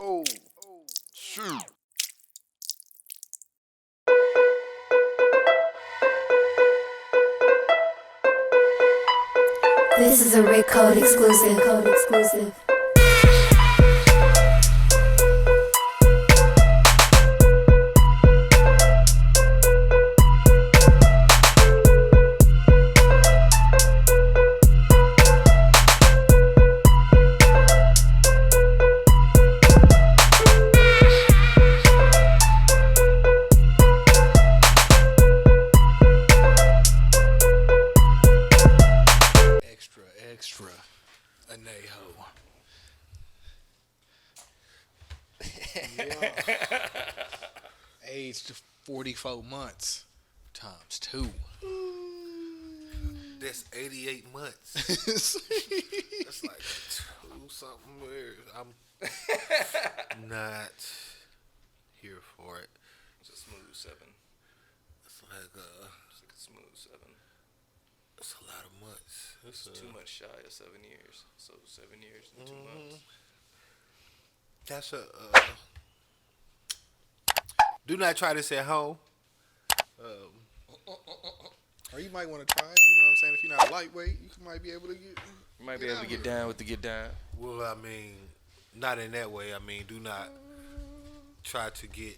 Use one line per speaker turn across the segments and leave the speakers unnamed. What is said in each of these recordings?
Oh, shoot.
This is a Rick Code exclusive.
Extra. Anejo. Yeah. Aged 44 months times 2.
That's 88 months. That's like 2 something weird. I'm not here for it.
It's a smooth 7.
It's like
It's like a smooth 7.
it's a lot of months.
It's 2 months shy of 7 years. So 7 years and 2 months.
That's a do not try this at home.
Or you might want to try it. You know what I'm saying? If you're not lightweight, you might be able to get.
You might be able to get down with the get down.
Well, I mean, not in that way. I mean, do not try to get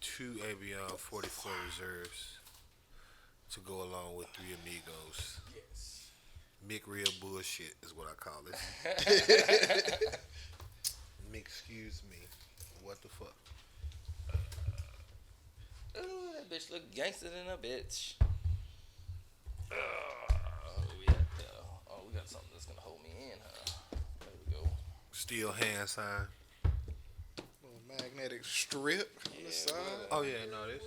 2 Avion 44 reserves to go along with 3 Amigos.
Yes.
Mick real bullshit is what I call it. Mick, excuse me. What the fuck?
Oh, that bitch look gangster than a bitch. We got something that's gonna hold me in, huh? There we go.
Still hand sign.
Little magnetic strip on the side.
Oh yeah, no, this.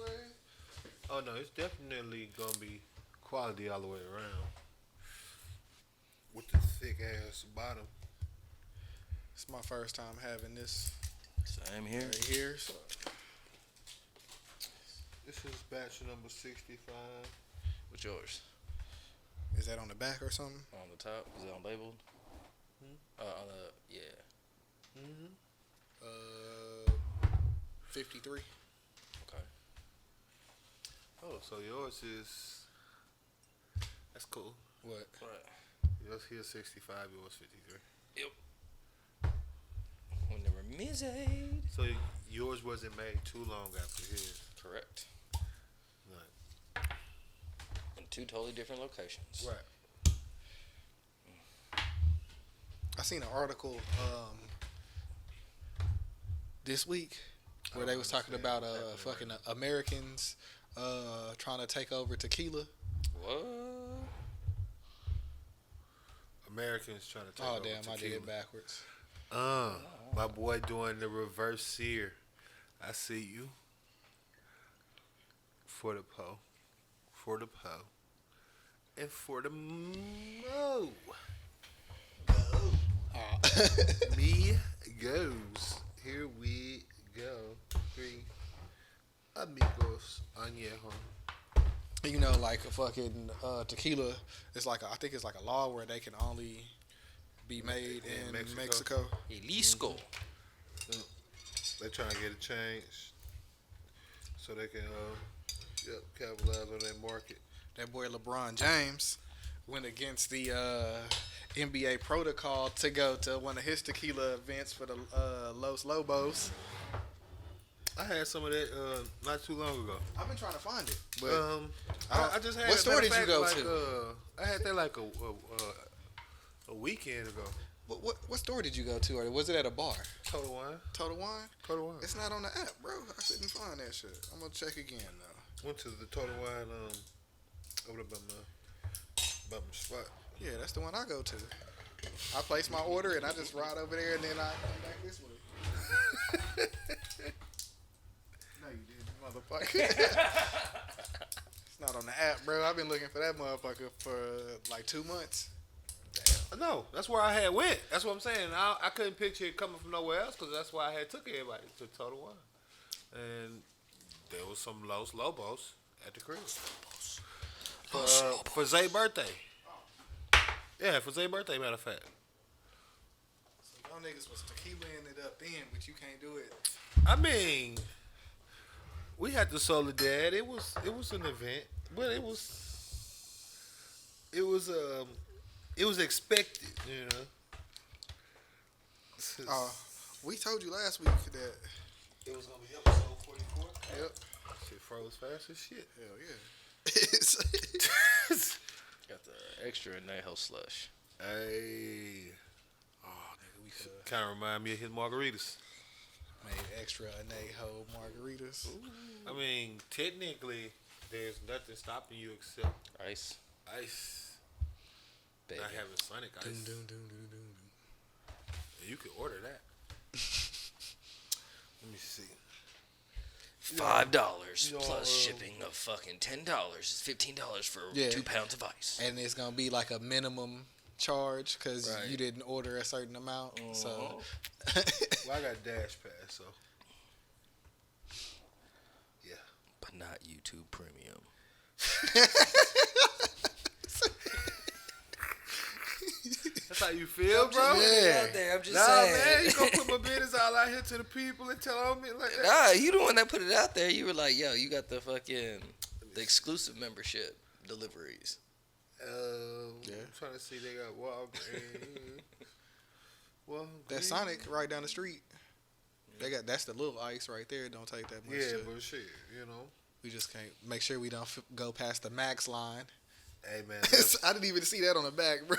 Oh no, it's definitely gonna be quality all the way around. With the thick ass bottom.
It's my first time having this
Same here.
right here. So.
This is batch number 65.
What's yours?
Is that on the back or something?
On the top? Is it unlabeled? On the
Mm-hmm.
53.
Okay.
Oh, so yours is. That's cool.
What?
Right.
Yours here 65, yours 53.
Yep. When they were mizade.
So yours wasn't made too long after his.
Correct.
Right.
In 2 totally different locations.
Right.
I seen an article this week where they was talking about fucking Americans trying to take over tequila.
What?
Americans trying to take
Oh
over
damn, I did
tequila.
it backwards.
My boy doing the reverse sear. I see you. For the po. For the po. And for the mo. Me goes. Here we go. 3 amigos añejo.
You know, like a fucking tequila, it's like I think it's like a law where they can only be made in Mexico.
Jalisco.
They're trying to get it changed so they can capitalize on that market.
That boy LeBron James went against the NBA protocol to go to one of his tequila events for the Los Lobos.
I had some of that not too long ago.
I've been trying to find it, but
I just had.
What store did you
fact,
go
like,
to?
I had that like a weekend ago.
What store did you go to, or was it at a bar?
Total Wine.
Total Wine?
Total Wine.
It's not on the app, bro. I couldn't find that shit. I'm gonna check again though.
Went to the Total Wine over there by my spot.
Yeah, that's the one I go to. I place my order and I just ride over there and then I come back this way. No, you didn't, motherfucker. It's not on the app, bro. I've been looking for that motherfucker for like 2 months.
No, that's where I had went. That's what I'm saying. I couldn't picture it coming from nowhere else because that's why I had took everybody to Total Wine. And there was some Los Lobos at the crib. For Zay's birthday. Yeah, for Zay's birthday, matter of fact.
So Y'all niggas was tequilaing it up then, but you can't do it.
I mean, we had the Soledad. It was an event, but it was expected, you know.
We told you last week that
It was gonna be episode 44.
Yep.
Shit froze fast as shit.
Hell yeah.
Got the extra anejo slush.
Hey,
Oh, nigga, we could
kind of remind me of his margaritas.
made extra anejo margaritas.
I mean, technically, there's nothing stopping you except
Ice.
ice.
Baby.
Not having Sonic ice.
Dun, dun, dun, dun, dun.
You could order that. Let me see.
$5
Yo,
plus shipping of fucking $10 is $15 for
Yeah.
2 pounds of ice.
And it's gonna be like a minimum charge because
Right.
you didn't order a certain amount. So
Well, I got Dash Pass, so yeah.
But not YouTube Premium.
That's how you feel, bro.
Yeah.
Out there, I'm just
Nah,
saying.
man, you gonna put my business all out here to the people and tell them like that.
Nah, you the one that put it out there. You were like, yo, you got the fucking the exclusive membership deliveries.
Yeah.
I'm trying to see. They got Walgreens.
That Sonic right down the street. That's the little ice right there. It don't take that much.
Yeah,
to-
but shit, you know.
we just can't make sure we don't go past the max line.
Hey, man, that's
I didn't even see that on the back, bro.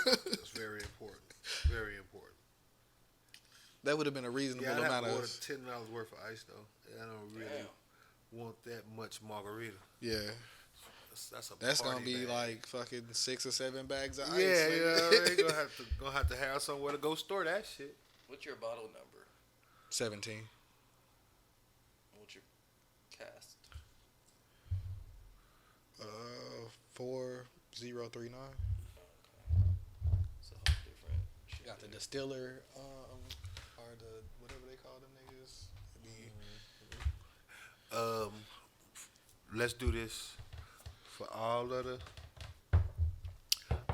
very important. Very important.
That would have been a reasonable
Yeah, I have
amount
to order
of.
$10 worth of ice though. I don't really want that much margarita.
Yeah,
That's a
that's
party
gonna be
bag.
like fucking 6 or 7 bags of ice.
Yeah,
nigga.
yeah. They gonna have to have somewhere to go store that shit.
What's your bottle number?
17.
What's your cast?
4039.
It's a whole different shit.
Got the distiller, or the whatever they call them niggas.
Let's do this for all of the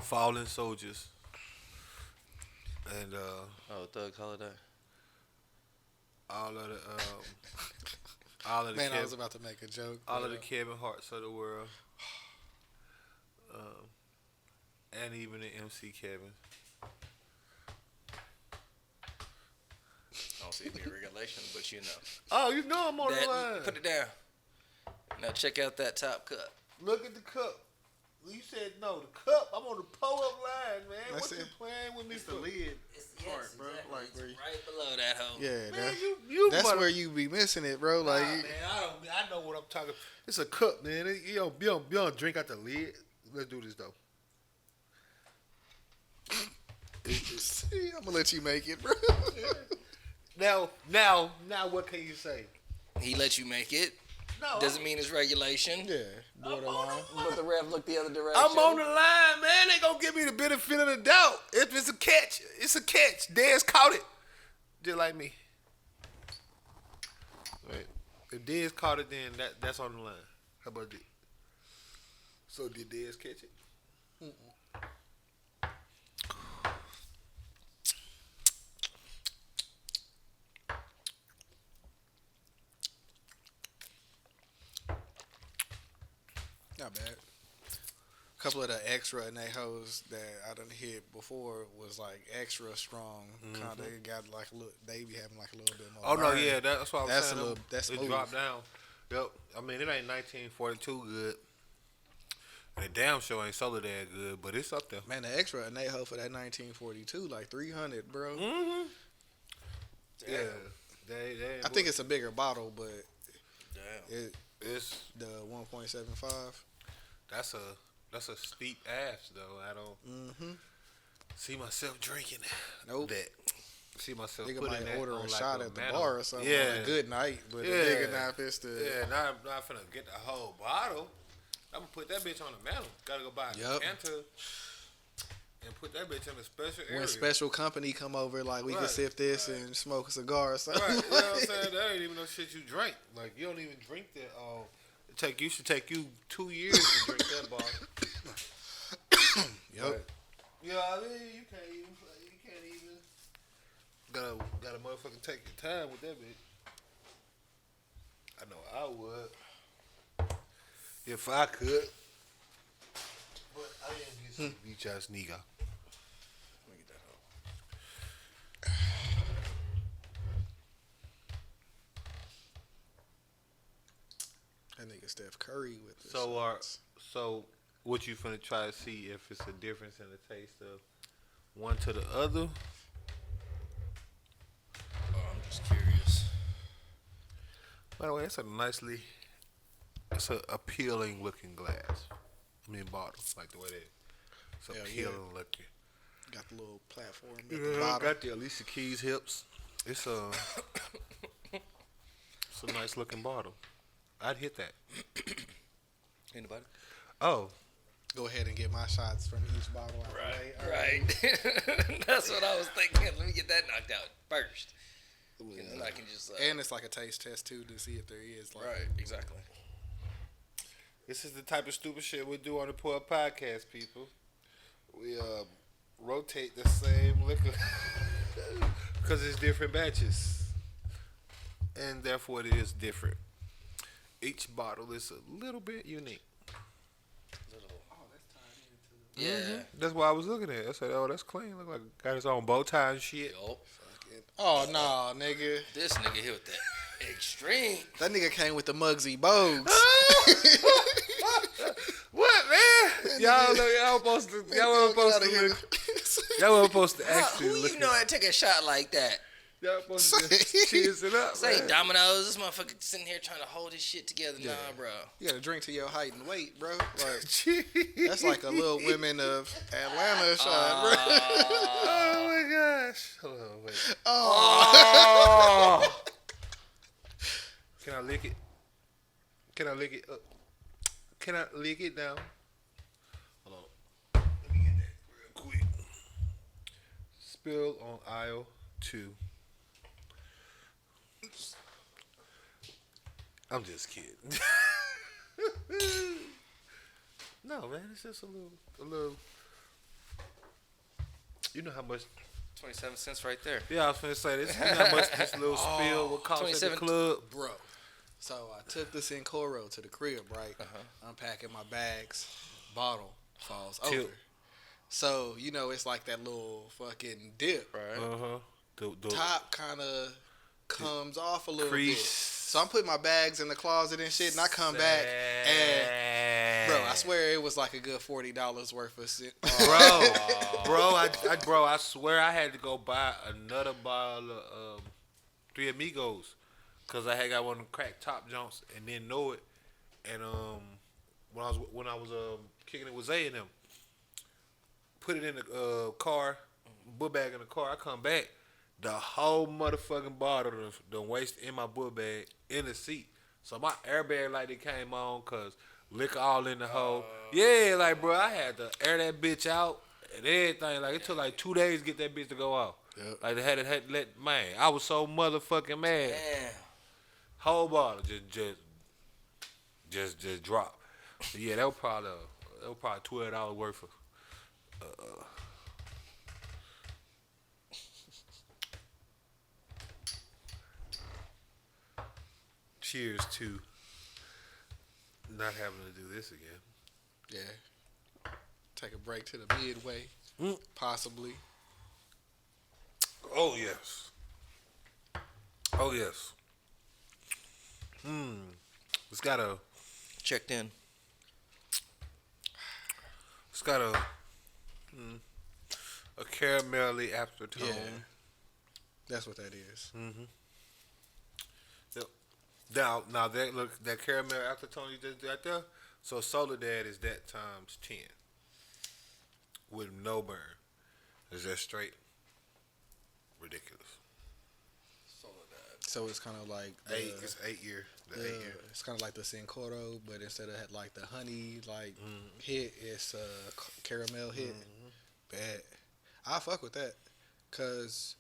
fallen soldiers and
Oh, Thug Holiday.
all of the
Man, I
Kev-
was about to make a joke.
all
but,
of the Kevin Harts of the world, and even the MC Kevin.
I don't see any regulation, but you know.
Oh, you know I'm on the
That,
line.
put it down. Now check out that top cup.
Look at the cup. You said no, the cup. I'm on the pull-up line, man.
That's
What you
it.
playing with me for?
lid.
It's,
Part, bro. Like
It's
where you-
right below that hoe.
Yeah,
Man,
that,
you
that's
mother-
where you be missing it, bro.
Nah,
Like,
man, I know what I'm talking. It's a cup, man. You don't drink out the lid. Let's do this though.
I'm gonna let you make it, bro.
Now, what can you say?
He let you make it.
No,
Doesn't mean it's regulation.
Yeah, borderline.
But the ref looked the other direction.
I'm on the line, man. They gonna give me the benefit of the doubt. If it's a catch, it's a catch. Dez caught it, just like me. Right. If Dez caught it, then that's on the line. How about that? So did Dez catch it?
Not bad. A couple of the extra anejos that I done hit before was like extra strong. Kind of got like a little. They be having like a little bit more.
Oh no,
burn.
yeah, that's what I was
That's
saying.
a little- that's
it
smooth.
dropped down. Yep. I mean, it ain't 1942 good. And damn sure ain't Soledad good, but it's up there.
Man, the extra anejo for that 1942, like 300, bro.
Mm-hmm. Yeah. They
I think it's a bigger bottle, but
Damn.
it's
the 1.75.
that's a steep ass though. I don't see myself drinking
Nope.
that. See myself
Nigga
putting
might
that
order
on
a
like
shot
a
at the
mantle.
bar or something.
Yeah.
On a good night, but the
Yeah.
nigga not fist to.
Yeah, not finna get the whole bottle. I'm gonna put that bitch on the mantle. Gotta go buy a
Yup.
decanter and put that bitch in a special area.
When special company come over, like we can
Right,
sip this and smoke a cigar or something.
Right, you know what I'm saying? That ain't even no shit you drink. Like, you don't even drink that. You should take you 2 years to drink that bottle.
Yup.
You know what I mean? You can't even Gotta motherfucking take your time with that bitch. I know I would. If I could. But I am used to beach ass nigga.
Let me get that hoe. That nigga Steph Curry with this.
So what you finna try to see if it's a difference in the taste of one to the other?
Oh, I'm just curious.
By the way, it's a appealing looking glass. I mean bottle, like the way it's
Hell
appealing looking.
Got the little platform at the bottom.
Got the Alicia Keys hips. It's a nice looking bottle. I'd hit that.
Anybody?
Oh,
Go ahead and get my shots from each bottle. Out the way.
Right. That's what I was thinking. Let me get that knocked out first. And then I can just.
And it's like a taste test too to see if there is. Like,
Right, exactly.
this is the type of stupid shit we do on the Poor Podcast, people. We rotate the same liquor because it's different batches, and therefore it is different. Each bottle is a little bit unique.
Yeah.
That's what I was looking at. I said, "Oh, that's clean. Look like it got his own bow tie and shit."
Yup.
Oh no, nigga!
This nigga here with that extreme.
That nigga came with the Muggsy Bogues.
What, man? Y'all supposed to. Y'all weren't supposed to actually
Who
look
you know that take a shot like that?
Y'all supposed to just cheers it up.
This ain't
Man.
Domino's. This motherfucker sitting here trying to hold his shit together.
Yeah.
Nah, bro.
You gotta drink to your height and weight, bro. Like that's like a Little Women of Atlanta shot, bro.
Oh my gosh. Hold on, wait.
Oh.
Can I lick it? Can I lick it up? Can I lick it down? Hold on. Let me get that real quick. Spill on aisle 2. I'm just kidding. No, man, it's just a little. You know how much?
27 cents right there.
Yeah, I was finna say this. You know how much this little spill will cost at the
27
club?
Bro. So I took the Sincoro to the crib, right? Unpacking my bags. Bottle falls over.
Tilt.
So, you know, it's like that little fucking dip.
Right.
The
Top kind of comes off a little
crease.
bit. So I'm putting my bags in the closet and shit, and I come back, and bro, I swear it was like a good $40 worth of shit.
Bro, I swear I had to go buy another bottle of Three Amigos because I had got one of them crack top jumps and didn't know it. And when I was kicking it with Zay and them, put it in the car, book bag in the car. I come back, the whole motherfucking bottle done wasted in my book bag in the seat. So my airbag light it came on because liquor all in the hole. Yeah, like bro, I had to air that bitch out and everything. Like it took like 2 days to get that bitch to go out.
Yep.
Like they had to let man. I was so motherfucking mad.
Damn.
Whole bottle just dropped. So yeah, that was probably $12 worth of. Cheers to not having to do this again.
Yeah. Take a break to the midway, possibly.
Oh yes. Oh yes. It's got a
Checked in.
a caramelly aftertone.
Yeah. That's what that is.
Yep. Now that caramel aftertone you just got there. So Soledad is that times 10 with no burn. Is that straight? Ridiculous.
So it's kind of like
It's 8 year. The 8 year.
It's kind of like the Sincoro, but instead of like the honey hit, it's a caramel hit. Bad. I fuck with that, cause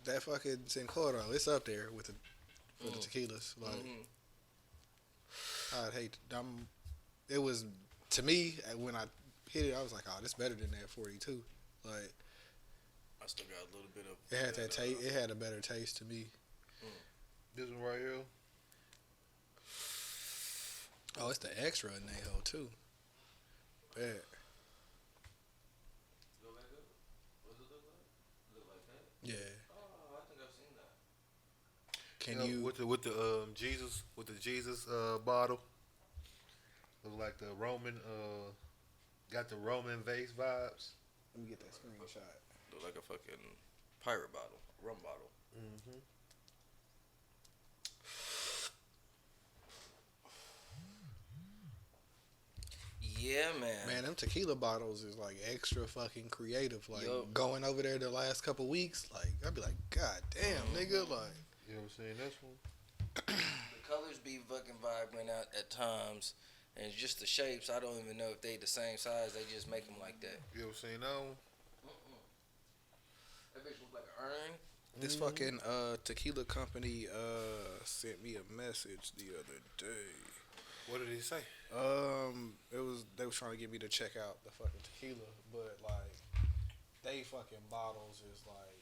that fucking Sincoro, it's up there with the tequilas. Like, I'd hate. It was to me when I hit it, I was like, oh, this better than that 42. Like,
I still got a little bit of.
It had that taste. It had a better taste to me.
This one right here.
Oh, it's the extra anejo too. Bad. Yeah.
Oh, I think I've seen that.
Can you
with the Jesus bottle? Look like the Roman got the Roman vase vibes.
Let me get that screenshot.
Look like a fucking pirate bottle, rum bottle.
Mm-hmm.
Yeah, man.
Man, them tequila bottles is like extra fucking creative. Like
Yup.
going over there the last couple weeks, like I'd be like, God damn, nigga, like.
You ever seen this one?
The colors be fucking vibrant out at times, and it's just the shapes. I don't even know if they the same size. They just make them like that.
You ever seen that one?
That bitch look like an urn.
This fucking tequila company sent me a message the other day.
What did he say?
They was trying to get me to check out the fucking tequila, but like they fucking bottles is like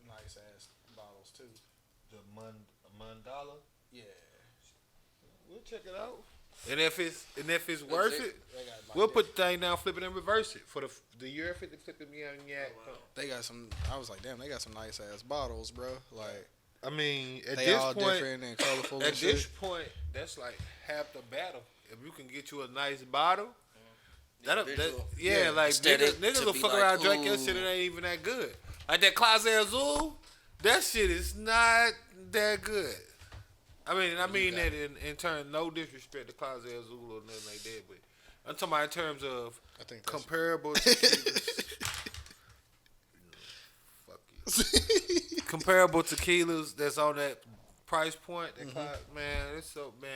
nice ass bottles too.
The mandala.
Yeah.
We'll check it out. And if it's worth it,
They got like
we'll put the thing down, flip it, and reverse it for the year 50 flipping me out.
They got some. I was like, damn, they got some nice ass bottles, bro. Like
I mean, at
they
this
all
point,
different and colorful.
at
and
this
shit.
point, that's like half the battle. If you can get you a nice bottle, like
Aesthetic
niggas
to
will
be
fuck
like,
around drink your
ooh.
shit. It ain't even that good. Like that Clase Azul, that shit is not that good. I mean that in turn, no disrespect to Clase Azul or nothing like that, but I'm talking about in terms of
I think that's
comparable tequilas. Fuck you. Comparable tequilas that's on that price point. That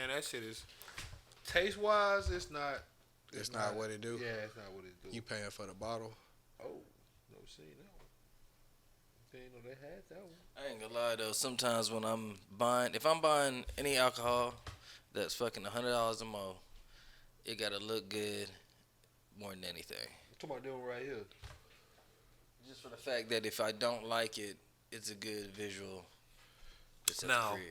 that shit is taste wise. It's not.
It's not what it do.
Yeah, it's not what it do.
You paying for the bottle?
Oh, never seen that one. Didn't know they had that one.
I ain't gonna lie though. Sometimes when if I'm buying any alcohol that's fucking $100 or more, it gotta look good more than anything.
I'm talking about doing right here.
Just for the fact that if I don't like it, it's a good visual. Just at the crib.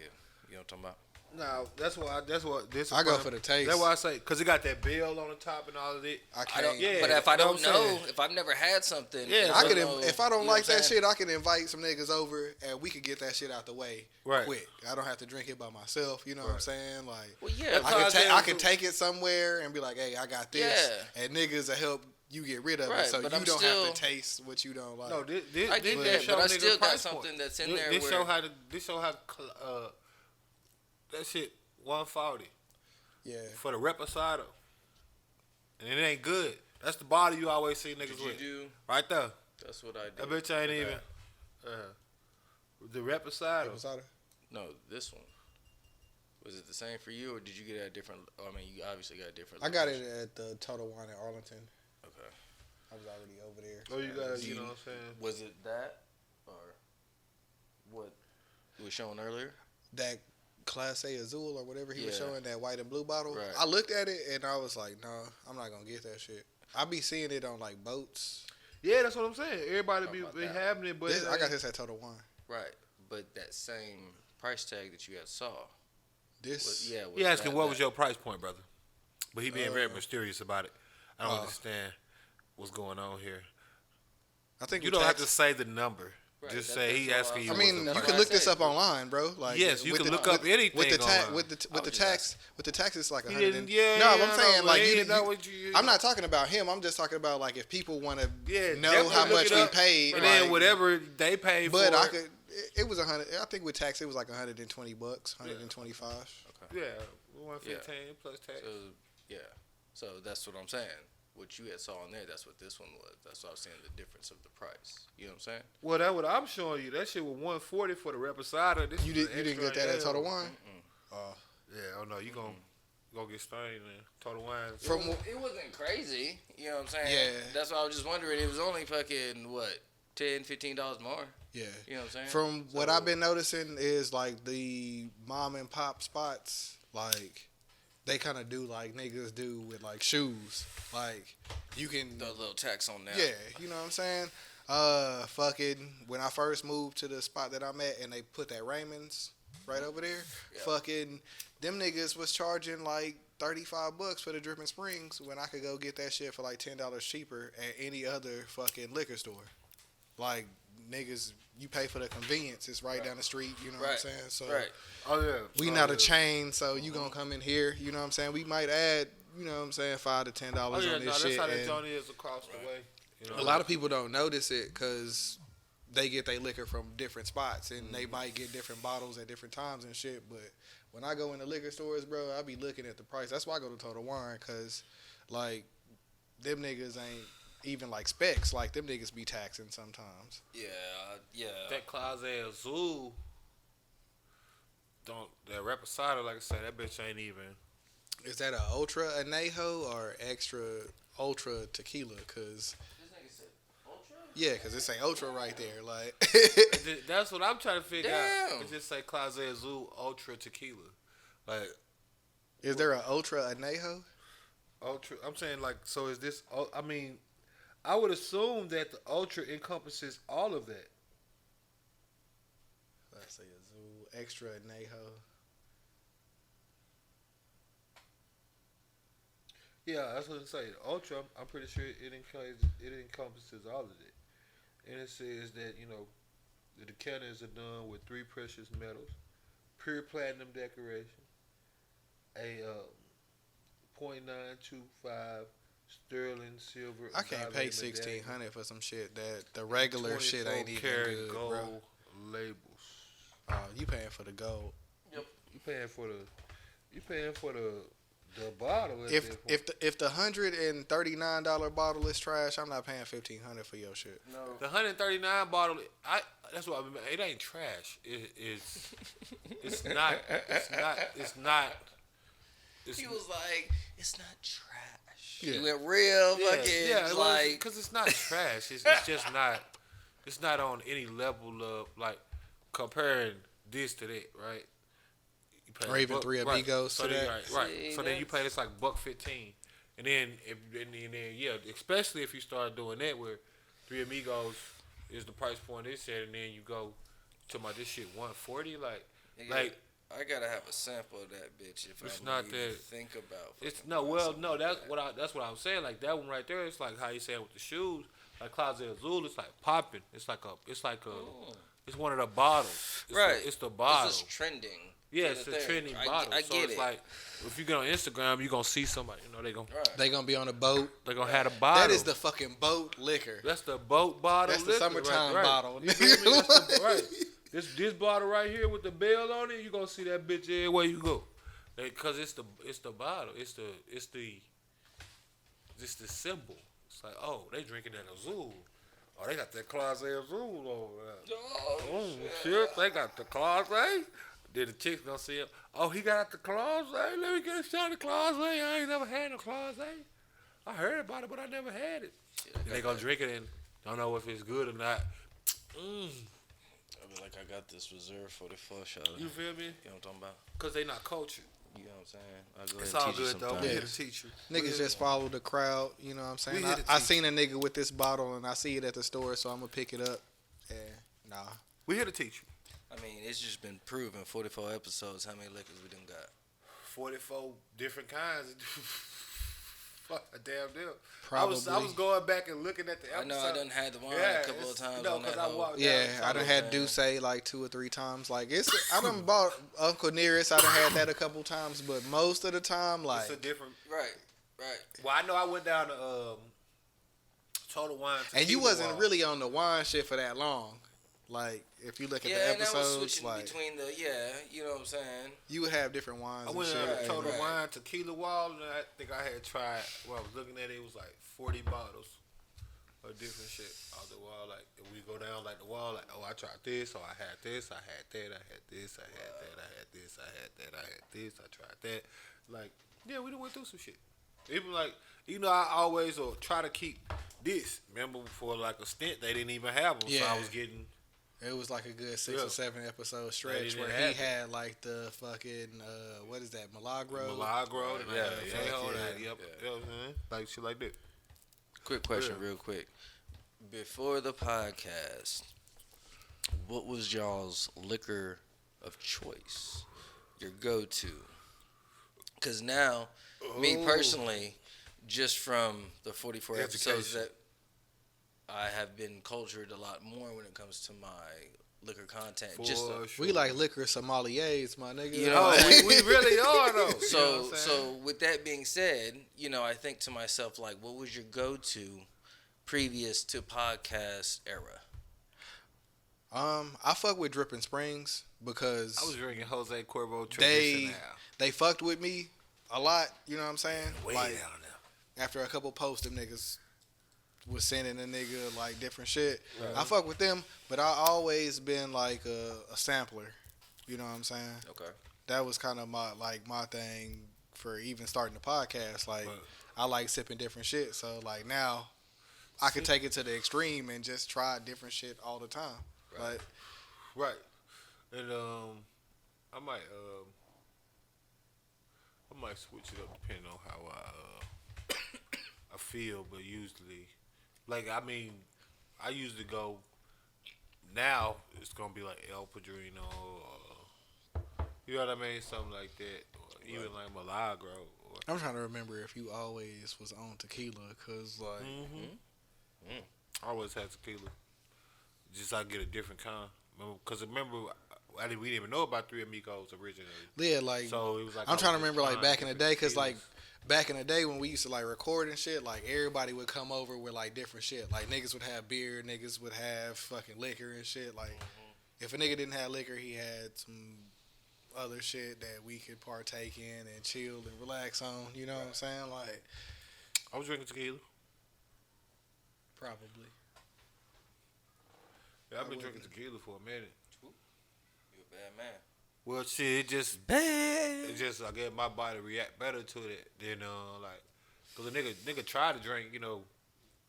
You know what I'm talking about?
No, that's what this.
I go for the taste.
That's why I say because it got that bill on the top and all of it.
I
I
can't.
don't.
Yeah,
but if I
know
don't
what I'm saying?
know, if I've never had something,
Yeah,
I
I
could
know,
if I don't
you know
like
what I'm
that
saying?
shit, I can invite some niggas over and we could get that shit out the way quick. I don't have to drink it by myself. You know what I'm saying? Like,
Well, yeah,
I can take it somewhere and be like, hey, I got this, and niggas will help you get rid of it, so
but
you
I'm
don't
still-
have to taste what you don't like.
No, this
I get that,
show
but I
niggas
still got
price
something
point.
that's in there
This
where-
show how that shit $140
Yeah,
for the reposado, and it ain't good. That's the bottle you always see niggas
Did you
with.
do?
Right there.
That's what I
That
did.
bitch ain't even. The reposado.
Reposado?
No, this one. Was it the same for you, or did you get it at different? I mean, you obviously got a different.
I got it
location.
at the Total Wine in Arlington.
Okay.
I was already over there.
Oh, you guys,
You-
you know what I'm saying?
Was it that, or what you were showing earlier?
That Class A Azul or whatever he was
Yeah.
showing, that white and blue bottle.
Right.
I looked at it and I was like, no, I'm not gonna get that shit. I be seeing it on like boats.
Yeah, that's what I'm saying. Everybody
Talking about
be
that.
having it, but
I got this at Total Wine.
Right, but that same price tag that you had saw.
This,
Was, yeah.
He asking what
that-
was your price point, brother? But he being very mysterious about it. I don't understand what's going on here.
I think
You
with
don't have
tax-
to say the number.
Right,
Just
that-
say he
that's all
asking
I
you.
I
was-
what's
mean,
the
you
that's
price.
can
what
look
I
this
said.
up online, bro. Like,
Yes, you
with
can
the-
look up anything
with the
online.
with the tax it's like
He
100.
didn't. Yeah.
No, I'm saying like
he
you.
didn't know what you.
I'm not talking about him. I'm just talking about like if people want to know
definitely
how
look
much
it
we
up,
paid,
and then
like,
whatever they paid
But
for.
I could. It was 100. I think with tax it was like $120, 125.
Yeah, 115 plus tax.
So, yeah. So that's what I'm saying. What you had saw in there, that's what this one was. That's what I was saying, the difference of the price. You know what I'm saying?
Well, that's what I'm showing you. That shit was 140 for the reposado. This
You
is
didn't
extra
get that at
hell.
Total Wine.
Yeah, oh no, you gonna get stained in Total Wine.
It wasn't crazy. You know what I'm saying?
Yeah.
That's why I was just wondering. It was only fucking, what, $10, $15 more?
Yeah.
You know what I'm saying?
From what I've been noticing is like the mom and pop spots, like they kind of do like niggas do with like shoes. Like you can,
The little tax on that.
yeah, you know what I'm saying. Fucking when I first moved to the spot that I'm at, and they put that Raymond's right over there.
Yeah.
Fucking them niggas was charging like $35 for the Dripping Springs when I could go get that shit for like $10 cheaper at any other fucking liquor store. Like niggas, you pay for the convenience. It's right down the street. You know what I'm saying? So
Oh yeah.
we not a chain, so you gonna come in here. You know what I'm saying? We might add, you know what I'm saying, $5 to $10
Oh
on
yeah,
this
no,
shit.
that's how that
and
joint is across the way. You know,
a lot of people don't notice it because they get their liquor from different spots and they might get different bottles at different times and shit. But when I go in the liquor stores, bro, I be looking at the price. That's why I go to Total Wine, because like them niggas ain't even like specs. Like them niggas be taxing sometimes.
Yeah.
that Closet Azul, that Reposado, like I said, that bitch ain't even.
Is that a ultra anejo or extra ultra tequila? Cause
This nigga said ultra.
yeah, cause it say ultra right there. Like
That's what I'm trying to figure out.
Damn.
It just say Closet Azul Ultra Tequila. Like,
is there a ultra anejo?
Ultra, I'm saying, like, so is this, I mean, I would assume that the Ultra encompasses all of that.
Let's say Azul extra anejo.
Yeah, that's what it say. The Ultra, I'm pretty sure it encompasses all of it. And it says that, you know, the decanters are done with 3 precious metals, pure platinum decoration, a .925 sterling silver.
I can't pay $1,600 for some shit that the regular shit ain't even good,
gold
bro.
labels.
You paying for the gold.
You paying for the bottle. At
If
that point.
if the $139 bottle is trash, I'm not paying $1,500 for your shit.
No.
The 139 bottle, that's what I mean. It ain't trash. It's not.
He was like, it's not trash.
Yeah.
He went real fucking
yeah,
like.
because it's not trash. It's just not. It's not on any level of like comparing this to that, right? You pay
Or even Three Amigos
so
to
then,
that.
right?
See,
So then you
that's-
pay this like $1.15, and then yeah, especially if you start doing that where Three Amigos is the price point they said, and then you go to my this shit $140, like.
I gotta have a sample of that bitch if
It's
I'm
not
even
that-
think about.
It's
fucking
no,
buying
well,
something
no.
like that.
That's what I'm saying. Like that one right there. It's like how you saying with the shoes. Like Closet Azul, it's like popping. It's like it's one of the bottles. It's
Right.
it's the bottle.
It's just trending.
Yeah,
to
it's
the
a
thing.
trending
I
bottle.
I
So
get
it's
it.
like if you get on Instagram, you gonna see somebody. You know they gonna
Right.
They gonna be on a boat.
have a bottle.
That is the fucking boat liquor.
That's the boat bottle.
That's the
liquor,
summertime
right.
bottle.
You feel me? That's the, right. This bottle right here with the bell on it, you gonna see that bitch everywhere you go. Because it's the bottle. It's the symbol. It's like, oh, they drinking that Azul. Oh, they got that Closet Azul over there.
Oh,
Shit, they got the Closet. Then the chicks gonna see him. Oh, he got the Closet. Let me get a shot of Closet. I ain't never had no Closet. I heard about it, but I never had it. And they gonna drink it and don't know if it's good or not.
I be like, I got this reserved for the full shot.
You feel me?
You know what I'm talking about?
Because they not cultured.
You know what I'm saying? I'll go
It's
ahead
all
and teach you
good, though.
some
We
things.
here to teach you.
Niggas just follow the crowd. You know what I'm saying?
We here to
I
teach
seen a nigga with this bottle and I see it at the store, so I'm gonna pick it up. And nah.
We here to teach you.
I mean, it's just been proven 44 episodes how many liquors we done got.
44 different kinds. Fuck a damn deal.
Probably.
I was going back and looking at the
I
episode.
know I done had the wine a couple of times
No,
on that
because I
hoe.
walked
Yeah,
down.
I done had Douce like 2 or 3 times. Like I done bought Uncle Nearest. I done had that a couple times, but most of the time, like
It's a different.
Right.
Well, I know I went down to Total Wine.
and you
Tequila
wasn't
Wall.
really on the wine shit for that long. Like if you look at
Yeah,
the
and I was
episodes,
switching
like
between the, you know what I'm saying?
you would have different wines
I
and
went
shit.
to
Right,
Total
right.
Wine Tequila Wall, and I think I had tried. Well, I was looking at it. It was like 40 bottles of different shit off the wall. Like if we go down like the wall, like I tried this, or I had this, I had that, I had this, I had that, I had this, I had that, I had this, I tried that. Like yeah, we done went through some shit. Even like I always try to keep this. Remember before like a stint, they didn't even have them, so
Yeah.
I was getting.
It was like a good 6 or 7 episode stretch
didn't
where
have
he
it.
had like the fucking what is that Milagro?
Milagro, and
Yeah,
I had
yeah,
J-Ho, and I
yeah.
had, yep, you know what I'm saying? Like shit like that.
Quick question,
Yeah.
real quick. Before the podcast, what was y'all's liquor of choice? Your go-to? Because now, me personally, just from the 44 episodes
Education.
that I have been cultured a lot more when it comes to my liquor content.
We like liquor sommeliers, my nigga.
You know,
we really are though.
So,
You know what I'm saying?
so with that being said, I think to myself, like, what was your go-to previous to podcast era?
I fuck with Dripping Springs because
I was drinking Jose Cuervo
they
Traditional.
they fucked with me a lot. You know what I'm saying?
Way
Like
down there.
after a couple posts, them niggas was sending a nigga like different shit.
Right.
I fuck with them, but I always been like a sampler. You know what I'm saying?
Okay.
That was kind of my thing for even starting the podcast. Like
Right.
I like sipping different shit, so like now I can take it to the extreme and just try different shit all the time.
Right.
Like
Right. And I might switch it up depending on how I feel, but usually, like I usually go. Now it's gonna be like El Padrino, you know what I mean, something like that, or even like Milagro. Or,
I'm trying to remember if you always was on tequila, cause like
I always had tequila. Just I get a different kind. Because remember, we didn't even know about Three Amigos originally.
yeah, like
So it was like
I'm trying to
I was
remember like
trying
back in the day, cause like
tequilas.
back in the day when we used to like record and shit, like everybody would come over with like different shit. Like niggas would have beer, niggas would have fucking liquor and shit. Like if a nigga didn't have liquor, he had some other shit that we could partake in and chill and relax on. You know what I'm saying? Like
I was drinking tequila.
probably.
Yeah, I've been drinking tequila for a minute.
You a bad man.
Well, shit, it just I get my body react better to it than like, cause a nigga try to drink,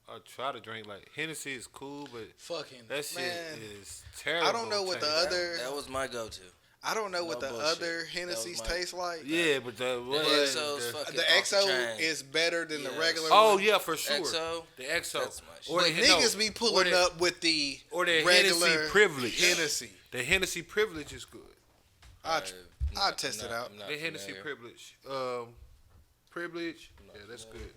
I try to drink like Hennessy is cool, but
Fucking
that shit
man.
is terrible.
I don't know what the
taste.
other.
That was my go-to.
I don't know what
No
the
bullshit.
other
That
Hennessy's
was my-
taste like.
Yeah, but the
XO's fucking
The
off
XO
chain.
is better than the
Yes.
regular.
oh
one.
yeah, for sure.
XO.
The XO.
That's my shit.
Or
But
the-
niggas
no,
be
or
pulling
the-
up with the
or the
regular
Hennessy privilege.
Hennessy.
The Hennessy privilege is good.
I'll test it out.
I'm not
The Hennessy
familiar.
privilege. Privilege. Yeah, that's good.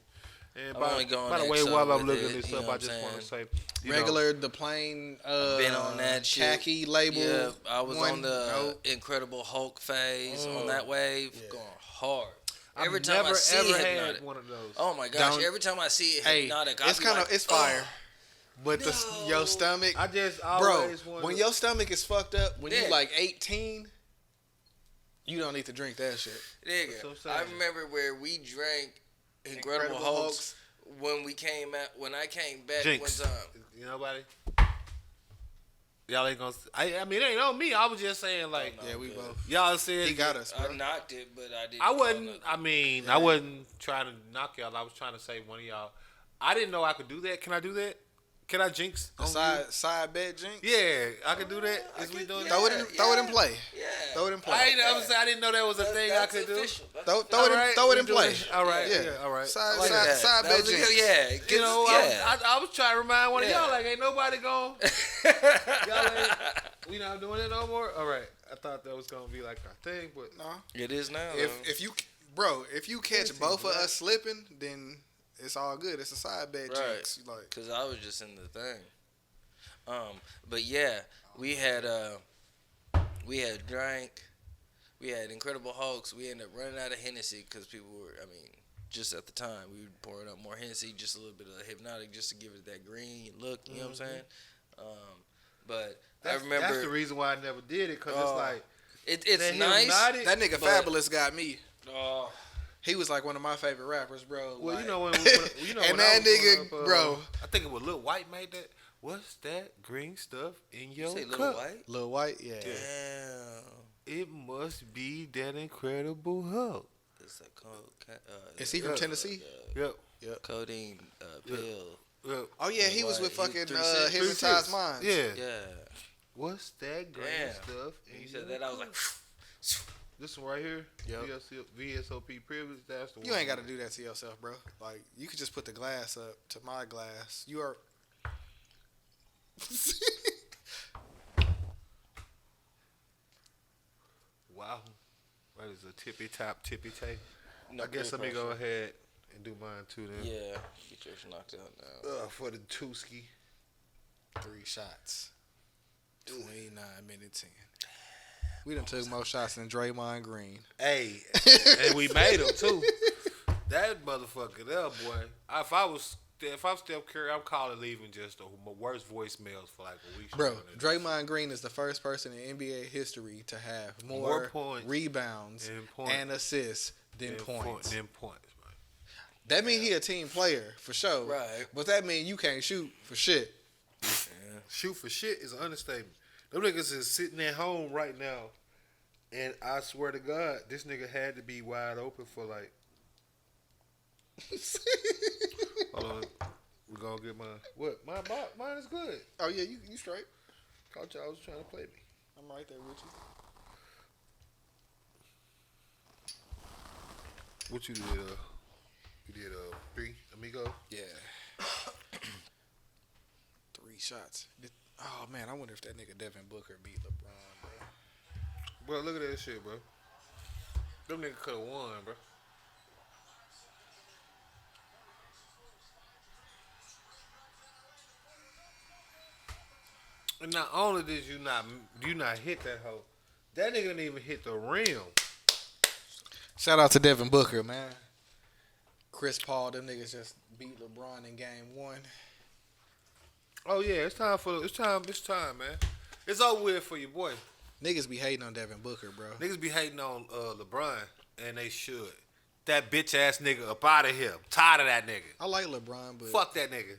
And
I'm only going
by the way,
XO
while I'm
with
looking
it,
this
you
up,
know
I
what
just
I'm
want to say,
Regular, the plain
Been on that shit.
khaki label.
Yeah, I was
one.
on the
Nope.
Incredible Hulk phase on that wave,
Yeah.
going hard.
I've
Every time
never
I see
ever
Hypnotic,
had one of those.
oh my gosh!
Don't-
Every time I see
Hey,
Hypnotic,
it's kind of it's fire, but
No.
your stomach,
I just
bro.
always wanted.
When your stomach is fucked up, when
Yeah.
you like 18, you don't need to drink that shit.
That's what
nigga.
I'm
I
saying.
remember where we drank Incredible Hulks when we came out. When I came back
Jinx.
one time.
You know, nobody. Y'all ain't gonna. I mean, it ain't on me. I was just saying, like,
Yeah, we both.
y'all said
He got us, bro.
I knocked it, but I didn't.
I
call
wasn't.
nothing.
I mean, I wasn't trying to knock y'all. I was trying to say one of y'all. I didn't know I could do that. Can I do that? Can I jinx?
The
on you?
side bet jinx.
Yeah, I could do that. Is we
could-
doing
Throw
that?
it in play.
Yeah.
Throw it in play.
I ain't. I was saying I didn't know that was a thing I
That's
could do.
official. That's
Throw
All
it in,
right,
throw it
we
in
doing
play.
it. All right.
Yeah.
Yeah. All right.
Side,
like
side,
that.
side
That
bet
was a
jinx.
good- yeah,
You know,
yeah.
I was trying to remind one of
Yeah.
y'all, like, ain't nobody going. Y'all ain't. We not doing it no more. All right. I thought that was gonna be like our thing, but
No.
It is now.
If you catch
Fancy
both of
black.
us slipping, then it's all good. It's a side bet
Right.
jinx. Like
Cause I was just in the thing. But yeah, we had drank, we had Incredible Hulks. We ended up running out of Hennessy because people were, I mean, just at the time we were pouring up more Hennessy, just a little bit of Hypnotic, just to give it that green look. You know what I'm saying? But I remember
that's the reason why I never did it, because
Oh.
it's like
it's
that
nice.
Hypnotic-
that nigga
But-
Fabulous got me.
Oh,
He was like one of my favorite rappers, bro.
well,
like,
you know when
and
when I
that
was
nigga,
growing up,
bro,
I think it was Lil White made that. What's that green stuff in
you
your
say
cup?
Little White?
Lil White, yeah.
Damn.
It must be that Incredible Hulk.
It's a
Is he from
Yeah.
Tennessee?
Yep.
codeine pill.
Yep.
Oh yeah, he was
White.
with fucking
He 3 6.
Hypnotized Minds.
Yeah.
Yeah.
What's that green
Damn.
stuff?
And you
in
said
your
that, I was
cup?
like,
This one right here.
Yep.
VSOP privilege. That's the one.
You ain't got to do that to yourself, bro. Like you could just put the glass up to my glass. You are
Wow. What is a tippy tay?
No
I guess
peer
let me go
pressure.
ahead and do mine too then.
Yeah, get yours knocked out now.
For the Tooski.
3 shots. 29 minutes in. We done took more shots than Draymond Green.
Hey, and we made them too. That motherfucker there, boy. If I'm Steph Curry, I'm calling leaving just the worst voicemails for like a week.
Bro, Draymond Green is the first person in NBA history to have more
points
rebounds and assists than points.
Than points, man.
That mean he a team player for sure.
Right.
But that mean you can't shoot for shit.
Yeah. Shoot for shit is an understatement. Them niggas is sitting at home right now, and I swear to God, this nigga had to be wide open for like. Hold on, we gonna get mine. What? Mine is good.
Oh yeah, you straight.
Coach, I was trying to play me.
I'm right there with you.
What you did? You did 3, amigo.
Yeah. 3 shots. Oh man, I wonder if that nigga Devin Booker beat LeBron, bro.
Bro, look at that shit, bro. Them niggas could have won, bro. And not only did you not hit that hoe, that nigga didn't even hit the rim.
Shout out to Devin Booker, man. Chris Paul, them niggas just beat LeBron in game 1.
Oh yeah, it's time, man. It's over with for your boy.
Niggas be hating on Devin Booker, bro.
Niggas be hating on LeBron, and they should. That bitch ass nigga up out of here. I'm tired of that nigga.
I like LeBron, but
Fuck that nigga.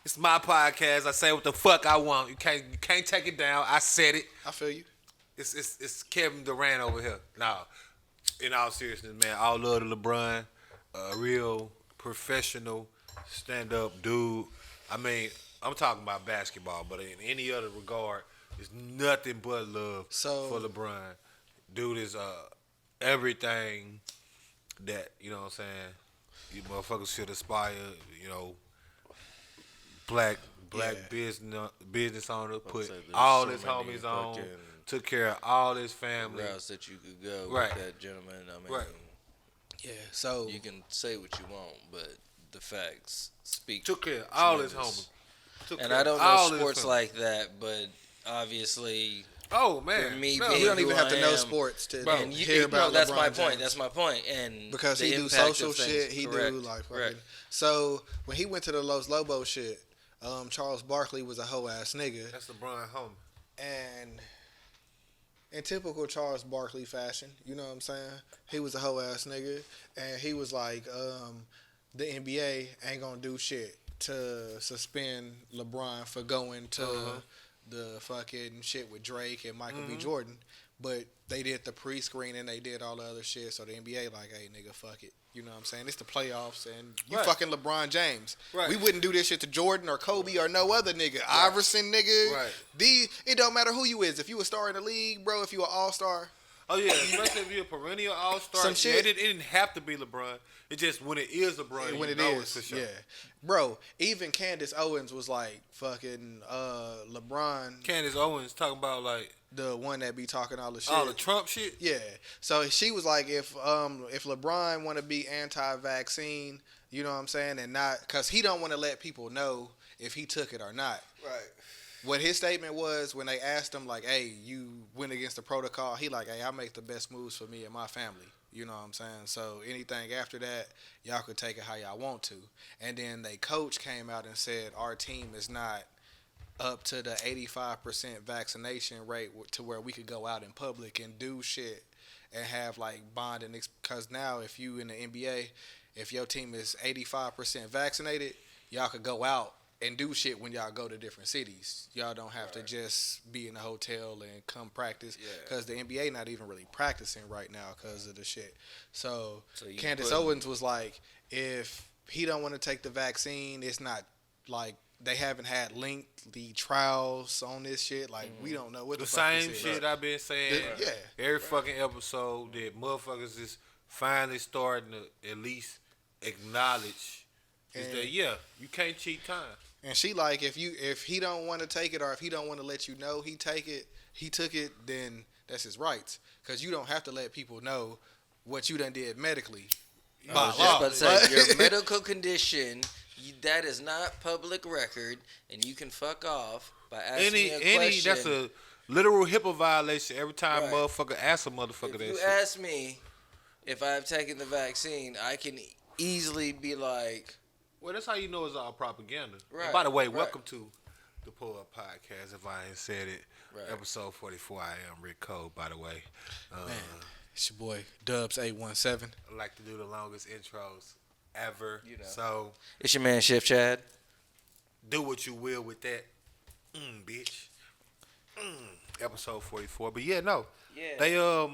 It's my podcast. I say what the fuck I want. You can't take it down. I said it.
I feel you.
It's Kevin Durant over here. Now, in all seriousness, man, all love to LeBron. A real professional stand-up dude. I mean, I'm talking about basketball, but in any other regard, it's nothing but love for LeBron. Dude is everything that, you know what I'm saying, you motherfuckers should aspire, you know, black business owner, put all his homies on, took care of all his family.
Routes that you could go
Right.
with that gentleman. I mean,
Right.
Yeah, so
you can say what you want, but the facts speak.
Took care of all his
tremendous.
homies. Took
And
care
I
of
don't
all
know
his
sports
family.
like that, but obviously,
Oh man,
for me
no,
being
you don't even
who
have to
I
know
am,
sports to
and
hear about
that's
LeBron
my
James.
point. That's my point. And
Because
the
he do
impact
social
of things.
shit, he
Correct.
do like
Correct.
fucking. So when he went to the Los Lobos shit, Charles Barkley was a hoe ass nigga,
That's LeBron homie.
and in typical Charles Barkley fashion, you know what I'm saying? He was a hoe ass nigga, and he was like, the NBA ain't gonna do shit to suspend LeBron for going to the fucking shit with Drake and Michael B. Jordan. But they did the pre-screen and they did all the other shit. So the NBA like, hey, nigga, fuck it. You know what I'm saying? It's the playoffs and you
Right.
fucking LeBron James.
Right.
We wouldn't do this shit to Jordan or Kobe or no other nigga. Iverson, nigga.
Right.
It don't matter who you is. If you a star in the league, bro, if you an all-star,
Oh yeah, especially if you're a perennial all-star.
Some
Yeah,
shit.
it didn't have to be LeBron. It just when it is LeBron,
when
you
it
know
is,
it's for sure.
yeah. Bro, even Candace Owens was like, fucking LeBron,
Candace Owens talking about like
the one that be talking all the shit.
all the Trump shit.
Yeah. So she was like, if LeBron want to be anti-vaccine, you know what I'm saying, and not because he don't want to let people know if he took it or not.
Right.
What his statement was when they asked him like, "Hey, you went against the protocol." He like, "Hey, I make the best moves for me and my family." You know what I'm saying? So anything after that, y'all could take it how y'all want to. And then they coach came out and said our team is not up to the 85% vaccination rate to where we could go out in public and do shit and have like bonding. Because now if you in the NBA, if your team is 85% vaccinated, y'all could go out and do shit when y'all go to different cities. Y'all don't have to just be in a hotel and come practice because the NBA not even really practicing right now because of the shit. So
you
Candace
put-
Owens was like, if he don't want to take the vaccine, it's not like they haven't had lengthy trials on this shit. Like we don't know what
The
the fuck
same
this is.
shit I've been saying.
Yeah.
Every fucking episode that motherfuckers is finally starting to at least acknowledge is
And-
that you can't cheat time.
And she like, if he don't want to take it, or if he don't want to let you know he took it, then that's his rights. Because you don't have to let people know what you done did medically.
I was just about to say, your medical condition, that is not public record, and you can fuck off by asking me a question.
That's a literal HIPAA violation every time motherfucker asks a motherfucker
if
that
you
shit.
ask me if I've taken the vaccine, I can easily be like...
Well, that's how you know it's all propaganda.
Right.
And by the way, welcome to the Pull Up Podcast. If I ain't said it, episode 44. I am Rick Cole, by the way.
Man, it's your boy Dubz 817.
I like to do the longest intros ever.
You know.
So
It's your man, Chef Chad.
do what you will with that, bitch. Episode 44. But yeah, no.
Yeah.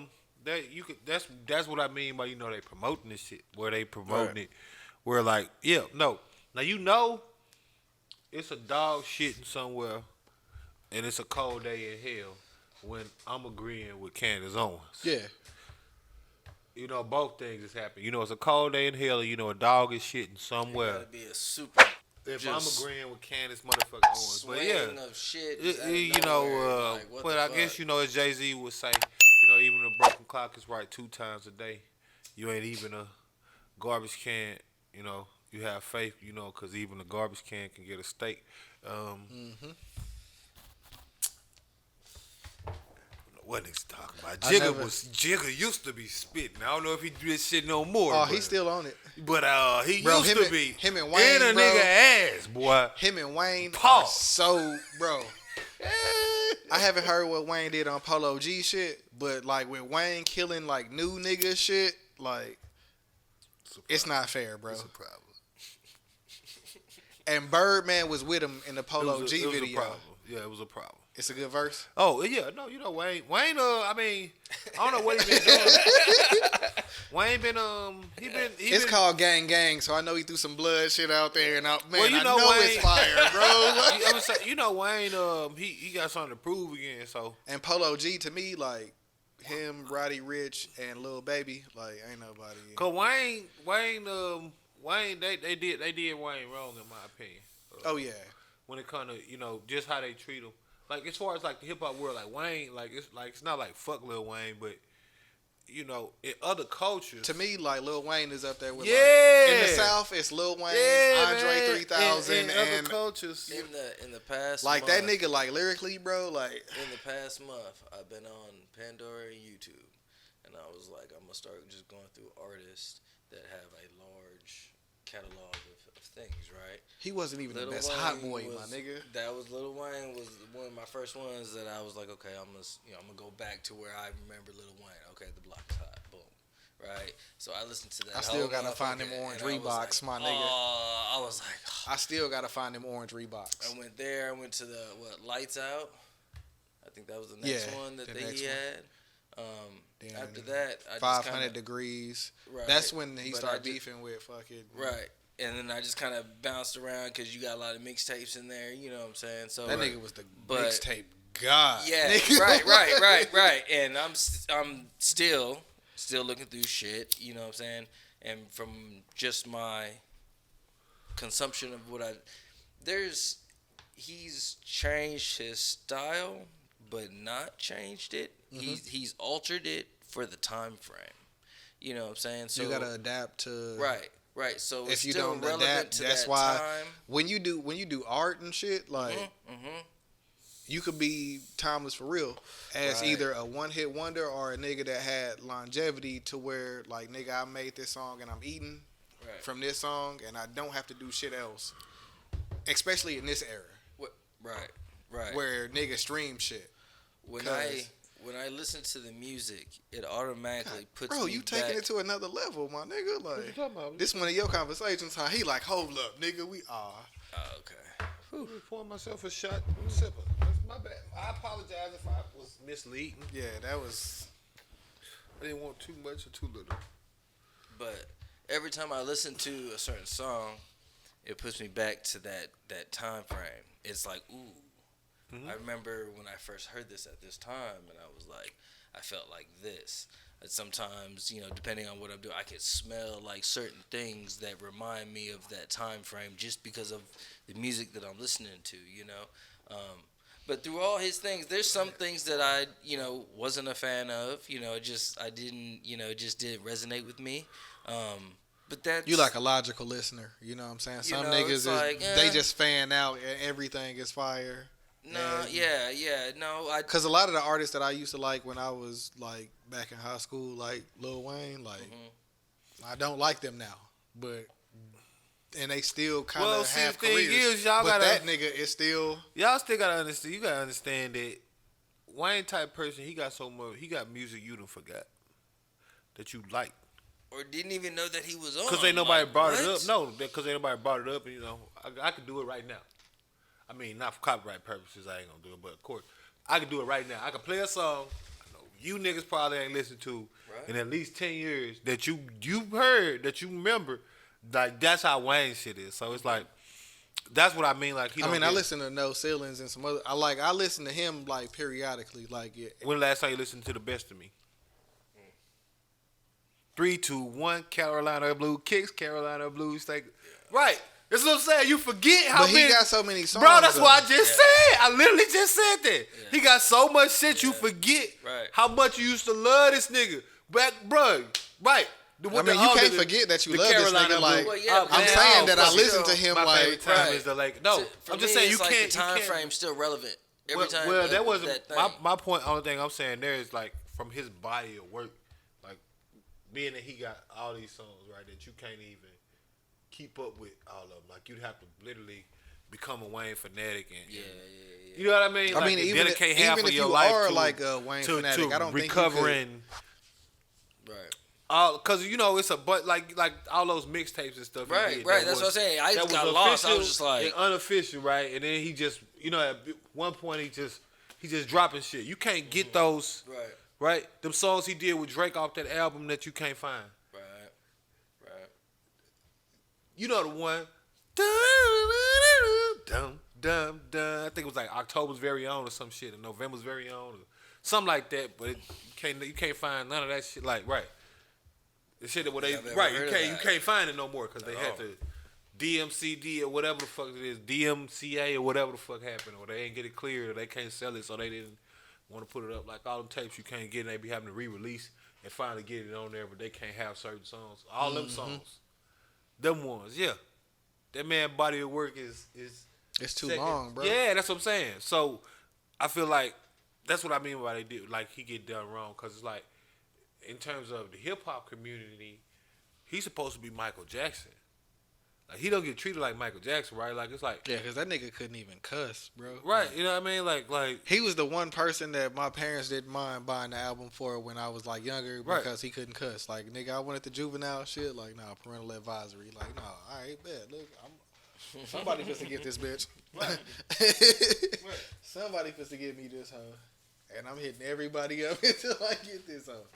That's what I mean by they promoting this shit. Where they promoting it. Where like, now it's a dog shitting somewhere and it's a cold day in hell when I'm agreeing with Candace Owens.
Yeah.
Both things is happening. It's a cold day in hell and a dog is shitting somewhere.
Gotta be a super
If I'm agreeing with Candace motherfucking Owens. But yeah.
of shit
but I guess as Jay-Z would say, even a broken clock is right 2 times a day. You ain't even a garbage can. You have faith, because even a garbage can get a steak. What niggas talking about? Jigga used to be spitting. I don't know if he do this shit no more.
Oh, he's still on it.
But he used to be.
Him and Wayne,
in a nigga ass, boy.
Him and Wayne
Paul.
are so, bro. I haven't heard what Wayne did on Polo G shit, but like with Wayne killing like new nigga shit, like it's not fair, bro.
It's a problem.
And Birdman was with him in the Polo G video.
It was a problem. Yeah, it was a problem.
It's a good verse.
Oh yeah, no, Wayne. Wayne, I don't know what he been doing. Wayne been
It's called Gang Gang, so I know he threw some blood shit out there, and I know
Wayne,
it's fire, bro.
Wayne, he got something to prove again. So
and Polo G to me, like him, Roddy Ricch, and Lil Baby, like ain't nobody.
Cause Wayne, they did Wayne wrong in my opinion.
Oh yeah.
When it comes to just how they treat him, like as far as like the hip hop world, like Wayne, it's not like fuck Lil Wayne, but in other cultures.
To me, like Lil Wayne is up there with
in
the South, it's Lil Wayne, Andre
man.
3000,
in other cultures.
In the past
like
month,
that nigga, like lyrically, bro, like
in the past month, I've been on Pandora and YouTube, and I was like, I'm gonna start just going through artists that have a large catalog of things, right?
He wasn't even the best hot boy, my nigga.
That was Lil Wayne was one of my first ones that I was like, okay, I'm gonna go back to where I remember Lil Wayne. Okay, the block is hot, boom, right? So I listened to that.
I still gotta find them orange Reeboks, my nigga.
I was like,
I still gotta find them orange Reeboks.
I went there. I went to the Lights Out. I think that was the next one that he had. After that, I
500 degrees.
Right,
that's when he started beefing with fucking.
Right. And then I just kind of bounced around because you got a lot of mixtapes in there. You know what I'm saying? So
that nigga was the mixtape god.
Yeah.
Nigga.
Right. And I'm still looking through shit. You know what I'm saying? And from just my consumption of he's changed his style, but not changed it. Mm-hmm. He's altered it for the time frame. You know what I'm saying? So
you gotta adapt to
right. So
if
it's
you
still
don't
relevant
adapt,
to
that's
that
why
time.
when you do art and shit, like you could be timeless for real as either a one hit wonder or a nigga that had longevity to where like nigga I made this song and I'm eating from this song and I don't have to do shit else, especially in this era.
Right.
Where niggas stream shit.
When I listen to the music, it automatically puts me
Bro, you taking
back.
it to another level, my nigga. Like this one of your conversations, how he like, hold up, nigga, we are.
Oh, okay.
Whew. Pour myself a shot. Sipper. That's my bad. I apologize if I was misleading.
Yeah, that was.
I didn't want too much or too little.
But every time I listen to a certain song, it puts me back to that time frame. It's like, ooh. Mm-hmm. I remember when I first heard this at this time, and I was like, I felt like this. Sometimes, depending on what I'm doing, I can smell like certain things that remind me of that time frame just because of the music that I'm listening to, But through all his things, there's some things that I, wasn't a fan of. I didn't, it just didn't resonate with me. But that's...
You like a logical listener, you know what I'm saying? Some niggas, they just fan out and everything is fire.
No, no.
Because a lot of the artists that I used to like when I was, like, back in high school, like Lil Wayne, like, I don't like them now. But... And they still kind of have careers. But that nigga is still...
Y'all still gotta understand. You gotta understand that Wayne type person, he got so much... He got music you done forgot that you like.
Or didn't even know that he was on.
Because ain't nobody brought it up. No, because ain't nobody brought it up. And, I could do it right now. I mean, not for copyright purposes, I ain't gonna do it. But, of course, I could do it right now. I could play a song I know you niggas probably ain't listened to in at least 10 years that you heard, that you remember. Like, that's how Wayne shit is. So, it's like, that's what I mean. Like,
I listen to No Ceilings and some other... I listen to him, like, periodically. Like, yeah.
When the last time you listened to The Best of Me? 3, 2, 1, Carolina Blue Kicks, Carolina Blue Steak. Right. That's what I'm saying. You forget how many...
But he got so many songs.
Bro, that's what I just said. I literally just said that. Yeah. He got so much shit you forget how much you used to love this nigga. Back, bro. Right.
You can't forget that you love this nigga. Like, I'm saying that I listen to him
my favorite time is the Lake. No, I'm just saying you can't.
The time frame still relevant every time.
Well, that wasn't my point. Only thing I'm saying there is like from his body of work, like being that he got all these songs right that you can't even keep up with all of them. Like you'd have to literally become a Wayne fanatic and you know what I mean?
I mean, even if you are like a Wayne fanatic, I don't think
recovering.
Right.
Cause it's like all those mixtapes and stuff.
Right. That's what I'm saying. I just got lost. I was just like
unofficial, right? And then he just, at one point he just dropping shit. You can't get those, right? Them songs he did with Drake off that album that you can't find.
Right.
You know the one. Dum dum dum. I think it was like October's Very Own or some shit, or November's Very Own, or something like that. But you can't find none of that shit. Like the shit that you can't find it no more because they had to DMCD or whatever the fuck it is, DMCA or whatever the fuck happened, or they ain't get it cleared, or they can't sell it, so they didn't want to put it up. Like all them tapes you can't get, and they be having to re-release and finally get it on there, but they can't have certain songs. All them songs, them ones, that man body of work is
it's too long, bro.
Yeah, that's what I'm saying. So I feel like that's what I mean by they did. Like he get done wrong because it's like. In terms of the hip hop community, he's supposed to be Michael Jackson. Like he don't get treated like Michael Jackson, right? Like it's like
because that nigga couldn't even cuss, bro.
Right, you know what I mean? Like
he was the one person that my parents didn't mind buying the album for when I was like younger because he couldn't cuss. Like nigga, I wanted the juvenile shit. Like nah, parental advisory. Like nah, all right, bet. Look, somebody supposed to get this bitch. Right. Somebody supposed to give me this hoe, and I'm hitting everybody up until I get this hoe.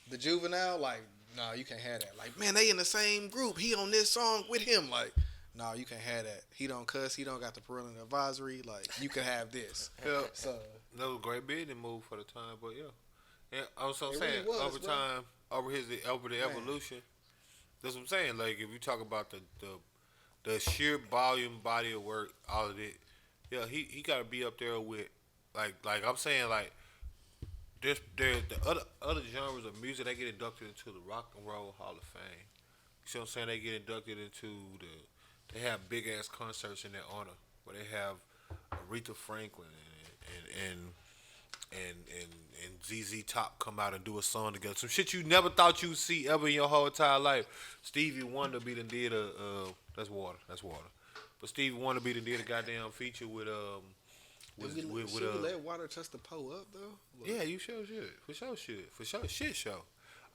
The juvenile, like, nah, you can't have that. Like, man, they in the same group. He on this song with him. Like, nah, you can't have that. He don't cuss. He don't got the parental advisory. Like, you can have this. So
that was a great business move for the time, but and also saying
really was,
over time, over the evolution. That's what I'm saying. Like, if you talk about the sheer volume, body of work, all of it, he got to be up there with like I'm saying like. There's the other genres of music, they get inducted into the Rock and Roll Hall of Fame. You see what I'm saying? They get inducted into they have big ass concerts in their honor where they have Aretha Franklin and ZZ Top come out and do a song together. Some shit you never thought you'd see ever in your whole entire life. Stevie Wonder be done did that's water. But Stevie Wonder be done did a goddamn feature with
should we let water touch the po up though?
Yeah, you sure should. For sure, shit show.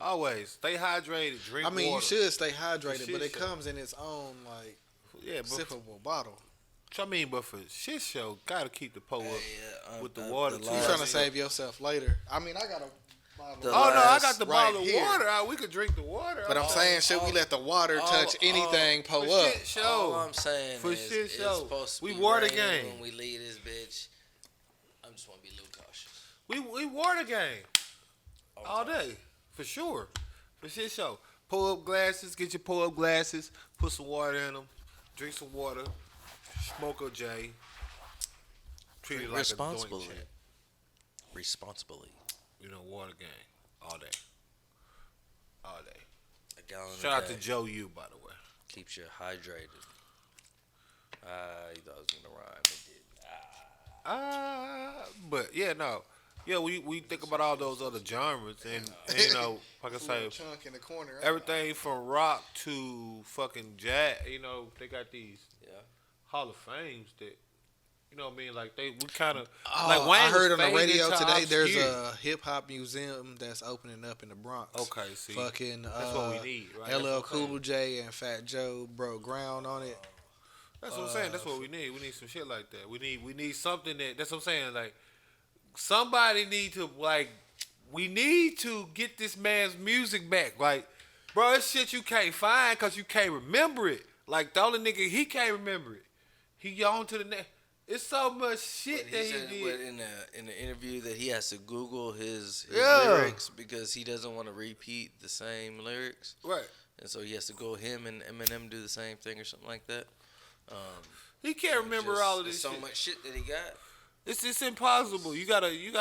Always stay hydrated. Drink water.
You should stay hydrated, but it comes in its own like sippable bottle.
I mean, but for shit show, gotta keep the po up with the water.
You trying to save yourself later? I mean, I got a bottle.
I got the bottle of water. We could drink the water.
But I'm saying, should we let the water touch anything po up?
Shit show.
All I'm saying
for
is
shit show.
It's supposed to be
water
raining
game
when we leave this bitch. I just want to be a little cautious.
We water game. All day. For sure. For shit show. Pull up glasses. Get your pull up glasses. Put some water in them. Drink some water. Smoke a J. Treat it like
responsibly.
a joint check.
Responsibly.
You know, water gang. All day. All day.
A gallon
Shout
a
out
day.
to Joe U, by the way.
Keeps you hydrated. You thought it was gonna rhyme. It did.
But yeah, no. Yeah, we think about all those other genres, and you know, like I say,
chunk in the corner.
everything from rock to fucking jazz. You know, they got these Hall of Fames that, you know what I mean? Like we kind of like Wayne
I heard
was
on the
fading
radio
to
today. There's
obscurity.
a hip hop museum that's opening up in the Bronx.
Okay, see,
Fucking
that's what we need, right?
LL
That's what I'm
Cool J and Fat Joe broke ground on it.
That's what I'm saying. That's what we need. We need some shit like that. We need something that. That's what I'm saying. Like somebody need to like. We need to get this man's music back. Like, bro, it's shit you can't find because you can't remember it. Like the only nigga he can't remember it. He on to the next. It's so much shit that he did.
In the interview that he has to Google his
Yeah.
lyrics because he doesn't want to repeat the same lyrics.
Right.
And so he has to go him and Eminem do the same thing or something like that.
He can't remember all of this
so
shit.
much shit that he got.
It's impossible. You gotta. You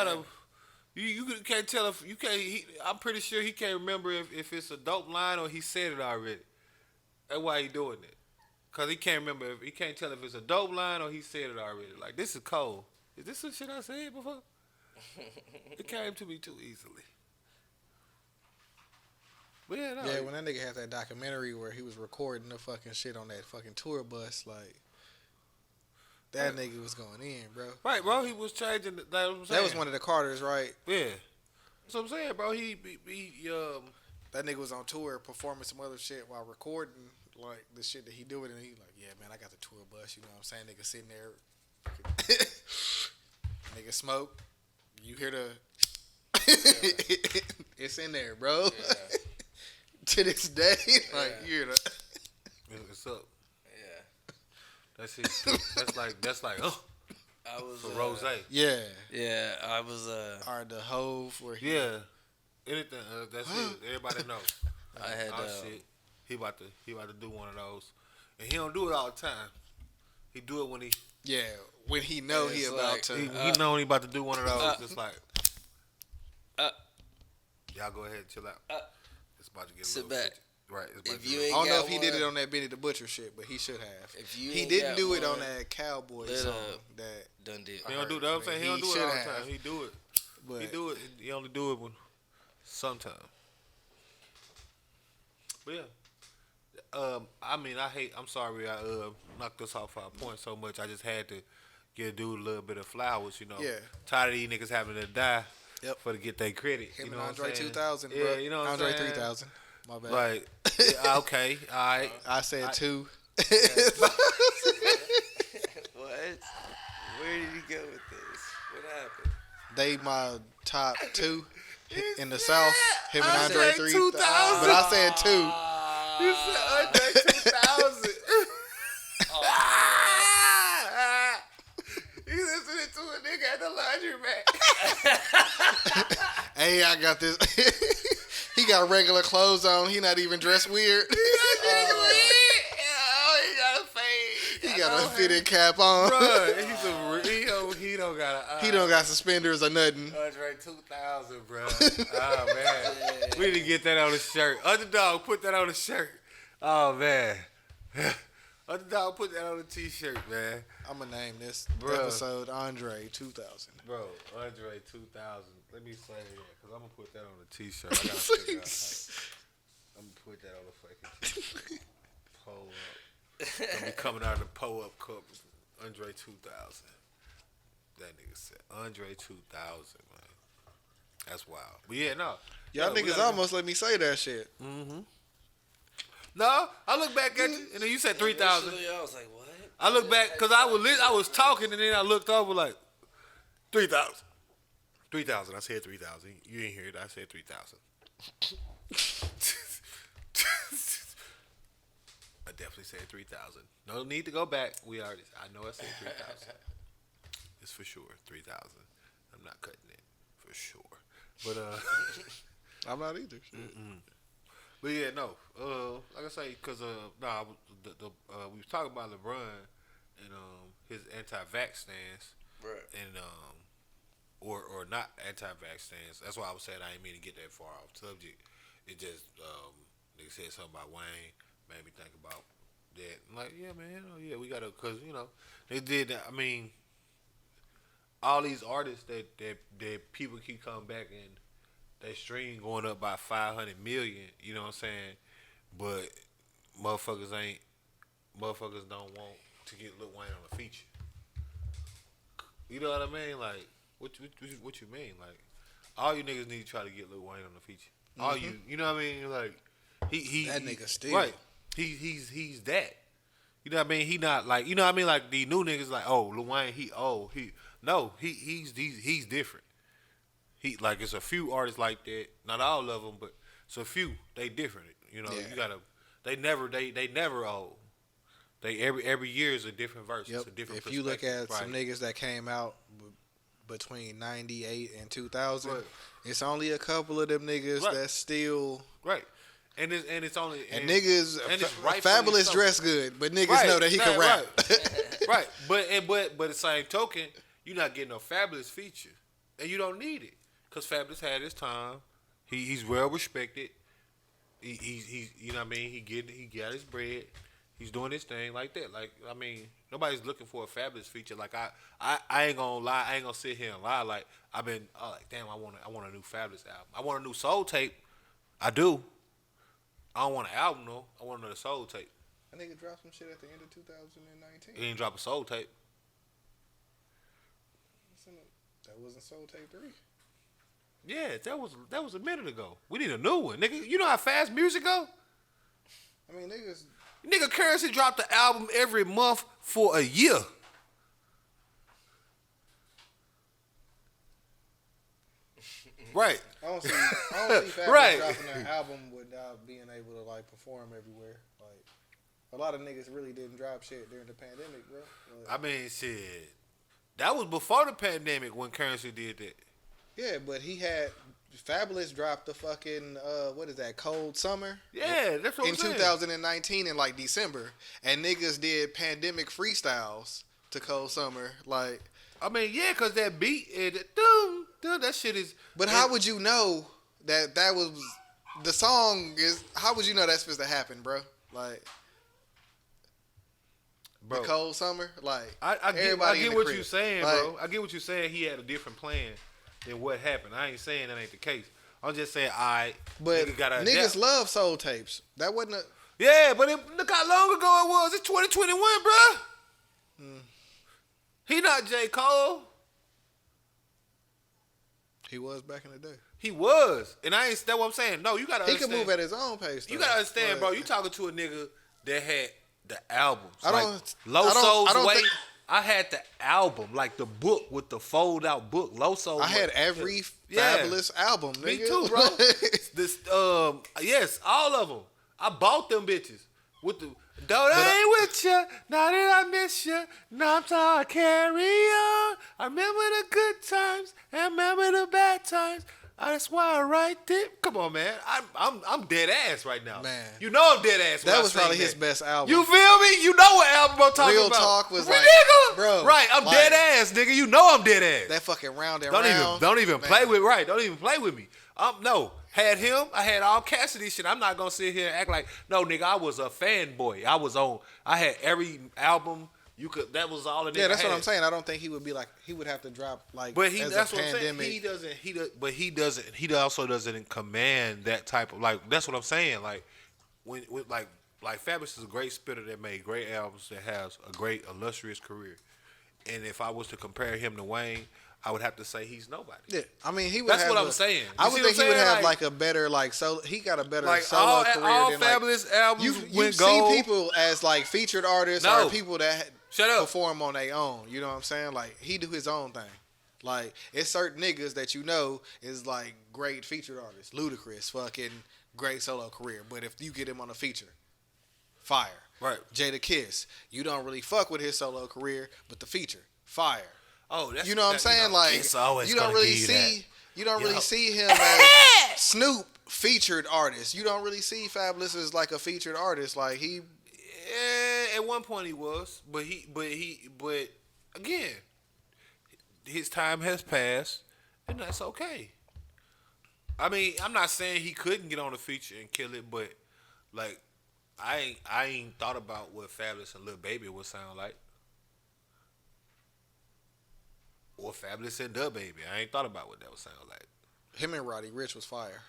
can't tell if you can't. I'm pretty sure he can't remember if it's a dope line or he said it already. That's why he doing it. Cause he can't remember. He can't tell if it's a dope line or he said it already. Like this is cold. Is this some shit I said before? It came to me too easily. But yeah, no.
Yeah, when that nigga had that documentary where he was recording the fucking shit on that fucking tour bus, like that nigga was going in, bro.
Right, bro. He was changing.
That was one of the Carters, right?
Yeah. That's what I'm saying, bro. He
That nigga was on tour performing some other shit while recording, like the shit that he doing, and he like, yeah, man, I got the tour bus. You know what I'm saying? Nigga sitting there, nigga smoke. You hear the? It's in there, bro.
Yeah.
To this day, like you hear the.
What's up?
Yeah.
That's it. That's like oh.
I was
For Rose.
Yeah.
Yeah, I was
Or the Hove where he.
Yeah. Anything. That's it. Everybody knows.
I had
shit. He about to do one of those, and he don't do it all the time. He do it when he.
Yeah, when he know he
It's
about
like,
to.
He know when he about to do one of those. It's like. Y'all go ahead and chill out. It's about to get a
Sit
little
back.
fidget. Right. It's about
If
to
you
get
ain't
I don't know
got
if he did
one-
it on that Benny the Butcher shit, but he should have.
If you
He
ain't
didn't
got
do it
one,
on that Cowboy
let,
song. That
done deal.
he don't do that. I'm saying he don't do it
should
all the
have.
time. He do it.
But
He do it. He only do it when sometimes. But yeah. I mean, I'm sorry I knocked us off our point so much. I just had to give a dude a little bit of flowers, you know.
Yeah.
Tired of these niggas having to die
Yep.
for to get their credit.
him
you know
and
what I'm
Andre
saying?
2000, bro.
Yeah, you know what
Andre
I'm saying?
3000. My bad.
Like, yeah, okay, all right.
I said two.
What? Where did he go with this? What happened?
They my top two in the South. Him and
I
Andre
said
3000.
2000.
But I said two.
You said Andre 2000. You listening to a nigga at the laundromat.
Hey, I got this. He got regular clothes on. He not even dressed weird.
He got a fade.
He got a fitted cap on.
Bruh, he don't got a.
He don't got suspenders or nothing.
Andre 2000, bro. Oh man, we need to get that on a shirt. Underdog, put that on a shirt. Oh man, Underdog, put that on a t-shirt, man.
I'm gonna name this
Bruh.
episode Andre 2000.
Bro, Andre 2000. Let me say that because I'm gonna put that on a t-shirt. I gotta figure out how. I'm gonna put that on a fucking t-shirt. Pull up. I'm be coming out of the pull-up cup. Andre 2000. That nigga said Andre 2000, man. That's wild. But yeah, no.
Y'all
we
niggas
gotta-
almost let me say that shit.
No, I look back at you, and then you said 3,000.
Initially, I was like, what?
I look back because I was talking, and then I looked over like 3,000. 3,000. I said 3,000. You didn't hear it. I said 3,000. I definitely said 3,000. No need to go back. I know I said 3,000. It's for sure 3,000. I'm not cutting it for sure. But
I'm not either.
but yeah, no. Like I say, cause we was talking about LeBron and his anti-vax stance,
Right.
and or not anti-vax stance. That's why I was saying I didn't mean to get that far off subject. It just they said something about Wayne, made me think about that. I'm like, yeah, man, we gotta, cause they did that. I mean, all these artists that people keep coming back and they stream going up by 500 million. You know what I'm saying? But motherfuckers don't want to get Lil Wayne on a feature. You know what I mean? Like, what you mean? Like, all you niggas need to try to get Lil Wayne on the feature. All you know what I mean? Like, he
That nigga still.
right. He's that. You know what I mean? He not like, you know what I mean? Like, the new niggas like, oh, Lil Wayne, he's different. He, like, it's a few artists like that. Not all of them, but it's a few. They different. You know, you gotta. They never old. They every year is a different verse.
Yep.
It's a different.
If you look at
right.
some niggas that came out between 98 and 2000,
Right.
it's only a couple of them niggas
Right.
that's still
right, and it's only
and niggas
and it's rightfully
Fabulous
so.
dress good, but niggas
Right.
know that he can
Right.
rap.
Right, but the same token, you're not getting no Fabulous feature, and you don't need it, cause Fabulous had his time. He's well respected. He's you know what I mean. He got his bread. He's doing his thing like that. Like, I mean, nobody's looking for a Fabulous feature. Like, I ain't gonna lie. I ain't gonna sit here and lie. Like, I've been like, damn, I want a new Fabulous album. I want a new soul tape. I do. I don't want an album though. I want another soul tape.
That nigga dropped some shit at the end of 2019.
He ain't drop a soul tape.
That wasn't Soul Tape 3.
Yeah, that was a minute ago. We need a new one, nigga. You know how fast music go?
I mean, niggas.
Nigga, Currency dropped the album every month for a year. Right.
I don't see Fabulous
Right.
dropping an album without being able to like perform everywhere. Like, a lot of niggas really didn't drop shit during the pandemic, bro.
I mean, shit. That was before the pandemic when Currency did that.
Yeah, but he had Fabulous dropped the fucking what is that, Cold Summer?
Yeah, that's what
in
I'm saying.
2019 in like December, and niggas did pandemic freestyles to Cold Summer. Like,
I mean, yeah, cause that beat, that shit is.
but how would you know that was the song? Is how would you know that's supposed to happen, bro? Like,
bro,
the Cold Summer, like
I
everybody
get
in the
what
crib.
you're saying,
Like,
bro. I get what you're saying. He had a different plan than what happened. I ain't saying that ain't the case. I'm just saying,
but
nigga gotta
niggas
adapt.
love soul tapes. That wasn't a.
Yeah, but look how long ago it was. It's 2021, bro. He not J. Cole.
He was back in the day.
He was, and I ain't. That's what I'm saying. No, you gotta.
He
understand.
could move at his own pace.
You
though.
gotta understand,
Like,
bro. You talking to a nigga that had the albums.
I don't-
Like, Low
I don't-
Soul's
I don't
Way.
think-
I had the album, like the book with the fold out book. Low Soul's
I had
Way.
every
Yeah.
Fabulous album.
Me
Nigga.
too, bro. This, yes, all of them. I bought them bitches with the. Though I ain't with ya, now that I miss ya, now I'm tired, carry on. I remember the good times and remember the bad times. That's why I write it. Come on, man. I'm dead ass right now.
Man.
You know I'm dead ass. when
That
I
was
sing
probably
that.
his best album.
You feel me? You know what album I'm talking
Real
about.
Talk was like,
nigga.
bro,
Right, I'm
like-
dead ass, nigga. You know I'm dead ass.
that fucking round and
Don't
round.
even
man.
play with right. Don't even play with me. No, had him. I had all Cassidy shit. I'm not gonna sit here and act like no nigga. I was a fanboy. I had every album you could. That was all of it.
Yeah, that's what I'm saying. I don't think he would be like. He would have to drop like.
But
as
that's
a
what I'm saying.
pandemic.
He doesn't. He also doesn't command that type of like. That's what I'm saying. Like when like Fabulous is a great spitter that made great albums that has a great illustrious career. And if I was to compare him to Wayne, I would have to say he's nobody.
Yeah, I mean he would.
That's
have
what I'm saying.
I
You
would
see
think
what
he
I'm
would
saying?
have like a better like solo. He got a better
Like
solo career
all
than
Fabulous
like,
albums
you
went
see
gold.
people as like featured artists
No.
or people that
Shut up.
perform on their own. You know what I'm saying? Like he do his own thing. Like it's certain niggas that you know is like great featured artists. Ludacris, fucking great solo career. But if you get him on a feature, fire.
Right.
Jada Kiss, you don't really fuck with his solo career, but the feature, fire.
Oh, that's
You know what I'm saying? Like
it's always
you don't
gonna
really
give you
see You don't really
Yo.
see him as Snoop featured artist. You don't really see Fabulous as like a featured artist. Like he,
Yeah, at one point he was, but again, his time has passed, and that's okay. I mean, I'm not saying he couldn't get on a feature and kill it, but like, I ain't thought about what Fabulous and Lil Baby would sound like, or Fabulous and Dub Baby. I ain't thought about what that would sound like.
him and Roddy Ricch was fire.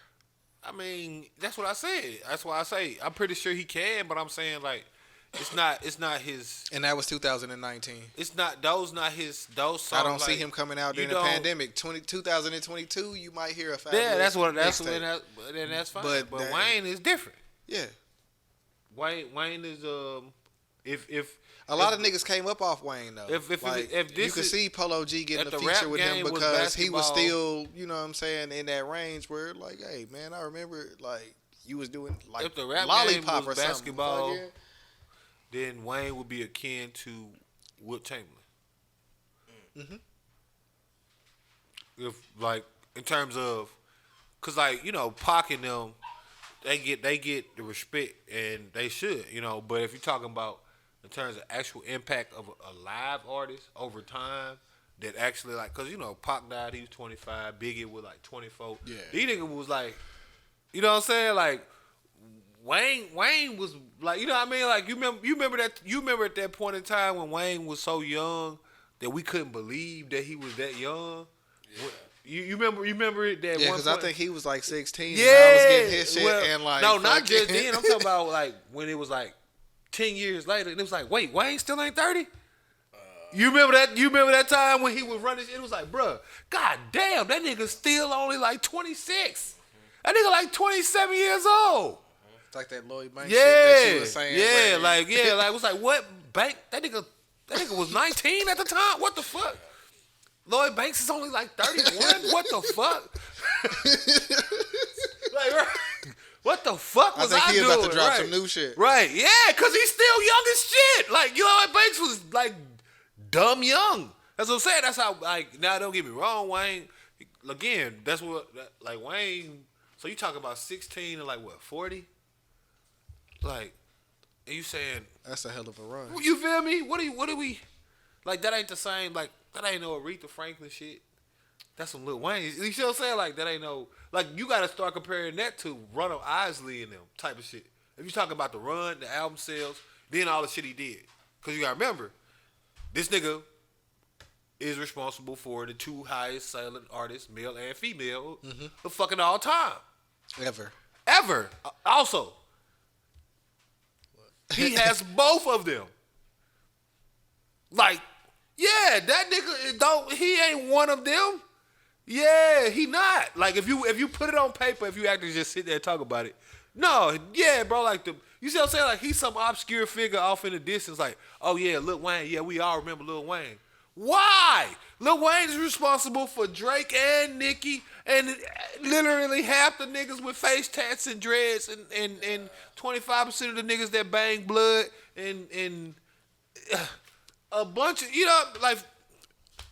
I mean, that's what I said. That's why I say I'm pretty sure he can, but I'm saying like, it's not his.
And that was 2019.
It's not those songs.
I don't see
like,
him coming out during
you
the
don't-
pandemic. 2022, you might hear a Fabulous.
Yeah, that's when
mixtape.
then that's fine.
But
But
that-
Wayne is different.
Yeah.
Wayne is if
A lot of niggas came up off Wayne though.
If
you
this
could
is-
see Polo G getting
if
a
the rap
feature with him
game was
because he was
basketball-
still, you know what I'm saying, in that range where like, hey man, I remember like you was doing like
If the rap
Lollipop
game was
or something.
basketball,
Fuck yeah.
then Wayne would be akin to Wilt Chamberlain.
Mhm.
If like in terms of, cause like Pac and them, they get the respect and they should, But if you're talking about in terms of actual impact of a live artist over time, that actually like, cause Pac died, he was 25, Biggie was like 24.
Yeah.
These niggas was like, you know what I'm saying, like. Wayne was like, you know what I mean? Like you remember at that point in time when Wayne was so young that we couldn't believe that he was that young.
Yeah.
You remember it that
Yeah,
one
because
point?
I think he was like 16
Yeah,
and I was getting his shit
well,
and like
no, not just
fucking-
then. I'm talking about like when it was like 10 years later, and it was like, wait, Wayne still ain't 30? You remember that? You remember that time when he was running? It was like, bruh, god damn, that nigga still only like 26. That nigga like 27 years old.
It's like that Lloyd Banks
Yeah,
shit that you was saying.
yeah,
where-
it was like what Bank? That nigga was 19 at the time. What the fuck? Lloyd Banks is only like 31. What the fuck? Like, right, what the fuck
I
was
think
I
he
doing?
about to drop
right.
some new shit.
Right, yeah, cause he's still young as shit. Like Lloyd Banks was like dumb young. That's what I'm saying. That's how like now. Don't get me wrong, Wayne. Again, that's what like Wayne. So you talking about 16 and like what 40? Like, and you saying
That's a hell of a run.
you feel me? What do we like? That ain't the same. Like that ain't no Aretha Franklin shit. That's some Lil Wayne. You see what I'm saying? Like that ain't no like you got to start comparing that to Ronald Isley and them type of shit. If you talking about the run, the album sales, then all the shit he did, because you got to remember, this nigga is responsible for the two highest selling artists, male and female, of fucking all time. Ever. Also, he has both of them. Like, yeah, that nigga he ain't one of them. Yeah, he not. Like if you put it on paper, if you actually just sit there and talk about it. No, yeah, bro, like you see what I'm saying? Like he's some obscure figure off in the distance, like, oh yeah, Lil Wayne, yeah, we all remember Lil Wayne. Why? Lil Wayne is responsible for Drake and Nicki and literally half the niggas with face tats and dreads and 25% of the niggas that bang blood and a bunch of, like,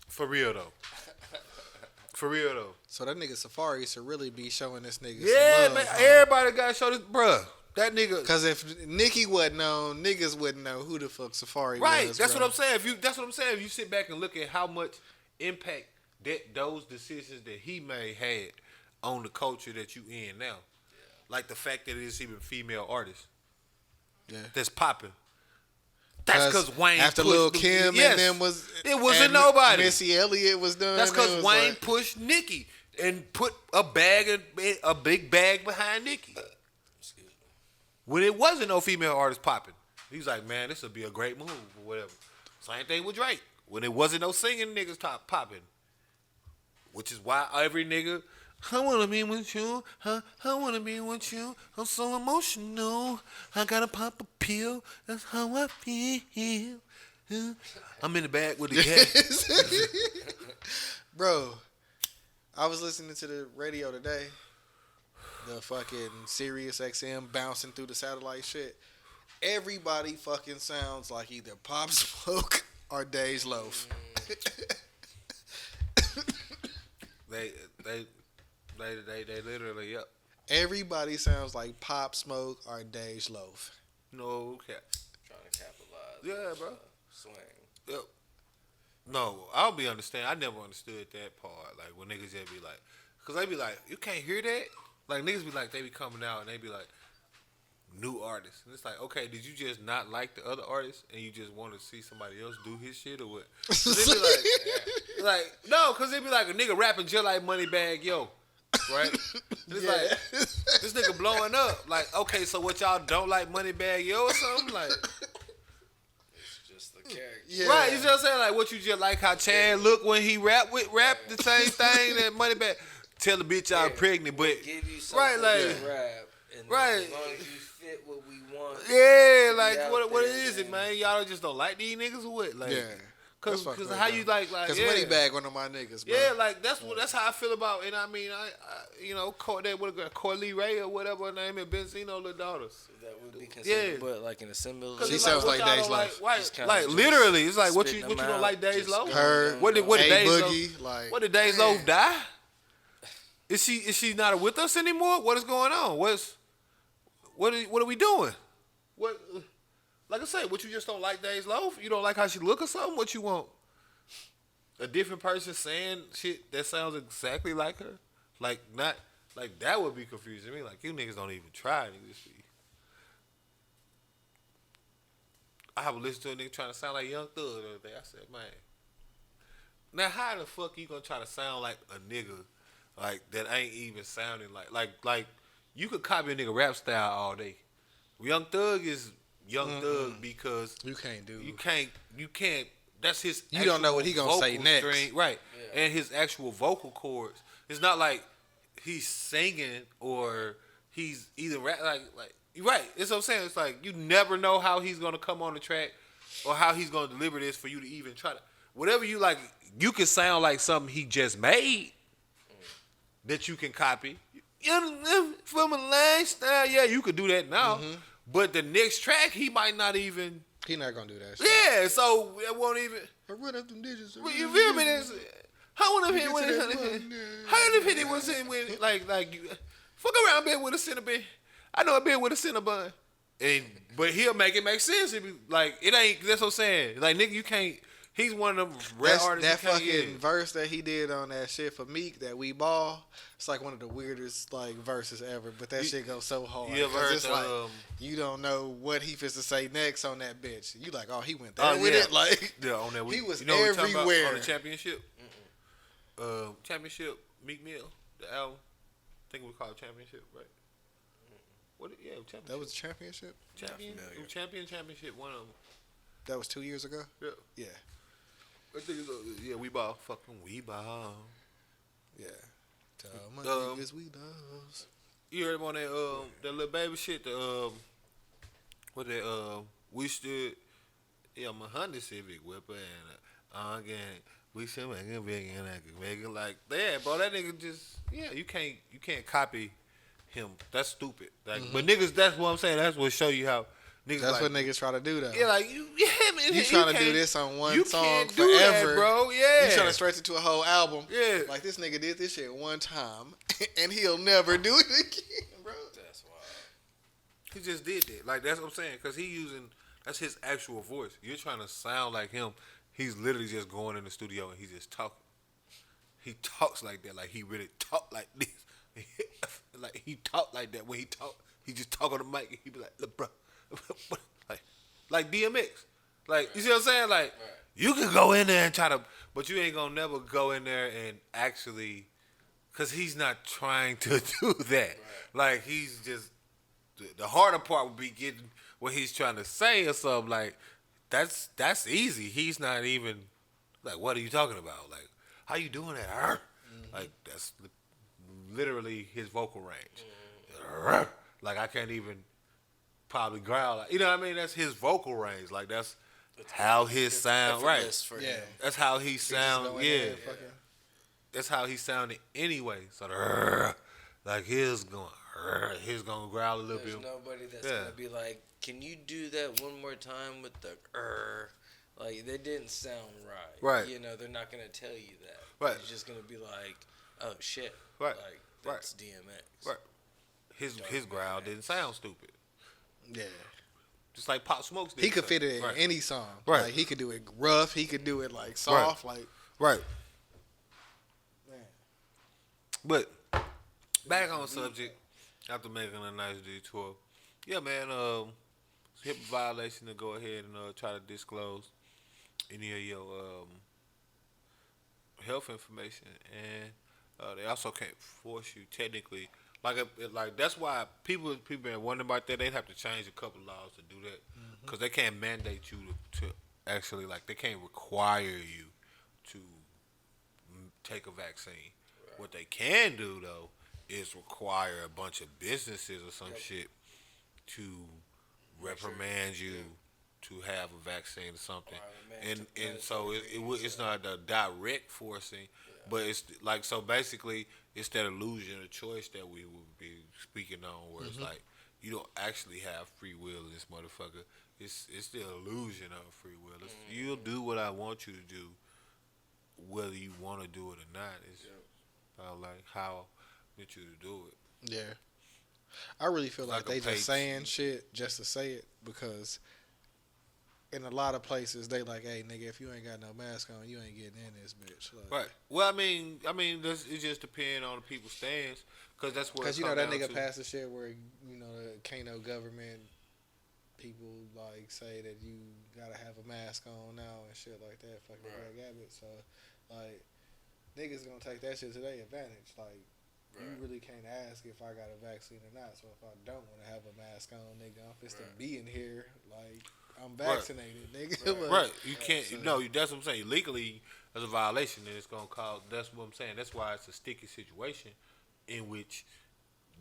for real though. For real though.
So that nigga Safari should really be showing this nigga
Yeah,
some love.
man, everybody gotta show this, bruh. That nigga.
Because if Nicki wasn't known, niggas wouldn't know who the fuck Safari
Right,
was.
that's
bro.
what I'm saying. If you sit back and look at how much impact that those decisions that he made had on the culture that you in now, like the fact that it's even female artists
Yeah.
that's popping. That's because Wayne
after
pushed
Lil Kim
yes.
and them was
it wasn't
and
nobody.
Missy Elliott was done.
That's
it
because
was
Wayne
like-
pushed Nicki and put a big bag behind Nicki. When it wasn't no female artist popping, he was like, man, this would be a great move or whatever. Same thing with Drake. When it wasn't no singing niggas top popping, which is why every nigga, I wanna be with you, I wanna be with you. I'm so emotional. I gotta pop a pill. That's how I feel. I'm in the back with the cat.
Bro, I was listening to the radio today. The fucking Sirius XM bouncing through the satellite shit. Everybody fucking sounds like either Pop Smoke or Days Loaf.
They They literally, yep.
Everybody sounds like Pop Smoke or Dej Loaf.
No cap.
Trying to capitalize.
Yeah, bro.
Swing.
Yep. No, I'll be understand. I never understood that part. Like when niggas just be like, cause they be like, you can't hear that. Like niggas be like, they be coming out and they be like, new artists, and it's like, okay, did you just not like the other artists and you just want to see somebody else do his shit or what? They be like, no, cause they be like a nigga rapping just like Moneybagg Yo, right? And it's like this nigga blowing up. Like, okay, so what y'all don't like Moneybagg Yo or something? Like,
Just the character.
Yeah.
right? You know what I'm saying? Like, what you just like how Chad look when he rap the same thing that Moneybagg. Tell the bitch I'm pregnant, but
Give you
right, like
to rap, and
right.
as long as you fit what we want.
yeah, like
out
what
there,
is it, man? Y'all just don't like these niggas or what? Like,
Yeah.
cause
That's fucked
how
up,
you
bro.
like
Cause
yeah.
Moneybagg one of my niggas, bro.
Yeah, like that's how I feel about, and I mean, I you know, Corley Ray or whatever her name is, Benzino little daughters.
That would be considered,
Yeah.
but like in a similar.
She
it's
sounds
what
like
y'all
Dej
don't
Loaf.
Like,
Just kinda
like
just
literally, it's like what
spitting
you
them
don't
out,
like Dej
just
Loaf?
Her,
What did
A
Dej Loaf?
Boogie, like
What did Dej Loaf die? Is she not with us anymore? What is going on? What are we doing? What? Like I said, what you just don't like Dej Loaf? You don't like how she look or something? What you want? A different person saying shit that sounds exactly like her? Like not like that would be confusing to me. Like you niggas don't even try. Niggas be. I have listened to a nigga trying to sound like Young Thug the other day. I said, man, now how the fuck you gonna try to sound like a nigga like that ain't even sounding like you could copy a nigga rap style all day. Young Thug is Young Thug because
you can't do.
you can't. That's his.
You don't know what he gonna say
vocal
next.
string, right?
Yeah.
And his actual vocal cords. It's not like he's singing or he's either rap like right. It's what I'm saying. It's like you never know how he's gonna come on the track or how he's gonna deliver this for you to even try to. Whatever you like, you can sound like something he just made that you can copy. From a lifestyle, yeah, you could do that now. But the next track, he might not even.
He not gonna do that shit.
Yeah, so it won't even.
I run up them digits.
You feel me? How would have hit when how would have hit it was in when like you fuck around bed with a cinnamon. I know a bed with a cinnamon. But he'll make it make sense. It be, like it ain't. That's what I'm saying. Like nigga, you can't. He's one of them rap artists.
That
you can't
fucking
get.
verse that he did on that shit for Meek, that We Ball, it's like one of the weirdest like verses ever. But that shit goes so hard.
You ever
'Cause
heard
it's
the,
like you don't know what he finna say next on that bitch. You like, oh, he went there
Oh,
with
yeah.
it. Like
Yeah, on that
he was
you know what we talking about
everywhere.
on the championship. Championship Meek Mill, the album. I think we call it Championship, right? What? Yeah, Championship.
That was the championship.
Championship. One of them.
That was 2 years ago.
Yeah.
Yeah,
I think yeah, we ball. Fucking we ball.
yeah. Tell my
Um,
niggas we loves.
You heard him on that little baby shit. What that we stood. Yeah, I'm a Honda Civic whipper and again we should make it big and I can make it like that, bro. That nigga just you can't copy him. That's stupid. Like, but niggas, that's what I'm saying. That's what show you how niggas.
That's
like,
what niggas try to do though.
yeah, like you
You trying to do
can't-
this on one
you
song
can't do
forever,
that, bro. Yeah,
You trying to stretch it to a whole album.
Yeah.
Like this nigga did this shit one time, and he'll never do it again, bro.
That's wild.
He just did that. Like that's what I'm saying. Cause that's his actual voice. You're trying to sound like him. He's literally just going in the studio and he's just talking. He talks like that. Like he really talk like this. Like he talk like that when he talk. He just talk on the mic and he be like, look, bro, like DMX. Like you see what I'm saying? Like you can go in there and try to, but you ain't gonna never go in there and actually, cause he's not trying to do that. Like he's just the harder part would be getting what he's trying to say or something. Like that's easy. He's not even like, what are you talking about? Like how you doing that? Like that's literally his vocal range. Like I can't even probably growl. Like, you know what I mean? That's his vocal range. Like that's how his sound. Right.
For
Yeah.
him.
That's how he sound.
Go in
Yeah.
there and fucking-
That's how he sounded anyway. So like his going growl a little
There's
bit.
nobody that's
Yeah.
gonna be like, can you do that one more time with the like they didn't sound right.
Right.
You know, they're not gonna tell you that.
Right.
It's just gonna be like, oh shit.
Right.
Like that's DMX.
Right. His growl didn't sound stupid.
Yeah.
Just like Pop Smoke's.
He could fit it in
right.
any song.
Right.
Like, he could do it rough. He could do it, like, soft.
Right.
Like,
Right.
man.
But back on subject, after making a nice detour, yeah, man, it's a HIPAA violation to go ahead and try to disclose any of your health information, and they also can't force you technically. Like that's why people been wondering about that. They'd have to change a couple laws to do that because they can't mandate you to actually, like, they can't require you to take a vaccine. Right. What they can do though is require a bunch of businesses or some shit to reprimand you to have a vaccine or something, and so it's not a direct forcing, but it's like, so basically it's that illusion of choice that we would be speaking on, where it's like you don't actually have free will in this motherfucker. It's the illusion of free will. You'll do what I want you to do, whether you want to do it or not. It's about like how I want you to do it.
Yeah. I really feel like they just saying shit just to say it, because in a lot of places they like, hey nigga, if you ain't got no mask on, you ain't getting in this bitch. Like,
right. Well, I mean, it just depends on the people's stance, because that's what.
Because you know that nigga passed the shit where, you know, can't no government people like say that you gotta have a mask on now and shit like that. Fuck that Abbott. So like, niggas gonna take that shit to their advantage. Like, you really can't ask if I got a vaccine or not. So if I don't want to have a mask on, nigga, I'm supposed to be in here. Like, I'm vaccinated, nigga.
Right. You can't. No, that's what I'm saying. Legally, there's a violation, and it's gonna cause. That's what I'm saying. That's why it's a sticky situation, in which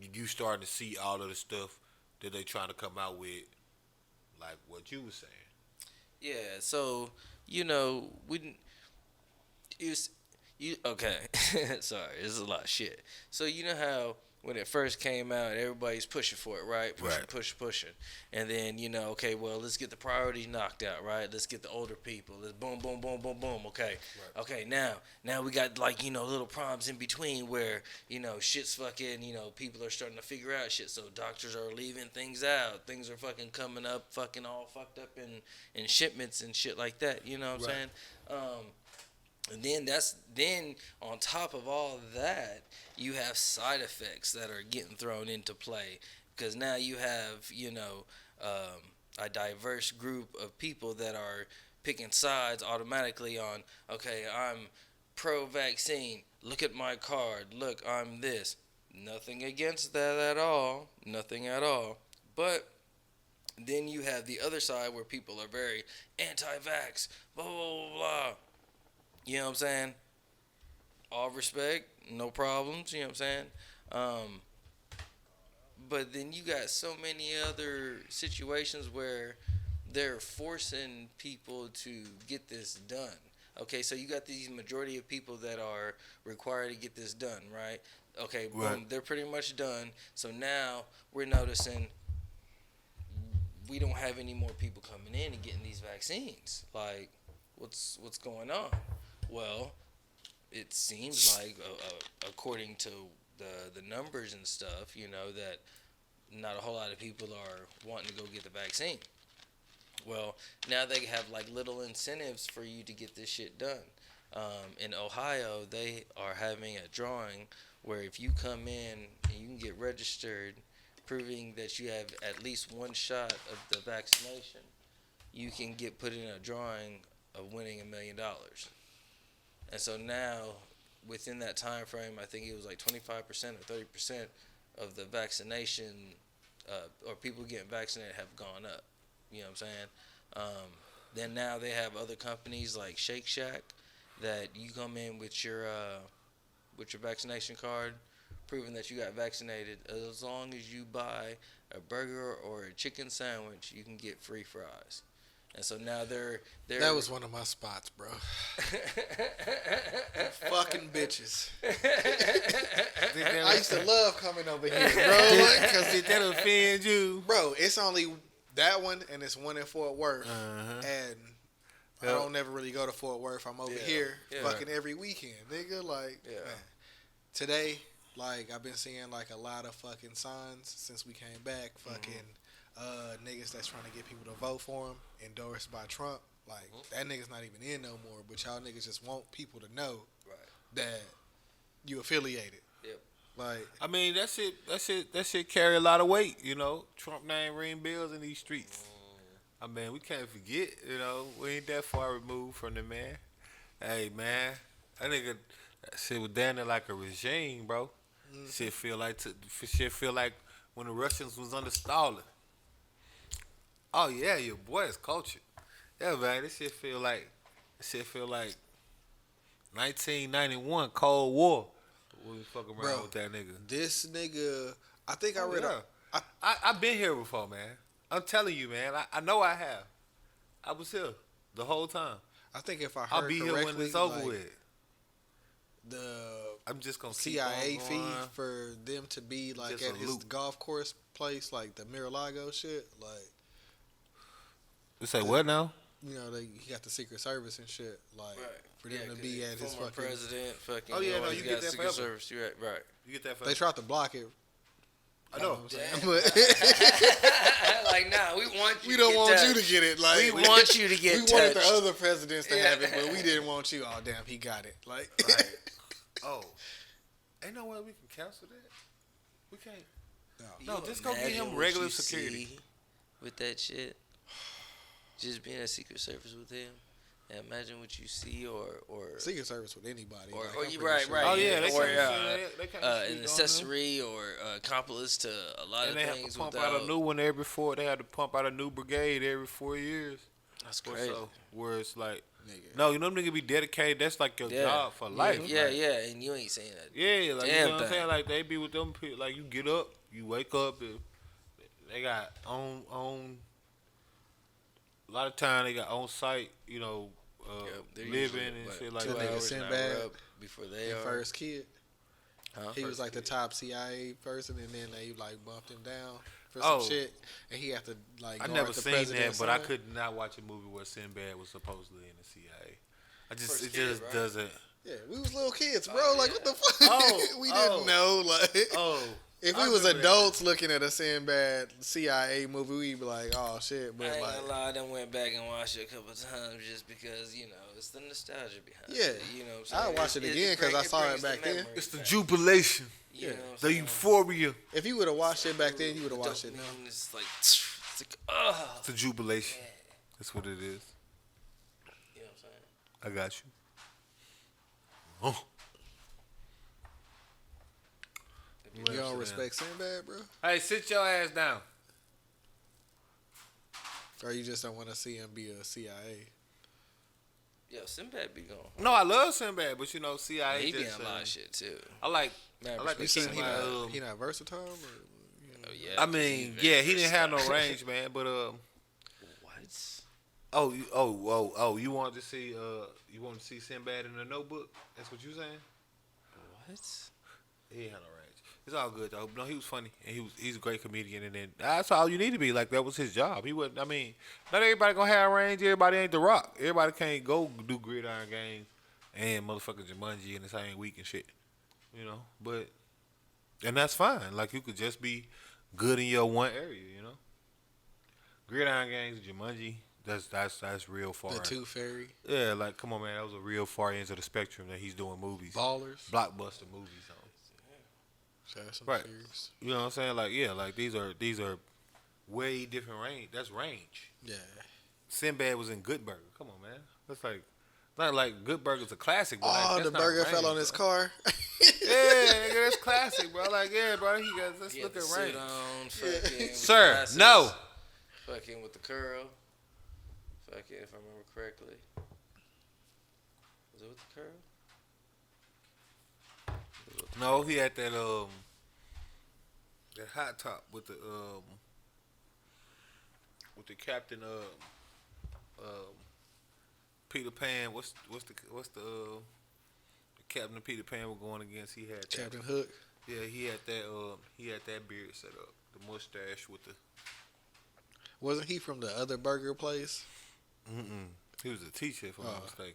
you starting to see all of the stuff that they trying to come out with, like what you were saying.
Yeah. So you know, okay. Sorry, this is a lot of shit. So you know how when it first came out, everybody's pushing for it, right? Pushing. And then, you know, okay, well, let's get the priorities knocked out, right? Let's get the older people. Let's boom, boom, boom, boom, boom. Okay. Right. Okay, now we got, like, you know, little problems in between where, you know, shit's fucking, you know, people are starting to figure out shit. So doctors are leaving things out. Things are fucking coming up, fucking all fucked up in shipments and shit like that. You know what I'm saying? And then on top of all of that, you have side effects that are getting thrown into play, because now you have, you know, a diverse group of people that are picking sides automatically on, okay, I'm pro-vaccine. Look at my card. Look, I'm this. Nothing against that at all. Nothing at all. But then you have the other side where people are very anti-vax. Blah, blah, blah, blah. You know what I'm saying? All respect, no problems, you know what I'm saying? But then you got so many other situations where they're forcing people to get this done. Okay, so you got these majority of people that are required to get this done, right? Okay, boom, they're pretty much done. So now we're noticing we don't have any more people coming in and getting these vaccines. Like, what's going on? Well, it seems like, according to the numbers and stuff, you know, that not a whole lot of people are wanting to go get the vaccine. Well, now they have, like, little incentives for you to get this shit done. In Ohio, they are having a drawing where if you come in and you can get registered, proving that you have at least one shot of the vaccination, you can get put in a drawing of winning $1 million. And so now, within that time frame, I think it was like 25% or 30% of the vaccination, or people getting vaccinated have gone up. You know what I'm saying? Then now they have other companies like Shake Shack that you come in with your vaccination card, proving that you got vaccinated. As long as you buy a burger or a chicken sandwich, you can get free fries. And so now they're
that was one of my spots, bro. Fucking bitches. I used to love coming over here, bro.
Because did that offend you?
Bro, it's only that one, and it's one in Fort Worth. And I don't never really go to Fort Worth. I'm over here fucking every weekend, nigga. Like, man, today, Like I've been seeing like a lot of fucking signs since we came back. Fucking niggas that's trying to get people to vote for him, endorsed by Trump. Like that nigga's not even in no more. But y'all niggas just want people to know that you affiliated.
Yep.
Like
I mean, that shit carry a lot of weight, you know. Trump name ring bells in these streets. I mean, we can't forget, you know, we ain't that far removed from the man. Hey, man, that shit was down there like a regime, bro. Shit feel like when the Russians was under Stalin. Oh yeah, your boy is cultured. Yeah, man, this shit feel like 1991 Cold War. We was fucking around with that nigga.
this nigga, I think I read.
I've been here before, man. I'm telling you, man. I know I have. I was here the whole time.
I think if I heard
I'll be here when it's over
like,
with. I'm just gonna keep
CIA
on
fee
going.
for them to be like
Just
at
a
his
loop.
golf course place, like the Mar-a-Lago shit. Like
You say what now?
you know, he got the Secret Service and shit. Like for them to
'cause
be at his
former
fucking.
president, fucking.
Oh, yeah, no,
always
you
got
get that
Secret
forever.
Service. You're right.
You get that for
They tried to block it.
I know.
You what I'm saying? But
Like, nah, we want you.
we don't
to
want
get
you to get it. Like
We want you to get
We wanted the
touched.
other presidents to have it, but we didn't want you. Oh damn, he got it. Like
Right. Oh, ain't no way we can cancel that. We can't. No,
You
just go get
imagine
him
what
regular
you
security.
see with that shit. Just being a Secret Service with him. And imagine what you see, or
Secret Service with anybody.
Or-
like,
or
I'm
you-
pretty
right,
sure.
right.
Oh yeah, they
Or,
can't. They can't
an
speak on
accessory or accomplice to a lot
them.
of
And they have
things.
to pump
without,
out a new one every 4. They had to pump out a new brigade every 4 years.
That's
Or
crazy.
so. Where it's like,
Nigga.
no, you know, them niggas be dedicated. That's like your job for life.
Yeah,
like,
yeah, and you ain't saying that.
Yeah, like
Damn
you know what I'm
thing.
saying? Like they be with them people. Like you get up, you wake up, and they got on. A lot of time they got on site, you know,
They're
living
usually,
and
what,
shit like
2
That nigga
that.
hours
Sinbad,
an hour up before they
The
are.
first kid.
Huh?
He was
First
like the
kid.
top CIA person, and then they like bumped him down for
Oh.
some shit, and he had to like.
I
guard
never
the
seen
president's
that, but I
son.
could not watch a movie where Sinbad was supposedly in the CIA.
First
It
kid,
just
right?
doesn't.
Yeah, we was little kids, bro.
Oh,
like
yeah.
what the fuck?
Oh,
we
oh.
didn't know. Like,
Oh,
if
I
we was
remember that.
adults looking at a Sinbad CIA movie, we'd be like, oh shit.
I
But
ain't
like,
gonna lie, I done went back and watched it a couple times just because, you know, it's the nostalgia behind
Yeah.
it. You know what I'm saying?
I'll watch it again 'cause I saw it
brings the
back then.
memories
it's the
back.
jubilation,
You know what I'm
the
saying?
euphoria.
if you would have watched it back then, you would have watched it now.
Dopamine is like, it's like, oh.
It's the jubilation. That's what it is.
You know what I'm saying?
I got you. Oh.
You don't respect Sinbad, bro,
Hey, sit your ass down.
or you just don't want to see him be a CIA.
Yo, Sinbad be gone.
No, I love Sinbad, but you know, CIA.
He be
just,
on a lot of shit too.
I like.
Man,
I like
You
to
saying
keep
he
my.
not, he not versatile? Or, you know?
Oh yeah.
I mean, yeah, he didn't have no range, man. But
What?
you wanted to see Sinbad in the Notebook? That's what you saying?
What?
He ain't had no range. It's all good though. No, he was funny and he's a great comedian, and then that's all you need to be. Like that was his job. He wasn't. I mean, not everybody gonna have range. Everybody ain't The Rock. Everybody can't go do Gridiron Gang and motherfucking Jumanji in the same week and shit. You know, and that's fine. Like you could just be good in your one area. You know, Gridiron Gangs, Jumanji. That's real far.
The Tooth Fairy,
Yeah, like come on, man. That was a real far end of the spectrum that he's doing movies,
Ballers,
blockbuster movies on.
Fast and
Right.
Furious.
You know what I'm saying? Like yeah, like these are way different range. That's range.
Yeah.
Sinbad was in Good Burger. Come on, man. That's like not like Good Burger's a classic. But like,
Oh,
that's
the
not
burger
range,
fell on his
bro.
car.
Yeah, nigga, that's classic, bro. Like yeah, bro. He got let's
He
look
had
at
the
range.
suit on, fucking with
Sir,
the glasses,
no.
Fucking with the curl. Fucking, if I remember correctly. Was it with the curl?
No, he had that hot top with the Captain Peter Pan. What's the Captain Peter Pan was going against? He had that.
Captain Hook.
Yeah, he had that beard set up, the mustache with the.
Wasn't he from the other burger place?
He was a teacher, if I'm not mistaken.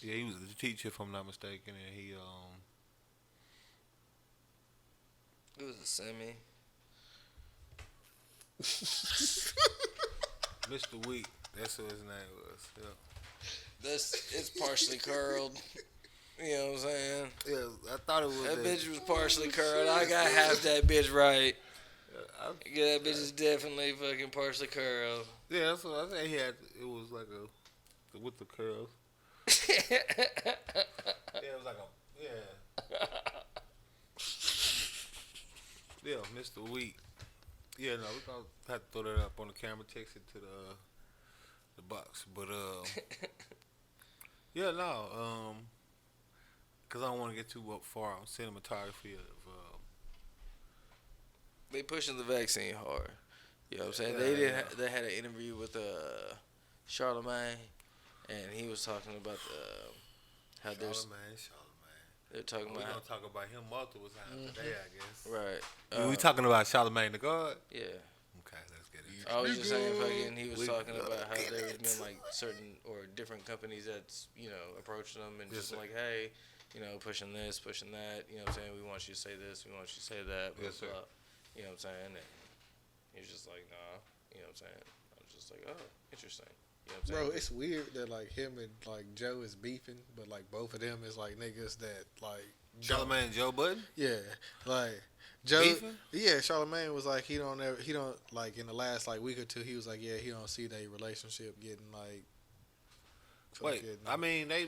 Yeah, he was a teacher, if I'm not mistaken, and he
It was a semi.
Mr. Week. That's what his name was. Yeah.
It's partially curled. You know what I'm saying?
Yeah, I thought it was
That bitch was partially curled. I got half that bitch right. Yeah, that bitch is definitely fucking partially curled.
Yeah, that's what I said. He had. It was like a with the curls. Yeah, it was like a yeah, Mr. Wheat. Yeah, no, we gonna have to throw that up on the camera, text it to the box. But yeah, no, cause I don't want to get too far on cinematography of.
They pushing the vaccine hard. You know what I'm saying? They had an interview with Charlemagne, and he was talking about how there's. They're talking about.
We're gonna talk about him multiple times today, I guess.
Right.
We talking about Charlemagne the God?
Yeah.
Okay, let's get it.
I was just saying, fucking, he was talking about how there's been like certain or different companies that's approaching them and just like, hey, pushing this, pushing that. You know what I'm saying? We want you to say this. We want you to say that. Blah,
Yes, sir.
blah. You know what I'm saying? And he was just like, nah. You know what I'm saying? I was just like, oh, interesting. You know what I'm saying?
Bro, it's weird that like him and like Joe is beefing, but like both of them is like niggas that like
Charlemagne and Joe Budden?
Yeah, like Joe.
Beefing?
Yeah, Charlemagne was like he don't like in the last like week or two he was like he don't see their relationship getting like.
Wait, I mean they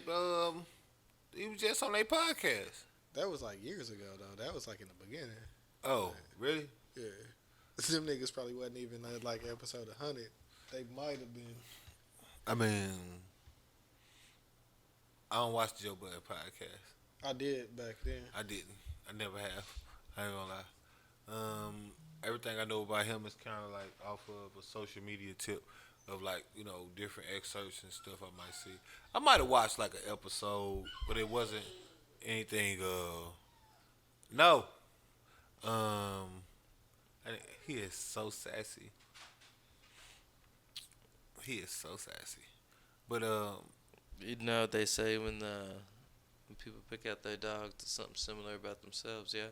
he was just on their podcast.
That was like years ago though. That was like in the beginning.
Oh, really?
Yeah, them niggas probably wasn't even at like episode 100. They might have been.
I mean, I don't watch the Joe Budden podcast.
I did back then.
I didn't. I never have. I ain't gonna lie. Everything I know about him is kind of like off of a social media tip of like different excerpts and stuff I might see. I might have watched like an episode, but it wasn't anything. No. He is so sassy. He is so sassy. But
you know what they say when people pick out their dog to something similar about themselves, yeah?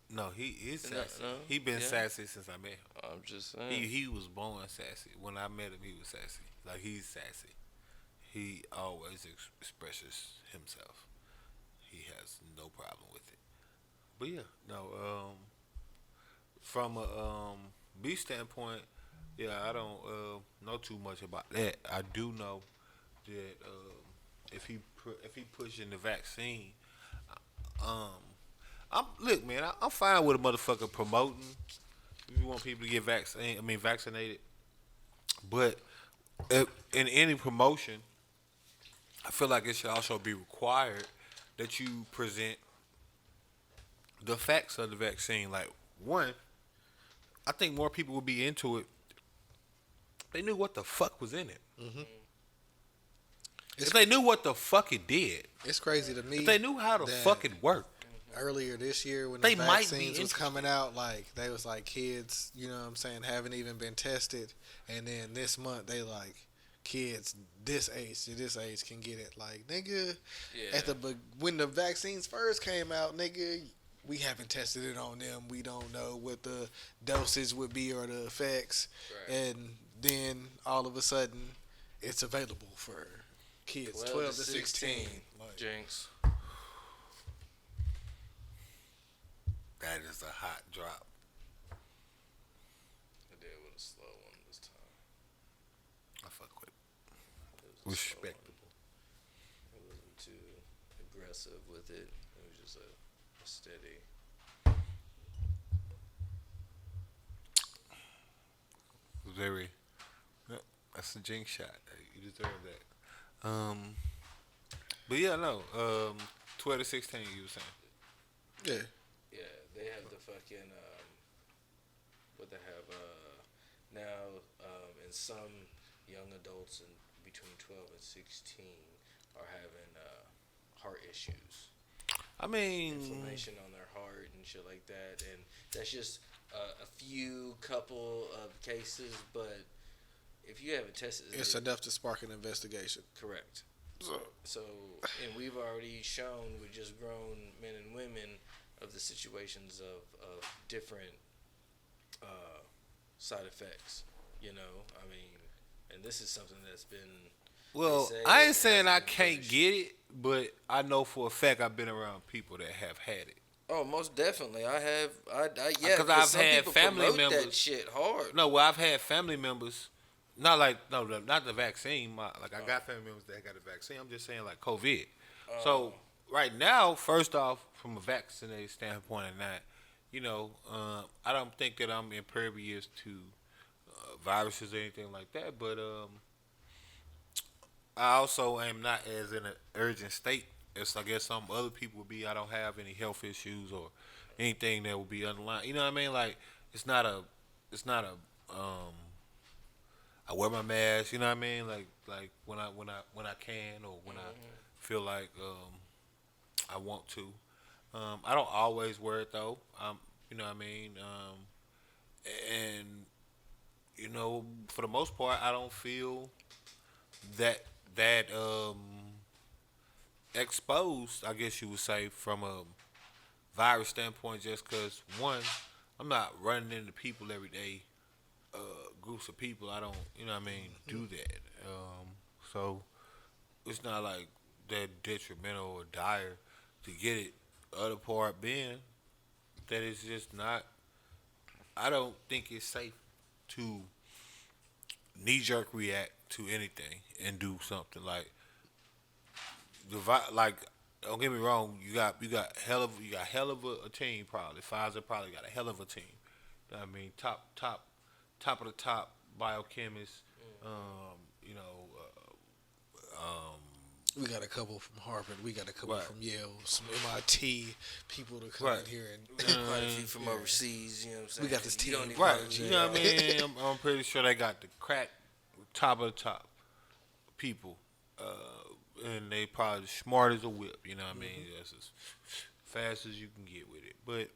no, he is sassy.
No?
He been
Yeah.
sassy since I met him.
I'm just saying.
He was born sassy. When I met him, he was sassy. Like he's sassy. He always expresses himself. He has no problem with it. But yeah, no. From a beef standpoint, yeah, I don't know too much about that. I do know that if he pushing the vaccine, look, man, I'm fine with a motherfucker promoting. If you want people to get vaccinated, but in any promotion, I feel like it should also be required that you present the facts of the vaccine. Like, one, I think more people would be into it. They knew what the fuck was in it.
Mm-hmm.
If they knew what the fuck it did.
It's crazy to me.
If they knew how the fuck it worked.
Earlier this year when
They
the
might be
vaccines was coming out, like they was like kids, you know what I'm saying, haven't even been tested, and then this month they like kids this age to this age can get it. Like nigga, when the vaccines first came out, nigga, we haven't tested it on them. We don't know what the dosage would be or the effects, and then all of a sudden it's available for kids 12 to 16. Like,
Jinx.
That is a hot drop.
I did with a slow one this time.
I fuck with it.
It was a slow
Respectable.
one. It wasn't too aggressive with it. It was just a steady.
Very. That's a jinx shot. You deserve that. But yeah, no. 12 to 16, you were saying.
yeah.
Yeah, they have the fucking what they have now and some young adults in between 12 and 16 are having heart issues.
I mean,
Inflammation on their heart and shit like that, and that's just a few couple of cases, but if you haven't tested
It's enough to spark an investigation.
correct. So, and we've already shown with just grown men and women of the situations of different side effects. You know, I mean, and this is something that's been.
Well, I ain't saying I can't get it, but I know for a fact I've been around people that have had it.
Oh, most definitely. I have. Yeah,
because I've
some
had
people
family
promote
members.
That shit hard.
No, well, I've had family members. Not the vaccine. I got family members that got the vaccine. I'm just saying like COVID. So right now, first off, from a vaccinated standpoint, and that, you know, I don't think that I'm impervious to viruses or anything like that. But I also am not as in an urgent state as I guess some other people would be. I don't have any health issues or anything that would be underlying. You know what I mean? Like it's not a I wear my mask, you know what I mean? Like when I can or when I feel like I want to. I don't always wear it though. You know what I mean? And you know, for the most part, I don't feel that exposed, I guess you would say, from a virus standpoint, just because one, I'm not running into people every day. Groups of people, I don't, you know what I mean, do that. So it's not like that detrimental or dire to get it. The other part being that it's just not, I don't think it's safe to knee-jerk react to anything and do something like don't get me wrong, you got hell of a team probably. Pfizer probably got a hell of a team. You know what I mean, top of the top biochemists.
We got a couple from Harvard. We got a couple from Yale, some MIT people to come in here and
quite a few from overseas. You know what I'm saying?
we got this team.
You know what I mean? I'm pretty sure they got the crack top of the top people, and they probably smart as a whip. You know what I mean? That's as fast as you can get with it, but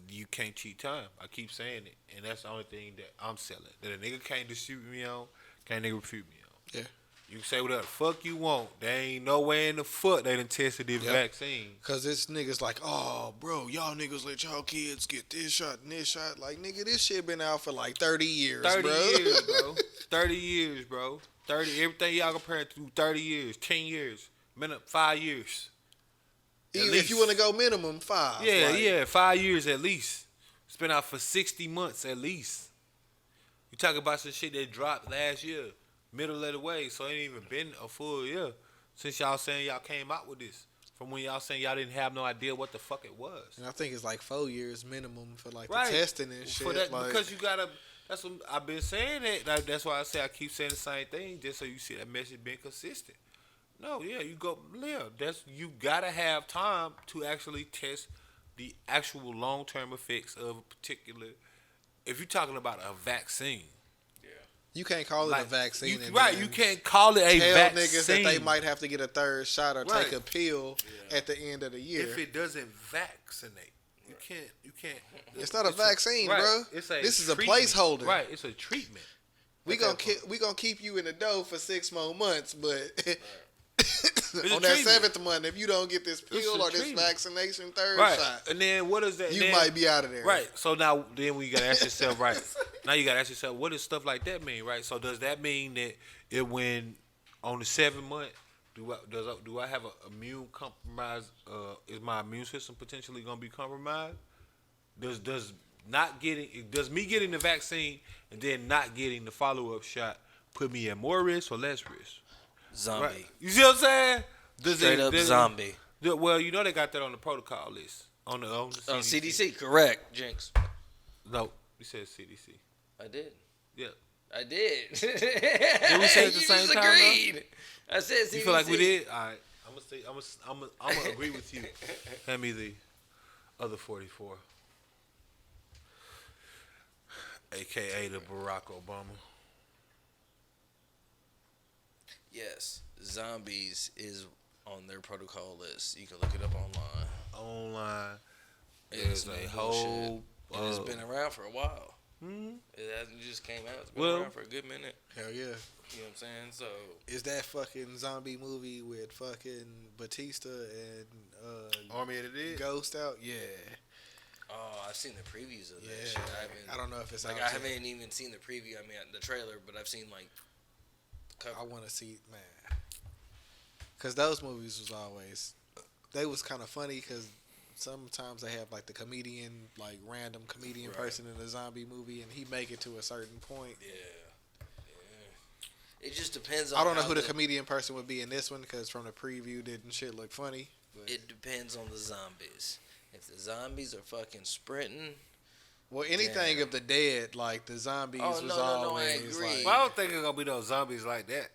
you can't cheat time. I keep saying it, and that's the only thing that I'm selling. That a nigga can't dispute me on, can't nigga refute me on.
Yeah.
You can say whatever the fuck you want. There ain't no way in the fuck they done tested this vaccine.
Cause it's niggas like, oh, bro, y'all niggas let y'all kids get this shot and this shot. Like, nigga, this shit been out for like 30 years,
30
bro.
years, bro. 30 years, bro. 30. Everything y'all comparing to 30 years, 10 years, 5 years.
Even if you want to go minimum 5.
Yeah, 5 years at least. It's been out for 60 months at least. You talk about some shit that dropped last year, middle of the way, so it ain't even been a full year since y'all saying y'all came out with this. From when y'all saying y'all didn't have no idea what the fuck it was.
And I think it's like 4 years minimum for like the testing and shit.
For that,
like,
because you gotta. That's what I've been saying. That's why I say I keep saying the same thing, just so you see that message being consistent. No, yeah, you go live. You gotta have time to actually test the actual long-term effects of a particular. If you're talking about a vaccine,
you can't call it a vaccine.
You can't call it a
tell
vaccine.
Niggas that they might have to get a third shot or take a pill at the end of the year.
If it doesn't vaccinate, you can't.
It's not a vaccine, bro. This is a placeholder.
Right, it's a treatment.
We gonna keep you in the dough for 6 more months, but on that 7th month, if you don't get this pill or this vaccination third shot,
and then what is that?
You might be out of there.
Right. So now, then we gotta ask yourself, right? Now you gotta ask yourself, what does stuff like that mean, right? So does that mean that when on the 7th month, do I have an immune compromise? Is my immune system potentially gonna be compromised? Does me getting the vaccine and then not getting the follow-up shot put me at more risk or less risk?
Zombie.
Right. You see what I'm saying?
Straight up zombie.
Well, you know they got that on the protocol list. On the
CDC. Correct, Jinx.
No, you said CDC.
I did.
Yeah.
I did.
Did we say it at the same time?
Agreed. I said CDC.
You feel like we did? All right. I'm gonna agree with you. Hand me the other 44. AKA the Barack Obama.
Yes, zombies is on their protocol list. You can look it up online.
There's a whole.
And it's been around for a while. It hasn't just came out. It's been around for a good minute.
Hell yeah.
You know what I'm saying? So
Is that fucking zombie movie with fucking Batista and
Army of the Dead.
Ghost out? Yeah.
oh, I've seen the previews of that
Yeah.
shit.
I don't know if it's
like
out
I
yet.
haven't even seen the preview. I mean the trailer, but I've seen like the cover.
I want to see, man. Because those movies was always, they was kind of funny because sometimes they have like the comedian, like random comedian
Right.
person in a zombie movie and he make it to a certain point.
Yeah. It just depends on
I don't know
how
who the comedian person would be in this one because from the preview didn't shit look funny. But
it depends on the zombies. If the zombies are fucking sprinting,
well, anything
Damn.
of the dead, like the zombies
Oh,
was
no, I
always
agree.
like
Well, I don't think it's gonna be no zombies like that.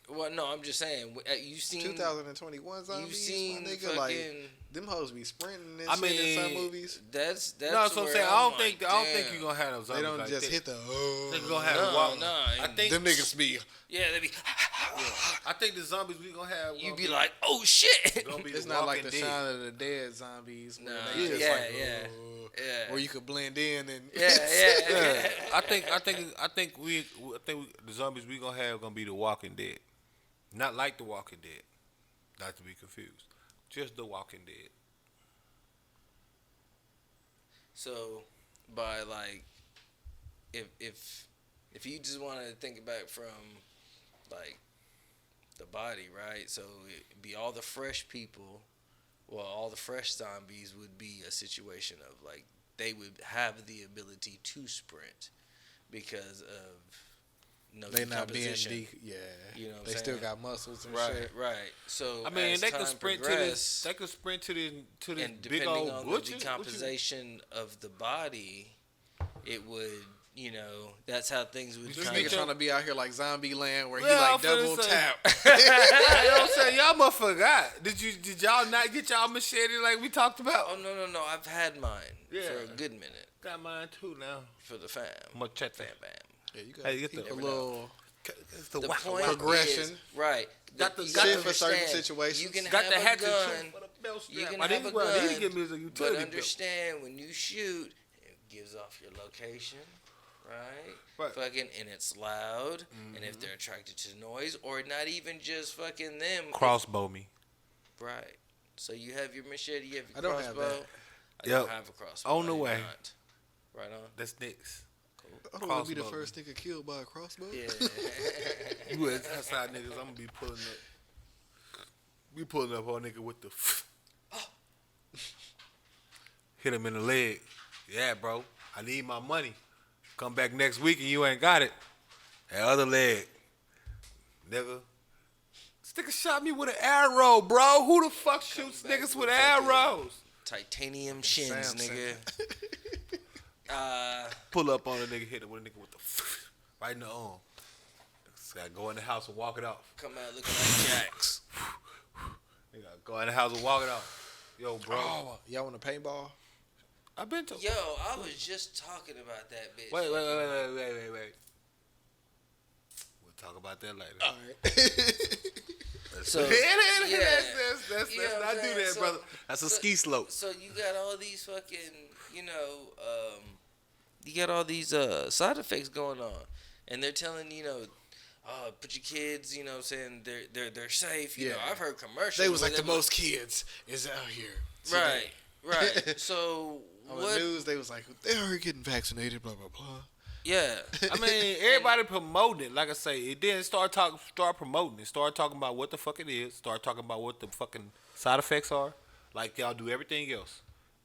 well, no, I'm just saying. You seen
2021 zombies.
You seen
my nigga,
fucking.
like them hoes be sprinting and
I
shit in some
mean,
movies.
That's
No, that's what I'm
where
saying.
I'm
I don't
like,
think you're gonna have no
They
zombies
don't
like
just
that.
hit the.
They're gonna have
No,
walk.
no,
I think
Them niggas be.
Yeah, they be.
I think the zombies we gonna have.
You be like, oh shit.
gonna be
It's
the
not like
Walking
the
Dead.
Shaun of the Dead zombies. Where
Nah,
they just
yeah,
like,
yeah.
"Oh,"
Yeah.
where you could blend in and.
Yeah.
I think the zombies we gonna have gonna be the Walking Dead, not like the Walking Dead, not to be confused, just the Walking Dead.
So, by like, if you just want to think about it from like the body, right? So it'd be all the fresh people. Well, all the fresh zombies would be a situation of like they would have the ability to sprint because of
They not being
decomposition.
yeah.
You know what I'm
they
saying?
still got muscles and
Right,
shit.
right. So
I mean,
as
they
time
can sprint
progress,
to this. They can sprint to this
and
big
depending
old
on the
butcher.
decomposition of the body, it would, that's how things would
This
kind
nigga
of.
trying to be out here like Zombie Land where he
Yeah,
like
I'm finna
double
say-
tap.
You know what I'm saying? Y'all motherfucker got. Did y'all not get y'all machete like we talked about?
Oh no! I've had mine
Yeah.
for a good minute
Got mine too now.
for the fam.
Machete.
Fam bam.
Yeah, you
Hey, get
keep
the-
a little.
It's the
The
wacka
point
wacka.
Progression.
is, right?
Got the-
you
got
gotta
the-
for certain
understand,
situations.
You can
Got
have
the
a
hatchet
gun.
for the belt
You
strap.
can
I
have
need
a
to
gun,
get me a
but
utility belt.
understand when you shoot, it gives off your location, right?
Right.
Fucking, and it's loud, and if they're attracted to noise, or not even just fucking them,
Crossbow me.
right? So you have your machete, you have your
I don't have
crossbow.
that.
I
Yep.
don't have a crossbow.
On the
I do
way.
not. Right on.
That's next.
I don't want to be the
Crossbow.
first nigga killed by a crossbow.
Yeah.
You as outside niggas, I'm gonna be pulling up. We pulling up on nigga with the. Hit him in the leg. Yeah, bro. I need my money. Come back next week and you ain't got it. That other leg, nigga. This nigga shot me with an arrow, bro. Who the fuck shoots
back
niggas
with
with
fucking-
arrows?
Titanium shins,
Samson.
nigga.
Pull up on a nigga, hit him with a nigga with the right in the arm. So I go in the house and walk it off.
Come out looking like Jax.
Nigga, go in the house and walk it off. Yo, bro.
Oh, y'all want a paintball?
I've been to.
Yo, I was just talking about that bitch.
Wait. We'll talk about that later.
All right.
So,
Let's
yeah.
let's
You know what
not
I'm
do
saying?
that,
So-
brother. That's a ski slope.
So you got all these fucking, you got all these side effects going on, and they're telling put your kids, what I'm saying, they're safe. You know,
Yeah.
I've heard commercials.
They was
where
like the most kids is out here. today.
Right. So
On
what?
the news, they was like, they are getting vaccinated, blah, blah, blah.
Yeah.
I mean, everybody promoting it. Like I say, it didn't start promoting it. Start talking about what the fuck it is. Start talking about what the fucking side effects are. Like y'all do everything else.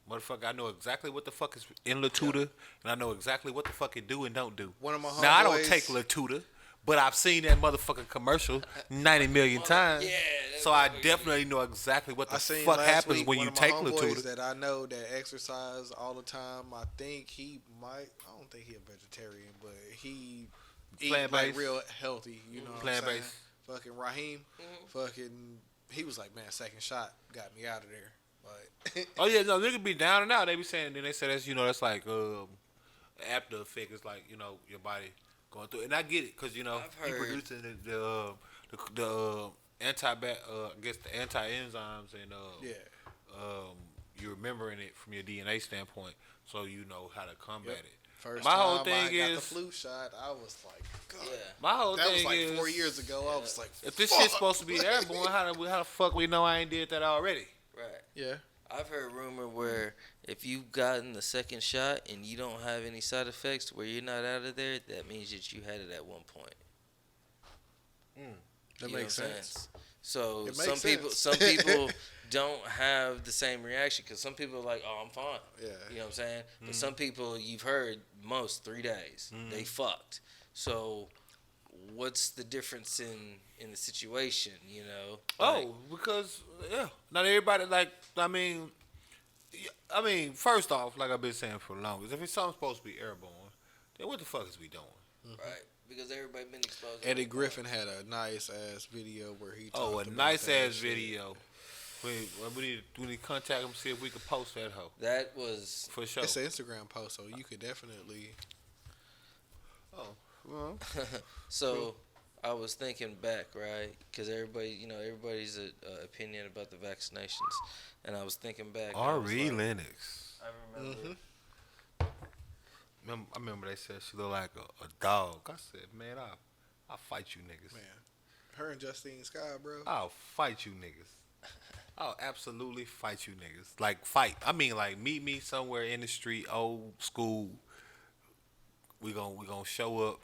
Motherfucker, I know exactly what the fuck is in Latuda, and I know exactly what the fuck it do and don't do.
One of my
Now, I don't
homeboys-
take Latuda, but I've seen that motherfucking commercial 90 million times.
Yeah, that's
So I
what we
definitely know exactly what the
I seen
fuck
last
happens
week
when
one
you
of my
take
homeboys
Latuda.
that I know that exercise all the time. I think he might. I don't think he a vegetarian, but he eat like
Plant-based.
real healthy. You know, what I'm
Plant-based.
saying? Fucking Raheem, fucking. He was like, man, second shot got me out of there. Like,
Oh yeah, no, niggas be down and out. They be saying, then they say that's that's like after effect. It's like your body going through, and I get it because
I've
he
heard-
producing the I guess the anti enzymes and
yeah.
you're remembering it from your DNA standpoint, so you know how to combat it.
First
My whole
time
thing
I got the
is-
flu shot, I was like, God.
Yeah.
My whole
That was
thing
like
is
4 years ago. I was like,
if this
fuck.
shit's supposed to be airborne, how the fuck we know I ain't did that already?
Right.
Yeah.
I've heard rumor where if you've gotten the second shot and you don't have any side effects where you're not out of there, that means that you had it at one point.
That
You know
makes
what I'm
sense.
saying? So
It
some
makes
people don't have the same reaction because some people are like, "Oh, I'm fine."
Yeah.
You know what I'm saying? But some people you've heard most 3 days they fucked. So what's the difference in the situation? You know? Like,
Because not everybody first off, like I've been saying for the longest, if it's something supposed to be airborne, then what the fuck is we doing?
right? Because everybody been exposed.
Eddie Griffin had a nice ass video where he talked
A
about
nice
that
ass
shit.
video. We need to contact him, see if we can post that hoe
That was
for sure.
It's an Instagram post, so you could definitely.
Well,
so. I was thinking back, right? Because everybody's opinion about the vaccinations, and I was thinking back.
R.E. Lennox.
I remember.
I remember they said she looked like a dog. I said, man, I'll fight you niggas.
Man, her and Justine Scott, bro.
I'll fight you niggas. I'll absolutely fight you niggas. Like, fight. I mean, like, meet me somewhere in the street, old school. We gonna show up,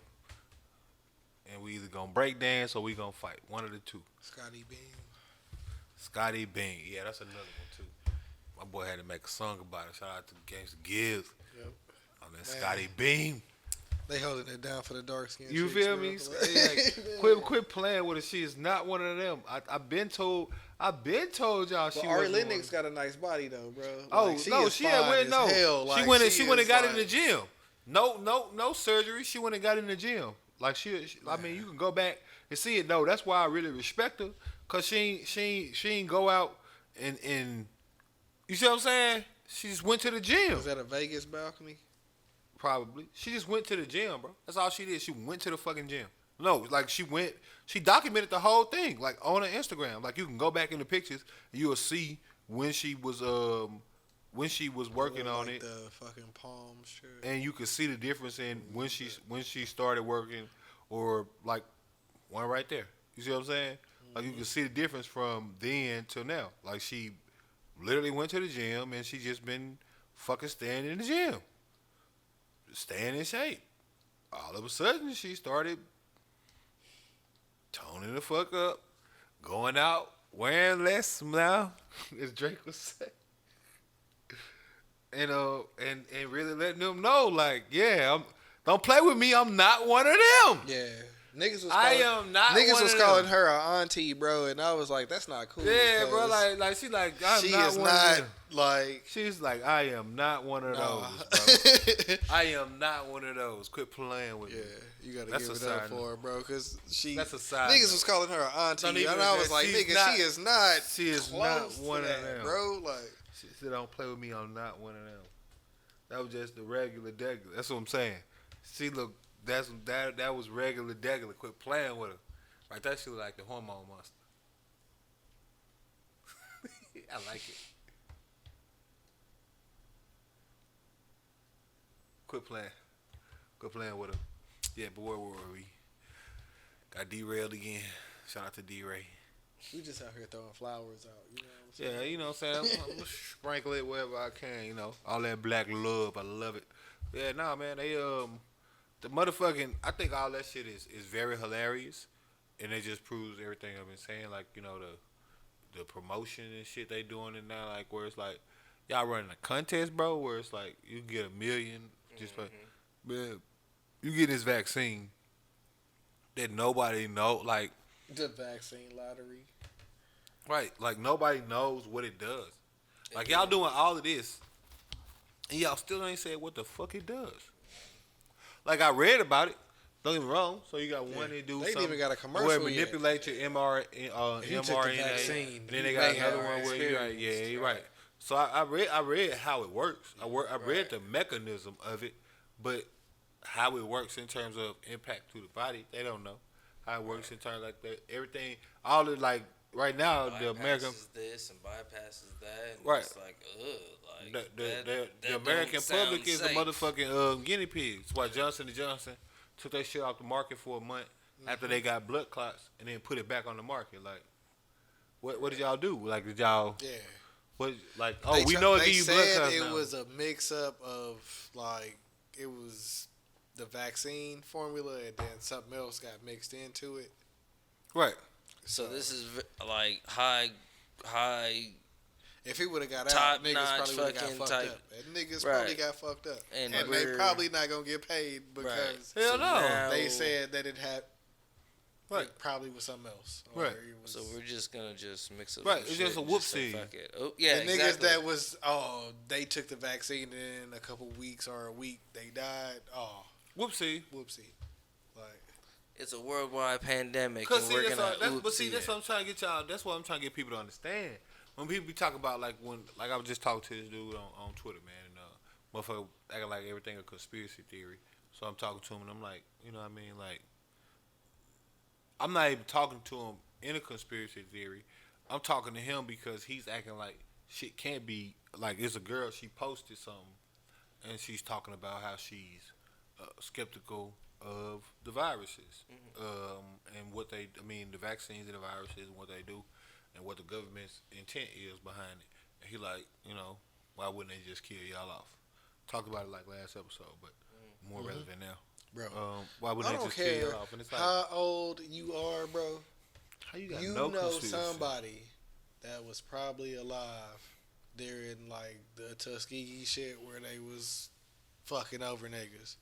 and we either gonna break dance or we gonna fight. One of the two.
Scotty Beam.
Scotty Bean. Yeah, that's another one, too. My boy had to make a song about it. Shout out to Gangsta Gibbs.
Yep.
On that Scotty Beam.
They holding it down for the dark skin.
You
chicks,
feel
bro.
me?
Like,
Quit playing with her. She is not one of them. I've been told y'all she
But Ari
wasn't
Lennox
one.
got a nice body though, bro.
Oh
Like,
no,
is
she
fine
had went
as
no.
hell.
She
Like,
went and
is
got in
like-
the gym. No surgery. She went and got in the gym. Like I mean, you can go back and see it though. That's why I really respect her, cause she ain't go out and you see what I'm saying? She just went to the gym.
Was that a Vegas balcony?
Probably. She just went to the gym, bro. That's all she did. She went to the fucking gym. No, like she documented the whole thing, like on her Instagram. Like you can go back in the pictures and you'll see when she was working on
Like
it,
the fucking palm shirt.
and you could see the difference in when she started working, or like one right there. You see what I'm saying? Like you can see the difference from then till now. Like she literally went to the gym and she just been fucking staying in the gym, staying in shape. All of a sudden she started toning the fuck up, going out, wearing less now, as Drake was saying. And really letting them know, like, yeah, don't play with me. I'm not one of them.
Yeah. Niggas was
I
calling,
am not
Niggas
one
was
of
calling
them.
her a auntie, bro, and I was like, that's not cool.
Yeah, bro.
because
Like she like I'm
she
not
is
one
not
of them.
like.
She's like, I am not one of
Nah.
those, bro. I am not one of those. Quit playing with
Yeah,
me.
you gotta
That's
give
a
it up
side
for her, bro, because she.
That's a side
Niggas
note.
was calling her an auntie,
Don't
and
even-
I was like,
she's
nigga,
not-
she is not.
she is
close
not
to
one of
that,
them.
bro. Like,
She said, don't play with me. I'm not one of them. That was just the regular degular. That's what I'm saying. See, look, that was regular degular. Quit playing with her. Right, that shit look like the hormone monster. I like it. Quit playing with her. Yeah, but where were we? Got derailed again. Shout out to D-Ray.
we just out here throwing flowers out. You know what I'm saying?
Yeah, you know what I'm saying? I'm gonna sprinkle it wherever I can, you know. All that black love, I love it. Yeah, nah, man, they the motherfucking, I think all that shit is very hilarious, and it just proves everything I've been saying, like, you know, the promotion and shit they doing it now, like, where it's like, y'all running a contest, bro, where it's like, you get $1 million, just like, man, you get this vaccine that nobody know, like,
The vaccine lottery.
right, like, nobody knows what it does. Like, y'all doing all of this, and y'all still ain't said what the fuck it does. Like, I read about it. Don't get me wrong. So you got one that do
They ain't
something
even got a commercial
where it
yet.
manipulate your mRNA,
If you took the
mRNA,
vaccine,
and then they
you
got
may
another
have
one where you got, yeah, you're right. So I read how it works. I read the mechanism of it, but how it works in terms of impact to the body, they don't know. How it works in terms of like that, everything, all the like right now the American
bypasses this and bypasses that, and
Right.
it's like, ugh, like
the American public is the motherfucking guinea pigs. That's why Johnson & Johnson took that shit off the market for a month after they got blood clots and then put it back on the market. Like, what did y'all do? Like, did y'all?
Yeah.
What like? Oh, we know it give you blood clots
it
now.
was a mix up of like it was the vaccine formula and then something else got mixed into it.
Right.
So this is like high.
If he would have got
Top
out, niggas
notch
probably would have got
fucking
fucked
type.
up. And niggas
Right.
probably got fucked up.
And
And they probably not gonna get paid because
Hell no.
now-
they said that it had
Right.
it probably was something else. Or
Right.
it was-
So we're just gonna just mix up.
Right,
some
it's
shit
just a
and just say,
whoopsie.
fuck it. Oh yeah,
the
exactly.
niggas that was they took the vaccine and in a couple weeks or a week they died. Oh,
Whoopsie.
whoopsie. Like
It's a worldwide pandemic,
Cause
and
see,
we're
that's
gonna.
that's what I'm trying to get y'all. That's what I'm trying to get people to understand. When people be talking about like I was just talking to this dude on Twitter, man, and motherfucker acting like everything a conspiracy theory. So I'm talking to him and I'm like, you know what I mean? Like, I'm not even talking to him in a conspiracy theory. I'm talking to him because he's acting like shit can't be like. It's a girl. She posted something, and she's talking about how she's skeptical of the viruses, and what they. I mean, the vaccines and the viruses and what they do, and what the government's intent is behind it. And he like, you know, why wouldn't they just kill y'all off? Talked about it like last episode, but more relevant now.
bro,
Why
I
wouldn't they
don't
just kill
care
y'all off? And it's like,
how old you are, bro.
how you got
You
no
know
conspiracy?
somebody that was probably alive during like the Tuskegee shit where they was fucking over niggas.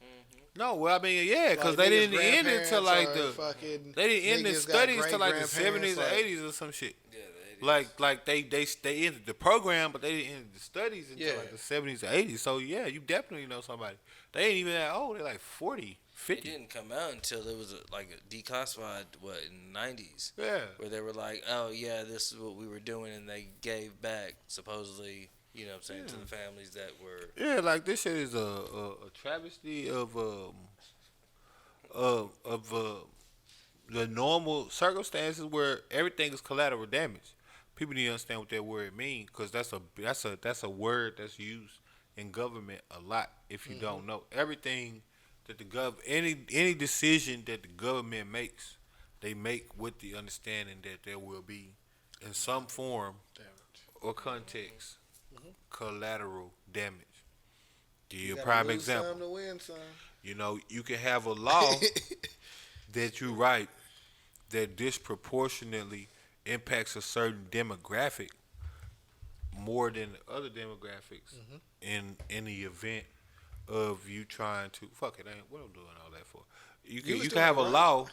No, well, I mean, yeah, because
Like,
they
niggas'
didn't end it till like
grandparents are
the
fucking
they didn't end the
niggas got
studies till like the
great-grandparents,
70s or
like-
80s or some shit.
Yeah,
Like they ended the program, but they didn't end the studies until
Yeah.
like the 70s or 80s. So yeah, you definitely know somebody. They ain't even that old. They're like 40,
It
50.
didn't come out until it was like declassified. What in the 90s?
Yeah.
Where they were like, oh yeah, this is what we were doing, and they gave back supposedly. You know what I'm saying, to the families that were.
Yeah, like this shit is a travesty of the normal circumstances where everything is collateral damage. People need to understand what that word means, because that's a word that's used in government a lot. If you don't know, everything that the any decision that the government makes, they make with the understanding that there will be, in some form or context, collateral damage. Give you a prime example.
Some to win some.
You know, you can have a law that you write that disproportionately impacts a certain demographic more than the other demographics in the event of you trying to fuck it. Ain't what I'm doing all that for. You
was
can
doing
have
it
a
right.
law,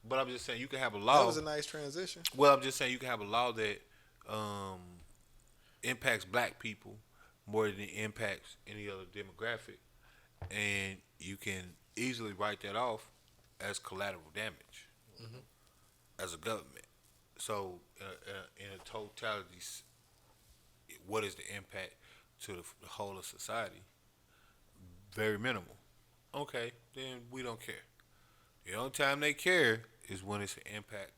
but I'm just saying you can have a law.
That was a nice transition.
Well, I'm just saying you can have a law that impacts black people more than it impacts any other demographic, and you can easily write that off as collateral damage as a government. So, in a totality, what is the impact to the whole of society? Very minimal. Okay, then we don't care. The only time they care is when it's an impact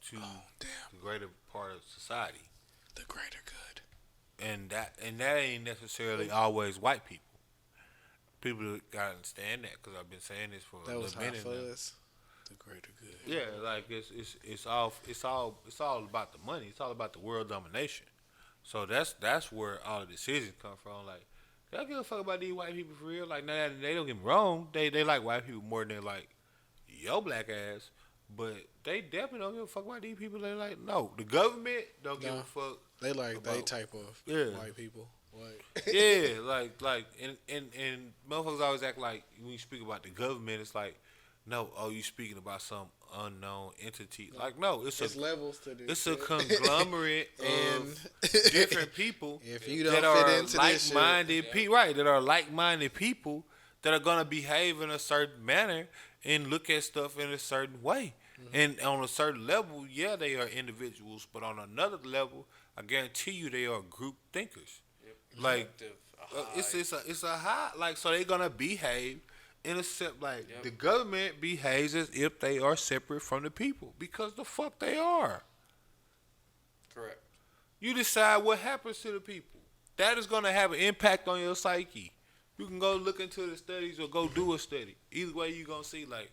to the greater part of society.
The greater good.
And that ain't necessarily always white people. People gotta understand that, because I've been saying this for
That
a
was
little
Hot
minute now.
Fuzz. The greater good.
Yeah, like it's all about the money. It's all about the world domination. So that's where all the decisions come from. Like, they don't give a fuck about these white people for real. Like, now they don't get me wrong. They like white people more than they like your black ass. But they definitely don't give a fuck about these people. They like, no, the government don't give a fuck.
They like they
about-
type of
Yeah.
white people. Like
Yeah, like and motherfuckers always act like when you speak about the government, it's like, no, oh, you speaking about some unknown entity. Like, no, it's
levels to this.
it's a
shit.
conglomerate
And
of different people
if you don't
that
fit
are
into this shit,
like-minded people, right? That are like-minded people that are gonna behave in a certain manner and look at stuff in a certain way. And on a certain level, yeah, they are individuals, but on another level, I guarantee you, they are group thinkers. Like, it's a high, like, so they're gonna behave in a the government behaves as if they are separate from the people, because the fuck they are.
Correct.
You decide what happens to the people. That is going to have an impact on your psyche. You can go look into the studies or go do a study. Either way, you're going to see, like,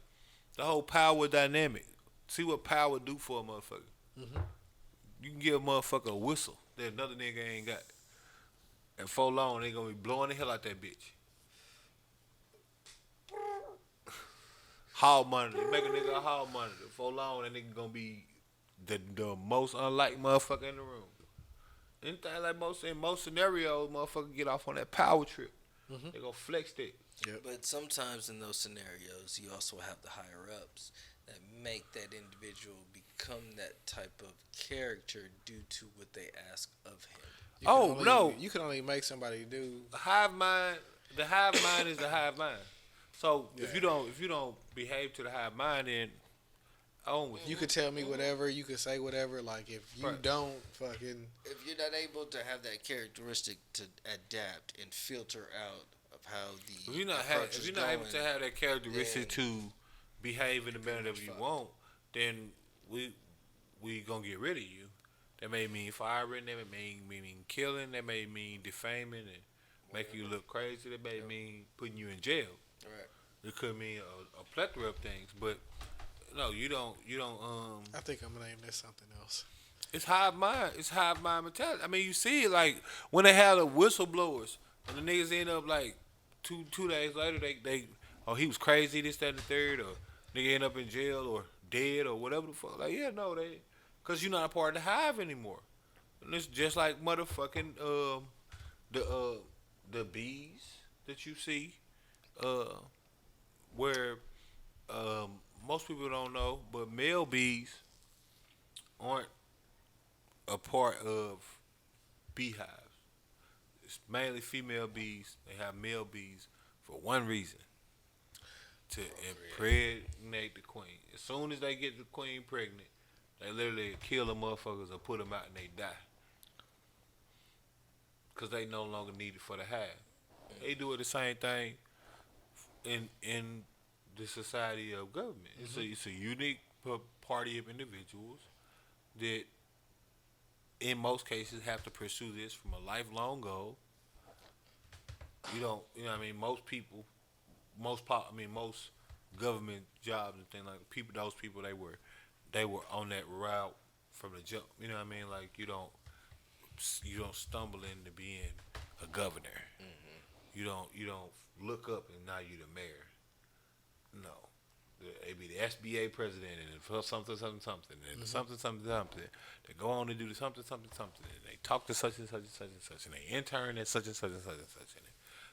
the whole power dynamic. See what power do for a motherfucker. Mm-hmm. You can give a motherfucker a whistle that another nigga ain't got. And for long, they going to be blowing the hell out that bitch. Hall monitor. You make a nigga a hall monitor. For long, that nigga going to be the most unliked motherfucker in the room. Anything like in most scenarios, motherfucker get off on that power trip. Mm-hmm. They gonna flex that.
Yep. But sometimes in those scenarios, you also have the higher ups that make that individual become that type of character due to what they ask of him.
You can only make somebody do.
The hive mind is the hive mind. So if you don't behave to the hive mind, then own with
you could tell me whatever, you could say whatever. Like if you don't fucking,
if you're not able to have that characteristic to adapt and filter out of how the
if you're not able to have that characteristic to behave in the manner that you want, then we gonna get rid of you. That may mean firing. That may mean killing. That may mean defaming and make you look crazy. That may mean putting you in jail.
Right.
It could mean a plethora of things, but no, you don't.
I think I'm gonna name this something else.
It's hive mind. It's hive mind mentality. I mean, you see it like when they have the whistleblowers, and the niggas end up like two days later, they he was crazy, this, that, and the third, or nigga end up in jail or dead or whatever the fuck. Like, cause you're not a part of the hive anymore. And it's just like motherfucking the bees that you see, where most people don't know, but male bees aren't a part of beehives. It's mainly female bees. They have male bees for one reason: to impregnate the queen. As soon as they get the queen pregnant, they literally kill the motherfuckers or put them out and they die. Because they no longer need it for the hive. They do it the same thing in the society of government. Mm-hmm. It's a unique party of individuals that in most cases have to pursue this from a lifelong goal. Most government jobs and things like those people they were on that route from the jump. You know what I mean? Like you don't stumble into being a governor. Mm-hmm. You don't look up and now you the mayor. No. They be the SBA president and something, and mm-hmm. something. They go on to do the something, and they talk to such and such and such and such, and they intern at such and such and such and such. And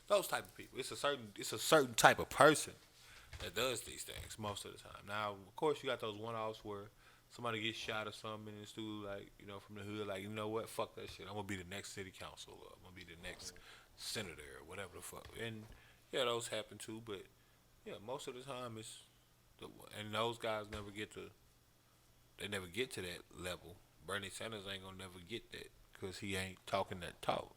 those type of people. It's a certain type of person that does these things most of the time. Now, of course, you got those one-offs where somebody gets shot or something in the studio, like, from the hood, like, you know what, fuck that shit. I'm going to be the next city council, or I'm going to be the next senator, or whatever the fuck. And, those happen too, but, most of the time and those guys never get to that level. Bernie Sanders ain't going to never get that because he ain't talking that talk.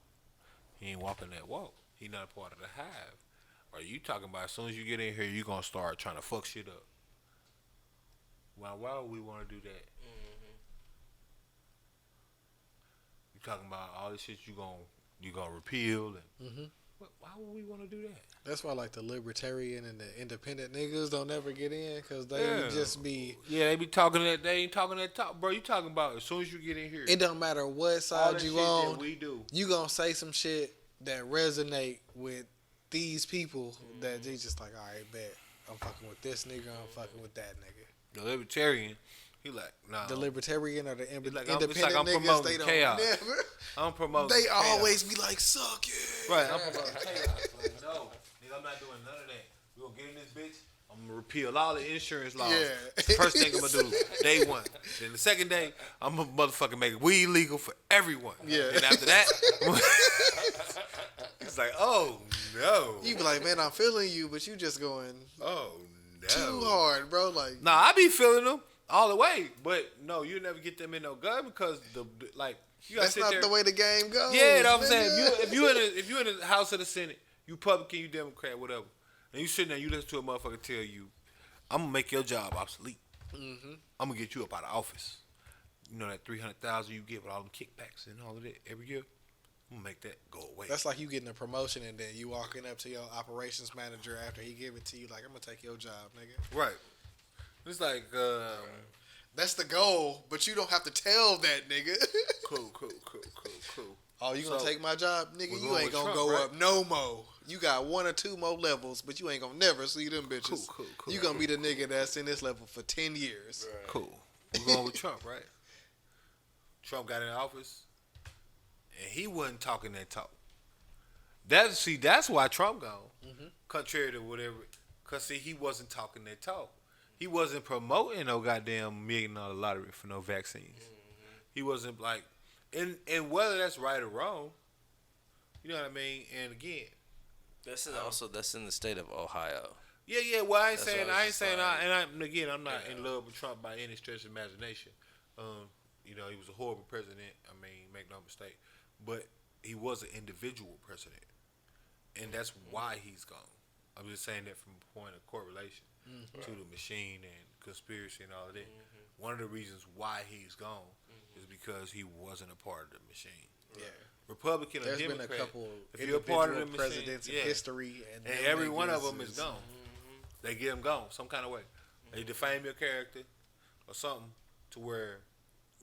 He ain't walking that walk. He not a part of the hive. Or you talking about as soon as you get in here, you going to start trying to fuck shit up. Why would we want to do that? Mm-hmm. You talking about all this shit you gonna repeal and mm-hmm. Why would we want to do that?
That's why like the libertarian and the independent niggas don't ever get in because they just be
they be talking that they ain't talking that talk, bro. You talking about as soon as you get in here,
it don't matter what side you on.
We do.
You gonna say some shit that resonate with these people that they just like, all right, bet I'm fucking with this nigga, I'm fucking with that nigga.
The libertarian, he like, nah.
The libertarian or the independent
I'm
niggas, they don't
chaos.
never.
I'm promoting
They
chaos.
always be like, suck it.
Right, I'm promoting chaos. Like, no, nigga, I'm not doing none of that. We gonna get in this bitch. I'm gonna repeal all the insurance laws.
Yeah.
First thing I'm gonna do, day one. Then the second day, I'm gonna motherfucking make weed legal for everyone.
Yeah.
And after that, it's like, oh no.
You be like, man, I'm feeling you, but you just going,
oh no,
too hard, bro. Like,
nah, I be feeling them all the way, but no, you never get them in no gun because you gotta
that's
sit
not
there.
the way the game goes.
Yeah, you know what I'm saying. If you in the House of the Senate, you Republican, you Democrat, whatever, and you sitting there, you listen to a motherfucker tell you, I'm gonna make your job obsolete. Mm-hmm. I'm gonna get you up out of office. that 300,000 you get with all them kickbacks and all of that every year. I'm gonna make that go away.
That's like you getting a promotion and then you walking up to your operations manager after he give it to you like, I'm gonna take your job, nigga.
Right. It's like
that's the goal, but you don't have to tell that nigga.
cool.
Oh, you gonna take my job, nigga?
we're
You
going
ain't
with
gonna
Trump,
go
right?
up no more. You got 1 or 2 more levels, but you ain't gonna never see them bitches.
Cool.
You gonna be the nigga that's in this level for 10 years.
Right.
Cool. We're going with Trump, right? Trump got in office, and he wasn't talking that talk. That's why Trump gone.
Mm-hmm.
Contrary to whatever, cause see, he wasn't talking that talk. He wasn't promoting no goddamn $1 million lottery for no vaccines.
Mm-hmm.
He wasn't like, and whether that's right or wrong, you know what I mean. And again,
That's in the state of Ohio.
yeah. Well, I ain't
That's
saying,
what I was just like-
I'm not in love with Trump by any stretch of imagination. He was a horrible president. I mean, make no mistake, but he was an individual president, and that's why he's gone. I'm just saying that from a point of correlation to the machine and conspiracy and all of that. One of the reasons why he's gone is because he wasn't a part of the machine.
Yeah.
Republican
There's
or Democrat,
been a couple
if you're a part of the
individual
machine,
presidents in
yeah.
history, and
And
them
every one of
niggas
them is gone. They get them gone some kind of way. They defame your character or something to where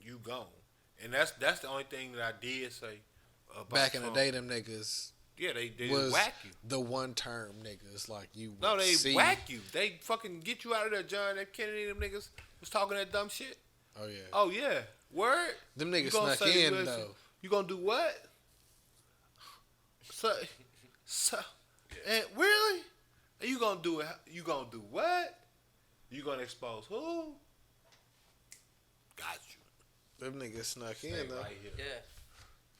you gone. And that's the only thing that I did say about
Back in the
Trump.
day, them niggas
Yeah, they
was
whack you.
the one term niggas like you.
No,
would
they
see.
whack you. They fucking get you out of there, John F. Kennedy. Them niggas was talking that dumb shit.
Oh yeah.
Oh yeah, word.
Them
You
niggas
gonna
snuck
say,
in
listen,
though.
You gonna do what? So, and really? And you gonna do it? You gonna do what? You gonna expose who? Got you.
Them niggas snuck
Stay
in though.
right here.
Yeah.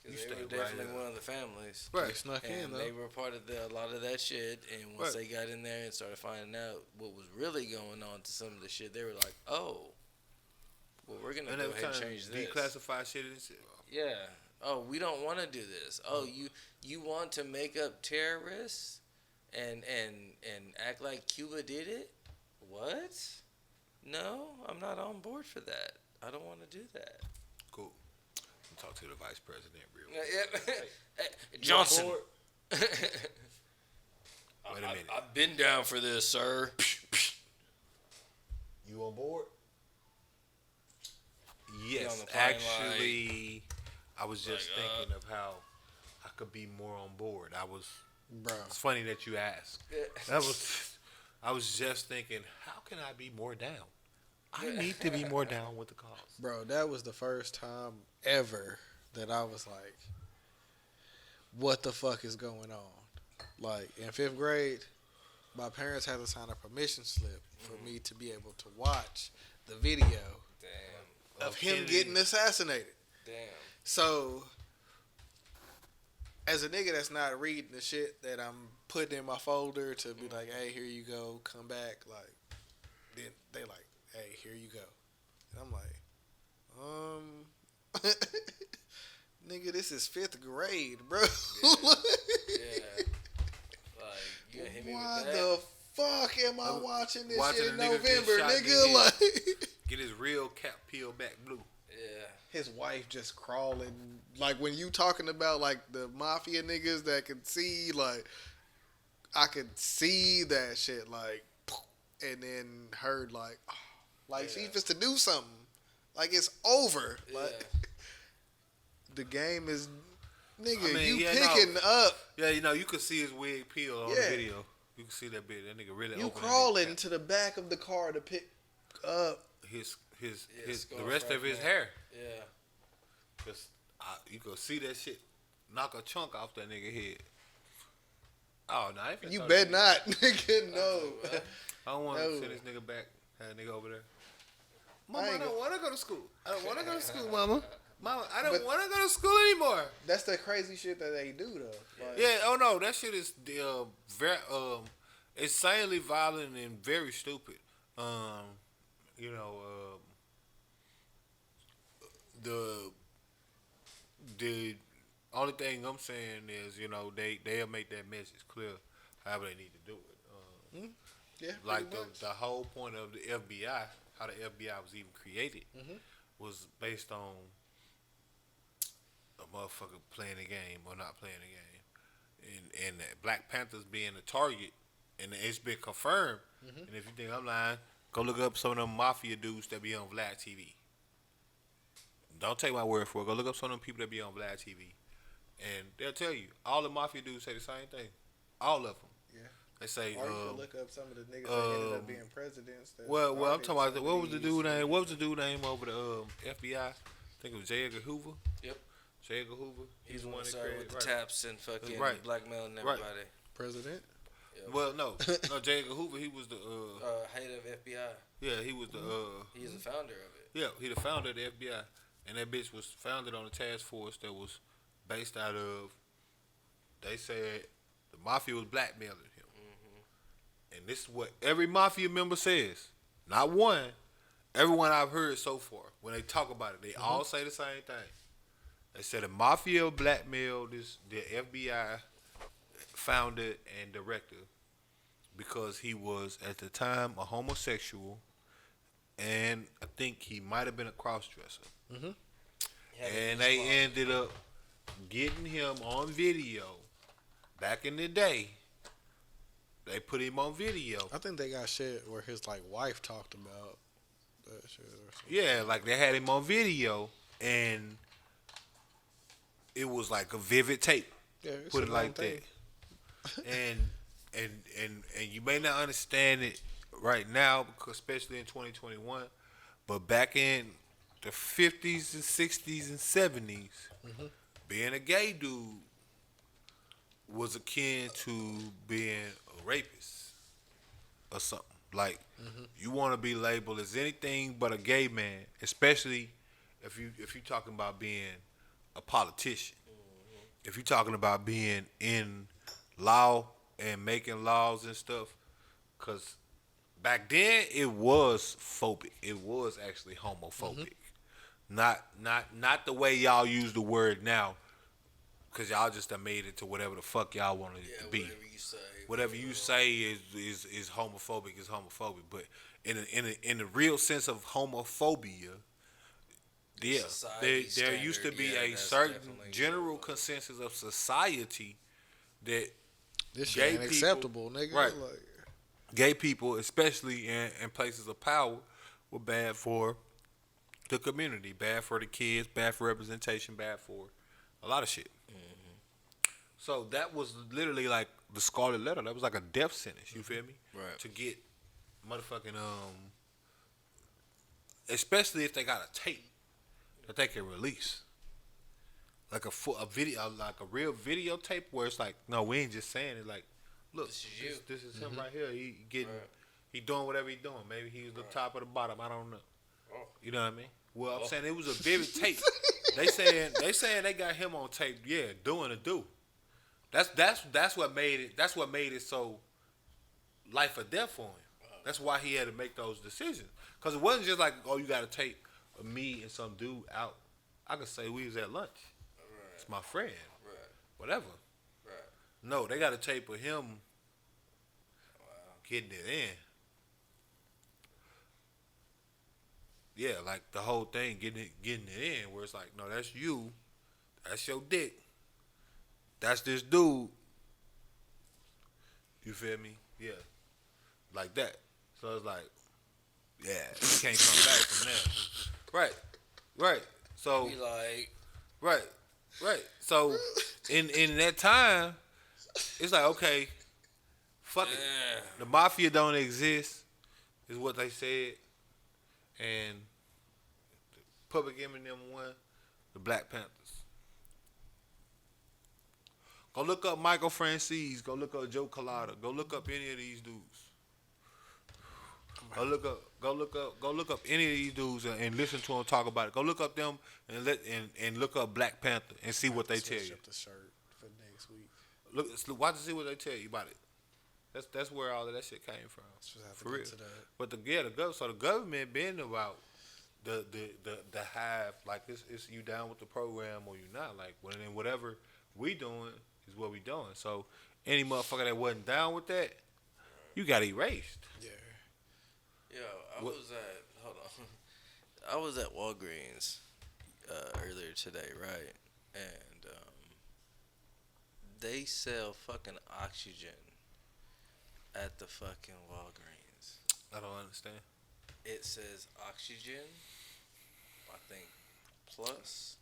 You
Because they
stay
were
right
definitely
there.
one of the families.
They snuck in
And
though.
they were part of a lot of that shit. And once
Right.
they got in there and started finding out what was really going on to some of the shit, they were like, oh, well, we're going to
And
go
they were
ahead and
trying
change
to
this.
declassify shit and shit.
Yeah. Oh, we don't want to do this. Oh, you want to make up terrorists and act like Cuba did it? What? No, I'm not on board for that. I don't want to do that.
Cool. Talk to the vice president real
Yeah,
quick.
yeah. Johnson.
You on board? Wait a minute.
I've been down for this, sir.
You on board?
on
Yes,
the plane
actually, I was just
like,
thinking of how I could be more on board.
Bro.
It's funny that you asked. I was just thinking, how can I be more down? I need to be more down with the cause.
Bro, that was the first time ever that I was like, what the fuck is going on? Like, in 5th grade, my parents had to sign a permission slip for me to be able to watch the video
Damn.
of him
Kennedy.
getting assassinated.
Damn.
So, as a nigga that's not reading the shit that I'm putting in my folder to be like, hey, here you go, come back, like, then they like, hey, here you go. And I'm like, nigga, this is 5th grade, bro.
Yeah. Like, you gonna hit me
Why
with that?
the fuck am I watching this
Watching
shit in
a nigga get
November,
shot in the
nigga?
head.
Like,
Get his real cap peeled back blue.
Yeah.
his wife just crawling. Like, when you talking about, like, the mafia niggas that could see, like, I could see that shit, like, and then heard, like, oh, like, she just to do something. Like, it's over. Like, the game is, nigga,
I mean,
you
yeah,
picking up.
Yeah, you could see his wig peel on the
Yeah.
video. You can see that bit. That nigga really
You
opened that
crawling
nigga
to the back of the car to pick up.
his the
scarf
rest of
right
his
there.
hair.
Yeah.
Cause you could see that shit knock a chunk off that nigga head. Oh no, I ain't finna
You
throw
bet
that
not, nigga. No.
I don't want
No.
to send this nigga back. Have a nigga over there.
I
Mama, I
ain't
don't want to go to school. I don't want to go to school, mama. Mama, I don't
But-
want to go to school anymore.
That's the crazy shit that they do, though. Like,
Yeah. Oh no, that shit is very insanely violent and very stupid. The only thing I'm saying is, they'll make that message clear however they need to do it.
Yeah.
Like
pretty much.
the whole point of the FBI, how the FBI was even created, was based on a motherfucker playing the game or not playing the game, and that Black Panthers being the target, and it's been confirmed. And if you think I'm lying, go look up some of them mafia dudes that be on Vlad TV. Don't take my word for it. Go look up some of them people that be on Vlad TV, and they'll tell you all the mafia dudes say the same thing. All of them.
Yeah.
They say.
Or you can look up some of the niggas that ended up being presidents.
Well, I'm talking about what was the dude name? What was the dude name over the FBI? I think it was J. Edgar Hoover.
Yep.
J. Edgar Hoover.
He's the one that
created
with the taps and fucking blackmailing everybody.
President.
Yep. Well, no, J. Edgar Hoover. He was the
head of FBI.
Yeah, he was the.
He's the founder of it.
Yeah, he the founder of the FBI, and that bitch was founded on a task force that was based out of. They said the mafia was blackmailing him. And this is what every mafia member says. Not one. Everyone I've heard so far, when they talk about it, they all say the same thing. They said the mafia blackmailed the FBI founder and director because he was, at the time, a homosexual, and I think he might have been a cross-dresser. And they ended up getting him on video back in the day. They put him on video.
I think they got shit where his wife talked about that shit or something.
Yeah, like they had him on video, and it was like a vivid tape.
Yeah,
put it like that. And you may not understand it right now, because especially in 2021, but back in the 50s and 60s and 70s, being a gay dude was akin to being a rapist or something. Like, you want to be labeled as anything but a gay man, especially if you're talking about being a politician. If you're talking about being in law and making laws and stuff, because back then it was phobic. It was actually homophobic. Not the way y'all use the word now, because y'all just done made it to whatever the fuck y'all wanted it to be. Whatever you say is homophobic is homophobic. But in the real sense of homophobia, yeah, there used to be a certain general consensus of society that
this shit ain't acceptable, nigga.
Right. Gay people, especially in places of power, were bad for the community, bad for the kids, bad for representation, bad for a lot of shit. So that was literally like the scarlet letter. That was like a death sentence. You feel me?
Right. To
get motherfucking especially if they got a tape that they can release, like a video, like a real videotape where it's like, no, we ain't just saying it. Like, look, this is him right here. He getting, he doing whatever he doing. Maybe he's the top or the bottom. I don't know. You know what I mean? Well, I'm saying it was a vivid tape. They saying they got him on tape. Yeah, doing a do. That's what made it. That's what made it so life or death for him. That's why he had to make those decisions. Because it wasn't just like, oh, you got to take me and some dude out. I could say we was at lunch. Right. It's my friend. Right. Whatever. Right. No, they got a tape of him getting it in. Yeah, like the whole thing, getting it in, where it's like, no, that's you. That's your dick. That's this dude. You feel me? Yeah. Like that. So it's like, yeah, you can't come back from that. Right. So, right. So, in that time, it's like, okay, fuck it. The mafia don't exist, is what they said. And Public Enemy #1, the Black Panthers. Go look up Michael Francis. Go look up Joe Collada. Go look up any of these dudes. Go look up any of these dudes and listen to them talk about it. Go look up them and look up Black Panther and see what they tell you.
Up the shirt for next week.
Watch and see what they tell you about it. That's where all of that shit came from. For real. But the government been about the hive, like it's you down with the program or you not. Like whatever we doing is what we doing. So any motherfucker that wasn't down with that, you got erased.
Yeah. Yo, I was at I was at Walgreens earlier today, right? And they sell fucking oxygen at the fucking Walgreens.
I don't understand.
It says oxygen, I think, plus.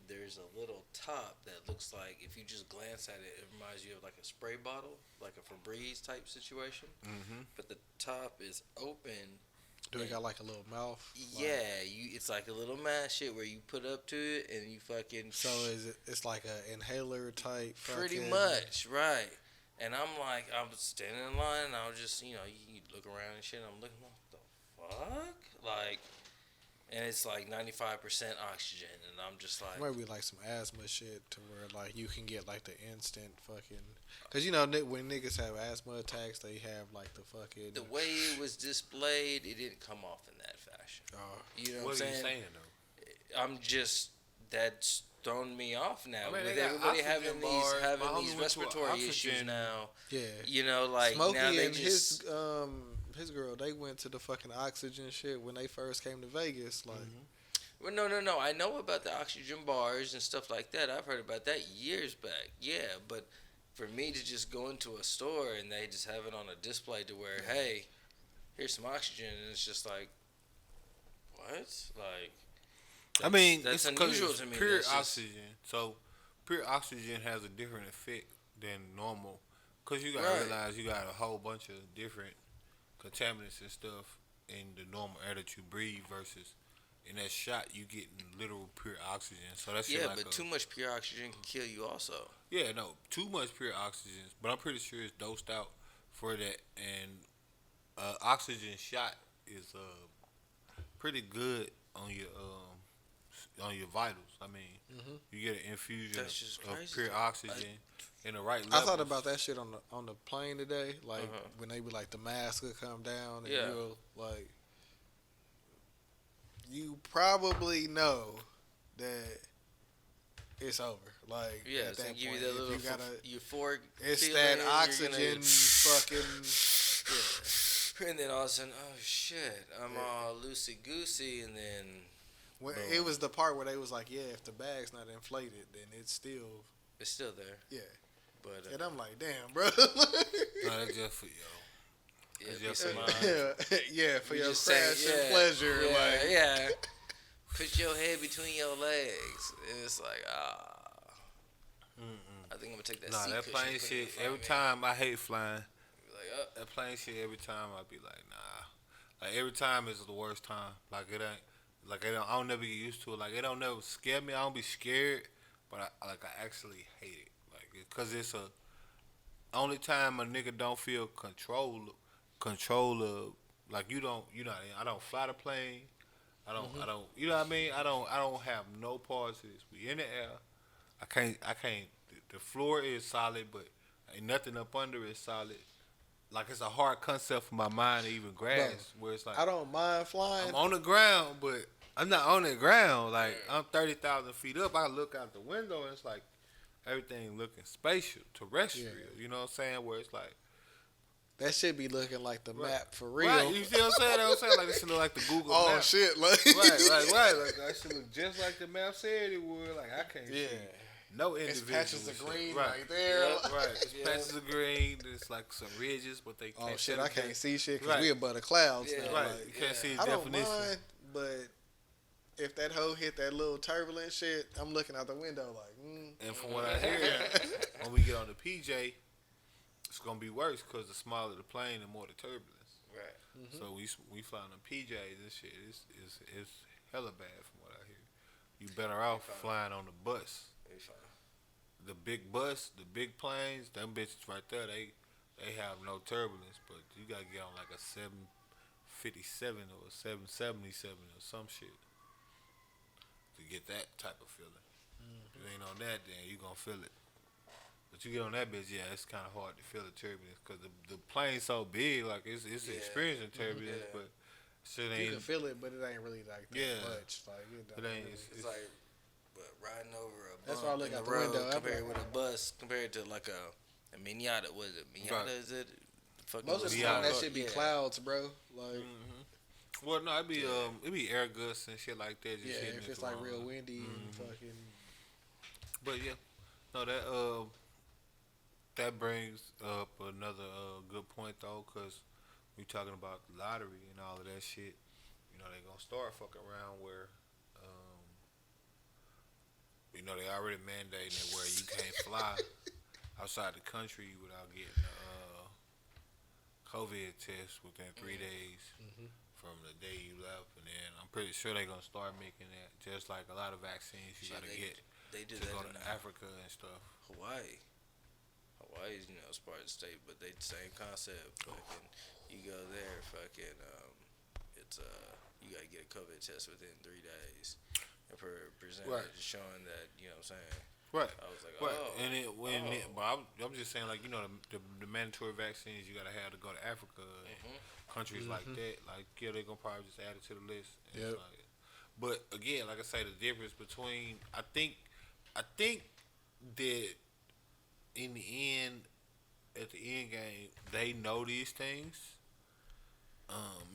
There's a little top that looks like, if you just glance at it, it reminds you of like a spray bottle, like a Febreze type situation.
Mm-hmm.
But the top is open.
Do it got like a little mouth?
Yeah, it's like a little mask shit where you put up to it and you fucking.
So it's like a inhaler type?
Pretty much, right. And I'm like, I was standing in line and I was just, you look around and shit. And I'm looking, what the fuck? Like, and it's like 95% oxygen, and I'm just like,
maybe like some asthma shit to where like you can get like the instant fucking, cause when niggas have asthma attacks, they have like the fucking.
The way it was displayed, it didn't come off in that fashion. You know what I'm saying?
What are you saying though?
I'm just, that's thrown me off now.
I mean,
with
they got
everybody
oxygen
having
bars.
these respiratory issues now.
Yeah.
Like
Smokey
now they
and
just
his girl, they went to the fucking oxygen shit when they first came to Vegas. Like,
Well, no. I know about the oxygen bars and stuff like that. I've heard about that years back. Yeah, but for me to just go into a store and they just have it on a display to where, hey, here's some oxygen, and it's just like, what? Like,
I mean,
that's
it's
unusual to me.
Pure oxygen. So, pure oxygen has a different effect than normal. Because you got to realize you got a whole bunch of different contaminants and stuff in the normal air that you breathe versus in that shot you getting literal pure oxygen. So that's
but too much pure oxygen can kill you also.
Yeah, no, too much pure oxygen, but I'm pretty sure it's dosed out for that. And oxygen shot is pretty good on your vitals. I mean, you get an infusion of pure oxygen in the right level.
I thought about that shit on the plane today. Like when they be like the mask would come down and you'll like. You probably know that it's over. Like, at that
give
point,
you that little euphoric.
It's
feeling,
that oxygen fucking. Yeah.
And then all of a sudden, oh shit, I'm all loosey goosey, and then.
When it was the part where they was like, yeah, if the bag's not inflated, then it's still
there.
Yeah.
But
and I'm like, damn, bro.
No, that's just for yo.
Yeah, for your crash and pleasure.
Yeah. Put your head between your legs. And it's like, I think I'm gonna take that.
Nah, that plane shit. Every time I hate flying.
Like,
that plane shit. Every time I be like, nah. Like every time is the worst time. Like it ain't. Like I don't never get used to it. Like it don't never scare me. I don't be scared, but I actually hate it. Like cause it's only time a nigga don't feel control of, like I don't fly the plane. I don't you know what I mean? I don't have no parts of this. We in the air. I can't the floor is solid, but ain't nothing up under is solid. Like it's a hard concept for my mind to even grasp. Where it's like
I don't mind flying.
I'm on the ground, but I'm not on the ground. Like I'm 30,000 feet up. I look out the window and it's like everything looking spatial, terrestrial. You know what I'm saying? Where it's like
that shit be looking like the map for real.
Right, you see what I'm saying? That I'm saying like this shit look like the Google map.
Oh shit, like
right. Like that shit look just like the map said it would. Like I can't see no individual.
It's patches of green right there.
Right. It's patches of green. There's like some ridges, but they can't.
Oh shit, I can't see shit because we above the clouds now.
Right,
like,
you can't see the
I
definition.
don't mind, but if that hoe hit that little turbulent shit, I'm looking out the window like.
And from what I hear, when we get on the PJ, it's gonna be worse because the smaller the plane, the more the turbulence.
Right.
Mm-hmm. So we fly on the PJs. This shit is hella bad from what I hear. You better off flying on the bus. The big bus, the big planes, them bitches right there, they have no turbulence, but you gotta get on like a 757 or a 777 or some shit to get that type of feeling. If you ain't on that, then you gonna feel it. But you get on that bitch, it's kind of hard to feel the turbulence because the plane's so big, like it's experiencing turbulence, but shit ain't.
You can feel it, but it ain't really like that much. Like
it ain't. It's
like riding over a bump.
That's why I look out the
road
window.
Compared with a bus, compared to like a Miata. What is it? Miata is it?
Most of the time that shit be clouds, bro. Like
Well, no, it'd be air gusts and shit like that. Just
Yeah,
hitting
if
it
it's like
wrong.
real windy and fucking.
But yeah, no, that brings up another good point though, cause we talking about the lottery and all of that shit. You know, they gonna start fucking around where, you know, they already mandating it where you can't fly outside the country without getting a COVID test within 3 days from the day you left, and then I'm pretty sure they're gonna start making that just like a lot of vaccines you gotta get
They did
to
that
go
in
to Africa and stuff.
Hawaii. Hawaii's, it's part of the state, but they the same concept. Fucking, you go there, fucking, it's you gotta get a COVID test within 3 days, and presented
Right.
showing that what I'm saying.
Right.
I was like,
Right.
oh,
But I'm just saying, like, you know, the mandatory vaccines you gotta have to go to Africa, and countries like that. Like, yeah, they're gonna probably just add it to the list. And
Yep.
it's like, but again, like I say, the difference between I think that in the end, at the end game, they know these things.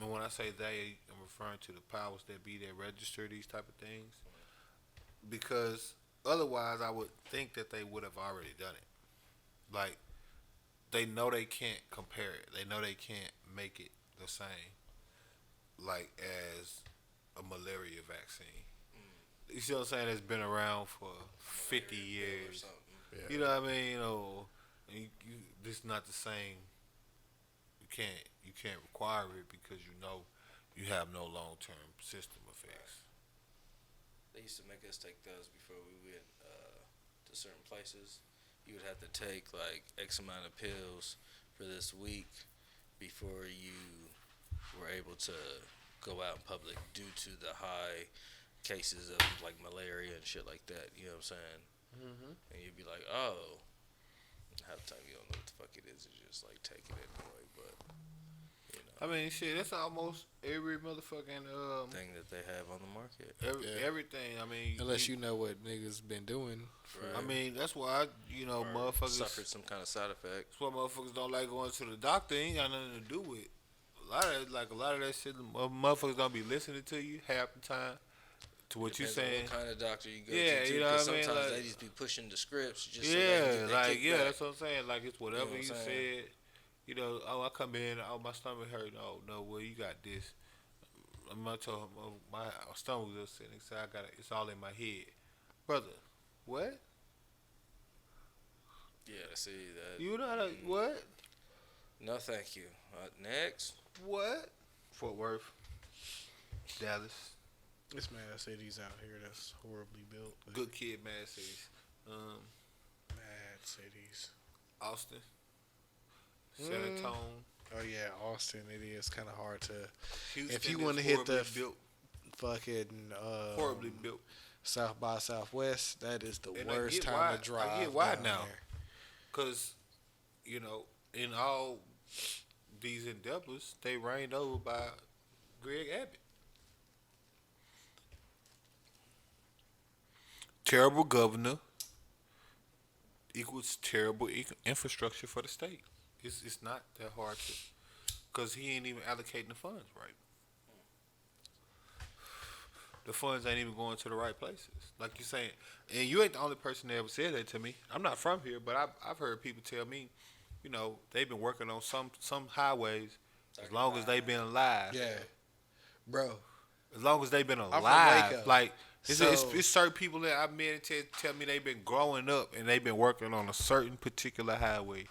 And when I say they, I'm referring to the powers that be that register these type of things, because otherwise, I would think that they would have already done it. Like, they know they can't compare it. They know they can't make it the same, like, as a malaria vaccine. You see what I'm saying? It's been around for 50
or
years.
something.
Yeah.
You know what I mean? This is not the same. You can't require it because you have no long-term system effects.
They used to make us take those before we went to certain places. You would have to take like X amount of pills for this week before you were able to go out in public due to the high cases of like malaria and shit like that. You know what I'm saying? And you'd be like, oh. Half the time you don't know what the fuck it is. It's just like taking it anyway. But
I mean, shit, that's almost every motherfucking
thing that they have on the market.
everything. I mean,
Unless you know what niggas been doing.
I mean, that's why
Or
motherfuckers
suffered some kind of side effect.
That's why motherfuckers don't like going to the doctor. It ain't got nothing to do with a lot of that shit. Motherfuckers don't be listening to you half the time. To what you
Depends on
saying?
what kind of doctor you go
Yeah,
to.
you know what I mean?
Sometimes
Like,
they just be pushing the scripts just so they can get their kickback.
that's what I'm saying. Like, it's whatever
You know
you
what I'm
said.
saying?
You know, oh, I come in, oh, my stomach hurt. No, well, you got this. I'm gonna tell him, oh, my stomach was upset. He said, I got it. It's all in my head, brother. What?
Yeah, see that.
You know how what?
No, thank you. Next.
What? Fort Worth, Dallas.
It's mad cities out here that's horribly built.
Good kid, mad cities.
Mad cities.
Austin, San Antonio,
Oh yeah, Austin. It is kind of hard to.
Houston.
If you
is
want to hit the
horribly built,
fucking
horribly built.
South by Southwest, that is the
And I
worst
get
time
why-
to drive.
I get why
down
now.
there.
Cause, in all these endeavors, they reigned over by Greg Abbott. Terrible governor equals terrible infrastructure for the state. It's not that hard to, cause he ain't even allocating the funds right. The funds ain't even going to the right places, like you saying. And you ain't the only person that ever said that to me. I'm not from here, but I've heard people tell me, they've been working on some highways as long as they've been alive.
Yeah, bro.
As long as they've been
from
alive,
Waco.
like
So-
it's certain people that I've met tell me they've been growing up and they've been working on a certain particular highway.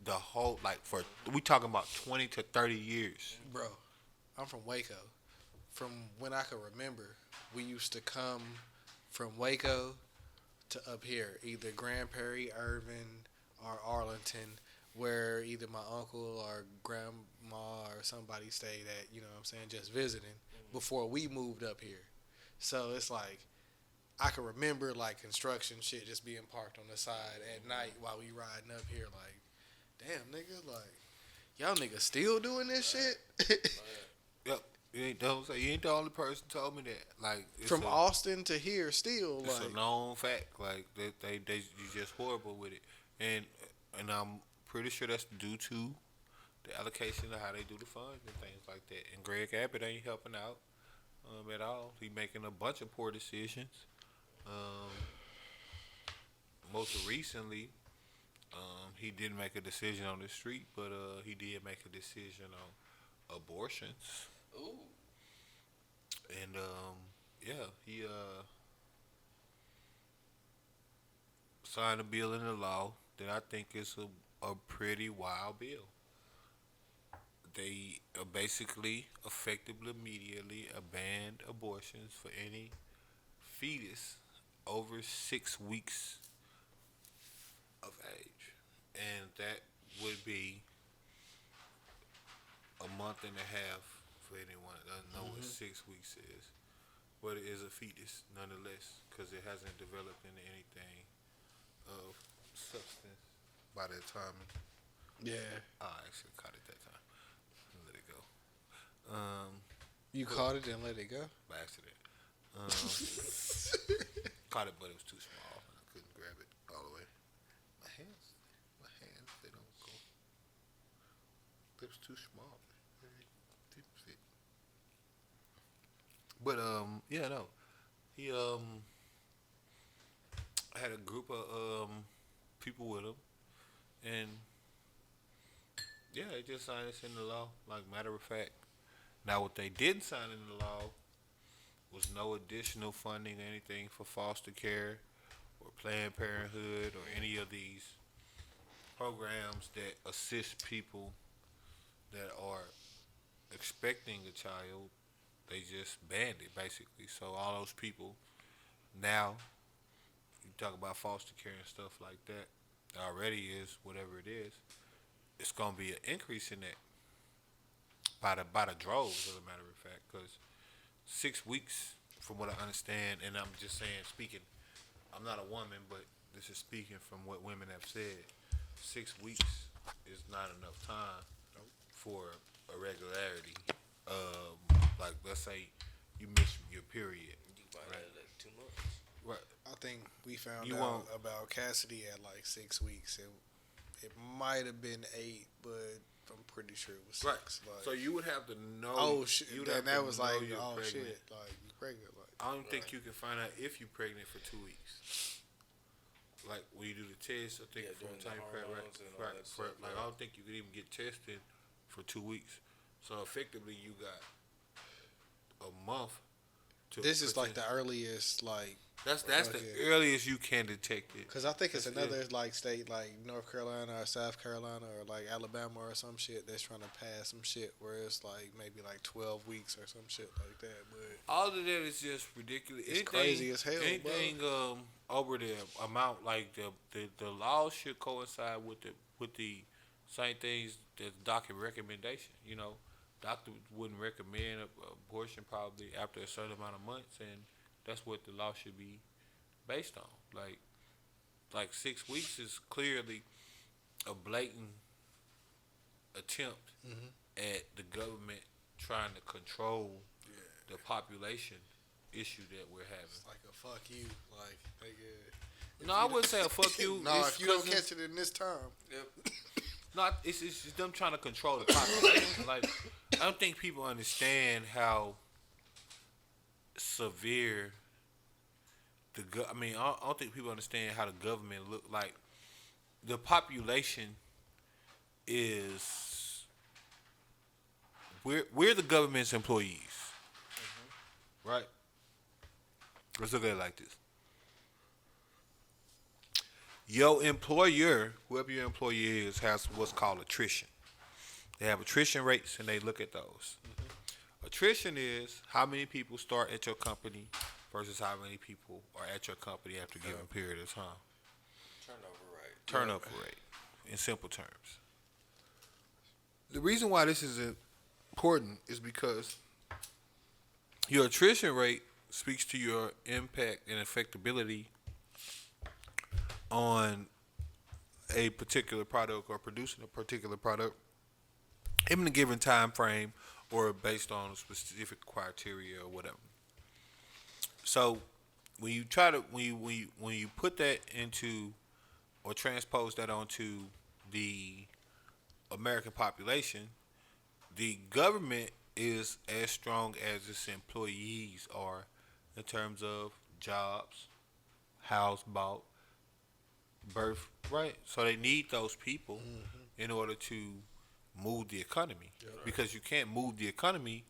The whole we talking about 20 to 30 years.
Bro, I'm from Waco. From when I can remember, we used to come from Waco to up here, either Grand Prairie, Irvin, or Arlington, where either my uncle or grandma or somebody stayed at, you know what I'm saying, just visiting before we moved up here. So it's like, I can remember like construction shit just being parked on the side at night while we riding up here like, damn nigga, like, y'all niggas still doing this shit?
Yep. You ain't the only person told me that. Like, it's
From Austin to here still,
it's
like,
a known fact. Like they you just horrible with it, and I'm pretty sure that's due to the allocation of how they do the funds and things like that. And Greg Abbott ain't helping out at all. He making a bunch of poor decisions. Um, Most recently, he didn't make a decision on the street, but he did make a decision on abortions.
Ooh.
And yeah, he signed a bill into law that I think is a pretty wild bill. They basically, effectively, immediately banned abortions for any fetus over 6 weeks of age, and that would be a month and a half for anyone that doesn't know what 6 weeks is. But it is a fetus nonetheless, because it hasn't developed into anything of substance by that time.
Yeah.
I actually caught it that time. Let it go.
You caught it and let it go?
By accident. Caught it, but it was too small. I couldn't grab it all the way. My hands, they don't go. It was too small. It didn't fit. But yeah, no. He had a group of people with him, and yeah, they just signed this into law. Like, matter of fact, now what they didn't sign into law was no additional funding or anything for foster care or Planned Parenthood or any of these programs that assist people that are expecting a child. They just banned it, basically. So all those people now, you talk about foster care and stuff like that, already is whatever it is. It's gonna be an increase in that by the droves, as a matter of fact, because 6 weeks, from what I understand, and I'm just saying, speaking, I'm not a woman, but this is speaking from what women have said. 6 weeks is not enough time for a regularity. Like, let's say you miss your period.
You find
Right.
out like 2 months.
Right.
I think we found
You
out
won't-
about Cassidy at like 6 weeks. It might have been 8, but I'm pretty sure it was 6.
Right.
Like,
So you would have to know.
oh shit!
You'd
And
have
that
to
was
know
like,
you're
oh
pregnant.
shit! Like, you pregnant? Like,
I don't think you can find out if you're pregnant for 2 weeks. Like, when you do the test, I think
Yeah,
from
during the
time
hormones and all
right,
that stuff,
like,
yeah.
I don't think you could even get tested for 2 weeks. So effectively, you got a month to.
this is like
pretend-
the earliest, like,
That's the
okay.
earliest you can detect it.
because I think it's
That's
another like state like North Carolina or South Carolina or like Alabama or some shit that's trying to pass some shit where it's like maybe like 12 weeks or some shit like that. But
All of that is just ridiculous.
It's crazy as hell, bro.
Anything over the amount, like the laws should coincide with the same things that the doctor recommendation. You know, doctor wouldn't recommend abortion probably after a certain amount of months, and that's what the law should be based on. Like 6 weeks is clearly a blatant attempt at the government trying to control the population issue that we're having.
it's like a fuck you, like nigga.
No, I wouldn't say a fuck you.
No,
It's
if you don't
'cause
catch it in this time,
Yep.
not, it's just them trying to control the population. Like, I don't think people understand how severe I mean, I don't think people understand how the government look like. The population is we're the government's employees, right? Let's look at it like this. Your employer, whoever your employer is, has what's called attrition. They have attrition rates, and they look at those. Attrition is how many people start at your company versus how many people are at your company after a given period of time. Turnover rate, in simple terms. The reason why this is important is because your attrition rate speaks to your impact and effectability on a particular product or producing a particular product in a given time frame or based on a specific criteria or whatever. So when you try to when you put that into or transpose that onto the American population, the government is as strong as its employees are in terms of jobs, house bought, birth, right? So they need those people in order to move the economy because you can't move the economy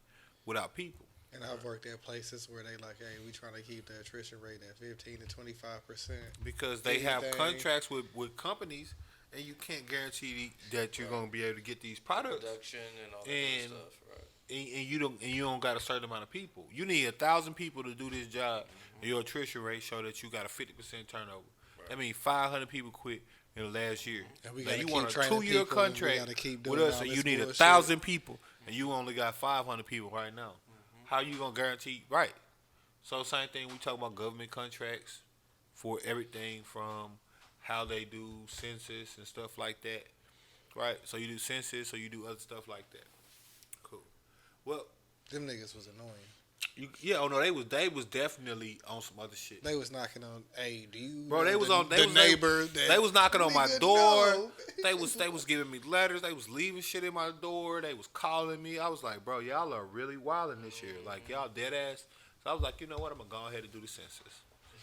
without people.
And I've worked at places where they like, hey, we trying to keep the attrition rate at 15 to 25%.
Because they have
Anything.
contracts with companies, and you can't guarantee that you're going to be able to get these products.
Production and all that kind of stuff, right?
And you don't got a certain amount of people. You need 1,000 people to do this job, and your attrition rate show that you got a 50% turnover. Right. That means 500 people quit in the last year.
And we
now
gotta
you
keep
want a
training
2-year
people, and we
contract
gotta keep
with
doing
us,
all
and you
this
need
bullshit.
1,000 people, and you only got 500 people right now. How you gonna guarantee? Right. So same thing. We talk about government contracts for everything from how they do census and stuff like that. Right. So you do census, or you do other stuff like that. Cool. Well,
Them niggas was annoying.
They was definitely on some other shit.
They was knocking on, hey, do you
Bro, they
know
was
the,
on.
the neighbor
They was knocking on my
Nigga,
door.
no.
They was giving me letters. They was leaving shit in my door. They was calling me. I was like, bro, y'all are really wilding this year. Like y'all dead ass. So I was like, you know what? I'm gonna go ahead and do the census.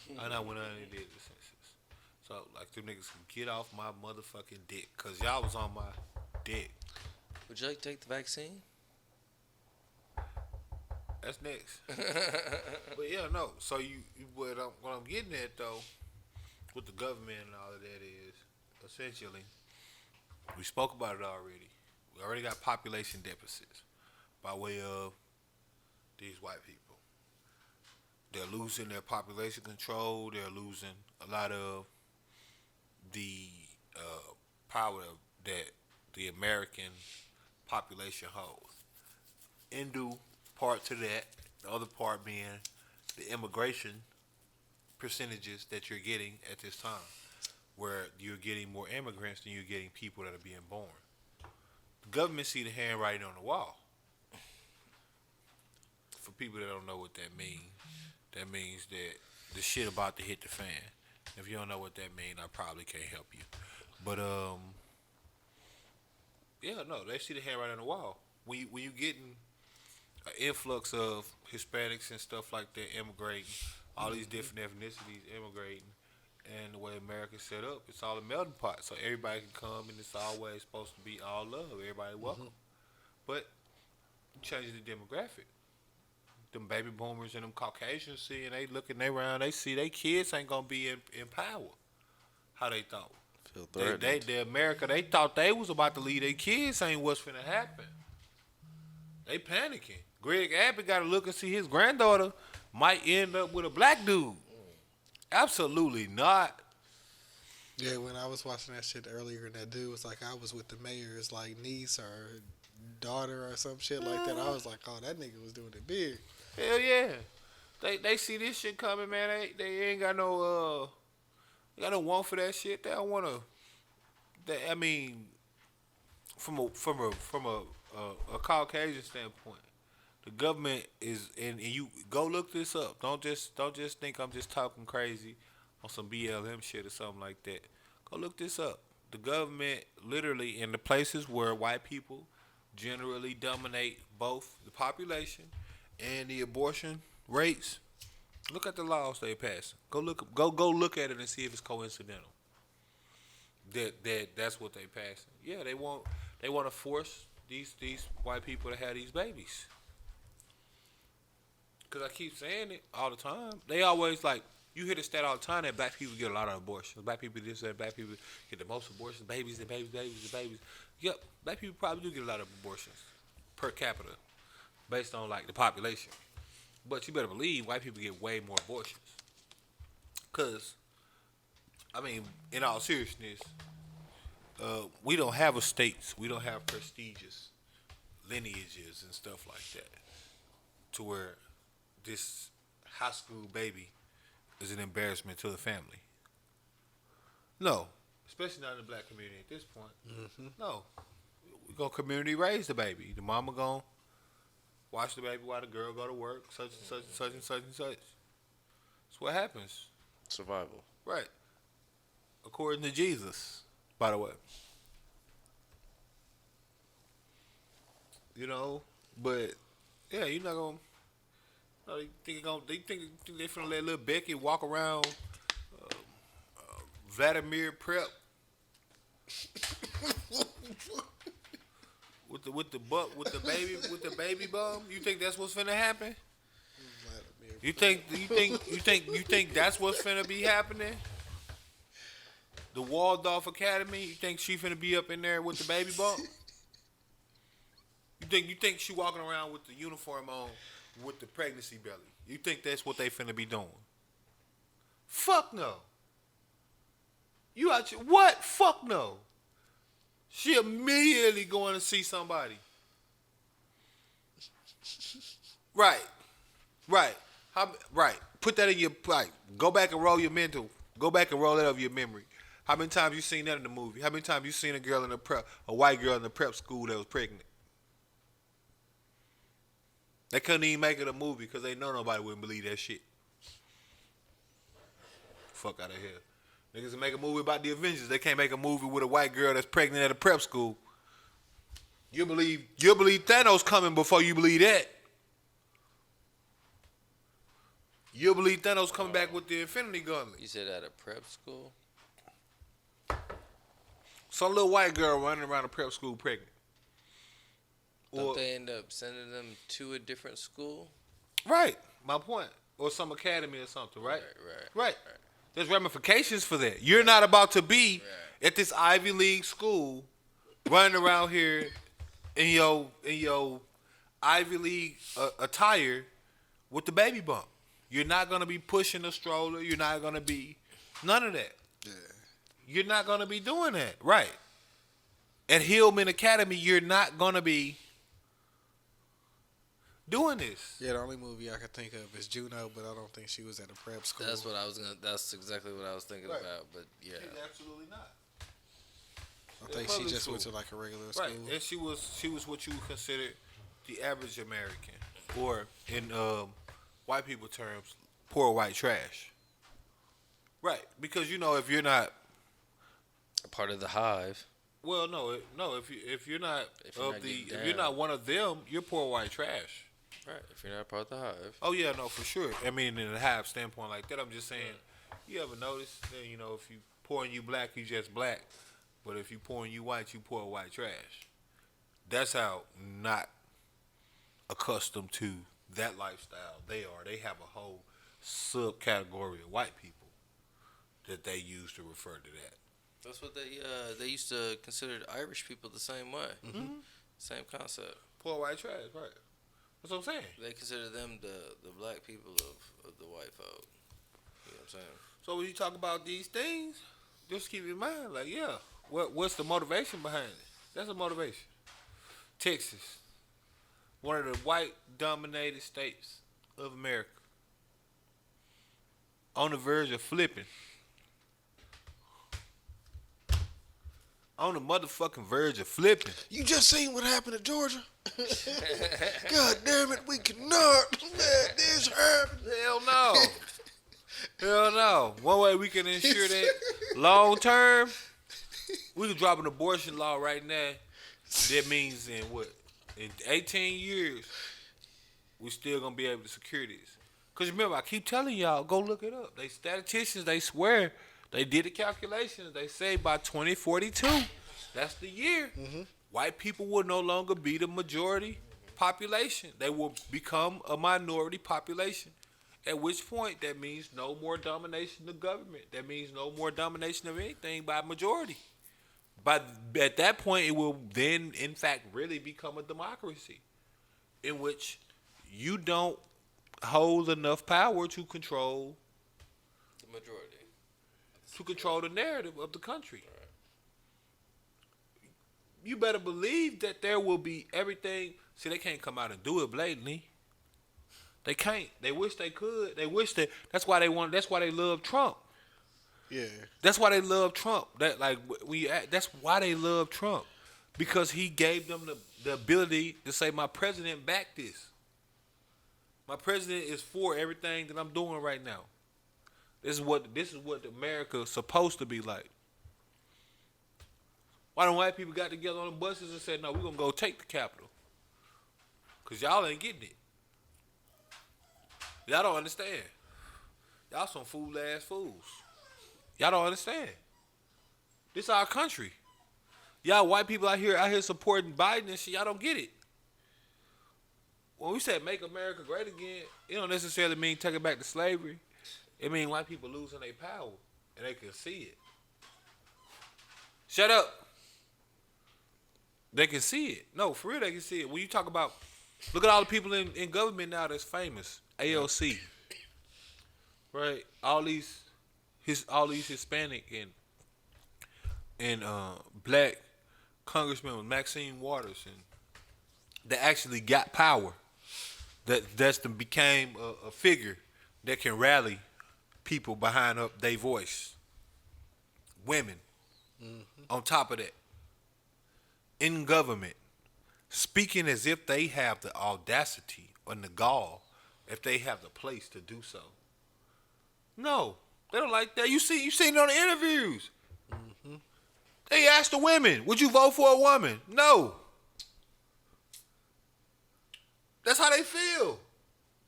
And I went on and did the census. So like, them niggas can get off my motherfucking dick, cause y'all was on my dick.
Would you like to take the vaccine?
That's next. But yeah, no. So what I'm getting at though, with the government and all of that is, essentially, we spoke about it already. We already got population deficits by way of these white people. They're losing their population control. They're losing a lot of the power that the American population holds. In due part to that, the other part being the immigration percentages that you're getting at this time, where you're getting more immigrants than you're getting people that are being born. The government see the handwriting on the wall. For people that don't know what that means that the shit about to hit the fan. If you don't know what that means, I probably can't help you. But yeah, no, they see the handwriting on the wall. When you getting an influx of Hispanics and stuff like that immigrating, all these different ethnicities immigrating, and the way America's set up, it's all a melting pot. So everybody can come, and it's always supposed to be all love. Everybody welcome. But you change the demographic. Them baby boomers and them Caucasians see, and they looking around, they see they kids ain't gonna be in power. How they thought.
Feel threatened.
They America, they thought they was about to leave their kids, ain't what's finna happen. They panicking. Greg Abbott got to look and see his granddaughter might end up with a black dude. Absolutely not.
Yeah, when I was watching that shit earlier, and that dude was like, I was with the mayor's like niece or daughter or some shit like that. I was like, oh, that nigga was doing it big.
Hell yeah. They see this shit coming, man. They ain't got no want for that shit. They don't want to. I mean, from a Caucasian standpoint, the government is, and you go look this up. Don't just think I'm just talking crazy on some BLM shit or something like that. Go look this up. The government, literally, in the places where white people generally dominate both the population and the abortion rates, look at the laws they pass. Go look at it and see if it's coincidental. That's what they pass. Yeah, they want to force these white people to have these babies. Because I keep saying it all the time. They always like, you hear the stat all the time that black people get a lot of abortions. Black people this, that, black people get the most abortions, babies and babies. Yep, black people probably do get a lot of abortions per capita based on like the population. But you better believe white people get way more abortions. Because, I mean, in all seriousness, we don't have estates. We don't have prestigious lineages and stuff like that to where this high school baby is an embarrassment to the family. No, especially not in the black community at this point. Mm-hmm. No, we gonna community raise the baby. The mama gonna watch the baby while the girl go to work. Such and such and such and such and such. That's what happens.
Survival.
Right. According to Jesus, by the way. you know. But yeah, you're not gonna. No, they think they finna let little Becky walk around Vladimir Prep with the baby bum. You think that's what's finna happen? You think that's what's finna be happening? The Waldorf Academy. You think she finna be up in there with the baby bump? You think she walking around with the uniform on with the pregnancy belly? You think that's what they finna be doing? Fuck no. You out your what? Fuck no. She immediately going to see somebody. Right. Right. Put that in your right. Go back and roll your mental. Go back and roll that over your memory. How many times you seen that in the movie? How many times you seen a white girl in the prep school that was pregnant? They couldn't even make it a movie because they know nobody wouldn't believe that shit. Fuck out of here. Niggas can make a movie about the Avengers. They can't make a movie with a white girl that's pregnant at a prep school. You'll believe Thanos coming before you believe that. You'll believe Thanos coming back with the Infinity Gauntlet.
You said at a prep school?
Some little white girl running around a prep school pregnant.
Don't they end up sending them to a different school?
Right. My point. Or some academy or something, right? Right. There's ramifications for that. You're not about to be at this Ivy League school running around here in your Ivy League attire with the baby bump. You're not going to be pushing a stroller. You're not going to be none of that. Yeah. You're not going to be doing that. Right. At Hillman Academy, you're not going to be doing this.
Yeah, the only movie I can think of is Juno, but I don't think she was at a prep school.
That's exactly what I was thinking about. But yeah,
she's absolutely not.
I think she just went to like a regular school.
Right, and she was what you would consider the average American, or in white people terms, poor white trash. Right, because if you're not
a part of the hive.
Well, no. If you're not one of them, you're poor white trash.
Right. If you're not part of the hive.
Oh yeah, no, for sure. I mean, in a hive standpoint like that, I'm just saying. You ever notice that if you poor and you black, you just black, but if you poor and you white, you poor white trash. That's how not accustomed to that lifestyle they are. They have a whole subcategory of white people that they use to refer to that.
That's what they used to consider Irish people the same way.
Mm-hmm.
Same concept.
Poor white trash, right? That's what I'm saying.
They consider them the black people of the white folk. You know what I'm saying?
So when you talk about these things, just keep in mind, like, yeah, what's the motivation behind it? That's a motivation. Texas, one of the white-dominated states of America, on the verge of flipping. On the motherfucking verge of flipping.
You just seen what happened to Georgia? God damn it, we cannot let this happen.
Hell no. Hell no. One way we can ensure that long term, we can drop an abortion law right now. That means in 18 years, we still gonna be able to secure this. Cause remember, I keep telling y'all, go look it up. They statisticians, they swear. They did the calculations. They say by 2042, that's the year, white people will no longer be the majority population. They will become a minority population. At which point, that means no more domination of government. That means no more domination of anything by majority. But at that point, it will then, in fact, really become a democracy in which you don't hold enough power to control
the majority.
To control the narrative of the country. Right. You better believe that there will be everything. See, they can't come out and do it blatantly. They can't. They wish they could. They wish that. That's why they want. That's why they love Trump.
Yeah.
That's why they love Trump. That's why they love Trump, because he gave them the ability to say, "My president backed this. My president is for everything that I'm doing right now." This is what America's supposed to be like. Why don't white people got together on the buses and said, "No, we're gonna go take the Capitol. Because y'all ain't getting it. Y'all don't understand. Y'all some fool-ass fools. Y'all don't understand. This our country. Y'all white people out here supporting Biden and shit, y'all don't get it. When we say make America great again, it don't necessarily mean take it back to slavery. It mean white people losing their power and they can see it. Shut up. They can see it. No, for real they can see it. When you talk about, look at all the people in government now that's famous. AOC. Right? All these Hispanic and black congressmen with Maxine Waters and that actually got power. That's became a figure that can rally people behind their voice. Women. On top of that. In government. Speaking as if they have the audacity or the gall, if they have the place to do so. No. They don't like that. You seen it on the interviews. They asked the women, would you vote for a woman? No. That's how they feel.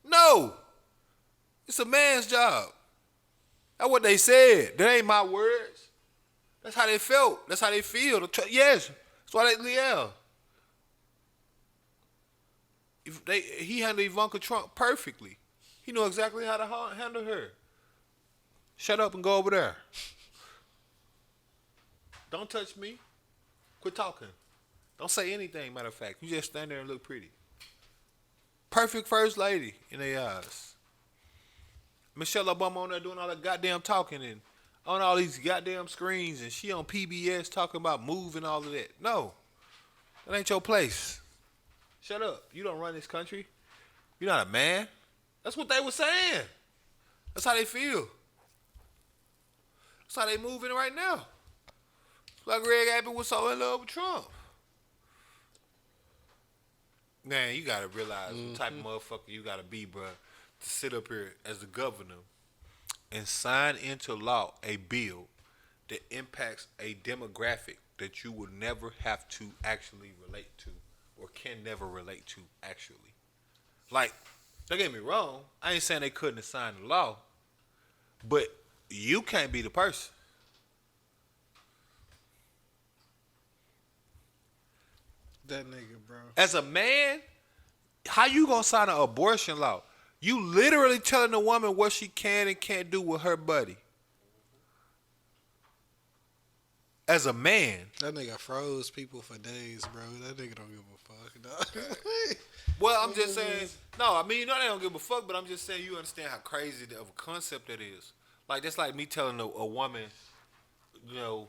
No. It's a man's job. That's what they said. That ain't my words. That's how they felt. That's how they feel. Yes. That's why they yell. He handled Ivanka Trump perfectly. He knew exactly how to handle her. Shut up and go over there. Don't touch me. Quit talking. Don't say anything, matter of fact. You just stand there and look pretty. Perfect first lady in their eyes. Michelle Obama on there doing all that goddamn talking and on all these goddamn screens and she on PBS talking about move and all of that. No. That ain't your place. Shut up. You don't run this country. You're not a man. That's what they were saying. That's how they feel. That's how they moving right now. Like Greg Abbott was so in love with Trump. Man, you gotta realize what type of motherfucker you gotta be, bro, to sit up here as the governor and sign into law a bill that impacts a demographic that you would never have to actually relate to or can never relate to actually. Like, don't get me wrong, I ain't saying they couldn't have signed the law, but you can't be the person.
That nigga, bro.
As a man, how you gonna sign an abortion law? You literally telling a woman what she can and can't do with her body. As a man.
That nigga froze people for days, bro. That nigga don't give a fuck, dog.
Well, I'm just saying, no, I mean, you know they don't give a fuck, but I'm just saying you understand how crazy of a concept that is. Like, that's like me telling a woman, you know,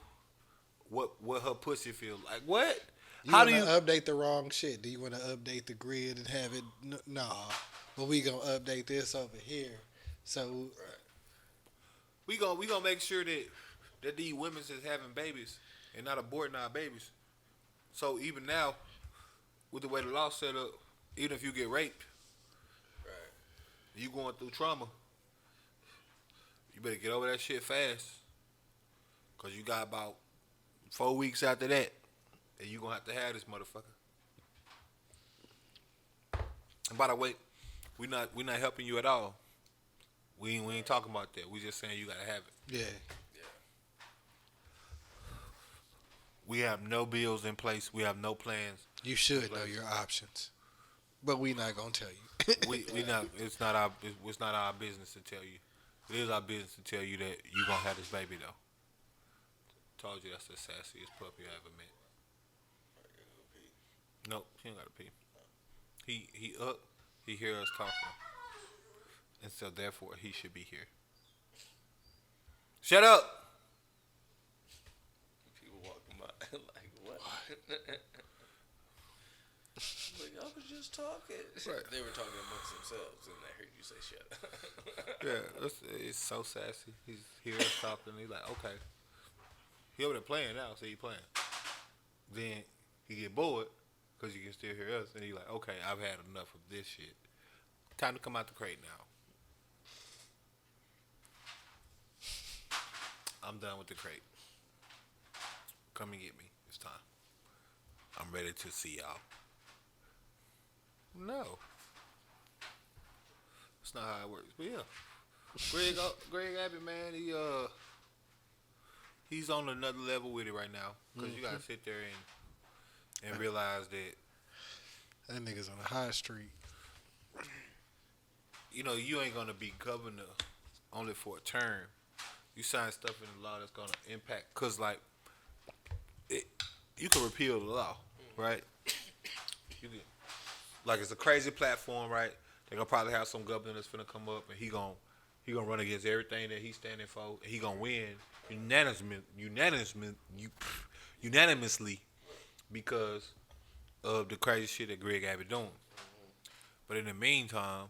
what her pussy feels like. What?
How do you update the wrong shit? Do you want to update the grid and have it? No, but we gonna update this over here. So
we gonna make sure that these women is having babies and not aborting our babies. So even now, with the way the law set up, even if you get raped, you going through trauma, you better get over that shit fast, cause you got about 4 weeks after that. And you gonna have to have this motherfucker. And by the way, we not helping you at all. We ain't talking about that. We just saying you gotta have it.
Yeah.
We have no bills in place. We have no plans.
You should know your options, but we not gonna tell you.
we not. It's not our business to tell you. It is our business to tell you that you gonna have this baby though. Told you that's the sassiest puppy I ever met. Nope, he ain't gotta pee. He up, he hear us talking. And so therefore he should be here. Shut up!
People walking by like, what? Like, I was just talking. Right. They were talking amongst themselves and I heard you say shut up.
Yeah, it's so sassy. He's hear us talking, he's like, okay. He over there playing now, so he playing. Then he get bored. Because you can still hear us. And he's like, okay, I've had enough of this shit. Time to come out the crate now. I'm done with the crate. Come and get me. It's time. I'm ready to see y'all. No. That's not how it works. But yeah. Greg Abbott, man, he's on another level with it right now. Because you got to sit there and realize
That nigga's on a high street.
you know, you ain't going to be governor only for a term. You sign stuff in the law that's going to impact. Because, like, you can repeal the law, right? You can, like, it's a crazy platform, right? They're going to probably have some governor that's finna come up, and he gonna run against everything that he's standing for, and he gonna win unanimously because of the crazy shit that Greg Abbott doing. But in the meantime,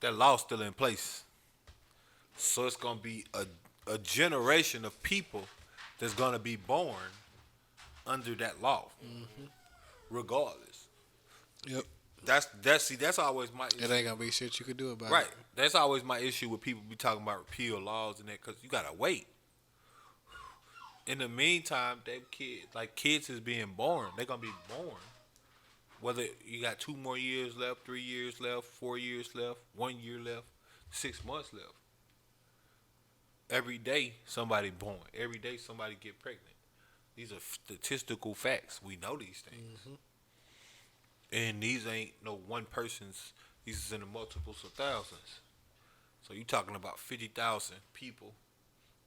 that law's still in place. So it's gonna be a generation of people that's gonna be born under that law, regardless.
Yep.
That's always my issue.
It ain't gonna be shit you could do about it.
Right. That's always my issue with people be talking about repeal laws and that, because you gotta wait. In the meantime, kids is being born. They're gonna be born. Whether you got 2 more years left, 3 years left, 4 years left, 1 year left, 6 months left. Every day somebody born. Every day somebody get pregnant. These are statistical facts. We know these things. And these ain't no one person's. These is in the multiples of thousands. So you talking about 50,000 people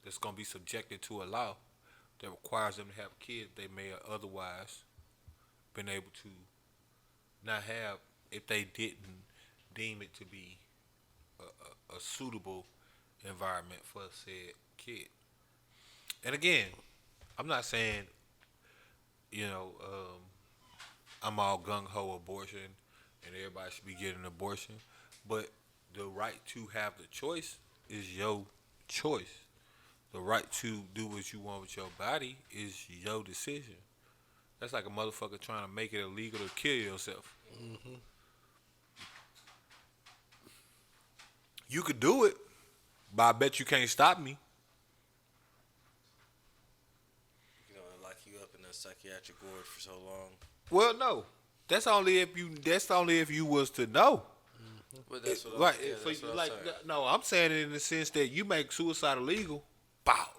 that's going to be subjected to a law that requires them to have kids they may have otherwise been able to not have if they didn't deem it to be a suitable environment for said kid. And again, I'm not saying, I'm all gung-ho abortion and everybody should be getting an abortion, but the right to have the choice is your choice. The right to do what you want with your body is your decision. That's like a motherfucker trying to make it illegal to kill yourself. You could do it, but I bet you can't stop me.
You know, lock you up in a psychiatric ward for so long.
Well, no. That's only if you was to know.
But that's what
Right.
that's what I'm saying.
No, I'm saying it in the sense that you make suicide illegal. Bow.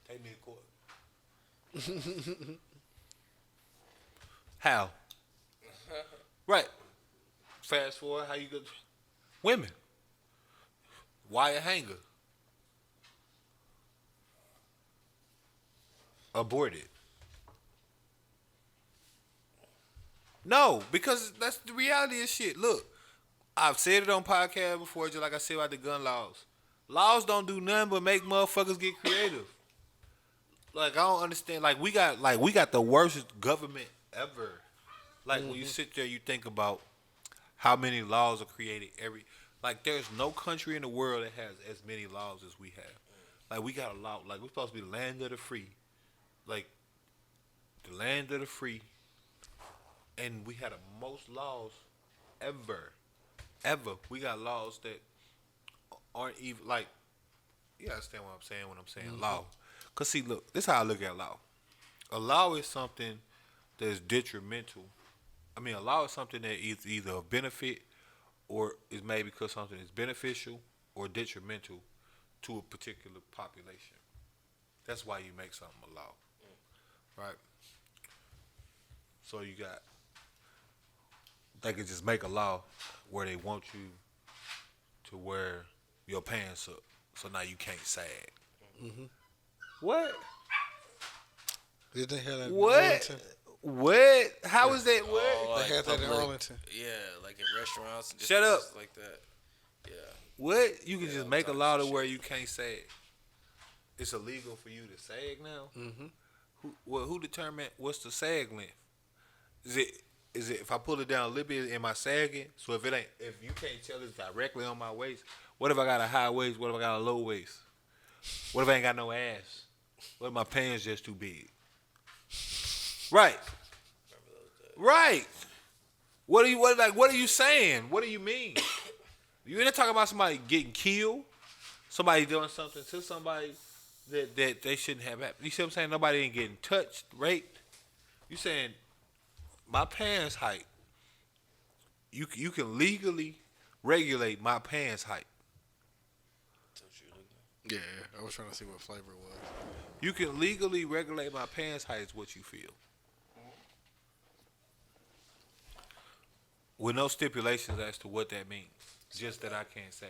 Take me to court. How? Right. Fast forward, how you go? Women. Wire hanger. Aborted. No, because that's the reality of shit. Look, I've said it on podcast before, just like I said about the gun laws. Laws don't do nothing but make motherfuckers get creative. Like, I don't understand. Like, we got the worst government ever. Like, when you sit there, you think about how many laws are created there's no country in the world that has as many laws as we have. Like, we got a law. Like, we're supposed to be the land of the free. Like, the land of the free. And we had the most laws ever. We got laws that aren't even, like, you understand what I'm saying when I'm saying law. Because, see, look, this is how I look at law. A law is something that is detrimental. I mean, a law is something that is either a benefit or is made because something is beneficial or detrimental to a particular population. That's why you make something a law. Right? So you got, they can just make a law where they want you to wear your pants up, so now you can't sag. What?
Did they have that in
What?
Arlington?
What? How is that? What?
Oh,
They had that in Arlington.
Yeah, like in restaurants. And
Shut up.
places like that. Yeah.
What? You can
Yeah,
just
I'm
make a
talking
law to
some
where
shit.
you can't sag. It's illegal for you to sag now. Who determined what's the sag length? Is it if I pull it down a little bit, am I sagging? So if you can't tell it's directly on my waist, what if I got a high waist? What if I got a low waist? What if I ain't got no ass? What if my pants just too big? Right. Right. What are you saying? What do you mean? You ain't talking about somebody getting killed, somebody doing something to somebody that they shouldn't have happened. You see what I'm saying? Nobody ain't getting touched, raped. You saying my pants height. You can legally regulate my pants height.
Yeah, I was trying to see what flavor it was.
You can legally regulate my pants height is what you feel. With no stipulations as to what that means. Just that I can't sag.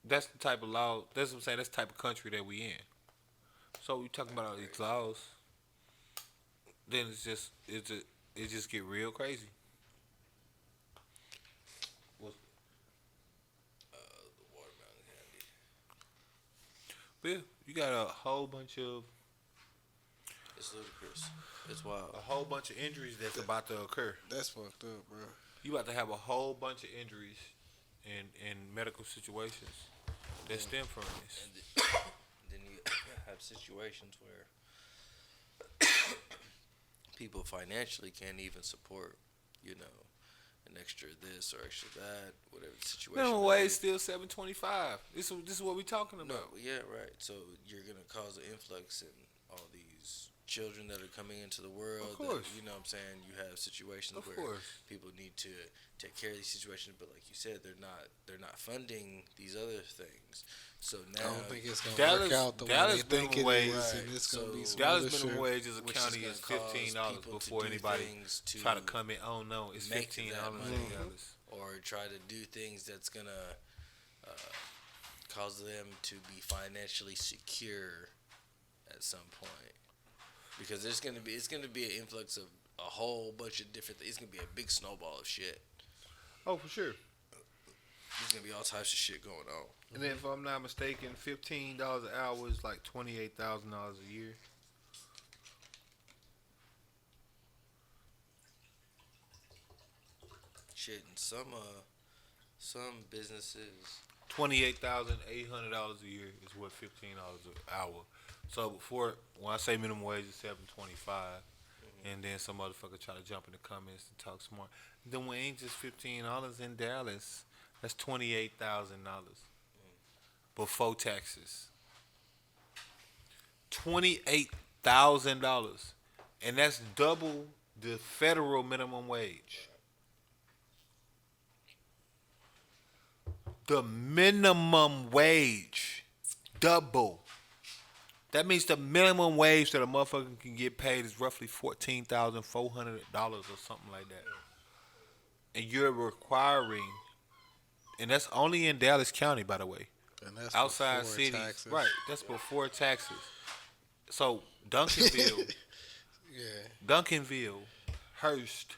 That's the type of law, that's what I'm saying, that's the type of country that we in. So we talking about all these laws, then it just get real crazy.
The watermelon candy.
But yeah, you got a whole bunch of
It's ludicrous. It's wild.
a whole bunch of injuries that's about to occur.
That's fucked up, bro.
You about to have a whole bunch of injuries in medical situations that stem from this.
And then you have situations where people financially can't even support, an extra this or extra that, whatever the situation.
Minimum
may
wage
be.
still $7.25. This is what we talking
No,
about.
yeah, right. So you're gonna cause an influx in all these children that are coming into the world.
Of course.
That, you know what I'm saying? You have situations
Of
where
course.
people need to take care of these situations, but like you said, they're not funding these other things. So now
I don't think it's gonna
Dallas-
work out the
Dallas
way they think it
minimum wage,
is,
right.
and it's gonna be
So
some
Dallas
other
minimum
shit.
wage as a
which
county
is
is
gonna cause
$15
people to
before
do
anybody
things to
try to come in. Oh no, it's
make
$15
that money.
in Dallas.
or try to do things that's gonna cause them to be financially secure at some point, because it's gonna be an influx of a whole bunch of different things. It's gonna be a big snowball of shit.
Oh, for sure.
There's gonna be all types of shit going on.
And then, if I'm not mistaken, $15 an hour is like $28,000 a year.
Shit, and some businesses.
$28,800 a year is what $15 an hour. So when I say minimum wage is $7.25, and then some motherfucker try to jump in the comments and talk smart, then we ain't just $15 in Dallas. That's $28,000 before taxes. $28,000, and that's double the federal minimum wage. The minimum wage, double. That means the minimum wage that a motherfucker can get paid is roughly $14,400 or something like that. And you're requiring, and that's only in Dallas County, by the way.
And that's
Outside
before
cities,
taxes.
right? That's before taxes. So Duncanville,
Yeah.
Duncanville, Hearst,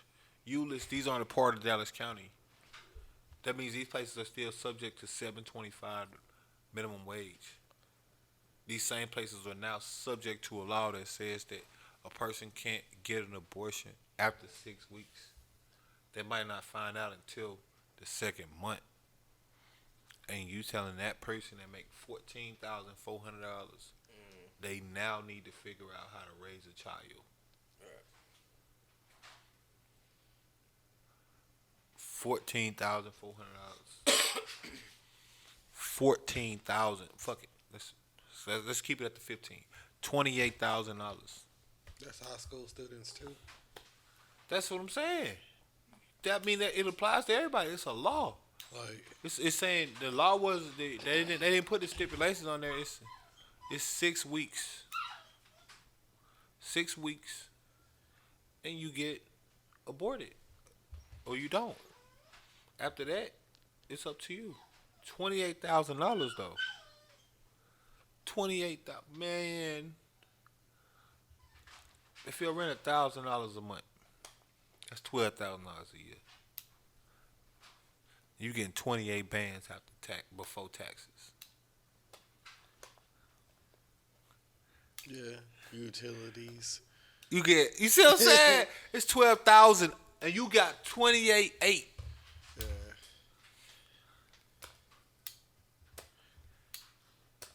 Euless, these aren't a part of Dallas County. That means these places are still subject to $7.25 minimum wage. These same places are now subject to a law that says that a person can't get an abortion after 6 weeks. They might not find out until the second month. And you telling that person that make $14,400, they now need to figure out how to raise a child. $14,400. 14,000. Fuck it. Let's keep it at the 15. $28,000.
That's high school students too.
That's what I'm saying. That mean that it applies to everybody. It's a law.
Like,
It's saying the law was they didn't put the stipulations on there. It's 6 weeks. 6 weeks, and you get aborted, or you don't. After that, it's up to you. $28,000 though. $28,000, man. If you rent $1,000 a month, that's $12,000 a year. You getting 28 bands after before taxes.
yeah, utilities.
You see what I'm saying? It's 12,000, and you got 28.8.
Yeah.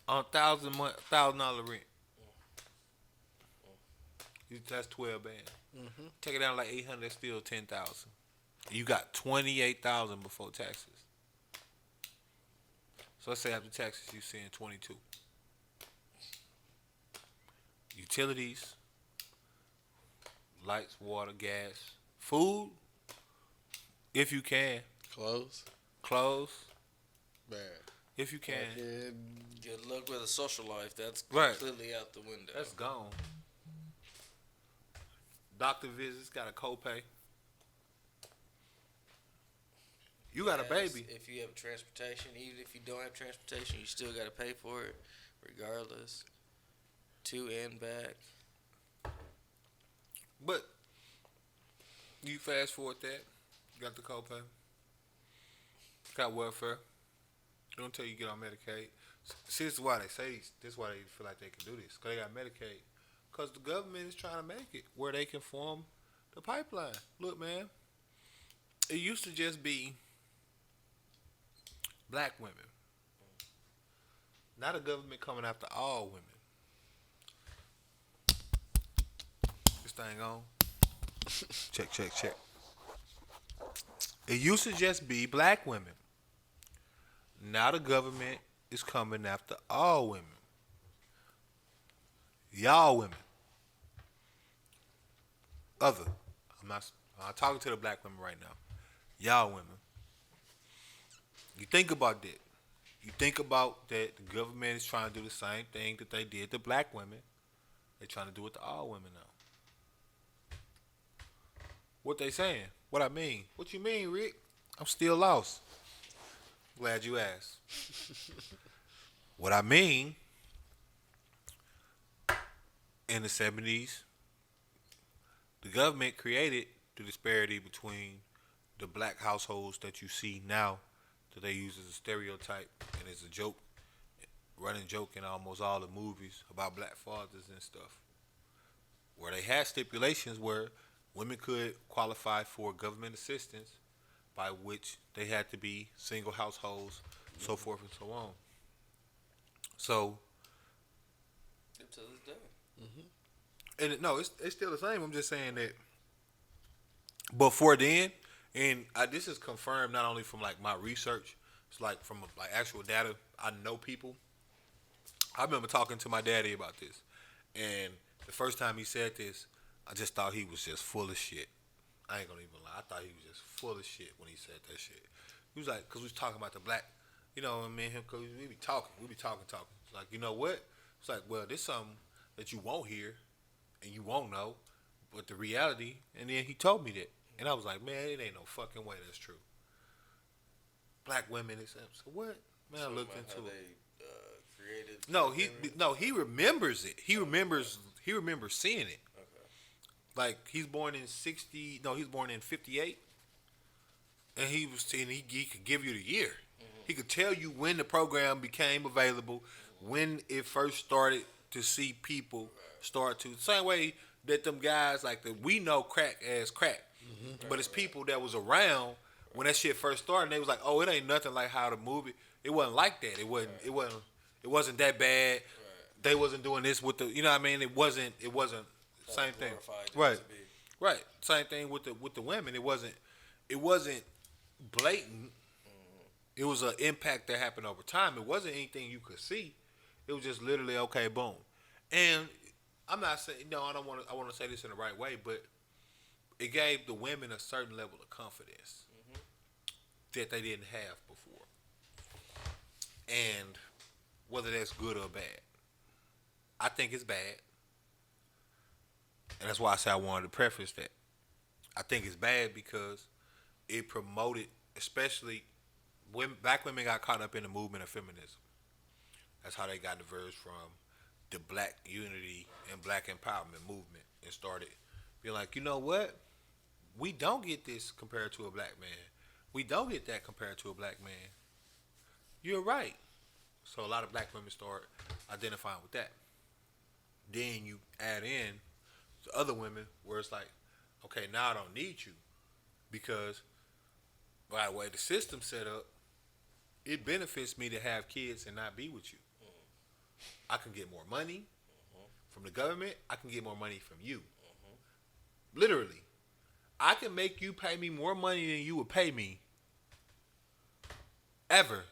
On $1,000 rent. That's 12 bands. Take it down like 800. That's still 10,000. You got 28,000 before taxes. So let's say after taxes, you seeing 22. Utilities, lights, water, gas, food, if you can,
Clothes.
clothes,
Man.
if you can.
Fucking
Good luck with a social life. That's
Right.
completely out the window.
That's gone. Doctor visits got a copay. You got a
Yes,
baby.
If you have transportation, even if you don't have transportation, you still got to pay for it, regardless. To and back.
But you fast forward that, got the copay, got welfare. They don't tell you get on Medicaid. See, this is why they say this is why they feel like they can do this. Because they got Medicaid. Because the government is trying to make it where they can form the pipeline. Look, man, it used to just be black women. Now the government coming after all women. This thing on? Check, check, check. It used to just be black women. Now the government is coming after all women. Y'all women. I'm not talking to the black women right now. Y'all women. You think about that. You think about that the government is trying to do the same thing that they did to black women. They're trying to do it to all women now. What they saying? What I mean? What you mean, Rick? I'm still lost. Glad you asked. What I mean, in the 70s, the government created the disparity between the black households that you see now that they use as a stereotype and as a joke, running joke in almost all the movies about black fathers and stuff, where they had stipulations where women could qualify for government assistance, by which they had to be single households, so forth and so on. So,
Until it's done.
and no, it's still the same. I'm just saying that before then, and this is confirmed not only from like my research, it's like from like actual data. I know people. I remember talking to my daddy about this, and the first time he said this, I just thought he was just full of shit. I ain't gonna even lie. I thought he was just full of shit when he said that shit. He was like, because we was talking about the black, me and him, because we be talking. It's like, you know what? It's like, well, this something that you won't hear and you won't know, but the reality, and then he told me that. And I was like, man, it ain't no fucking way that's true. Black women, so what? Man, I looked into it.
Created.
He remembers it. He remembers seeing it. Like he's born in 58, and he could give you the year. Mm-hmm. He could tell you when the program became available, when it first started to see people start to. The same way that them guys we know crack as crack, but it's people that was around when that shit first started. And they was like, oh, it ain't nothing like how the movie. It wasn't like that. It wasn't that bad. Right. They wasn't doing this with the. You know what I mean? It wasn't. Same thing, right? Right. Same thing with the women. It wasn't blatant. It was an impact that happened over time. It wasn't anything you could see. It was just literally okay, boom. And I'm not saying I want to say this in the right way, but it gave the women a certain level of confidence that they didn't have before. And whether that's good or bad, I think it's bad. And that's why I said I wanted to preface that. I think it's bad because it promoted, especially when black women got caught up in the movement of feminism. That's how they got diverged from the black unity and black empowerment movement and started being like, you know what? We don't get this compared to a black man. We don't get that compared to a black man. You're right. So a lot of black women start identifying with that. Then you add in the other women where it's like, okay, now I don't need you because by the way the system's set up, it benefits me to have kids and not be with you. I can get more money from the government. I can get more money from you. Literally. I can make you pay me more money than you would pay me ever.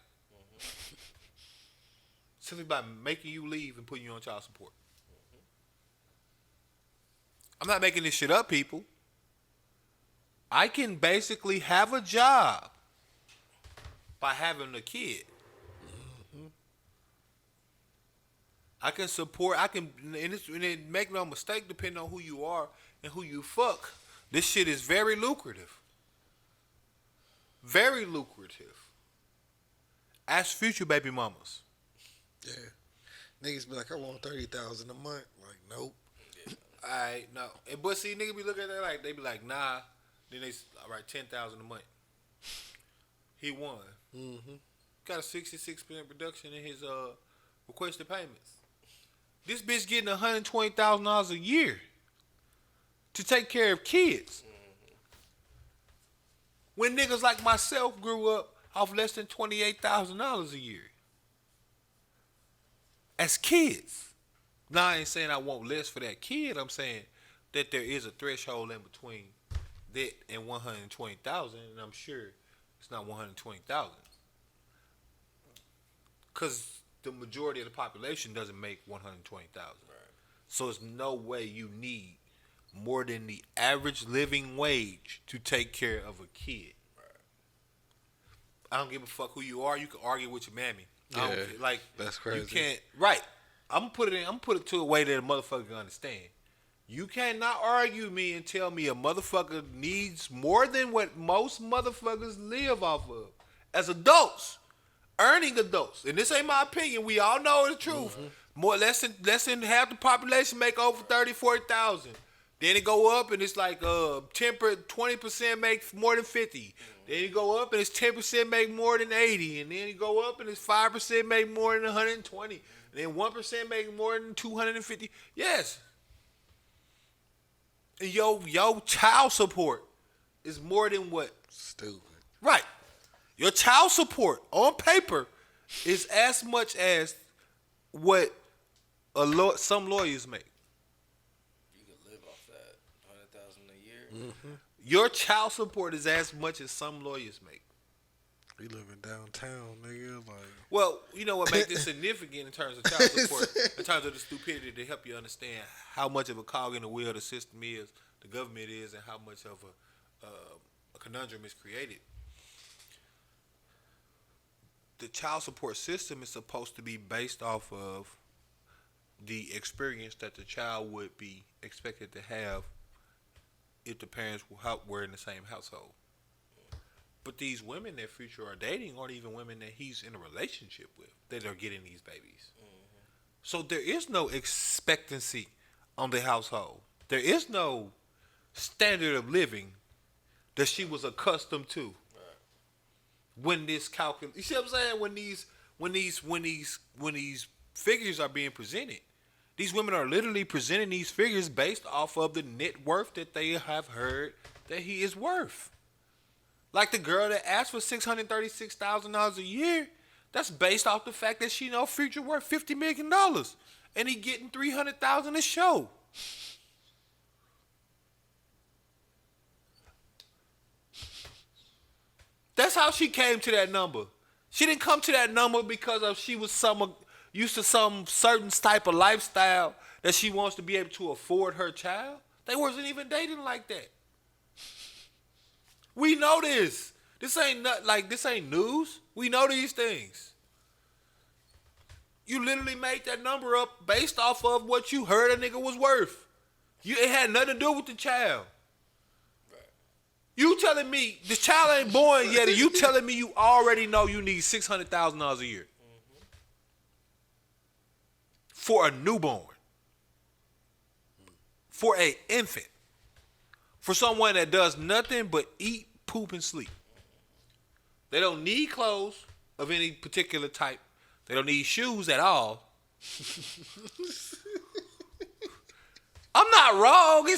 Simply by making you leave and putting you on child support. I'm not making this shit up, people. I can basically have a job by having a kid. I can support. And make no mistake, depending on who you are and who you fuck, this shit is very lucrative. Very lucrative. Ask future baby mamas.
Yeah. Niggas be like, I want $30,000 a month. Like, nope.
Alright, no. But see, niggas be looking at that like, they be like, nah. Then they, all right, $10,000 a month. He won.
Mm-hmm.
Got a 66% reduction in his requested payments. This bitch getting $120,000 a year to take care of kids. When niggas like myself grew up off less than $28,000 a year. As kids. Now I ain't saying I want less for that kid. I'm saying that there is a threshold in between that and $120,000, and I'm sure it's not $120,000. Cause the majority of the population doesn't make $120,000. Right. So there's no way you need more than the average living wage to take care of a kid. Right. I don't give a fuck who you are. You can argue with your mammy.
Yeah, like that's crazy.
You can't. Right. I'm put it to a way that a motherfucker can understand. You cannot argue me and tell me a motherfucker needs more than what most motherfuckers live off of as adults, earning adults. And this ain't my opinion. We all know the truth. Mm-hmm. Less than half the population make over 30, 40,000. Then it go up and it's like 20% make more than 50. Then you go up and it's 10% make more than 80. And then you go up and it's 5% make more than 120. And then 1% make more than 250. Yes. And your child support is more than what?
Stupid.
Right. Your child support on paper is as much as what some lawyers make.
You can live off that $100,000 a year.
Mm-hmm.
Your child support is as much as some lawyers make.
We living downtown, nigga. Like,
well, you know what makes this significant in terms of child support, in terms of the stupidity, to help you understand how much of a cog in the wheel the system is, the government is, and how much of a conundrum is created. The child support system is supposed to be based off of the experience that the child would be expected to have if the parents were in the same household. But these women that Future are dating aren't even women that he's in a relationship with that are getting these babies. Mm-hmm. So there is no expectancy on the household. There is no standard of living that she was accustomed to. Right. When this you see what I'm saying? When these figures are being presented, these women are literally presenting these figures based off of the net worth that they have heard that he is worth. Like the girl that asked for $636,000 a year, that's based off the fact that she know Future worth $50 million, and he getting $300,000 a show. That's how she came to that number. She didn't come to that number because she was used to some certain type of lifestyle that she wants to be able to afford her child. They wasn't even dating like that. We know this. This ain't news. We know these things. You literally made that number up based off of what you heard a nigga was worth. It had nothing to do with the child. Right. You telling me the child ain't born yet, and you telling me you already know you need $600,000 a year. Mm-hmm. For a newborn. For an infant. For someone that does nothing but eat, poop, and sleep. They don't need clothes of any particular type. They don't need shoes at all. I'm not wrong.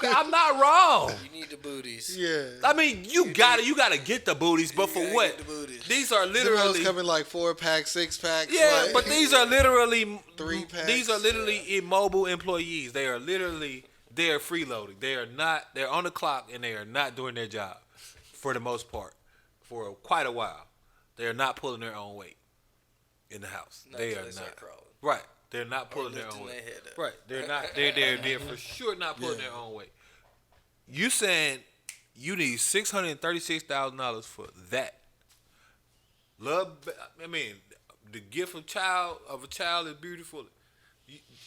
I'm not wrong.
You need the booties.
Yeah.
I mean, you gotta get the booties, but for what? These are literally
coming like 4-pack, 6-pack.
Yeah, but these are literally
3-packs.
These are literally immobile employees. They are freeloading. They're on the clock and they are not doing their job for the most part. For quite a while. They are not pulling their own weight in the house. They are not. Right. They're not pulling their
lifting
own
their
weight.
head up.
Right. They're not. They're for sure not pulling their own weight. You saying you need $636,000 for that? Love. I mean, the gift of a child is beautiful.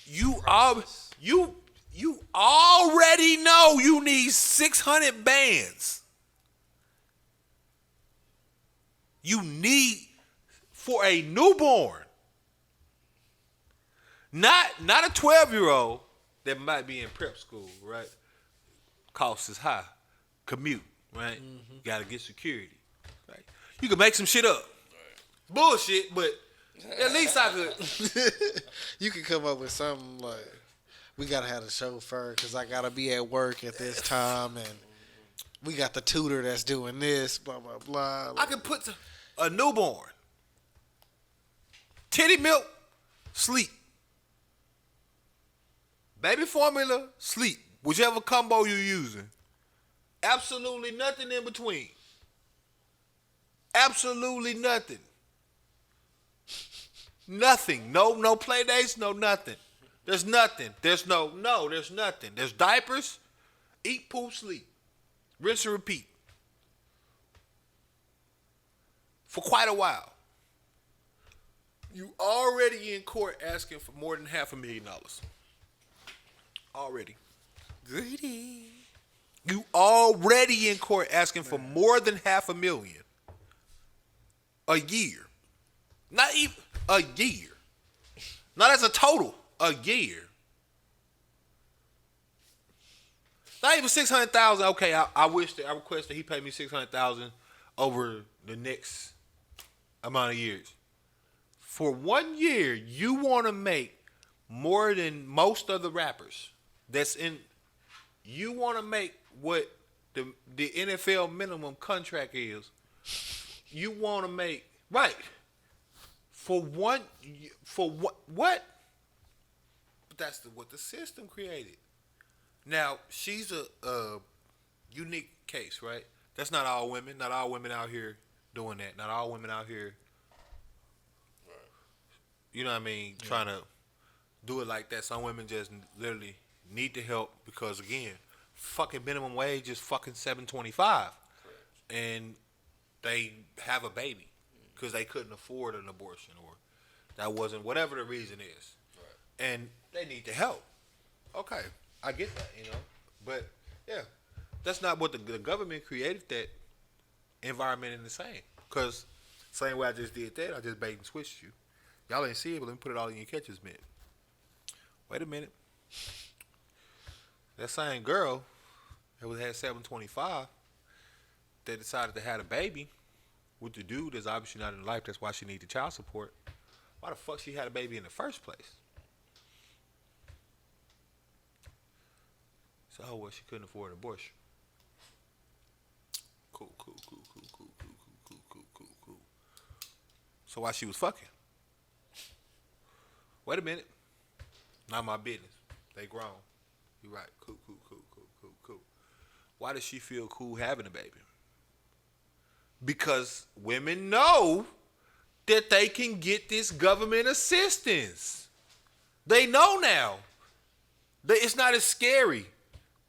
You already know you need 600 bands. You need for a newborn. Not a 12-year-old that might be in prep school, right? Cost is high. Commute, right? Mm-hmm. Got to get security. Right? You can make some shit up. Right. Bullshit, but at least I could.
You can come up with something like, we got to have a chauffeur because I got to be at work at this time, and we got the tutor that's doing this, blah, blah, blah.
I could put a newborn. Titty milk, sleep. Baby formula, sleep. Whichever combo you're using. Absolutely nothing in between. Absolutely nothing. Nothing. No play dates, no nothing. There's nothing. There's nothing. There's diapers, eat, poop, sleep. Rinse and repeat. For quite a while. You already in court asking for more than $500,000. Already. Greedy. You already in court asking for more than $500,000 a year. Not even a year. Not as a total. A year. Not even $600,000. Okay, I request that he pay me $600,000 over the next amount of years. For 1 year, you want to make more than most of the rappers that's in. You want to make what the NFL minimum contract is. You want to make right for what? But that's what the system created. Now she's a unique case, right? That's not all women. Not all women out here doing that. Not all women out here. You know what I mean? Yeah. Trying to do it like that. Some women just literally need the help because, again, fucking minimum wage is fucking $7.25, and they have a baby because they couldn't afford an abortion or that wasn't whatever the reason is, and they need the help. Okay, I get that, you know, but yeah, that's not what the government created that environment in the same. Because same way I just did that, I just bait and switched you. Y'all ain't see it, but let me put it all in your catcher's mitt. Wait a minute. That same girl that had $7.25 that decided to have a baby with the dude that's obviously not in life, that's why she needed child support. Why the fuck she had a baby in the first place? So, well, she couldn't afford an abortion. Cool. So why she was fucking? Wait a minute. Not my business. They grown. You right. Cool. Why does she feel cool having a baby? Because women know that they can get this government assistance. They know now. It's not as scary.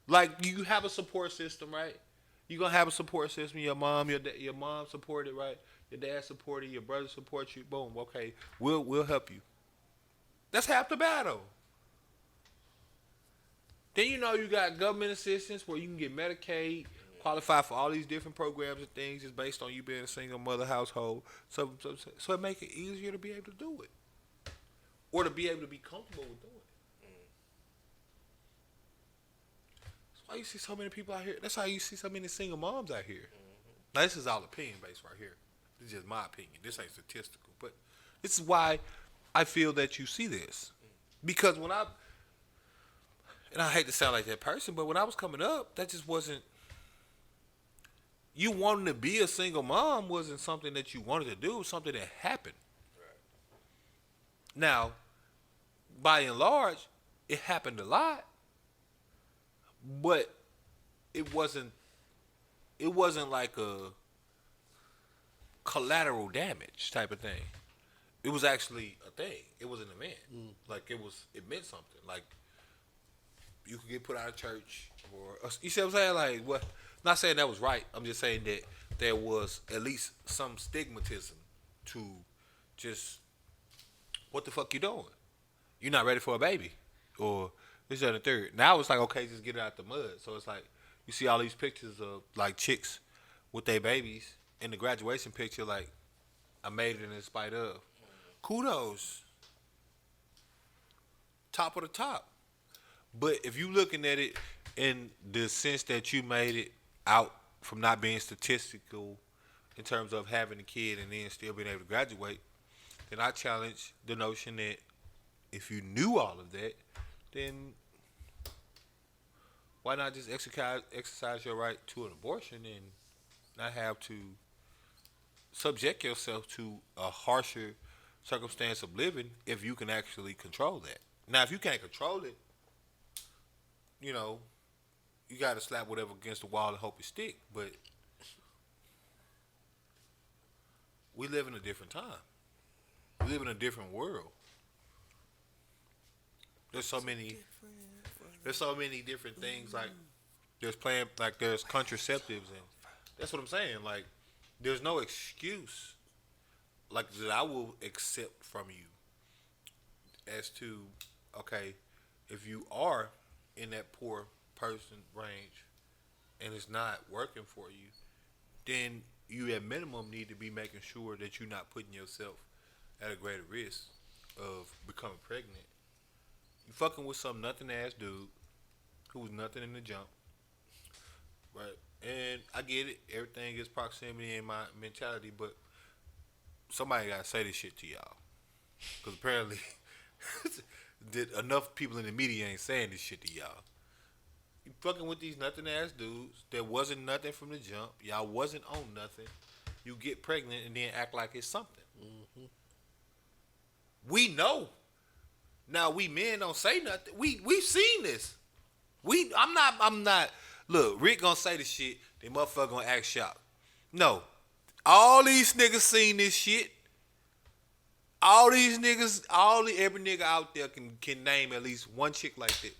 Like, you have a support system, right? You're going to have a support system. Your mom supported, right? Your dad supported, your brother supports you. Boom. Okay. We'll help you. That's half the battle. Then you know you got government assistance where you can get Medicaid, qualify for all these different programs and things just based on you being a single mother household. So it make it easier to be able to do it. Or to be able to be comfortable with doing it. That's why you see so many people out here. That's how you see so many single moms out here. Now this is all opinion based right here. This is just my opinion. This ain't statistical. But this is why I feel that you see this. Because when and I hate to sound like that person, but when I was coming up, that just wasn't, you wanting to be a single mom wasn't something that you wanted to do. It was something that happened. Right. Now, by and large, it happened a lot, but it wasn't like a collateral damage type of thing. it was actually a thing. It was an event. Like it meant something. Like you could get put out of church, or you see what I'm saying? Like what? Not saying that was right. I'm just saying that there was at least some stigmatism to just what the fuck you doing? You're not ready for a baby, or this and the third. Now it's like okay, just get it out the mud. So it's like you see all these pictures of like chicks with their babies in the graduation picture, like I made it in spite of. Kudos. Top of the top. But if you looking at it in the sense that you made it out from not being statistical in terms of having a kid and then still being able to graduate, then I challenge the notion that if you knew all of that, then why not just exercise your right to an abortion and not have to subject yourself to a harsher circumstance of living if you can actually control that. Now, if you can't control it, you know, you got to slap whatever against the wall and hope it stick. But we live in a different time. We live in a different world. There's so many different things. Like there's contraceptives, and that's what I'm saying. Like there's no excuse like that I will accept from you as to okay, if you are in that poor person range and it's not working for you, then you at minimum need to be making sure that you're not putting yourself at a greater risk of becoming pregnant. You fucking with some nothing ass dude who was nothing in the jump, right? And I get it, everything is proximity in my mentality, but somebody gotta say this shit to y'all, because apparently enough people in the media ain't saying this shit to y'all. You fucking with these nothing ass dudes. There wasn't nothing from the jump. Y'all wasn't on nothing. You get pregnant and then act like it's something. Mm-hmm. We know. Now we men don't say nothing. We've seen this. I'm not. Look, Rick gonna say the shit. They motherfucker gonna act shocked. No, all these niggas seen this shit. All these niggas, every nigga out there can name at least one chick like that.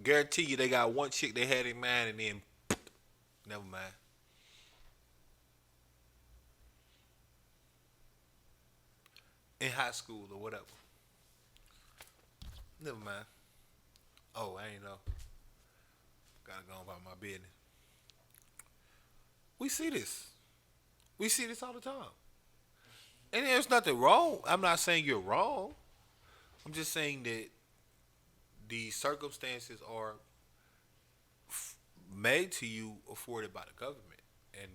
Guarantee you they got one chick they had in mind and then never mind. In high school or whatever. Never mind. Oh, I ain't know. Gotta go about my business. We see this. We see this all the time. And there's nothing wrong. I'm not saying you're wrong. I'm just saying that the circumstances are made to you, afforded by the government. And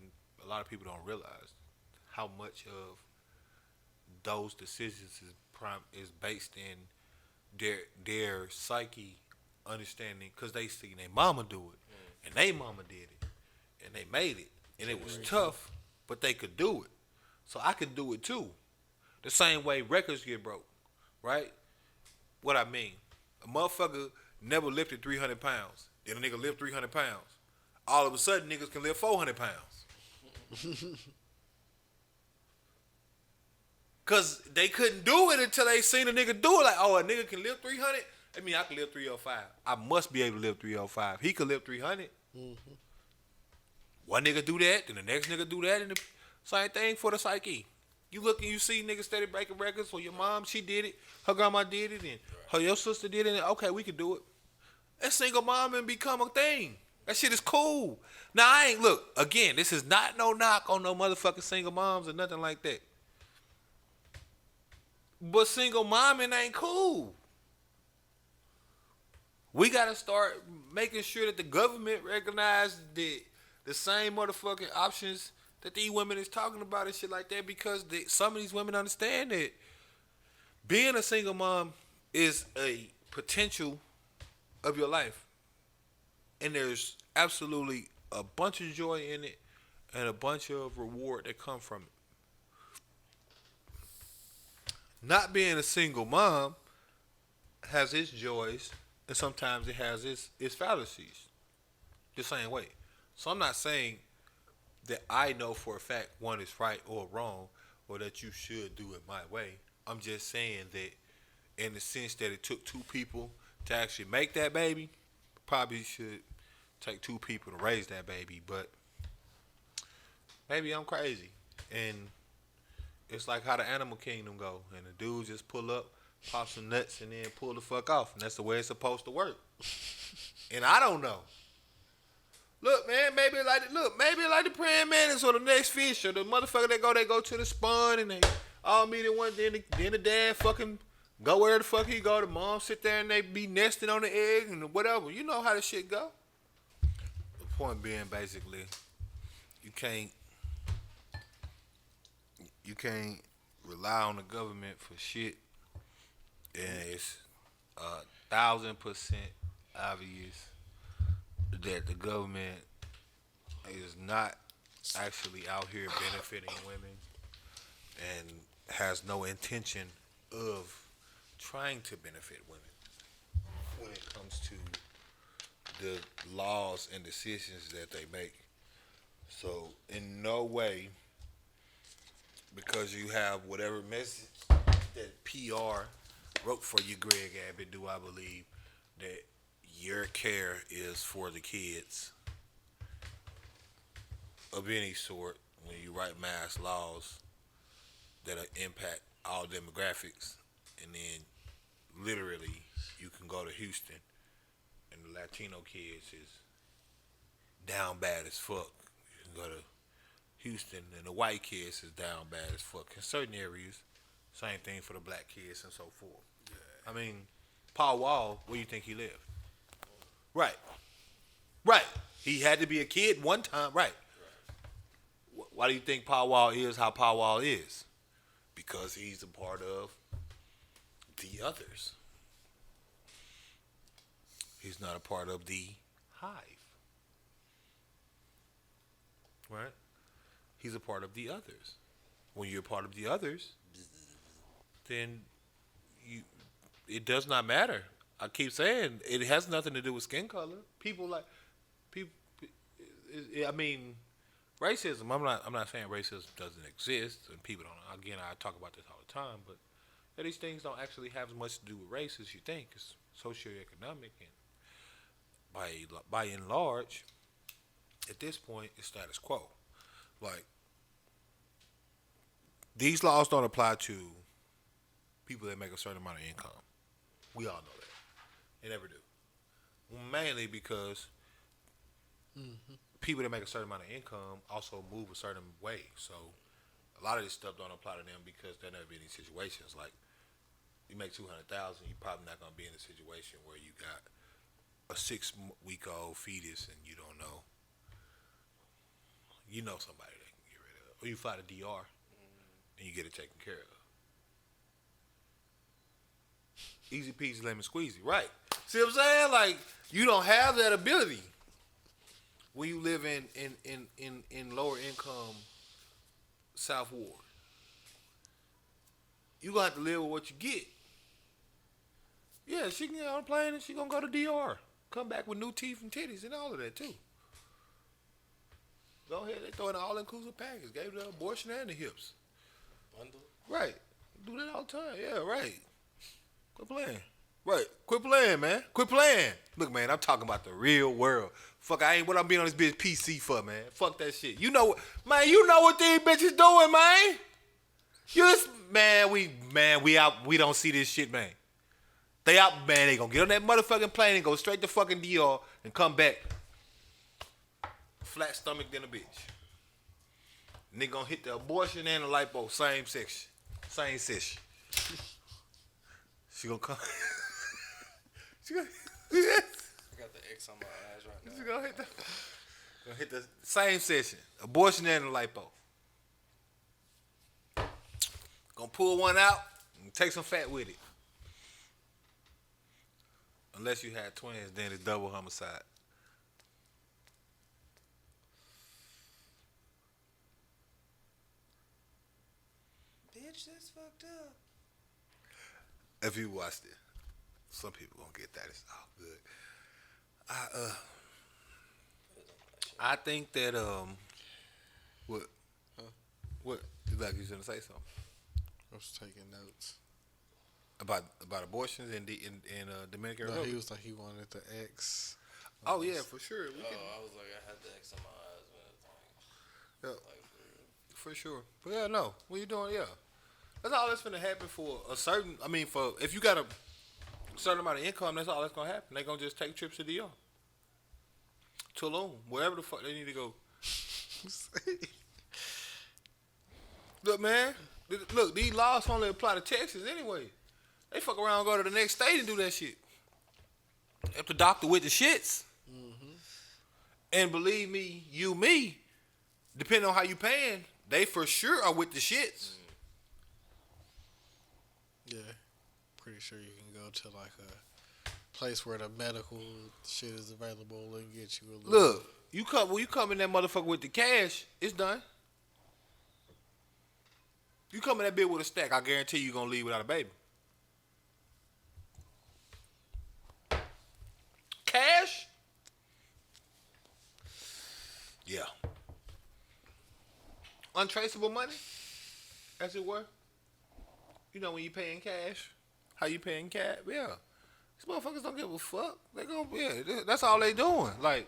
a lot of people don't realize how much of those decisions is based in their psyche understanding, because they seen their mama do it, and they mama did it, and they made it, and it was tough, but they could do it. So I could do it too. The same way records get broke, right? What I mean, a motherfucker never lifted 300 pounds. Then a nigga lift 300 pounds. All of a sudden, niggas can lift 400 pounds. Because they couldn't do it until they seen a nigga do it. Like, oh, a nigga can lift 300? I mean, I can lift 305. I must be able to lift 305. He could lift 300. Mm-hmm. One nigga do that, then the next nigga do that, and the same thing for the psyche. You look and you see niggas steady breaking records. So your mom, she did it. Her grandma did it, and your sister did it. And okay, we could do it. That single mom and become a thing. That shit is cool. Now, I ain't, look, again, this is not no knock on no motherfucking single moms or nothing like that. But single momming ain't cool. We got to start making sure that the government recognize the same motherfucking options that these women is talking about and shit like that, because some of these women understand that being a single mom is a potential of your life. And there's absolutely a bunch of joy in it and a bunch of reward that come from it. Not being a single mom has its joys, and sometimes it has its fallacies. The same way. So I'm not saying that I know for a fact one is right or wrong, or that you should do it my way. I'm just saying that in the sense that it took two people to actually make that baby, probably should take two people to raise that baby. But maybe I'm crazy. And it's like how the animal kingdom go. And the dude just pull up, pop some nuts, and then pull the fuck off. And that's the way it's supposed to work. And I don't know. Look, man, maybe like the praying mantis or the next fish or the motherfucker they go to the spawn and they all meet at one. Then the dad fucking go where the fuck he go. The mom sit there and they be nesting on the egg and whatever. You know how this shit go. The point being, basically, you can't rely on the government for shit, and it's 1,000% obvious that the government is not actually out here benefiting women and has no intention of trying to benefit women when it comes to the laws and decisions that they make. So in no way, because you have whatever message that PR wrote for you, Greg Abbott, do I believe that your care is for the kids of any sort when you write mass laws that impact all demographics. And then literally you can go to Houston and the Latino kids is down bad as fuck. You can go to Houston and the white kids is down bad as fuck. In certain areas, same thing for the black kids and so forth. Yeah. I mean, Paul Wall, where you think he lived? Right. He had to be a kid one time. Right. Why do you think Paul Wall is how Paul Wall is? Because he's a part of the others. He's not a part of the hive. Right? He's a part of the others. When you're a part of the others, then it does not matter. I keep saying it has nothing to do with skin color. I mean, racism. I'm not saying racism doesn't exist, and people don't. Again, I talk about this all the time, but these things don't actually have as much to do with race as you think. It's socioeconomic, and by and large, at this point, it's status quo. Like, these laws don't apply to people that make a certain amount of income. We all know that. They never do. Mainly because people that make a certain amount of income also move a certain way. So a lot of this stuff don't apply to them because they're never in these situations. Like, you make $200,000, you're probably not going to be in a situation where you got a 6-week-old fetus and you don't know. You know somebody that can get rid of it. Or you fly to DR and you get it taken care of. Easy peasy, lemon squeezy. Right. See what I'm saying? Like, you don't have that ability when you live in lower income South Ward. You gonna have to live with what you get. Yeah, she can get on a plane and she gonna go to DR. Come back with new teeth and titties and all of that too. Go ahead, they throw in an all-inclusive package. Gave the abortion and the hips.
Bundle.
Right. Do that all the time. Yeah, right. Quit playing. Right. Quit playing, man. Quit playing. Look, man, I'm talking about the real world. Fuck, I ain't what I'm being on this bitch PC for, man. Fuck that shit. You know what, man, you know what these bitches doing, man. We out, we don't see this shit, man. They out, man, they gonna get on that motherfucking plane and go straight to fucking DR and come back flat stomach than a bitch. Nigga gonna hit the abortion and the lipo, same section. Same session. She gonna come. She gonna.
I got the X on my eyes right now.
She gonna hit the same session. Abortion and the lipo. Gonna pull one out and take some fat with it. Unless you had twins, then it's double homicide.
Bitch, that's fucked up.
If you watched it, some people gonna get that. It's all good. I think that what? Is like you was gonna say something
I was taking notes.
about abortions in Dominican
No,
Republic.
he was like he wanted the X.
Oh yeah, for sure. We can,
I was like, I had the X on my eyes, man.
yeah,
Like, for real.
for sure. But yeah, no. What you doing? Yeah, that's all that's gonna happen for a certain. I mean, for if you got a certain amount of income, that's all that's gonna happen. They gonna just take trips to DR, Tulum, wherever the fuck they need to go. Look, man. Look, these laws only apply to Texas anyway. They fuck around and go to the next state and do that shit. If the doctor with the shits. And believe me, me, depending on how you paying, they for sure are with the shits.
Yeah, pretty sure you can go to like a place where the medical shit is available and get you a little.
Look, when you come in that motherfucker with the cash, it's done. You come in that bitch with a stack, I guarantee you gonna leave without a baby. Cash? Yeah. Untraceable money, as it were. You know when you paying cash, how you paying cash? Yeah. These motherfuckers don't give a fuck. They gonna, yeah, that's all they doing. Like,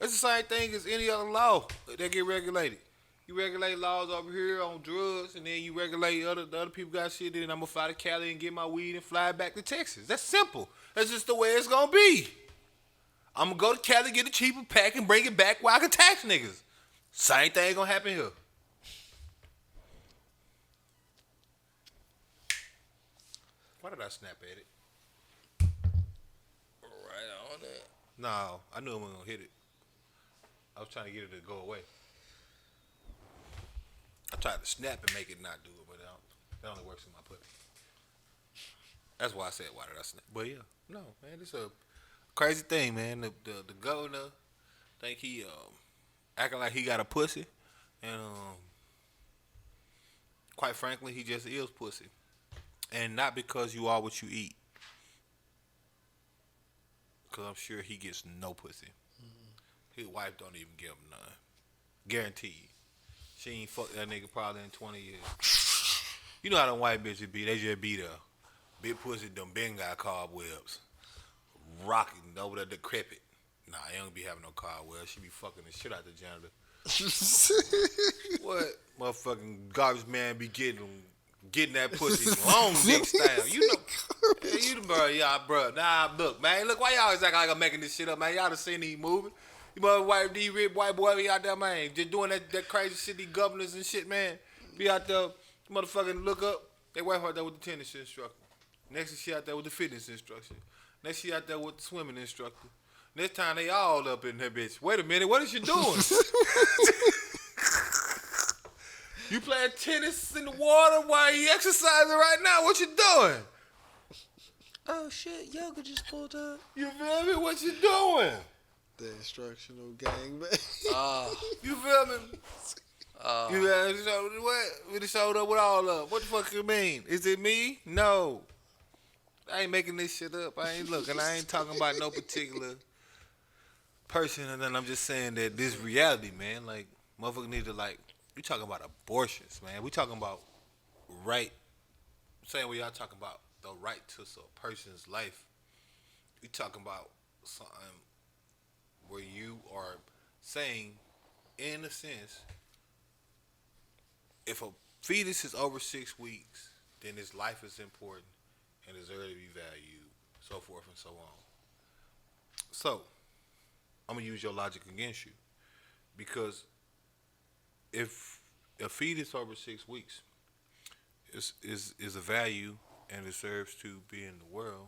it's the same thing as any other law that get regulated. You regulate laws over here on drugs, and then you regulate the other people got shit. Then I'm gonna fly to Cali and get my weed and fly back to Texas. That's simple. That's just the way it's gonna be. I'm gonna go to Cali, get a cheaper pack, and bring it back where I can tax niggas. Same thing gonna happen here. Why did I snap at it?
Right on it.
No, I knew I wasn't gonna hit it. I was trying to get it to go away. I tried to snap and make it not do it, but that only works in my puppy. That's why I said, why did I snap? But yeah, no, man, it's a crazy thing, man. The governor think he acting like he got a pussy, and quite frankly, he just is pussy, and not because you are what you eat. Cause I'm sure he gets no pussy. His wife don't even give him none. Guaranteed. She ain't fucked that nigga probably in 20 years. You know how them white bitches be. They just be there. Big pussy done been got cobwebs. Rocking over there decrepit. Nah, he don't be having no cobwebs. She be fucking the shit out the janitor. What? Motherfucking garbage man be getting that pussy long dick style. You know, yeah, you the bro, yeah, bro. Nah, look, man, look, why y'all always act like I'm making this shit up, man? Y'all done seen these movies. You mother white boy be out there, man, just doing that crazy shit, these governors and shit, man. Be out there, motherfucking look up. They wife out there with the tennis instructor. Next she out there with the fitness instructor. Next she out there with the swimming instructor. Next time they all up in that bitch. Wait a minute, what is you doing? You playing tennis in the water while you exercising right now? What you doing?
Oh shit, yoga just pulled up.
You feel me? What you doing?
The instructional gangbang.
You feel me? You we showed up with all of. What the fuck you mean? Is it me? No. I ain't making this shit up. I ain't looking. I ain't talking about no particular person, and then I'm just saying that this reality, man. Like, motherfucker need to, like, we talking about abortions, man. We talking about right. Saying what y'all talking about the right to a person's life. We talking about something where you are saying, in a sense, if a fetus is over 6 weeks, then his life is important and deserves to be valued, so forth and so on. So, I'm gonna use your logic against you, because if a fetus over 6 weeks is a value and deserves to be in the world,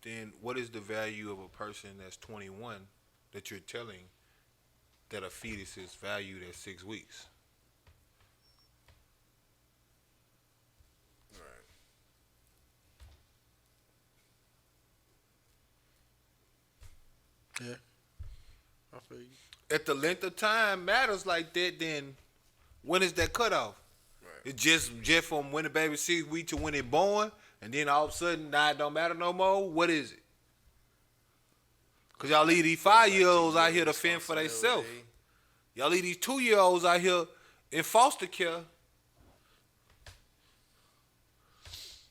then what is the value of a person that's 21 that you're telling that a fetus is valued at 6 weeks?
Yeah, I feel you.
If the length of time matters like that, then when is that cutoff? Right. It's just from when the baby 6 weeks to when it born, and then all of a sudden now it don't matter no more? What is it? Because y'all leave these 5-year-olds out here to fend for themselves. Y'all leave these 2-year-olds out here in foster care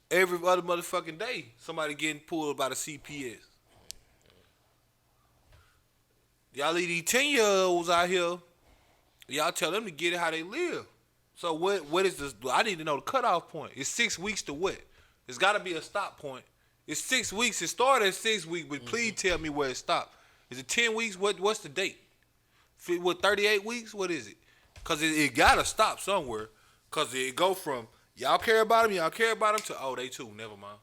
Every other motherfucking day, somebody getting pulled by the CPS. Y'all leave these 10-year-olds out here. Y'all tell them to get it how they live. So what is this? I need to know the cutoff point. It's 6 weeks to what? There's got to be a stop point. It's 6 weeks. It started at 6 weeks, but please tell me where it stopped. Is it 10 weeks? What's the date? What, 38 weeks? What is it? Because it got to stop somewhere. Because it go from y'all care about them, to, oh, they 2, never mind.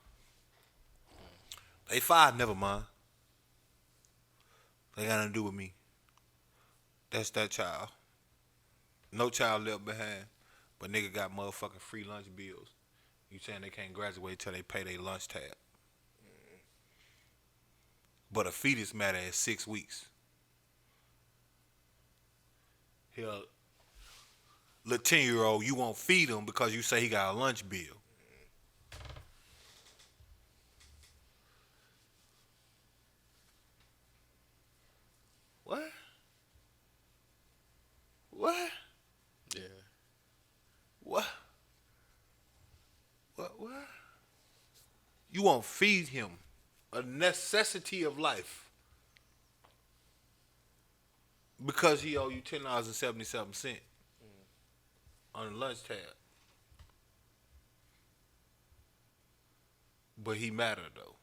They 5, never mind. They got nothing to do with me. That's that child. No child left behind. But nigga got motherfucking free lunch bills. You saying they can't graduate till they pay their lunch tab. But a fetus matter at 6 weeks. Hell, little 10-year-old, you won't feed him because you say he got a lunch bill. What? What?
Yeah.
What? What? You won't feed him. A necessity of life. Because he owe you $10.77 on the lunch tab. But he mattered though.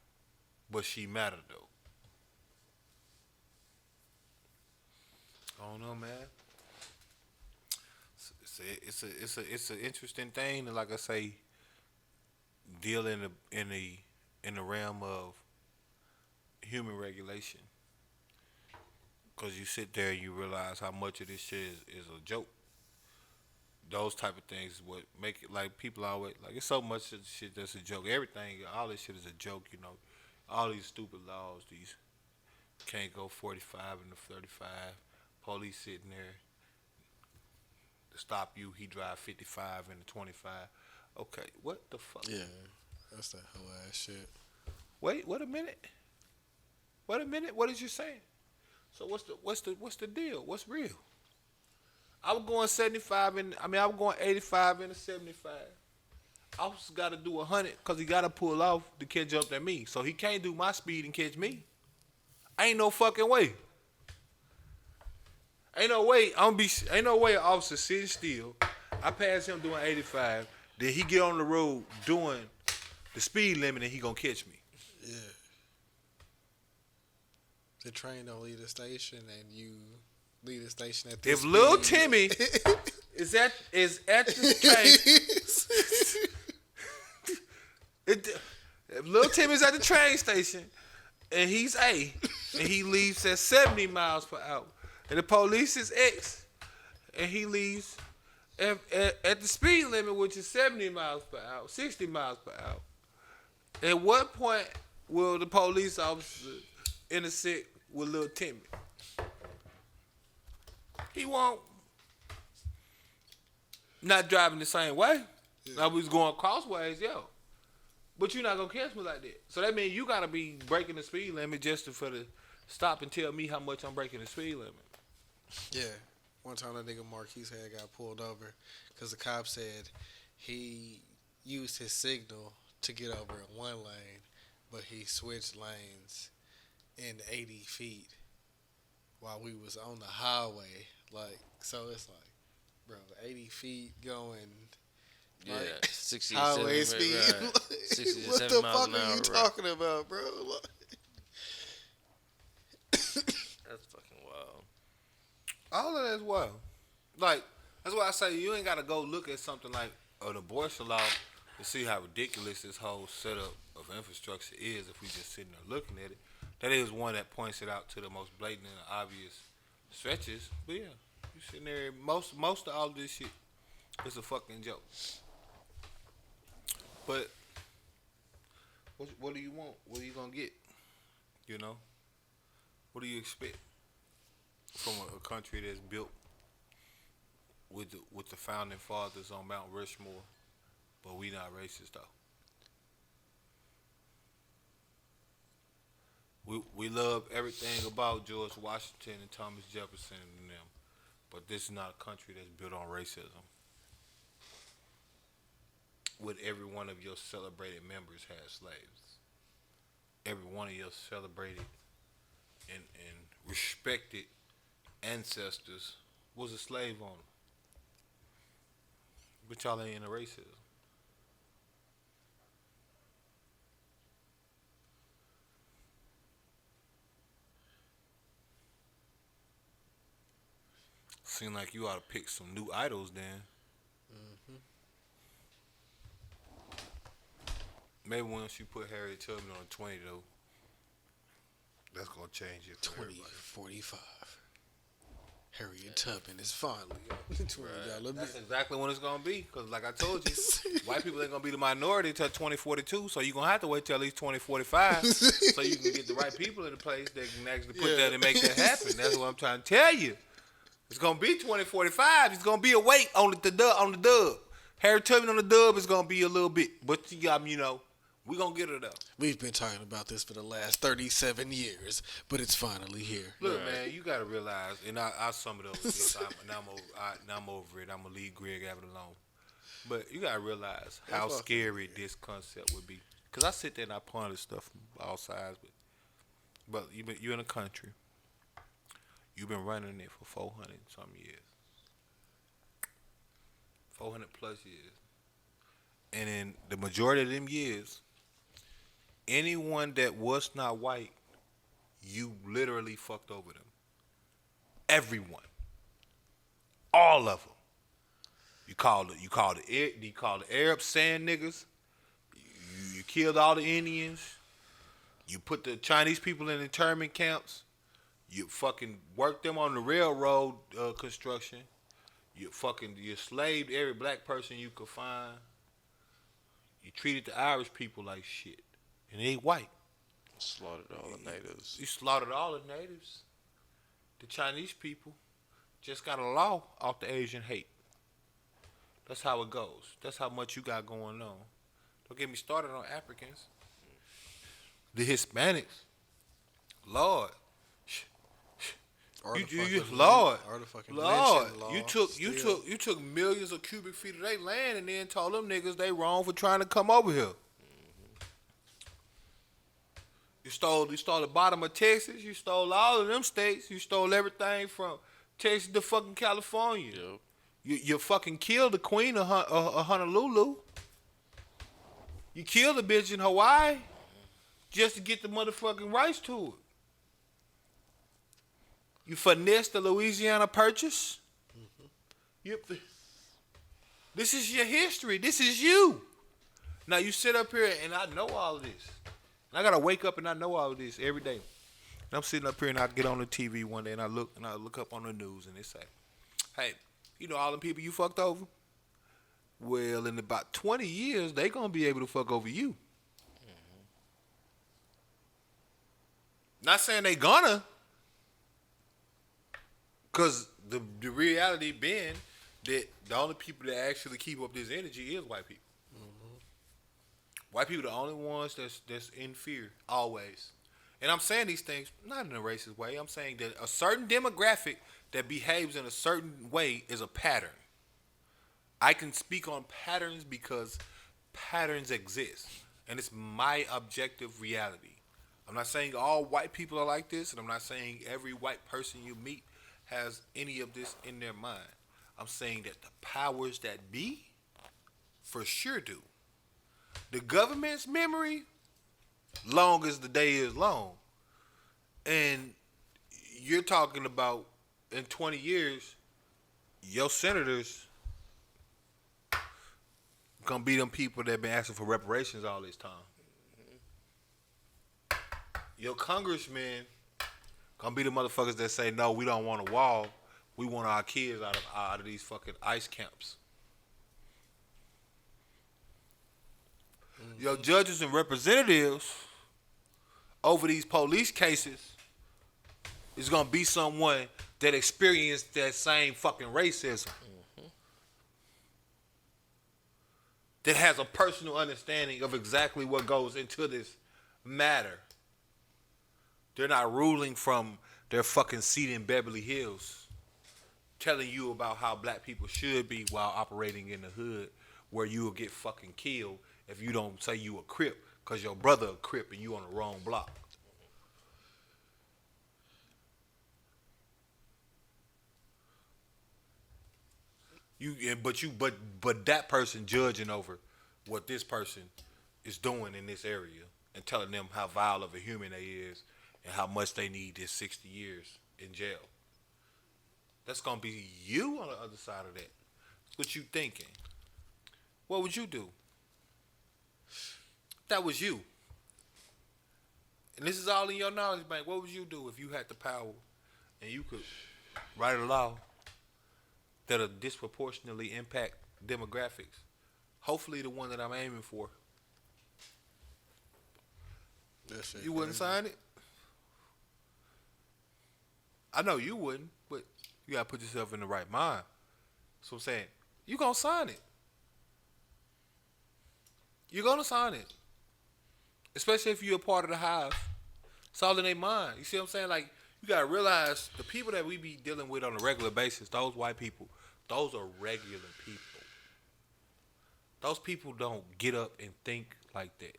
But she mattered though. I don't know, man. It's an interesting thing, and like I say, deal in the realm of human regulation. Because you sit there and you realize how much of this shit is a joke. Those type of things is what make it, like, people always, like, it's so much of shit that's a joke. Everything, all this shit is a joke, you know. All these stupid laws, these can't go 45 and the 35. Police sitting there to stop you, he drive 55 and the 25. Okay, what the fuck?
Yeah, that's that whole ass shit.
Wait a minute. What is you saying? So what's the deal? What's real? I was going 75 and I was going 85 and a 75. Officer got to do 100 because he got to pull off to catch up to me. So he can't do my speed and catch me. Ain't no fucking way. Ain't no way an officer sitting still. I pass him doing 85. Then he get on the road doing the speed limit and he gonna catch me.
Yeah. The train don't leave the station and you leave the station at this
If Lil Timmy is at the train, if Lil Timmy's at the train station and he's A and he leaves at 70 miles per hour and the police is X and he leaves at the speed limit, which is 70 miles per hour, 60 miles per hour, at what point will the police officer intersect with Lil Timmy? He won't. Not driving the same way. Yeah. I was going crossways, yo. But you're not going to catch me like that. So that means you got to be breaking the speed limit just for the stop and tell me how much I'm breaking the speed limit.
Yeah. One time that nigga Marquise had got pulled over because the cop said he used his signal to get over in one lane, but he switched lanes in 80 feet while we was on the highway. Like, so it's like, bro, 80 feet going,
yeah,
like,
60
highway speed.
Right.
Like,
60
what the fuck are you talking about, bro? Like,
that's fucking wild.
All of that's wild. Like, that's why I say you ain't got to go look at something like an abortion law to see how ridiculous this whole setup of infrastructure is if we just sitting there looking at it. That is one that points it out to the most blatant and obvious stretches. But yeah, you sitting there, most of all this shit is a fucking joke. But what do you want? What are you gonna get? You know? What do you expect from a country that's built with the founding fathers on Mount Rushmore, but we not racist though? We love everything about George Washington and Thomas Jefferson and them, but this is not a country that's built on racism. would every one of your celebrated members have slaves? Every one of your celebrated and respected ancestors was a slave owner. But y'all ain't into racism. Seem like you ought to pick some new idols then. Maybe once you put Harriet Tubman on 20 though, that's gonna change it for
20,
everybody.
45. Harriet Tubman is finally on $20
That's exactly when it's gonna be. Cause like I told you, white people ain't gonna be the minority until 2042. So you gonna have to wait till at least 2045 so you can get the right people in the place that can actually put that and make that happen. That's what I'm trying to tell you. It's gonna be 2045. It's gonna be a wait on the dub. Harriet Tubman on the dub is gonna be a little bit, but you know, we gonna get her though.
We've been talking about this for the last 37 years, but it's finally here.
Look, man, you gotta realize, and I sum it up with this. I'm over it. I'm gonna leave Greg Abbott alone. But you gotta realize how scary this concept would be. Cause I sit there and I ponder stuff from all sides, but you're in a country. You've been running it for 400 some years. 400 plus years. And in the majority of them years, anyone that was not white, you literally fucked over them. Everyone. All of them. You called the Arab sand niggas. You killed all the Indians. You put the Chinese people in internment camps. You fucking worked them on the railroad construction. You slaved every black person you could find. You treated the Irish people like shit. And they white.
Slaughtered all the natives.
You slaughtered all the natives. The Chinese people just got a law off the Asian hate. That's how it goes. That's how much you got going on. Don't get me started on Africans. The Hispanics. Lord. Lord, you took millions of cubic feet of their land and then told them niggas they wrong for trying to come over here. You stole the bottom of Texas. You stole all of them states. You stole everything from Texas to fucking California. Yep. You fucking killed the queen of Honolulu. You killed the bitch in Hawaii just to get the motherfucking rights to it. You finessed the Louisiana Purchase. This is your history. This is you. Now you sit up here and I know all of this. And I gotta wake up and I know all of this every day. And I'm sitting up here and I get on the TV one day and I look up on the news and they say, "Hey, you know all the people you fucked over? Well, in about 20 years, they gonna be able to fuck over you." Not saying they gonna. Because the reality being that the only people that actually keep up this energy is white people. White people are the only ones that's in fear, always. And I'm saying these things not in a racist way. I'm saying that a certain demographic that behaves in a certain way is a pattern. I can speak on patterns because patterns exist. And it's my objective reality. I'm not saying all white people are like this, and I'm not saying every white person you meet has any of this in their mind. I'm saying that the powers that be for sure do. The government's memory, long as the day is long. And you're talking about in 20 years, your senators gonna be them people that been asking for reparations all this time. Your congressmen gonna be the motherfuckers that say, no, we don't want a wall. We want our kids out of these fucking ICE camps. Your judges and representatives over these police cases is gonna be someone that experienced that same fucking racism. That has a personal understanding of exactly what goes into this matter. They're not ruling from their fucking seat in Beverly Hills, telling you about how black people should be while operating in the hood where you will get fucking killed if you don't say you a Crip because your brother a Crip and you on the wrong block. But that person judging over what this person is doing in this area and telling them how vile of a human they is and how much they need this 60 years in jail. That's gonna be you on the other side of that. That's what you thinking. What would you do? That was you. And this is all in your knowledge bank. What would you do if you had the power and you could write a law that'll disproportionately impact demographics? Hopefully the one that I'm aiming for. You wouldn't sign it? I know you wouldn't, but you gotta put yourself in the right mind. So I'm saying, you gonna sign it. You're gonna sign it. Especially if you're a part of the hive. It's all in their mind. You see what I'm saying? Like, you gotta realize the people that we be dealing with on a regular basis, those white people, those are regular people. Those people don't get up and think like that.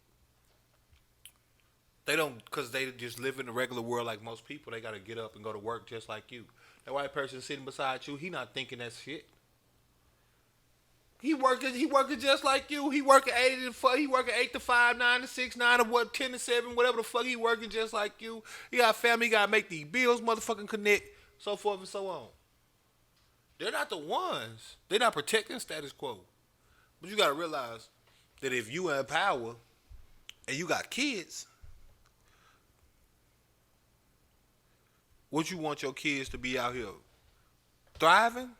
They don't, because they just live in the regular world like most people. They got to get up and go to work just like you. That white person sitting beside you, he not thinking that shit. He working just like you. He working 8 to 5, 9 to 6, 9 to what, 10 to 7, whatever the fuck. He working just like you. He got family. He got to make these bills, motherfucking connect, so forth and so on. They're not the ones. They're not protecting status quo. But you got to realize that if you in power and you got kids, what you want your kids to be out here? Thriving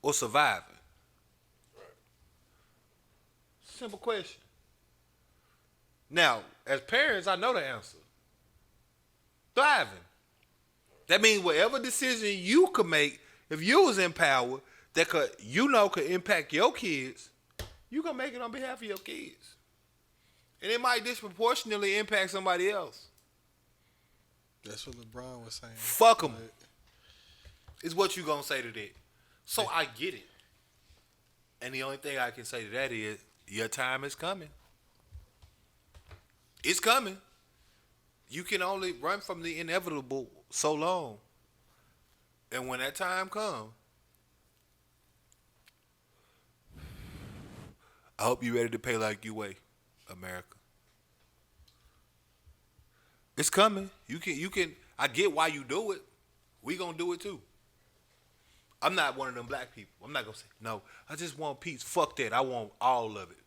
or surviving? Right. Simple question. Now, as parents, I know the answer. Thriving. That means whatever decision you could make, if you was in power, that could impact your kids, you gonna make it on behalf of your kids. And it might disproportionately impact somebody else.
That's what LeBron was saying.
Fuck them. Is what you gonna say to that. So I get it. And the only thing I can say to that is, your time is coming. It's coming. You can only run from the inevitable so long. And when that time comes, I hope you're ready to pay like you weigh, America. It's coming. You can. I get why you do it. We gonna do it too. I'm not one of them black people. I'm not gonna say no. I just want peace. Fuck that. I want all of it.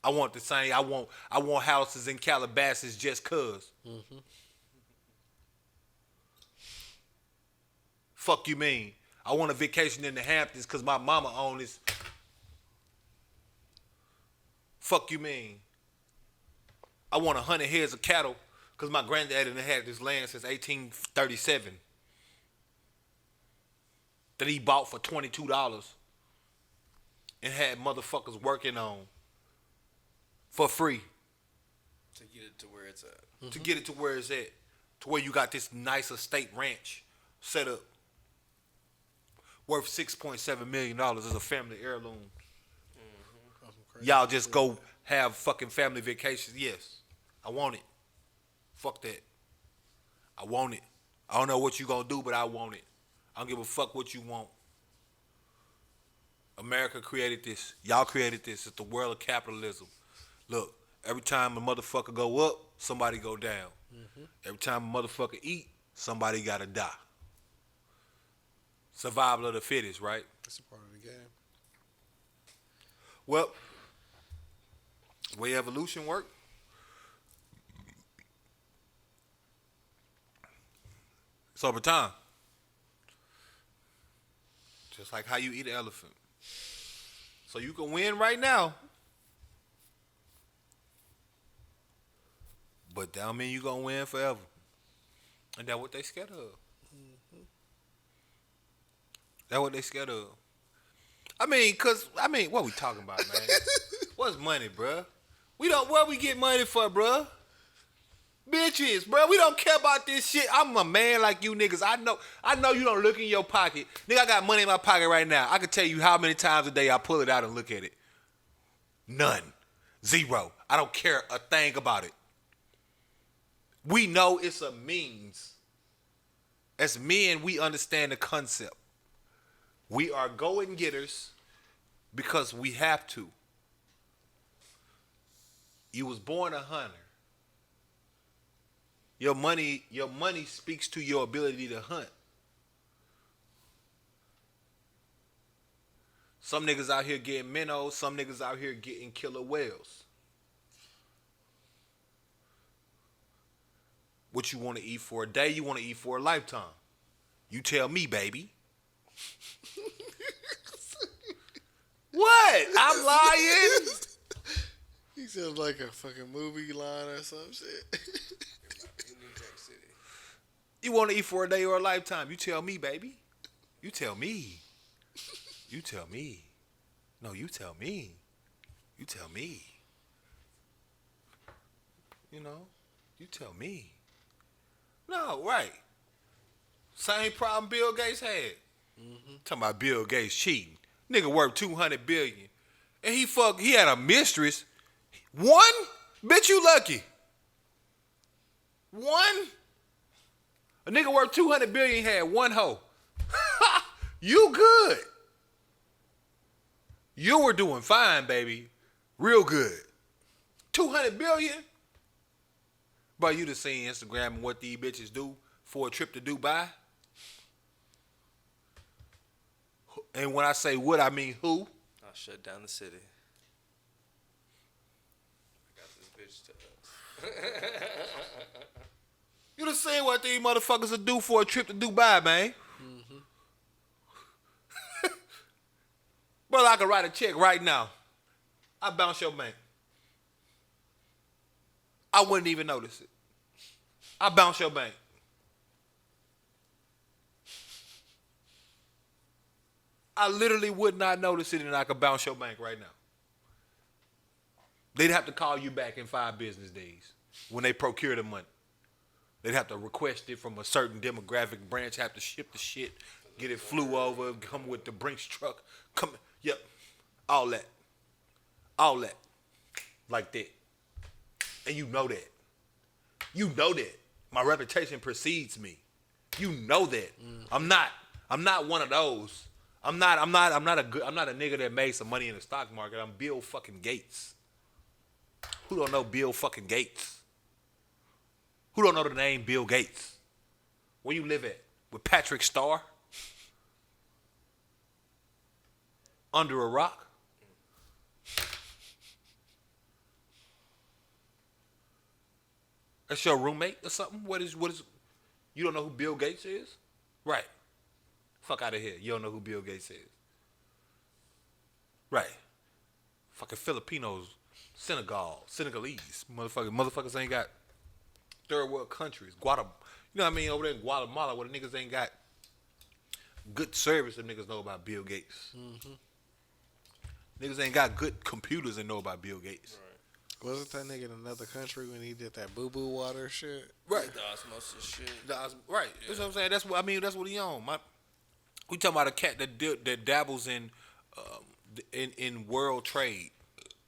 I want the same. I want houses in Calabasas just cause. Mm-hmm. Fuck you mean? I want a vacation in the Hamptons because my mama owns this. Fuck you mean? I want 100 heads of cattle because my granddaddy had this land since 1837 that he bought for $22 and had motherfuckers working on for free.
To get it to where it's at.
Mm-hmm. To get it to where it's at. To where you got this nice estate ranch set up worth $6.7 million as a family heirloom. Mm-hmm. Y'all just go have fucking family vacations. Yes, I want it. Fuck that. I want it. I don't know what you gonna do, but I want it. I don't give a fuck what you want. America created this. Y'all created this. It's the world of capitalism. Look, every time a motherfucker go up, somebody go down. Mm-hmm. Every time a motherfucker eat, somebody gotta die. Survival of the fittest, right?
That's a part of the game.
Well, the way evolution works, it's over time. Just like how you eat an elephant. So you can win right now, but that don't mean you gonna win forever. And that's what they scared of. Mm-hmm. That's what they scared of. What we talking about, man? What's money, bruh? What we get money for, bruh? Bitches, bro, we don't care about this shit. I'm a man like you niggas. I know you don't look in your pocket. Nigga, I got money in my pocket right now. I can tell you how many times a day I pull it out and look at it. None. Zero. I don't care a thing about it. We know it's a means. As men, we understand the concept. We are go-and-getters because we have to. You was born a hunter. Your money speaks to your ability to hunt. Some niggas out here getting minnows, some niggas out here getting killer whales. What you want to eat for a day, you want to eat for a lifetime. You tell me, baby. What? I'm lying.
He sounds like a fucking movie line or some shit.
You want to eat for a day or a lifetime? You tell me, baby. You tell me. You tell me. No, you tell me. You tell me. You know, you tell me. No, right. Same problem Bill Gates had. Talking about Bill Gates cheating. Nigga worth $200 billion. And he had a mistress. One? Bitch, you lucky. One? A nigga worth $200 billion had one hoe. You good. You were doing fine, baby. Real good. $200 billion? But you just seen Instagram and what these bitches do for a trip to Dubai. And when I say what, I mean who?
I'll shut down the city. I got this bitch to
You just seen what these motherfuckers will do for a trip to Dubai, man. Brother, I could write a check right now. I bounce your bank. I wouldn't even notice it. I bounce your bank. I literally would not notice it, and I could bounce your bank right now. They'd have to call you back in 5 business days when they procure the money. They'd have to request it from a certain demographic branch, have to ship the shit, get it flew over, come with the Brinks truck, come, yep, all that. All that. Like that. And you know that. You know that. My reputation precedes me. You know that. I'm not one of those. I'm not a nigga that made some money in the stock market. I'm Bill fucking Gates. Who don't know Bill fucking Gates? Who don't know the name Bill Gates? Where you live at? With Patrick Starr? Under a rock? That's your roommate or something? What is you don't know who Bill Gates is? Right. Fuck out of here. You don't know who Bill Gates is. Right. Fucking Filipinos, Senegalese. Motherfuckers ain't got third world countries. You know what I mean? Over there in Guatemala where the niggas ain't got good service, them niggas know about Bill Gates. Niggas ain't got good computers and know about Bill Gates.
Right. Wasn't that nigga in another country when he did that boo-boo water shit?
Right.
The osmosis shit.
Right. Yeah. That's what I'm saying. That's what he on. We talking about a cat that dabbles in world trade.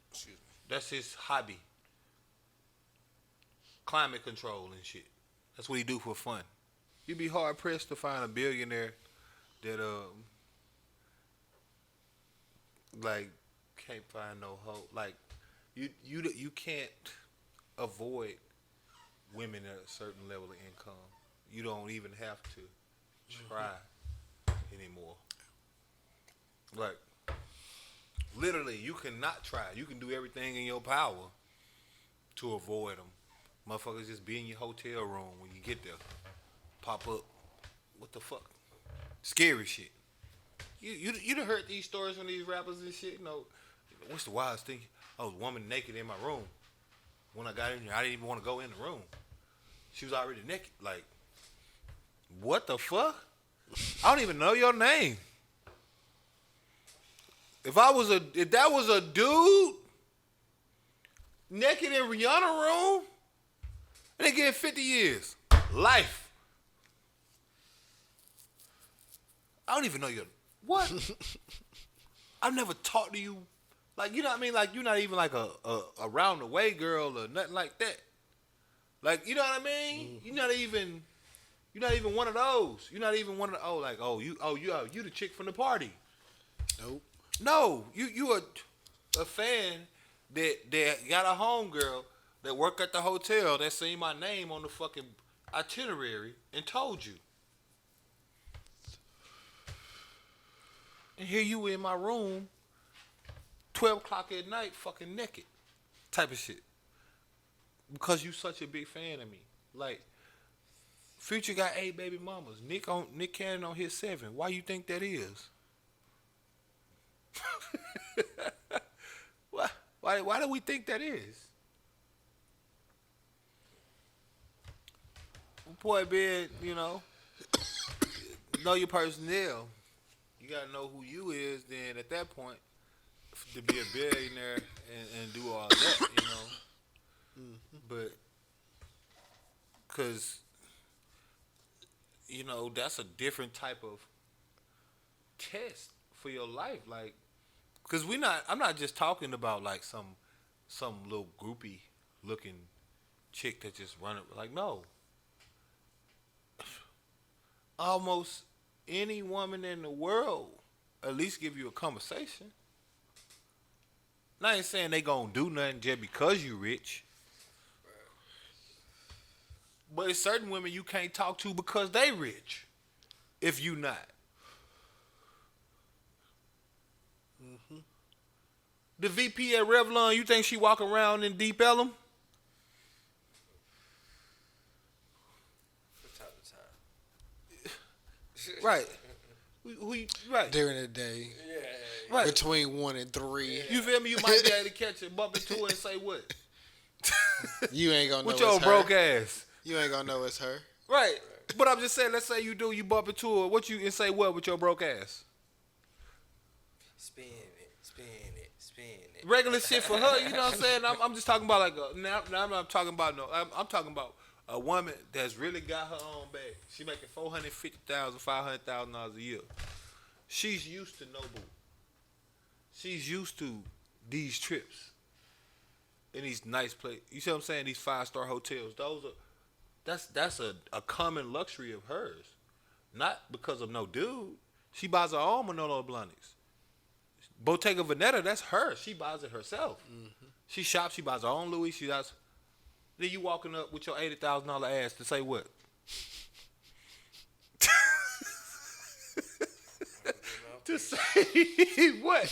Excuse me.
That's his hobby. Climate control and shit. That's what he do for fun. You'd be hard pressed to find a billionaire that like can't find no hope. Like you can't avoid women at a certain level of income. You don't even have to try anymore. Like literally, you cannot try. You can do everything in your power to avoid them. Motherfuckers just be in your hotel room when you get there. Pop up. What the fuck? Scary shit. You done heard these stories from these rappers and shit. You know, what's the wildest thing? Oh, a woman naked in my room. When I got in here, I didn't even want to go in the room. She was already naked. Like, what the fuck? I don't even know your name. If that was a dude naked in Rihanna's room, And they getting 50 years. Life. I don't even know your what? I've never talked to you. Like, you know what I mean? Like, you're not even like a around the way girl or nothing like that. Like, you know what I mean? You're not even one of those. You're not even one of the you the chick from the party.
Nope.
No, you a fan that got a homegirl that worked at the hotel that seen my name on the fucking itinerary and told you. And here you in my room, 12 o'clock at night, fucking naked, type of shit. Because you such a big fan of me. Like, Future got 8 baby mamas. Nick Cannon on his 7. Why you think that is? Why do we think that is? Boy, Ben, you know your personnel. You gotta know who you is. Then at that point, to be a billionaire and do all that, you know. But because you know that's a different type of test for your life, like. Cause I'm not just talking about like some little groupie looking chick that just run it. Like, no. Almost any woman in the world at least give you a conversation. And I ain't saying they gonna do nothing just because you rich. But it's certain women you can't talk to because they rich. If you not. The VP at Revlon, you think she walk around in Deep Ellum?
From time to time.
Right. Right.
During the day.
Yeah.
Right.
Between 1 and 3.
You feel me? You might be able to catch it, bump into her and say what?
You ain't gonna know
With
it's
your
her.
broke ass.
You ain't gonna know it's her.
Right. But I'm just saying, let's say you bump into her. What you and say what with your broke ass?
Spin it.
Regular shit for her, you know what I'm saying? I'm just talking about like now I'm not talking about I'm talking about a woman that's really got her own bag. She making $450,000, $500,000 a year. She's used to Nobu. She's used to these trips in these nice places. You see what I'm saying? These 5-star hotels. That's a common luxury of hers. Not because of no dude. She buys her own Manolo Blahniks. Bottega Veneta, that's her. She buys it herself. Mm-hmm. She shops. She buys her own Louis. She does. Then you walking up with your $80,000 ass to say what? To say what?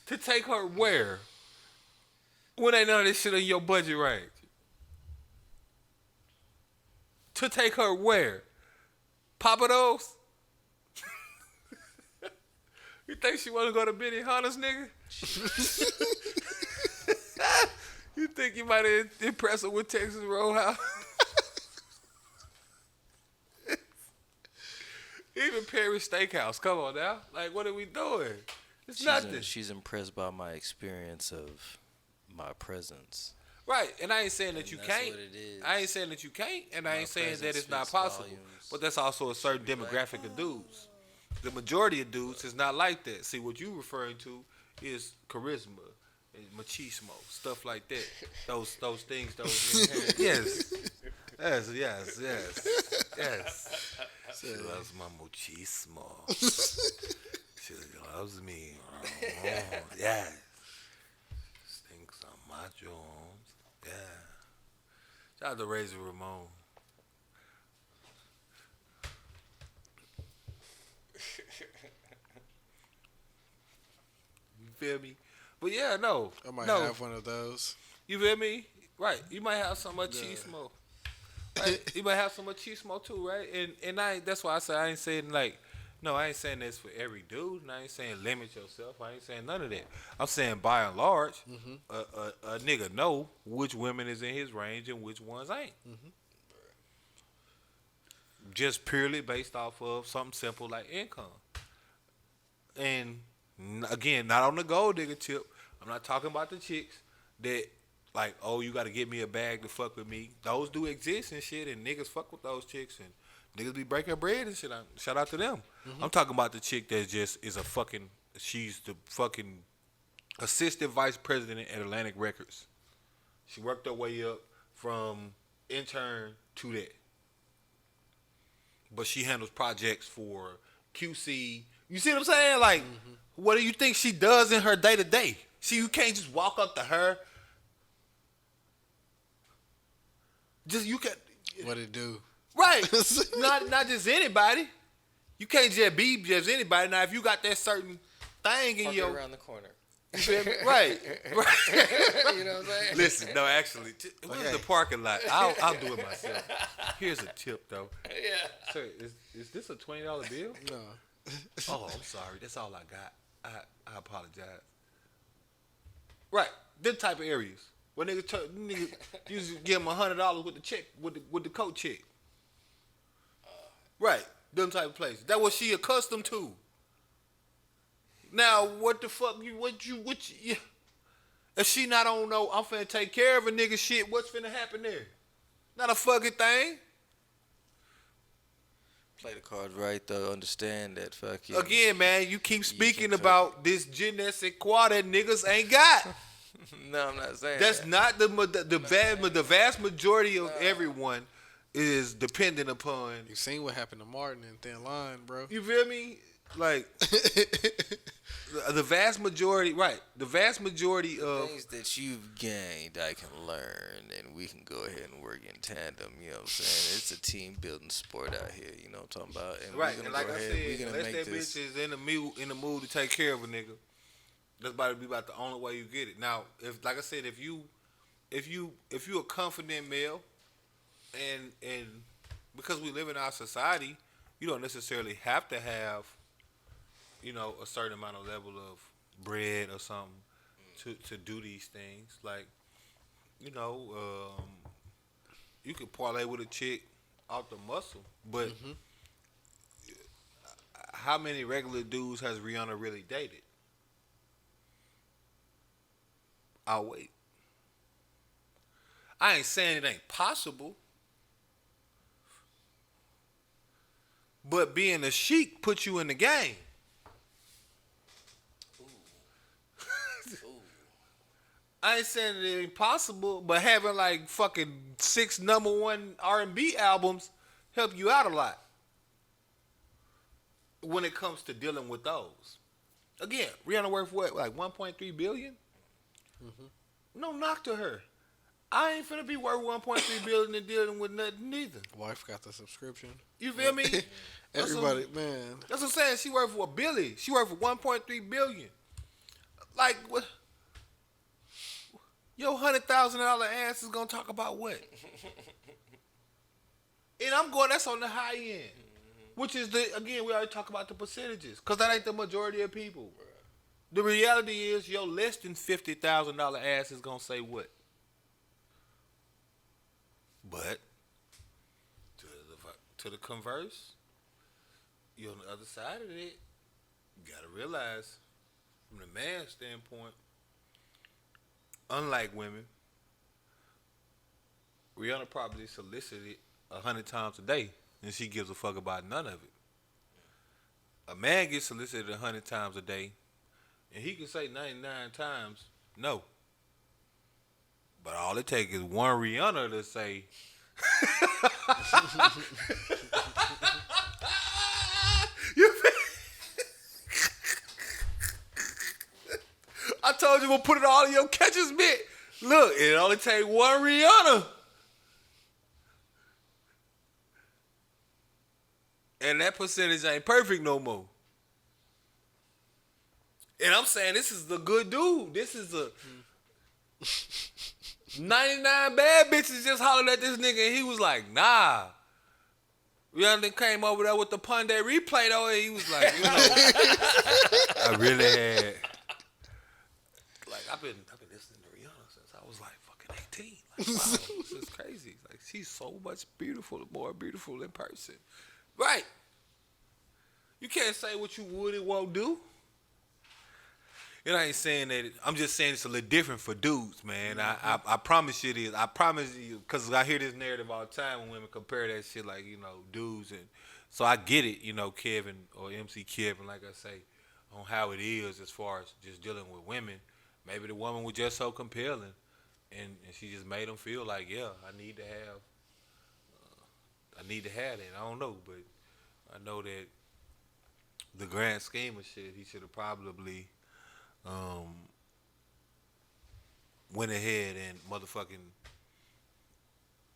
To take her where? When ain't none of this shit in your budget range? To take her where? Pappados? You think she want to go to Benny Hunter's, nigga? You think you might impress her with Texas Roadhouse? Even Paris Steakhouse. Come on now. Like, what are we doing? It's nothing.
She's impressed by my experience of my presence.
Right, and I ain't saying that you
that's
can't.
what it is.
I ain't saying that you can't, and I
My
ain't saying that
presence
it's not
speaks
possible.
volumes.
But that's also a certain
Should be like,
demographic of dudes. The majority of dudes is not like that. See, what you referring to is charisma and machismo, stuff like that. Those things, those inherent. Yes. She loves my machismo. She loves me. Yes. Stinks on my Jones. Yeah. Shout out to Razor Ramon. You feel me? But yeah, no.
I might
no.
have one of those.
You feel me? Right. You might have some machismo. Right? You might have some machismo too, right? And that's why I say I ain't saying like, no, I ain't saying this for every dude, and I ain't saying limit yourself. I ain't saying none of that. I'm saying by and large, a nigga know which women is in his range and which ones ain't. Mm-hmm. Just purely based off of something simple like income. And again, not on the gold digger tip. I'm not talking about the chicks that like, oh, you got to get me a bag to fuck with me. Those do exist and shit, and niggas fuck with those chicks, and niggas be breaking bread and shit. Shout out to them. I'm talking about the chick that just is a fucking, she's the fucking assistant vice president at Atlantic Records. She worked her way up from intern to that. But she handles projects for QC. You see what I'm saying? Like, what do you think she does in her day to day? See, you can't just walk up to her. Just you can.
What it do?
Right. not just anybody. You can't just be just anybody. Now, if you got that certain thing in
Park
your
around the corner.
you feel me? Right.
You know what I'm saying?
Listen, no, actually, where's the parking lot? I'll do it myself. Here's a tip, though.
Yeah.
Sir, is this a $20 bill?
No.
Oh, I'm sorry. That's all I got. I apologize. Right. Them type of areas. Where niggas you just give them $100 with the check, with the coat check. Right. Them type of places. That's what she accustomed to. Now, what the fuck you if she not on no, I'm finna take care of a nigga shit, what's finna happen there? Not a fucking thing.
Play the cards right, though. Understand that fucking.
Again, man, you keep speaking about this genetic qua that niggas ain't got.
No, I'm not saying
That's
that.
not the vast majority of everyone is dependent upon.
You seen what happened to Martin in Thin Line, bro?
You feel me? Like the vast majority, right? The vast majority of
things that you've gained, I can learn, and we can go ahead and work in tandem. You know what I'm saying? It's a team building sport out here. You know what I'm talking about? And
right.
we're
And
gonna
like
go
I
ahead,
said,
we're gonna
unless
make
that
this.
bitch is in the mood to take care of a nigga, that's about to be about the only way you get it. Now, if like I said, if you a confident male, and because we live in our society, you don't necessarily have to have, you know, a certain amount of level of bread or something to do these things. Like, you know, you could parlay with a chick off the muscle, but how many regular dudes has Rihanna really dated? I'll wait. I ain't saying it ain't possible, but being a sheik puts you in the game. I ain't saying it ain't possible, but having like fucking 6 #1 R&B albums help you out a lot when it comes to dealing with those. Again, Rihanna worth what, like 1.3 billion? No knock to her. I ain't finna be worth 1.3 billion and dealing with nothing neither.
Wife got the subscription.
You feel me?
Everybody, man.
That's what I'm saying. She worth for $1 billion. She worth for 1.3 billion. Like what? Your $100,000 ass is gonna talk about what? And I'm going. That's on the high end, which is again we already talk about the percentages, cause that ain't the majority of people. The reality is, your less than $50,000 ass is gonna say what? But to the converse, you're on the other side of it. You gotta realize, from the man's standpoint, unlike women, Rihanna probably solicited 100 times a day, and she gives a fuck about none of it. A man gets solicited 100 times a day, and he can say 99 times no. But all it takes is one Rihanna to say, I told you we'll put it all in your catcher's mitt. Look, it only take one Rihanna. And that percentage ain't perfect no more. And I'm saying this is the good dude. This is a 99 bad bitches just hollered at this nigga and he was like, nah. Rihanna came over there with the Pundit replay though and he was like, you know, I really had. Like I've been listening to Rihanna since I was like fucking 18. Like wow, this is crazy. Like she's so much more beautiful in person. Right. You can't say what you would and won't do. It ain't saying that. I'm just saying it's a little different for dudes, man. I promise you it is. I promise you, because I hear this narrative all the time when women compare that shit, like, you know, dudes. And so I get it, you know, Kevin or MC Kevin, like I say, on how it is as far as just dealing with women. Maybe the woman was just so compelling, and she just made him feel like, yeah, I need to have that. I don't know, but I know that the grand scheme of shit, he should have probably went ahead and motherfucking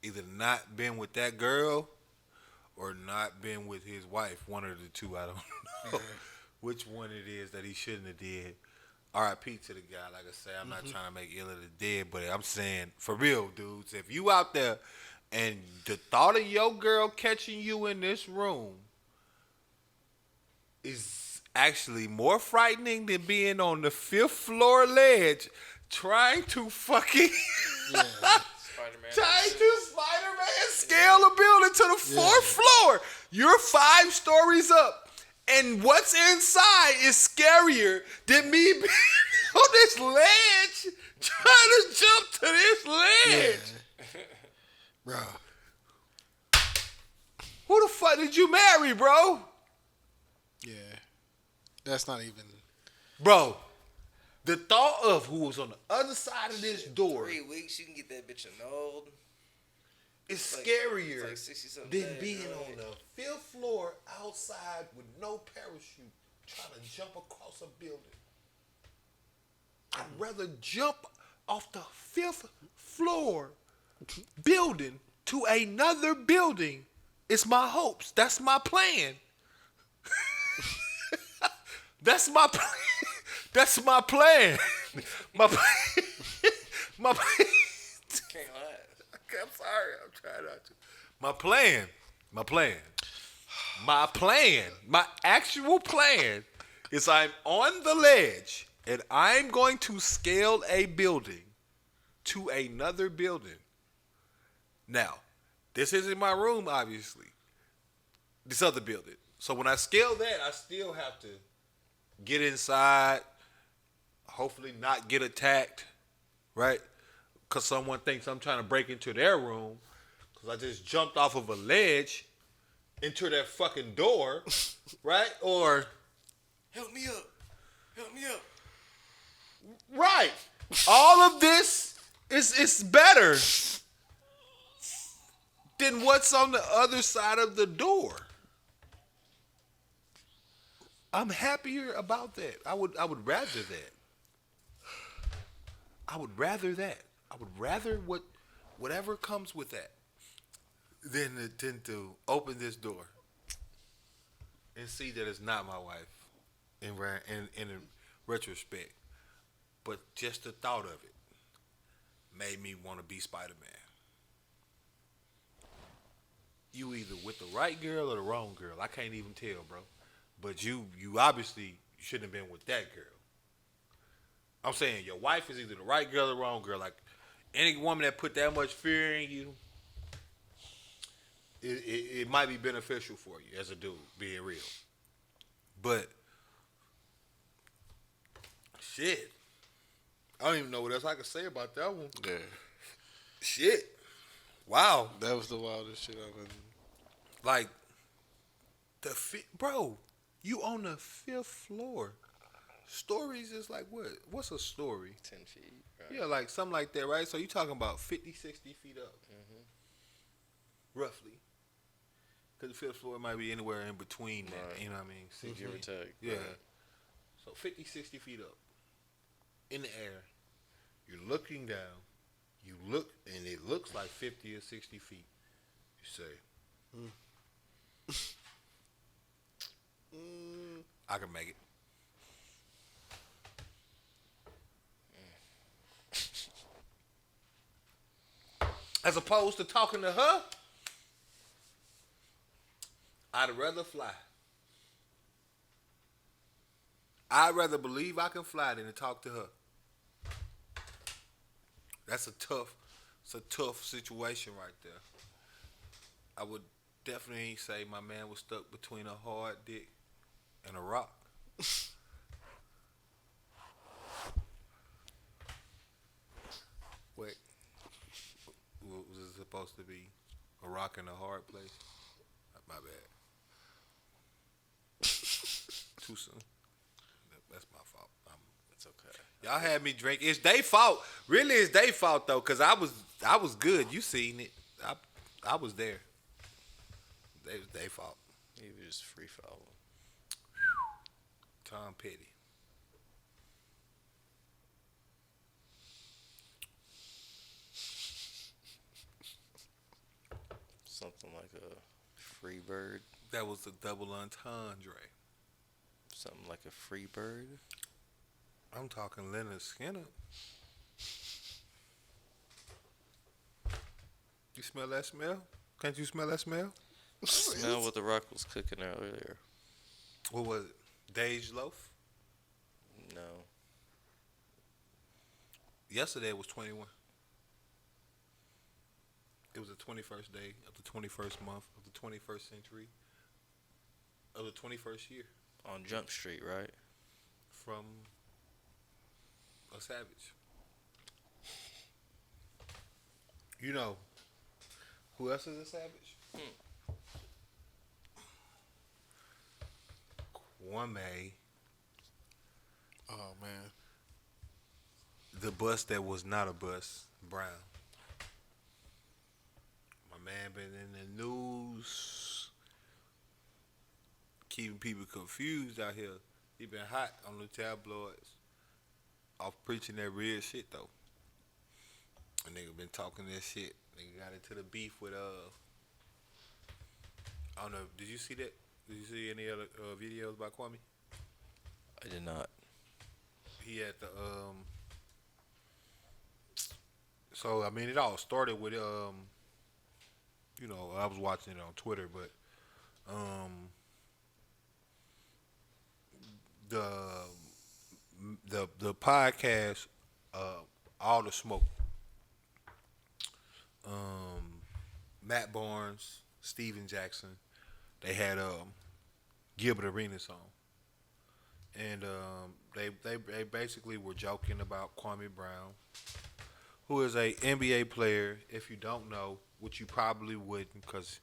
either not been with that girl or not been with his wife. One of the two, I don't know which one it is that he shouldn't have did. R.I.P. to the guy. Like I say, I'm not trying to make ill of the dead, but I'm saying, for real, dudes, if you out there and the thought of your girl catching you in this room is actually more frightening than being on the 5th floor ledge trying to fucking
Spider-Man.
trying to Spider-Man scale a building to the 4th floor. You're 5 stories up, and what's inside is scarier than me being on this ledge trying to jump to this ledge.
Bro.
Who the fuck did you marry, bro?
Yeah. That's not even.
Bro, the thought of who was on the other side of this door
3 weeks, you can get that bitch annulled.
is
It's
scarier
like 60-something
than
days,
being
right?
on the 5th floor outside with no parachute trying to jump across a building. I'd rather jump off the 5th floor building to another building. It's my hopes. That's my plan. That's my plan. That's my plan. My plan. My plan.
Can't laugh.
I'm sorry. I'm trying not to. My actual plan is I'm on the ledge and I'm going to scale a building to another building. Now, this isn't my room, obviously. This other building. So when I scale that, I still have to get inside, hopefully not get attacked, right? Because someone thinks I'm trying to break into their room because I just jumped off of a ledge into their fucking door, right? Or,
Help me up. Help me up.
right. All of this is better than what's on the other side of the door. I'm happier about that. I would rather that. I would rather that. I would rather whatever comes with that than to open this door and see that it's not my wife in retrospect. But just the thought of it made me want to be Spider-Man. You either with the right girl or the wrong girl. I can't even tell, bro. But you obviously shouldn't have been with that girl. I'm saying your wife is either the right girl or the wrong girl. Like any woman that put that much fear in you, it might be beneficial for you as a dude, being real. But shit, I don't even know what else I can say about that one.
Yeah.
Shit, wow,
That was the wildest shit I've ever.
like bro, you on the 5th floor. Stories is like what? What's a story?
10 feet. Right?
Yeah, like something like that, right? So you talking about 50, 60 feet up, roughly. Because the 5th floor might be anywhere in between that,
Right.
you know what I mean? 60,
Give or take.
yeah.
Right.
So 50, 60 feet up, in the air. You're looking down. You look, and it looks like 50 or 60 feet. You say, I can make it. As opposed to talking to her, I'd rather fly. I'd rather believe I can fly than to talk to her. It's a tough situation right there. I would definitely say my man was stuck between a hard dick and a rock. What was it supposed to be? A rock in a hard place? My bad. Too soon. That's my fault.
It's okay.
Y'all had me drink. It's they fault. Really, it's they fault though, cause I was good. You seen it. I was there. They fault.
He was just free falling.
Tom Petty.
Something like a free bird.
That was a double entendre.
Something like a free bird.
I'm talking Leonard Skinner. You smell that smell? Can't you smell that smell?
Smell what the Rock was cooking earlier.
What was it? Dage Loaf?
No.
Yesterday was 21. It was the 21st day of the 21st month of the 21st century of the 21st year.
On Jump Street, right?
From a savage. You know, who else is a savage? Kwame.
Oh man.
The bus that was not a bus, Brown. My man been in the news, keeping people confused out here. He been hot on the tabloids, off preaching that real shit though. A nigga been talking that shit. Nigga got into the beef with I don't know. Did you see that? Did you see any other videos about Kwame?
I did not.
He had the So I mean, it all started with you know, I was watching it on Twitter, but the podcast, All the Smoke. Matt Barnes, Steven Jackson, they had Gilbert Arenas on, and they basically were joking about Kwame Brown, who is a NBA player. If you don't know, which you probably wouldn't, because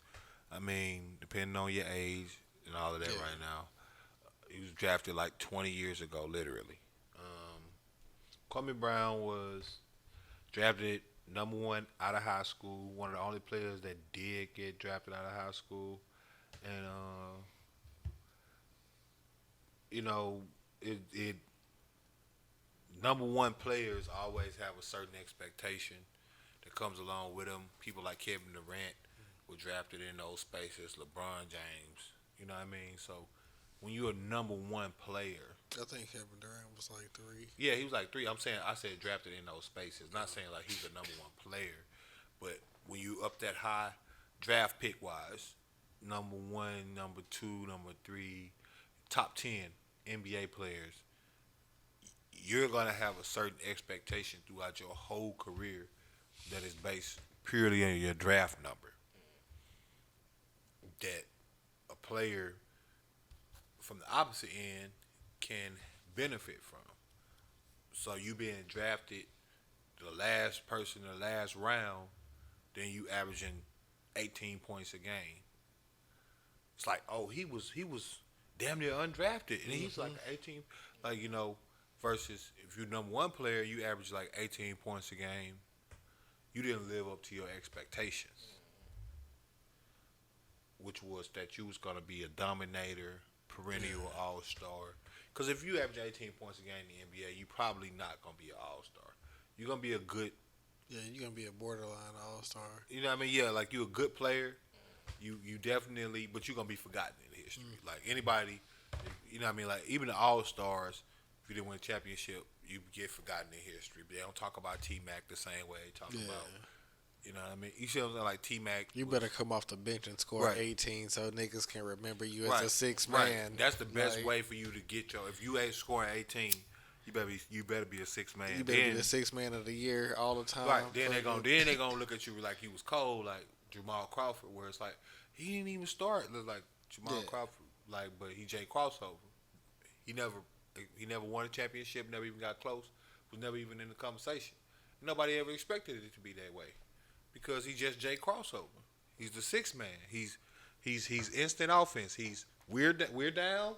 I mean, depending on your age and all of that right now, he was drafted like 20 years ago, literally. Kwame Brown was drafted number 1 out of high school, one of the only players that did get drafted out of high school. And, you know, it number 1 players always have a certain expectation that comes along with them. People like Kevin Durant were drafted in those spaces, LeBron James, you know what I mean? So when you're a number 1 player,
I think Kevin Durant was like 3.
yeah, he was like 3. I said drafted in those spaces. Not saying like he's a number 1 player, but when you up that high, draft pick wise, number 1, number 2, number 3, top 10 NBA players, you're gonna have a certain expectation throughout your whole career that is based purely on your draft number. That a player from the opposite end can benefit from. So you being drafted the last person in the last round, then you averaging 18 points a game. It's like, oh, he was damn near undrafted, and he's like 18, like, you know, versus if you're number 1 player, you average like 18 points a game. You didn't live up to your expectations, which was that you was gonna be a dominator, perennial all-star. Because if you average 18 points a game in the NBA, you probably not going to be an all-star. You're going to be a good...
Yeah, you're going to be a borderline all-star.
You know what I mean? Yeah, like you're a good player. You definitely... But you're going to be forgotten in history. Like anybody... You know what I mean? Like even the all-stars, if you didn't win a championship, you get forgotten in history. But they don't talk about T-Mac the same way they talk about... You know what I mean? You see what I'm saying? Like T-Mac.
You better come off the bench and score 18 so niggas can remember you as a 6 man.
Right. That's the best way for you to get your. If you ain't scoring 18, you better be a 6 man.
You better be the 6 man of the year all the time.
Right. Then they gonna look at you like he was cold, like Jamal Crawford, where it's like he didn't even start. Look like Jamal Crawford, like, but he Jay Crossover. He never won a championship. Never even got close. Was never even in the conversation. Nobody ever expected it to be that way because he's just Jay crossover. He's the sixth man. He's instant offense. We're down.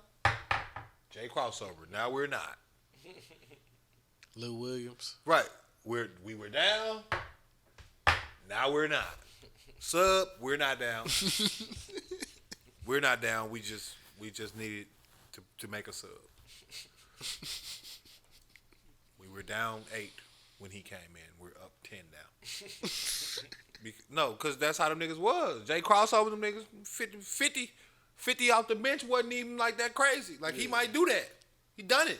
Jay crossover. Now we're not.
Lou Williams.
Right. We were down. Now we're not. Sub. We're not down. We're not down. We just needed to make a sub. We were down 8 when he came in. We're up 10 now. No, because that's how them niggas was. Jay crossover them niggas 50 off the bench wasn't even like that crazy. Like he might do that. He done it.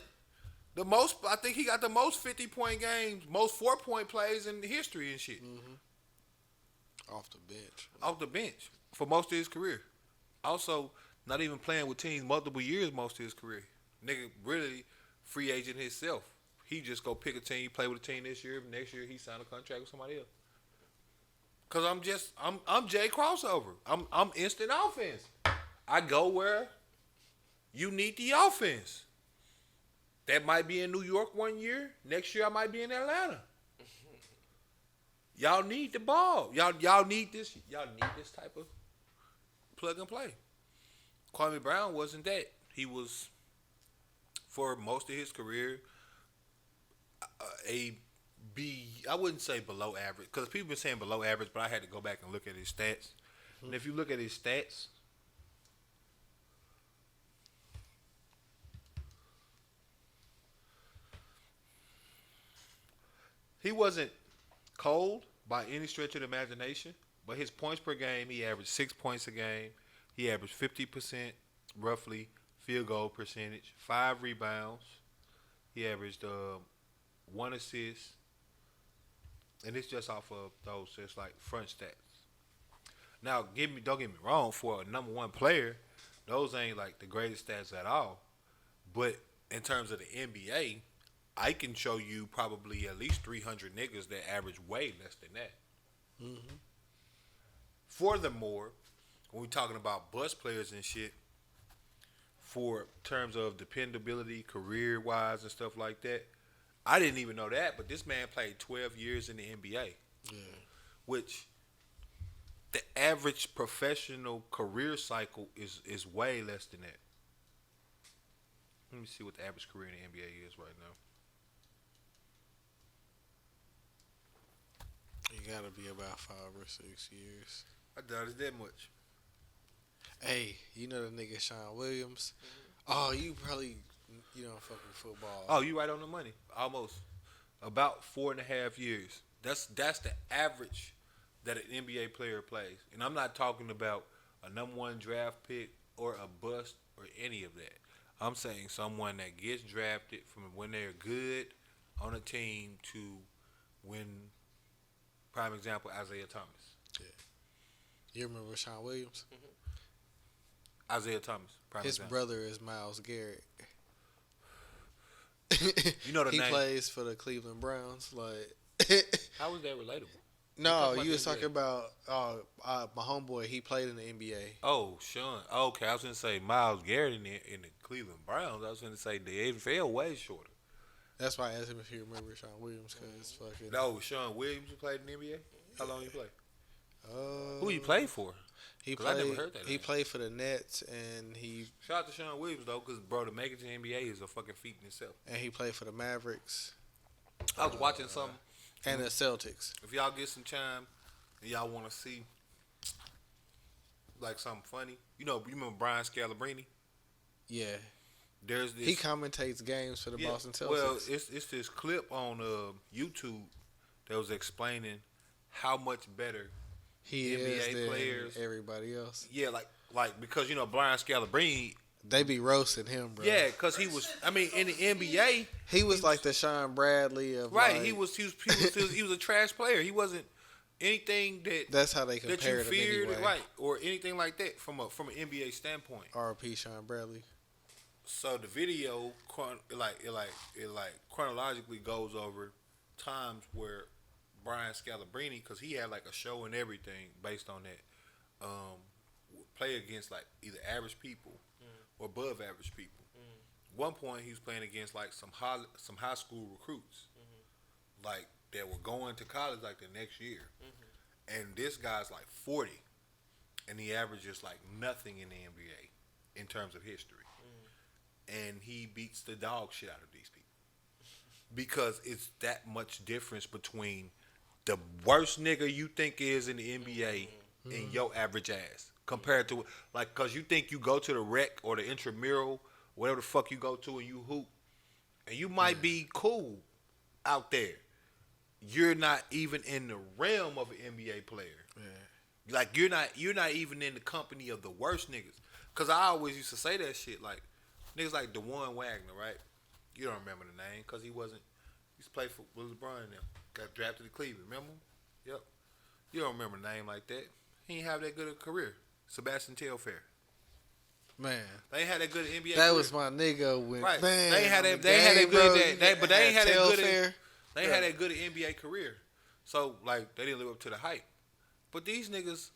I think he got the most 50-point games, most 4-point plays in history and shit.
Mm-hmm. Off the bench.
Off the bench for most of his career. Also, not even playing with teams multiple years most of his career. Nigga really free agent himself. He just go pick a team, play with a team this year. Next year he signed a contract with somebody else. Cause I'm Jay crossover. I'm instant offense. I go where you need the offense. That might be in New York one year. Next year I might be in Atlanta. Y'all need the ball. Y'all need this. Y'all need this type of plug and play. Kwame Brown wasn't that. He was, for most of his career, a B. I wouldn't say below average because people been saying below average, but I had to go back and look at his stats. And if you look at his stats, he wasn't cold by any stretch of the imagination, but his points per game, he averaged 6 points a game. He averaged 50% roughly field goal percentage, 5 rebounds. He averaged 1 assist. And it's just off of those just like front stats. Now, don't get me wrong, for a number one player, those ain't like the greatest stats at all. But in terms of the NBA, I can show you probably at least 300 niggas that average way less than that. Mm-hmm. Furthermore, when we're talking about bust players and shit, for terms of dependability, career-wise and stuff like that, I didn't even know that, but this man played 12 years in the NBA, which the average professional career cycle is way less than that. Let me see what the average career in the NBA is right now.
You gotta be about 5 or 6 years.
I doubt it's that much.
Hey, you know the nigga Sean Williams? Oh, you probably don't fuck with football.
Oh, you right on the money. Almost. About 4.5 years. That's the average that an NBA player plays. And I'm not talking about a number one draft pick or a bust or any of that. I'm saying someone that gets drafted from when they're good on a team to when, prime example, Isaiah Thomas.
Yeah. You remember Sean Williams?
Mm-hmm. Isaiah Thomas.
His brother is Myles Garrett.
You know the
he
name.
plays for the Cleveland Browns. Like,
how is that relatable?
No, you was talking about my homeboy. He played in the NBA.
Oh, Sean. Okay, I was gonna say Myles Garrett in the Cleveland Browns. I was gonna say the NFL way shorter.
That's why I asked him if he remember Sean Williams because fucking.
No, Sean Williams played in the NBA. How long he played? Who he played for?
He played.
I never heard that.
He played for the Nets, and he.
Shout out to Sean Williams though, because bro, to make it to the NBA is a fucking feat in itself.
And he played for the Mavericks.
I was watching something.
And the Celtics.
If y'all get some time and y'all want to see like something funny, you remember Brian Scalabrine?
Yeah.
There's this.
He commentates games for the Boston Celtics.
Well, it's this clip on YouTube that was explaining how much better
he
NBA
is than
players,
everybody else.
Yeah, like because Brian Scalabrine.
They be roasting him, bro.
Yeah, because he was. I mean, in the NBA,
he was like the Sean Bradley of.
Right,
like,
he was a trash player. He wasn't anything that.
That's how they compare
that you
him
feared,
anyway.
right, or anything like that from an NBA standpoint.
R.P. Sean Bradley.
So the video, chronologically goes over times where Brian Scalabrine, because he had like a show and everything based on that, play against like either average people or above average people. One point he was playing against like some high school recruits, like that were going to college like the next year. And this guy's like 40, and he averages like nothing in the NBA in terms of history. And he beats the dog shit out of these people. Because it's that much difference between the worst nigga you think is in the NBA and your average ass. Compared to, like, because you think you go to the rec or the intramural, whatever the fuck you go to, and you hoop, and you might be cool out there. You're not even in the realm of an NBA player. Yeah. Like you're not even in the company of the worst niggas. Cause I always used to say that shit. Like niggas like DeJuan Wagner, right? You don't remember the name, cause he used to play for LeBron and them. Got drafted to Cleveland. Remember him? Yep. You don't remember a name like that. He ain't have that good a career. Sebastian Telfair.
Man,
they ain't had that good NBA.
That
career.
Was my nigga. When,
right.
Man,
they ain't had that. They
game,
had that good. But they ain't had that good. They
yeah.
had that good NBA career. So like they didn't live up to the hype. But these niggas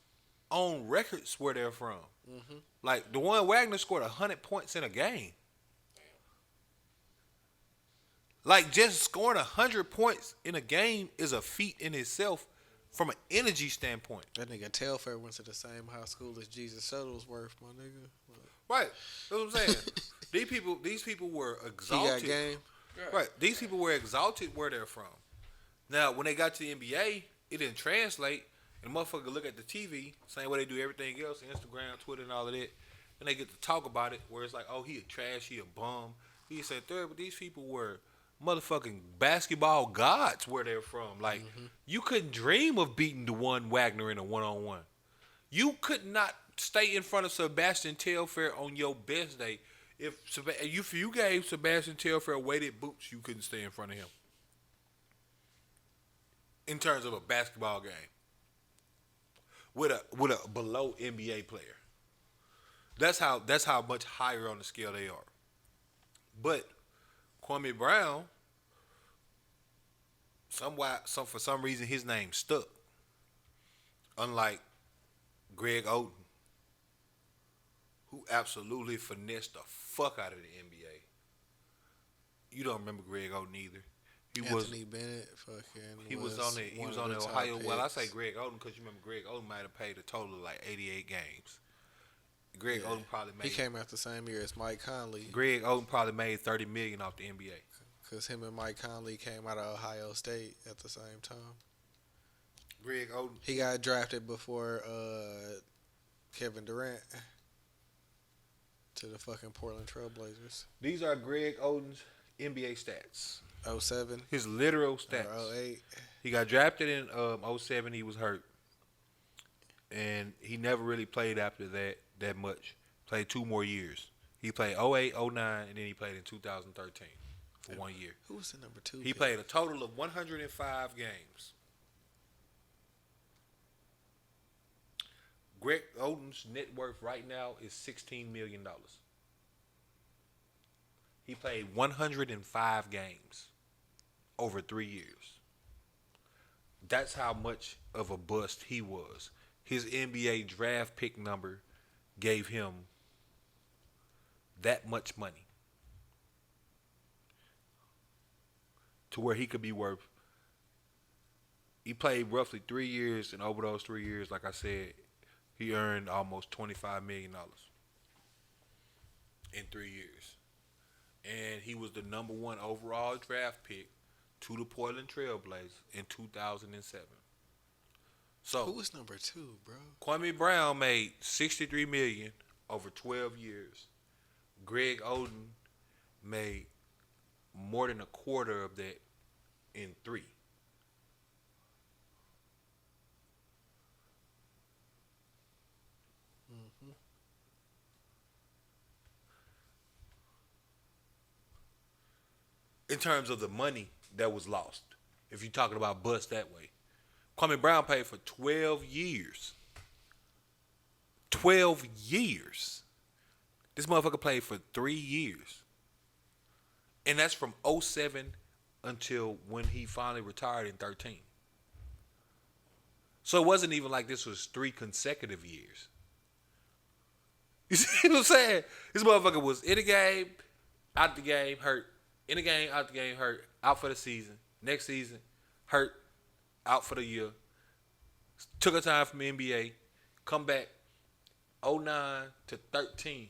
own records where they're from. Mm-hmm. Like DeJuan Wagner scored 100 points in a game. Like just scoring 100 points in a game is a feat in itself from an energy standpoint.
That nigga Telfair went to the same high school as Jesus Shuttlesworth, my nigga.
Right. That's what I'm saying. These people were exalted.
He got game.
Right. These people were exalted where they're from. Now, when they got to the NBA, it didn't translate. And motherfucker look at the TV, same way they do everything else, Instagram, Twitter, and all of that. And they get to talk about it, where it's like, oh, he a trash, he a bum. He said third, but these people were motherfucking basketball gods where they're from. Like, you couldn't dream of beating DeJuan Wagner in a one-on-one. You could not stay in front of Sebastian Telfair on your best day. If you gave Sebastian Telfair weighted boots, you couldn't stay in front of him. In terms of a basketball game. With a below NBA player. That's how much higher on the scale they are. But Kwame Brown, for some reason his name stuck. Unlike Greg Oden, who absolutely finessed the fuck out of the NBA. You don't remember Greg Oden either.
Anthony Bennett,
he was on the Ohio. Picks. Well, I say Greg Oden because you remember Greg Oden might have played a total of like 88 games. Greg Oden probably made.
He came out the same year as Mike Conley.
Greg Oden probably made $30 million off the NBA.
Because him and Mike Conley came out of Ohio State at the same time.
Greg Oden.
He got drafted before Kevin Durant to the fucking Portland Trailblazers.
These are Greg Oden's NBA stats.
07.
His literal stats.
Or 08.
He got drafted in 07. He was hurt. And he never really played after that much. Played 2 more years. He played 08, 09, and then he played in 2013 for 1 year.
Who was the number 2?
He played a total of 105 games. Greg Oden's net worth right now is $16 million. He played 105 games over 3 years. That's how much of a bust he was. His NBA draft pick number gave him that much money to where he could be worth. He played roughly 3 years, and over those 3 years, like I said, he earned almost $25 million in 3 years. And he was the number 1 overall draft pick to the Portland Trailblazers in 2007. So
who was number 2, bro?
Kwame Brown made $63 million over 12 years. Greg Oden made more than a quarter of that in 3. In terms of the money that was lost, if you're talking about bust that way. Kwame Brown paid for 12 years. 12 years. This motherfucker played for 3 years. And that's from 07 until when he finally retired in 13. So it wasn't even like this was 3 consecutive years. You see what I'm saying? This motherfucker was in the game, out the game, hurt. In the game, out the game, hurt. Out for the season. Next season, hurt, out for the year. Took a time from the NBA, come back, 09 to 13,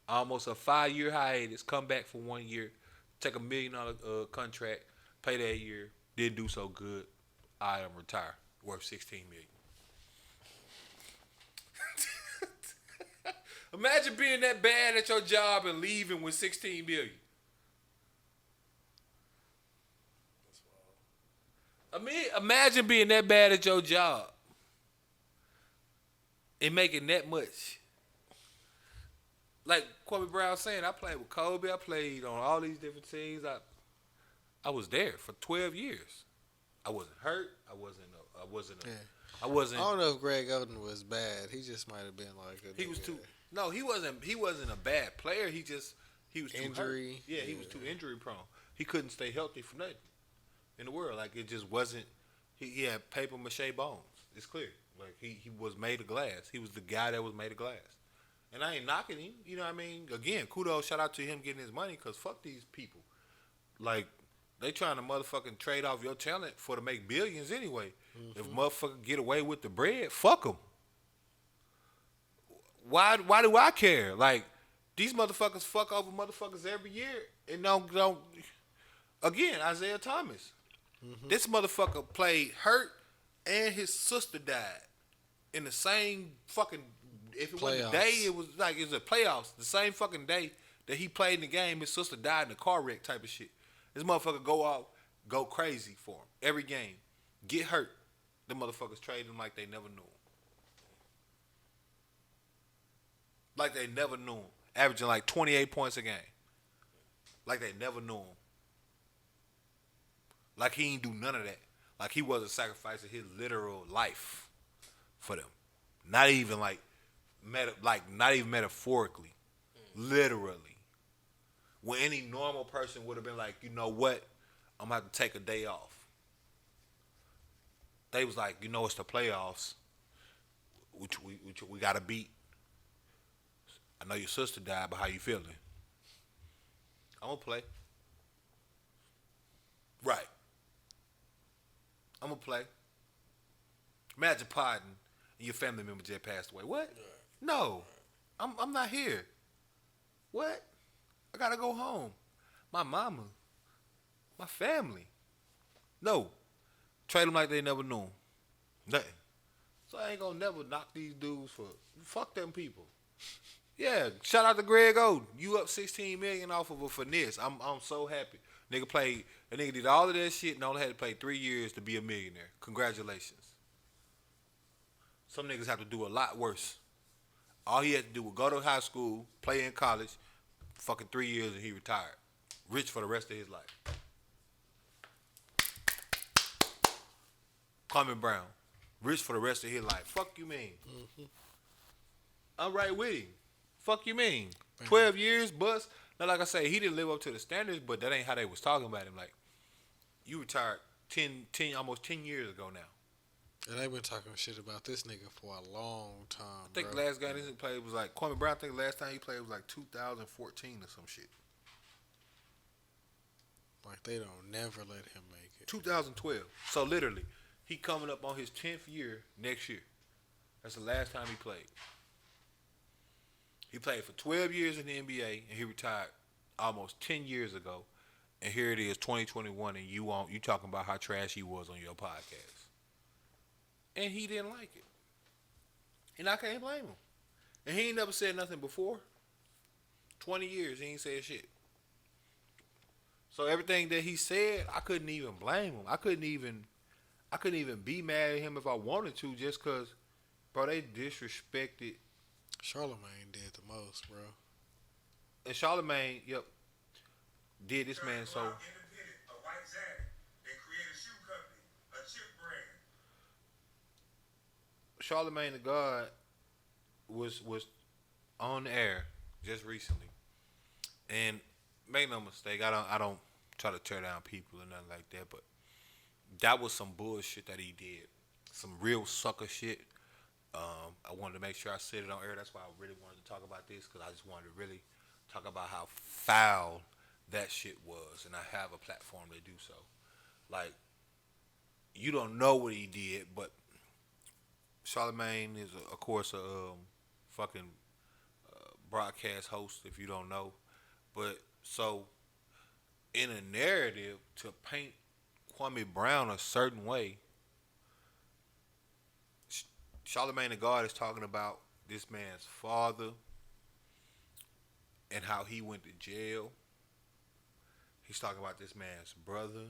almost a 5-year hiatus. Come back for 1 year, take $1 million contract, play that year. Didn't do so good. I am retired, worth $16 million. Imagine being that bad at your job and leaving with $16 million. I mean, imagine being that bad at your job and making that much. Like Kwame Brown saying, I played with Kobe. I played on all these different teams. I was there for 12 years. I wasn't hurt. I wasn't.
I don't know if Greg Oden was bad. He just might have been like a.
He was too. No, he wasn't. He wasn't a bad player. He was too
injury.
Hurt. Yeah, he was too injury prone. He couldn't stay healthy for nothing in the world. Like it just wasn't. He had paper mache bones. It's clear. Like he was made of glass. He was the guy that was made of glass. And I ain't knocking him. You know what I mean? Again, kudos, shout out to him getting his money, because fuck these people. Like, they trying to motherfucking trade off your talent for to make billions anyway. Mm-hmm. If motherfucker get away with the bread, fuck them. Why do I care? Like, these motherfuckers fuck over motherfuckers every year and don't. Again, Isaiah Thomas. Mm-hmm. This motherfucker played hurt and his sister died in the same fucking. If it wasn't a day, it was a playoffs. The same fucking day that he played in the game, his sister died in a car wreck type of shit. This motherfucker go crazy for him every game, get hurt. The motherfuckers trade him like they never knew him. Like they never knew him. Averaging like 28 points a game. Like they never knew him. Like he ain't do none of that. Like he wasn't sacrificing his literal life for them. Not even not even metaphorically. Literally. When any normal person would have been like, you know what? I'm going to have to take a day off. They was like, you know, it's the playoffs, which we got to beat. I know your sister died, but how you feeling? I'm going to play. Right. I'm going to play. Imagine podding and your family member just passed away. What? No. I'm not here. What? I got to go home. My mama. My family. No. Trade them like they never knew him. Nothing. So I ain't going to never knock these dudes for... Fuck them people. Yeah, shout out to Greg Oden. You up $16 million off of a finesse. I'm so happy. Nigga did all of that shit and only had to play 3 years to be a millionaire. Congratulations. Some niggas have to do a lot worse. All he had to do was go to high school, play in college, fucking 3 years, and he retired. Rich for the rest of his life. Kwame Brown. Rich for the rest of his life. Fuck you mean? Mm-hmm. I'm right with him. Fuck you mean? 12 years, bust. Now, like I say, he didn't live up to the standards, but that ain't how they was talking about him. Like, you retired almost 10 years ago now.
And they've been talking shit about this nigga for a long time.
I think the last game he played was like Kwame Brown. I think the last time he played was like 2014 or some shit.
Like they don't never let him make it.
2012. So literally, he coming up on his 10th year next year. That's the last time he played. He played for 12 years in the NBA and he retired almost 10 years ago. And here it is, 2021, and you talking about how trash he was on your podcast. And he didn't like it. And I can't blame him. And he ain't never said nothing before. 20 years, he ain't said shit. So everything that he said, I couldn't even blame him. I couldn't even be mad at him if I wanted to, just because, bro, they disrespected.
Charlemagne did the most, bro.
And Charlemagne, did this man so. Charlemagne the God was on the air just recently, and make no mistake, I don't try to tear down people or nothing like that, but that was some bullshit that he did, some real sucker shit. I wanted to make sure I said it on air. That's why I really wanted to talk about this, because I just wanted to really talk about how foul that shit was, and I have a platform to do so. Like, you don't know what he did, but Charlemagne is, of course, a fucking broadcast host, if you don't know. But so, in a narrative, to paint Kwame Brown a certain way, Charlemagne the God is talking about this man's father and how he went to jail. He's talking about this man's brother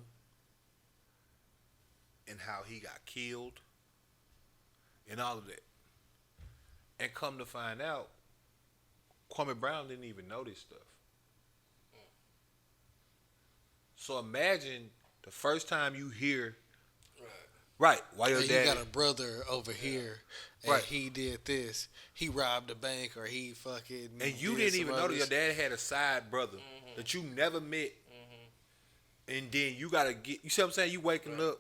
and how he got killed and all of that. And come to find out, Kwame Brown didn't even know this stuff. So imagine the first time you hear, right, why your
You
dad
got a brother over here, and
Right.
he did this. He robbed a bank, or he fucking.
and you
did
didn't
some
even know
other
that your dad had a side brother that you never met. And then you gotta get, you see what I'm saying? You waking up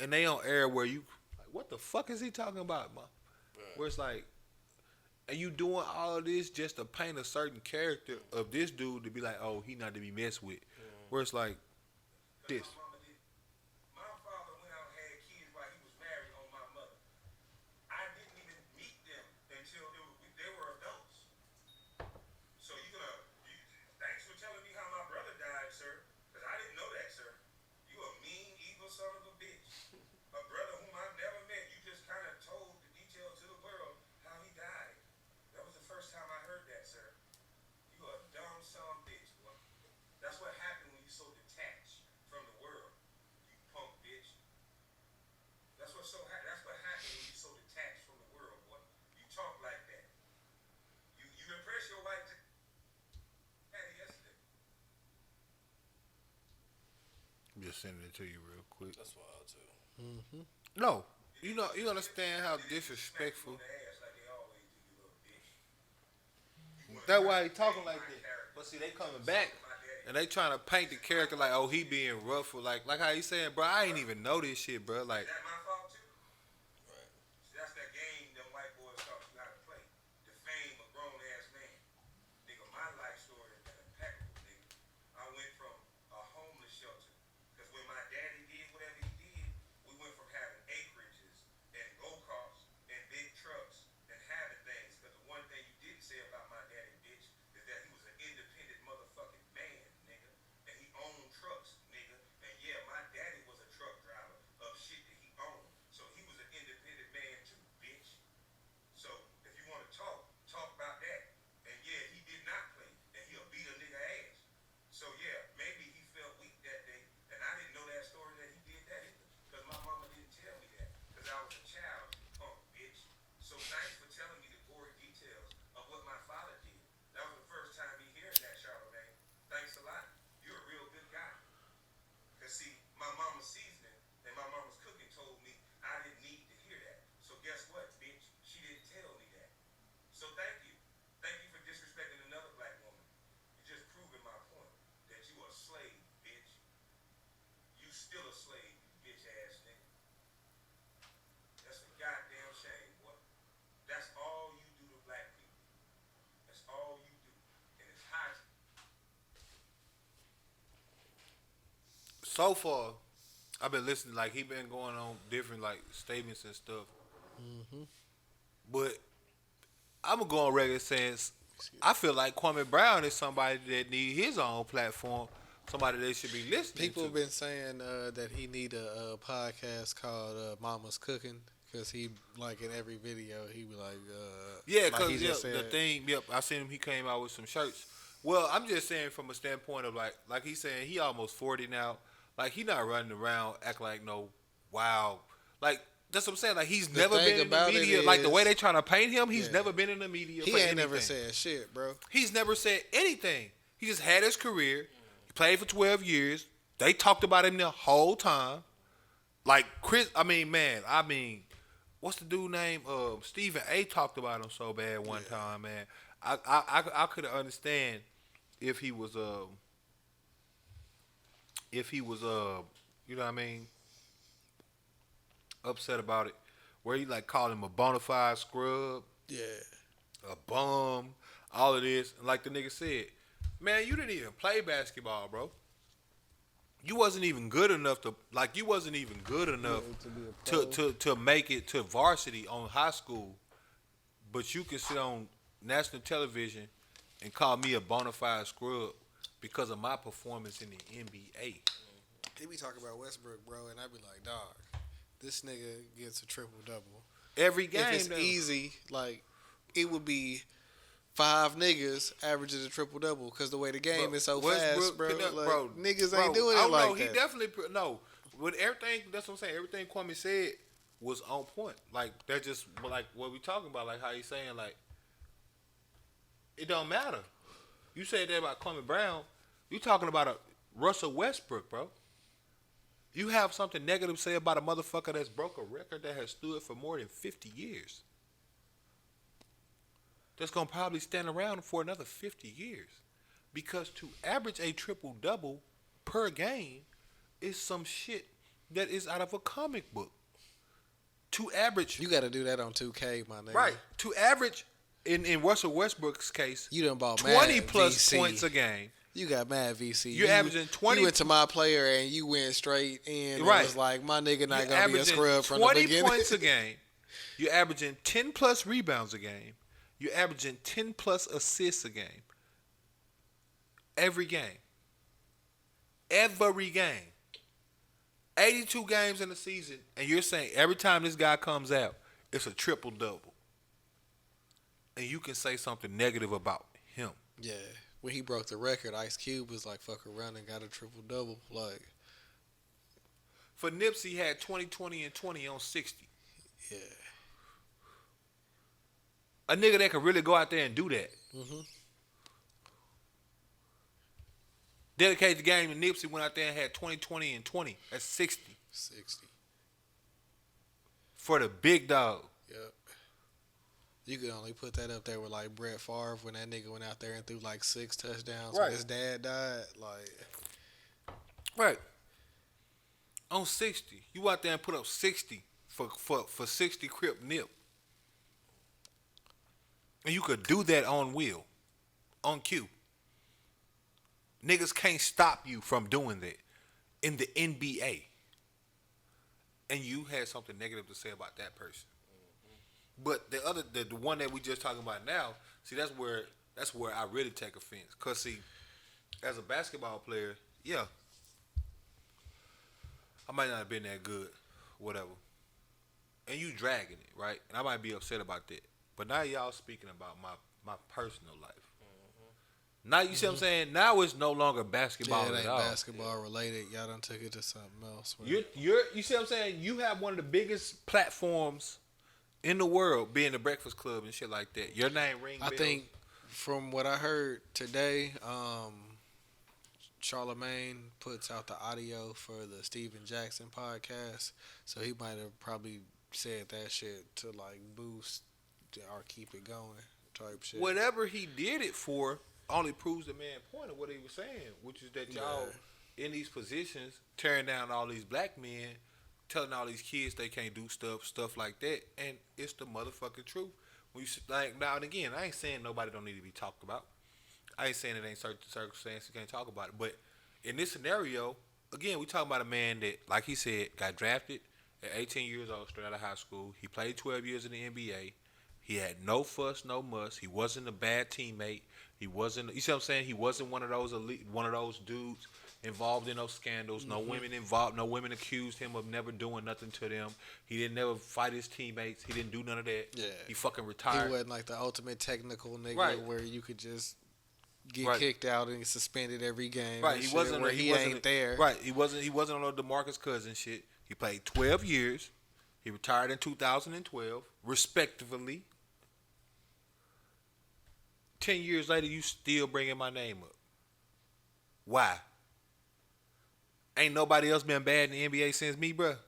and they on air where you like, what the fuck is he talking about, man? Where it's like, and you doing all of this just to paint a certain character of this dude to be like, oh, he not to be messed with. Where it's like this.
My father went out and had kids while he was married on my mother. I didn't even meet them until they were adults. So thanks for telling me how my brother died, sir, because I didn't know that, sir. You a mean, evil son of a bitch. A brother whom I've never met. You just kind of told the detail to the world how he died. That was the first time I heard that, sir. You a dumb son of a bitch, boy. That's what happened when you so detached from the world. You punk bitch. That's what happened when you so detached from the world, boy. You talk like that. You impress your wife yesterday.
I'm just sending it to you real quick.
That's wild too.
No, you know, you understand how disrespectful. That's why he talking like that. But see, they coming back and they trying to paint the character like, oh, he being rough or like how he saying, bro, I ain't even know this shit, bro. Like,
Is that my fault too? Right. See, that's that game them white boys taught you how to play. Defame a grown ass man. Nigga, my life story has been impeccable, nigga. I went from a homeless shelter. Because when my daddy did whatever he did, we went from having acreages and go-karts and big trucks and having things. Because the one thing you didn't say about my daddy, bitch, is that he was an independent motherfucking man, nigga. And he owned trucks, nigga. And yeah, my daddy was a truck driver of shit that he owned. So he was an independent man too, bitch. So if you want to talk about that. And yeah, he did not play. And he'll beat a nigga ass. So yeah, maybe he felt weak that day. And I didn't know that story that he did that either. Because my mama didn't tell me that. Because I was a child, you punk bitch. So thanks for telling me the gory details of what my father did. That was the first time me hearing that, Charlemagne. Thanks a lot. You're a real good guy. Because see, my mama's seasoning and my mama's cooking told me I didn't need to hear that. So guess what, bitch? She didn't tell me that. So thank you. Thank you for disrespecting another black woman. You just proving my point that you a slave, bitch. You still a slave, you bitch ass nigga. That's a goddamn shame, boy. That's all you do to black people. That's all you do. And it's high.
so far, I've been listening. Like he been going on different like statements and stuff. But I'm gonna go on record saying I feel like Kwame Brown is somebody that need his own platform. Somebody they should be listening
People
to.
have been saying that he need a podcast called Mama's Cooking, because he, like, in every video he be like,
Yeah,
like
because
he just
the
said-
thing. Yep, I seen him. He came out with some shirts. Well, I'm just saying from a standpoint of like he's saying he almost 40 now. Like he not running around acting like no wow. Like that's what I'm saying. Like he's
The
never
thing
been in the
about it
media. Like the way
is-
they trying to paint him, he's
Yeah.
never been in the media.
he
for
ain't never
anything.
said shit, bro.
He's never said anything. He just had his career. He played for 12 years. They talked about him the whole time. Like Chris, what's the dude name? Stephen A. talked about him so bad one time, man. I could understand if he was you know what I mean, upset about it, where he like called him a bona fide scrub,
Yeah.
a bum, all of this. And like the nigga said, man, you didn't even play basketball, bro. you wasn't even good enough to to make it to varsity on high school, but you can sit on national television and call me a bona fide scrub because of my performance in the NBA.
He be talking about Westbrook, bro, and I be like, dog, this nigga gets a triple double
Every game,
If it's
though.
easy, like it would be 5 niggas averaging a triple double because the way the game is so fast, bro. Like, niggas ain't doing it like that.
He definitely no. With everything, that's what I'm saying. Everything Kwame said was on point. Like that's just like what we talking about. Like how he's saying, like it don't matter. You said that about Kwame Brown. You talking about a Russell Westbrook, bro. You have something negative to say about a motherfucker that's broke a record that has stood for more than 50 years. That's going to probably stand around for another 50 years. Because to average a triple-double per game is some shit that is out of a comic book. To average...
You got to do that on 2K, my nigga.
Right. To average, in Russell Westbrook's case,
you done bought
20
mad
plus
VC.
points a game.
You got mad VC.
You're averaging 20.
You went to my player and you went straight in.
Right.
It was like, my nigga not
You're
going to be a
averaging
scrub from the
20
beginning.
points a game. You're averaging 10 plus rebounds a game. You're averaging 10 plus assists a game. Every game. Every game. 82 games in the season, and you're saying every time this guy comes out, it's a triple-double. And you can say something negative about him.
Yeah. When he broke the record, Ice Cube was like, fuck around and got a triple-double. Like,
For Nipsey, he had 20, 20, and 20 on 60.
yeah.
A nigga that could really go out there and do that.
Mm-hmm.
Dedicate the game, and Nipsey went out there and had 20, 20, and 20. That's 60.
60.
For the big dog.
Yep. You could only put that up there with like Brett Favre when that nigga went out there and threw like 6 touchdowns
Right.
when his dad died. Like,
Right. On 60. You out there and put up 60 for 60 crip nip. And you could do that on wheel. On cue. Niggas can't stop you from doing that in the NBA. And you had something negative to say about that person. But the one that we just talking about now, see, that's where I really take offense. Cause see, as a basketball player, yeah, I might not have been that good, whatever. And you dragging it, right? And I might be upset about that. But now y'all speaking about my personal life. Now you see what I'm saying? Now it's no longer basketball
yeah, it
at
ain't
all.
basketball related. Y'all done took it to something else. Man.
You see what I'm saying? You have one of the biggest platforms in the world, being the Breakfast Club and shit like that. Your name ring bells.
I think from what I heard today, Charlemagne puts out the audio for the Steven Jackson podcast, so he might have probably said that shit to like boost or keep it going type shit.
Whatever he did it for only proves the man point of what he was saying, which is that y'all in these positions tearing down all these black men, telling all these kids they can't do stuff like that, and it's the motherfucking truth. When you like now and again, I ain't saying nobody don't need to be talked about. I ain't saying it ain't certain circumstances you can't talk about it, but in this scenario, again, we talking about a man that, like he said, got drafted at 18 years old, straight out of high school. He played 12 years in the NBA. He had no fuss, no muss. He wasn't a bad teammate. He wasn't, you see what I'm saying? He wasn't one of those elite, one of those dudes involved in those scandals. No women involved. No women accused him of never doing nothing to them. He didn't never fight his teammates. He didn't do none of that.
Yeah.
He fucking retired.
He wasn't like the ultimate technical nigga
Right.
where you could just get
Right.
kicked out and suspended every game.
Right,
and
he
shit,
wasn't.
where
he
he
wasn't,
ain't there.
Right, he wasn't on no DeMarcus Cousins shit. He played 12 years. He retired in 2012, respectively. 10 years later, you still bringing my name up. Why? Ain't nobody else been bad in the NBA since me, bruh.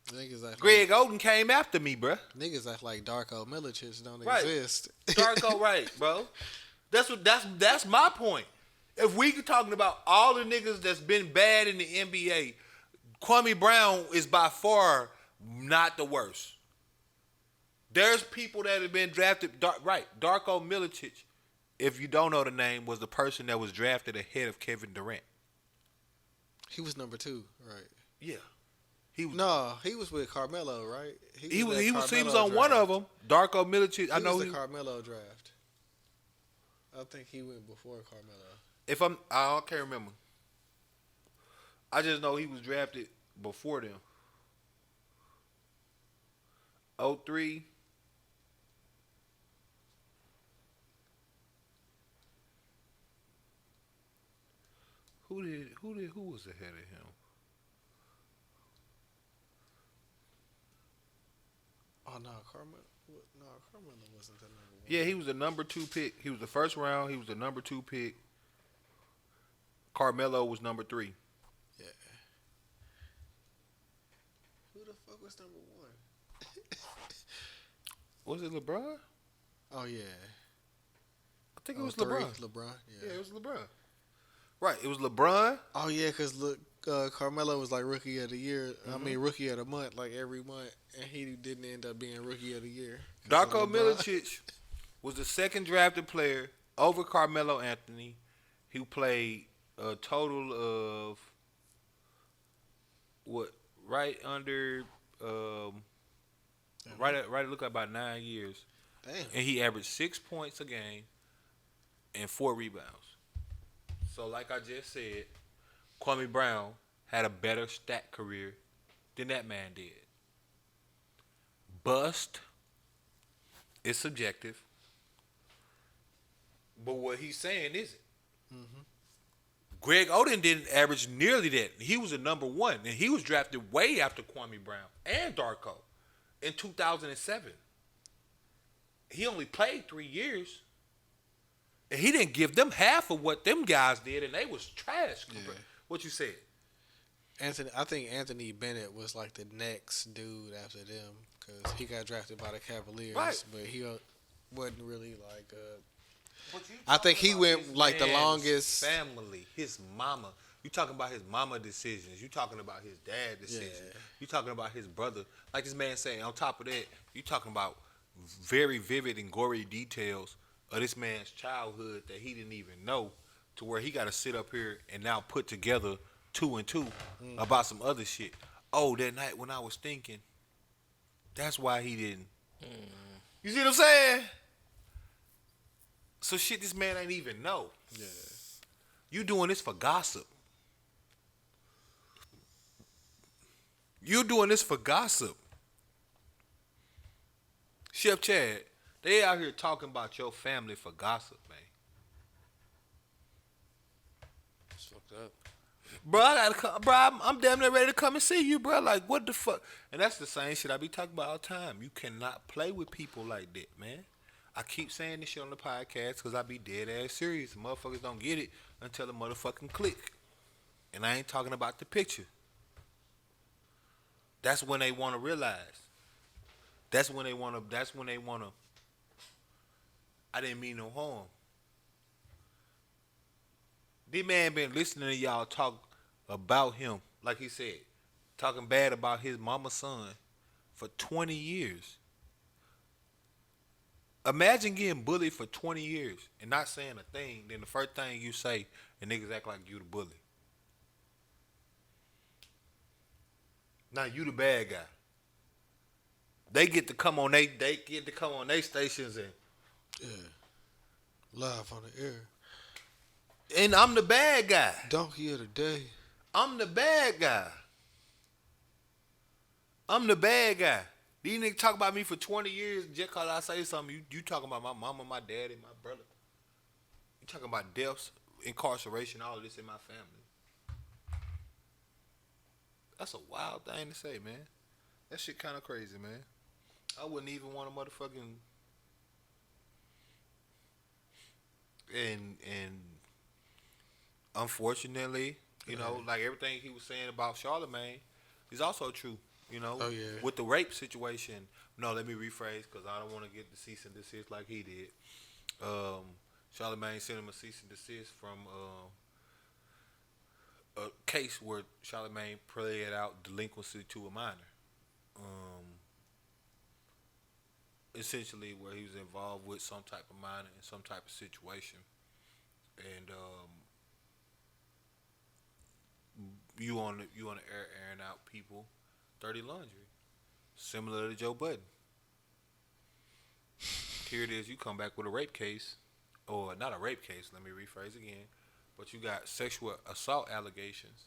Niggas act
Greg Oden came after me, bruh.
like, niggas act like Darko Milicic don't
Right.
exist.
Darko, right, bro. That's my point. If we talking about all the niggas that's been bad in the NBA, Kwame Brown is by far not the worst. There's people that have been drafted, Darko Milicic if you don't know the name, was the person that was drafted ahead of Kevin Durant.
He was number 2, right?
Yeah. He was
He was with Carmelo, right?
he was
Carmelo
on one
draft.
of them. Darko Milicic.
He
I know
was
he.
the Carmelo draft. I think he went before Carmelo.
I can't remember. I just know he was drafted before them. 03. Who was ahead of him?
Oh no, Carmelo wasn't the number 1.
Yeah, he was the number 2 pick. He was the first round. He was the number 2 pick. Carmelo was number 3.
Yeah. Who the fuck was number 1?
Was it LeBron?
Oh yeah.
I think it was
03,
LeBron.
LeBron.
Yeah, it was LeBron. Right, it was LeBron.
Oh yeah, because look, Carmelo was like rookie of the year. I
Mm-hmm.
mean rookie of the month, like every month, and he didn't end up being rookie of the year. 'Cause of
Darko
LeBron.
Milicic was the second drafted player over Carmelo Anthony. He played a total of right under look at about 9 years.
Damn.
And he averaged 6 points a game and 4 rebounds. So like I just said, Kwame Brown had a better stat career than that man did. Bust is subjective. But what he's saying isn't.
Mm-hmm.
Greg Oden didn't average nearly that. He was a number 1, and he was drafted way after Kwame Brown and Darko in 2007. He only played 3 years, and he didn't give them half of what them guys did, and they was trash.
Yeah.
What you said?
I think Anthony Bennett was like the next dude after them because he got drafted by the Cavaliers,
Right.
but he wasn't really like.
But you
I think
talking
he
about
went
his
like the
man's
longest.
family, his mama. You talking about his mama decisions. You talking about his dad decisions.
Yeah.
You talking about his brother. Like this man saying, on top of that, you talking about very vivid and gory details of this man's childhood that he didn't even know, to where he got to sit up here and now put together 2 and 2 about some other shit. Oh, that night when I was thinking, that's why he didn't. You see what I'm saying? So shit this man ain't even know.
Yeah.
You doing this for gossip. You doing this for gossip. Chef Chad, they out here talking about your family for gossip, man.
It's fucked up.
Bro, I gotta come, bro. I'm damn near ready to come and see you, bro. Like, what the fuck? And that's the same shit I be talking about all the time. You cannot play with people like that, man. I keep saying this shit on the podcast because I be dead ass serious. Motherfuckers don't get it until the motherfucking click. And I ain't talking about the picture. That's when they want to realize. That's when they want to. I didn't mean no harm. This man been listening to y'all talk about him, like he said, talking bad about his mama's son for 20 years. Imagine getting bullied for 20 years and not saying a thing. Then the first thing you say, and niggas act like you the bully. Now you the bad guy. They get to come on they stations and
Live on the air.
and I'm the bad guy.
Donkey of the day.
I'm the bad guy. I'm the bad guy. These niggas talk about me for 20 years. Just cause I say something, you talking about my mama, my dad, and my brother. You talking about deaths, incarceration, all of this in my family. That's a wild thing to say, man. That shit kind of crazy, man. I wouldn't even want to motherfucking and unfortunately, you know, like everything he was saying about Charlemagne is also true. You know,
Oh, yeah.
with the rape situation. No, let me rephrase because I don't want to get the cease and desist like he did. Charlemagne sent him a cease and desist from a case where Charlemagne played out delinquency to a minor. essentially where he was involved with some type of minor in some type of situation, and you on the air airing out people dirty laundry, similar to Joe Budden. Here it is, you come back with a rape case, or not a rape case. Let me rephrase again, but you got sexual assault allegations.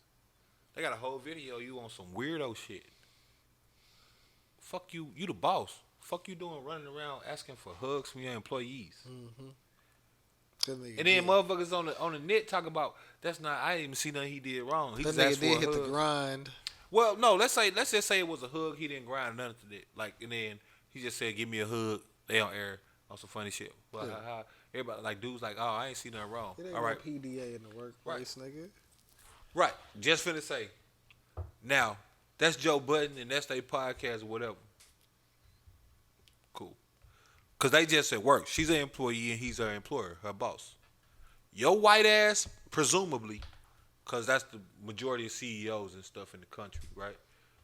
They got a whole video you on some weirdo shit. Fuck you, you the boss. Fuck you doing running around asking for hugs from your employees. And then motherfuckers on the net talking about I didn't even see nothing he did wrong. He
that
just
nigga
asked for
did
a
hit
hug.
the grind.
Well, no, let's just say it was a hug. He didn't grind nothing to that. Like, and then he just said, "Give me a hug." They on air on some funny shit. But everybody like dudes like, "Oh, I ain't see nothing wrong."
It ain't
All right,
no PDA in the workplace, nigga.
right. Just finna say. Now that's Joe Budden and that's their podcast or whatever. Cool. Cause they just at work. She's an employee and he's her employer, her boss. Your white ass, presumably, cause that's the majority of CEOs and stuff in the country, right?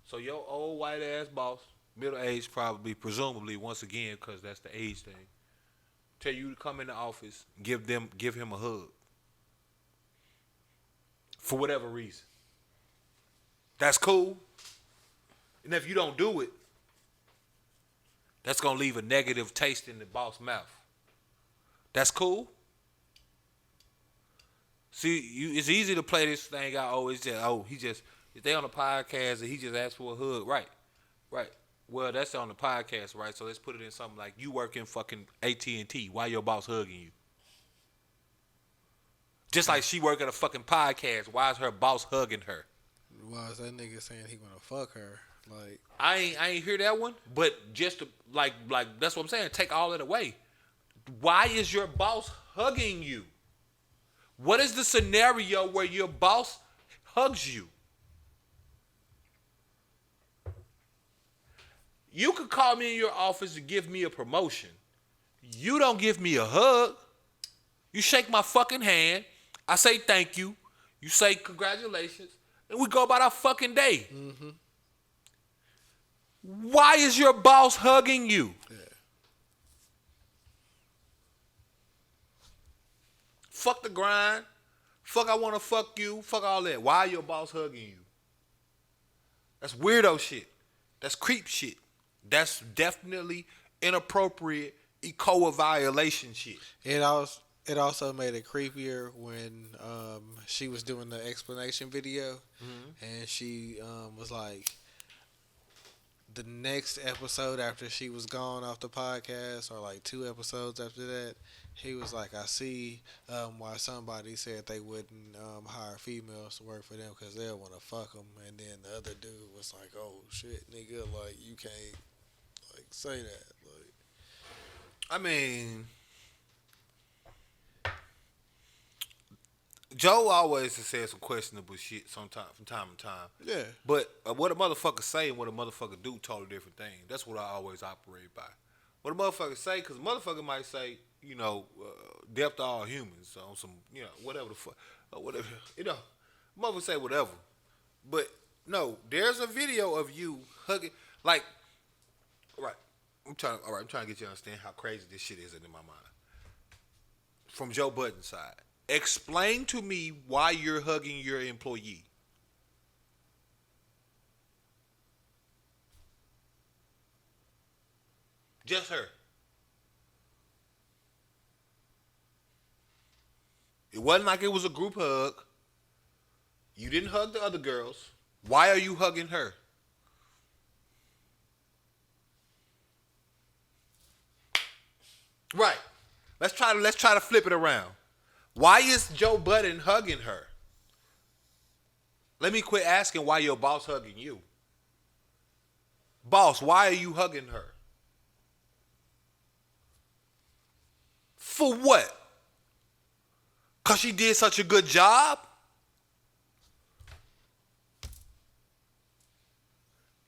So your old white ass boss, middle age probably, presumably, once again, cause that's the age thing, tell you to come in the office, give him a hug. For whatever reason. That's cool. And if you don't do it, that's gonna leave a negative taste in the boss' mouth. That's cool. See, it's easy to play this thing out. Oh, it's just, if they on a podcast and he just asked for a hug, right? Well, that's on the podcast, right? So let's put it in something like you work in fucking AT&T. Why your boss hugging you? Just like she work at a fucking podcast. Why is her boss hugging her?
Why is that nigga saying he wanna fuck her? Like,
I ain't hear that one, but just to, like that's what I'm saying. Take all it away. Why is your boss hugging you? What is the scenario where your boss hugs you? You could call me in your office to give me a promotion. You don't give me a hug. You shake my fucking hand. I say thank you. You say congratulations. And we go about our fucking day. Mm-hmm. Why is your boss hugging you?
yeah.
Fuck the grind. Fuck I want to fuck you. Fuck all that. Why your boss hugging you? That's weirdo shit. That's creep shit. That's definitely inappropriate ECOA violation shit.
It also made it creepier when she was doing the explanation video, and she was like, the next episode after she was gone off the podcast, or like 2 episodes after that, he was like, I see why somebody said they wouldn't hire females to work for them because they'll want to fuck them. And then the other dude was like, oh shit, nigga, like you can't like say that. Like,
I mean, Joe always has said some questionable shit from time to time.
yeah,
But what a motherfucker say and what a motherfucker do, totally different thing. That's what I always operate by. What a motherfucker say, because a motherfucker might say, death to all humans on some, whatever the fuck, whatever, motherfucker say whatever. But no, there's a video of you hugging, like, I'm trying to get you to understand how crazy this shit is in my mind. From Joe Budden's side. Explain to me why you're hugging your employee. Just her. It wasn't like it was a group hug. You didn't hug the other girls. Why are you hugging her? Right. Let's try to flip it around. Why is Joe Budden hugging her? Let me quit asking why your boss hugging you. Boss, why are you hugging her? For what? Because she did such a good job?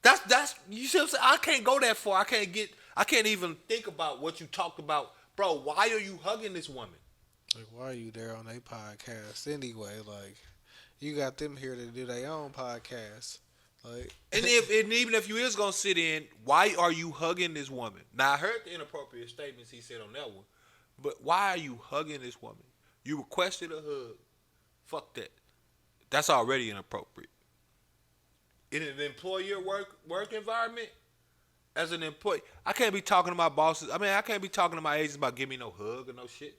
That's you see what I'm saying? I can't go that far. I can't even think about what you talked about. Bro, why are you hugging this woman?
like why are you there on their podcast anyway? Like, you got them here to do their own podcast. Like,
And even if you is gonna sit in, why are you hugging this woman? Now I heard the inappropriate statements he said on that one, but why are you hugging this woman? You requested a hug. Fuck that. That's already inappropriate. In an employer work environment, as an employee, I can't be talking to my bosses. I mean, I can't be talking to my agents about giving me no hug or no shit.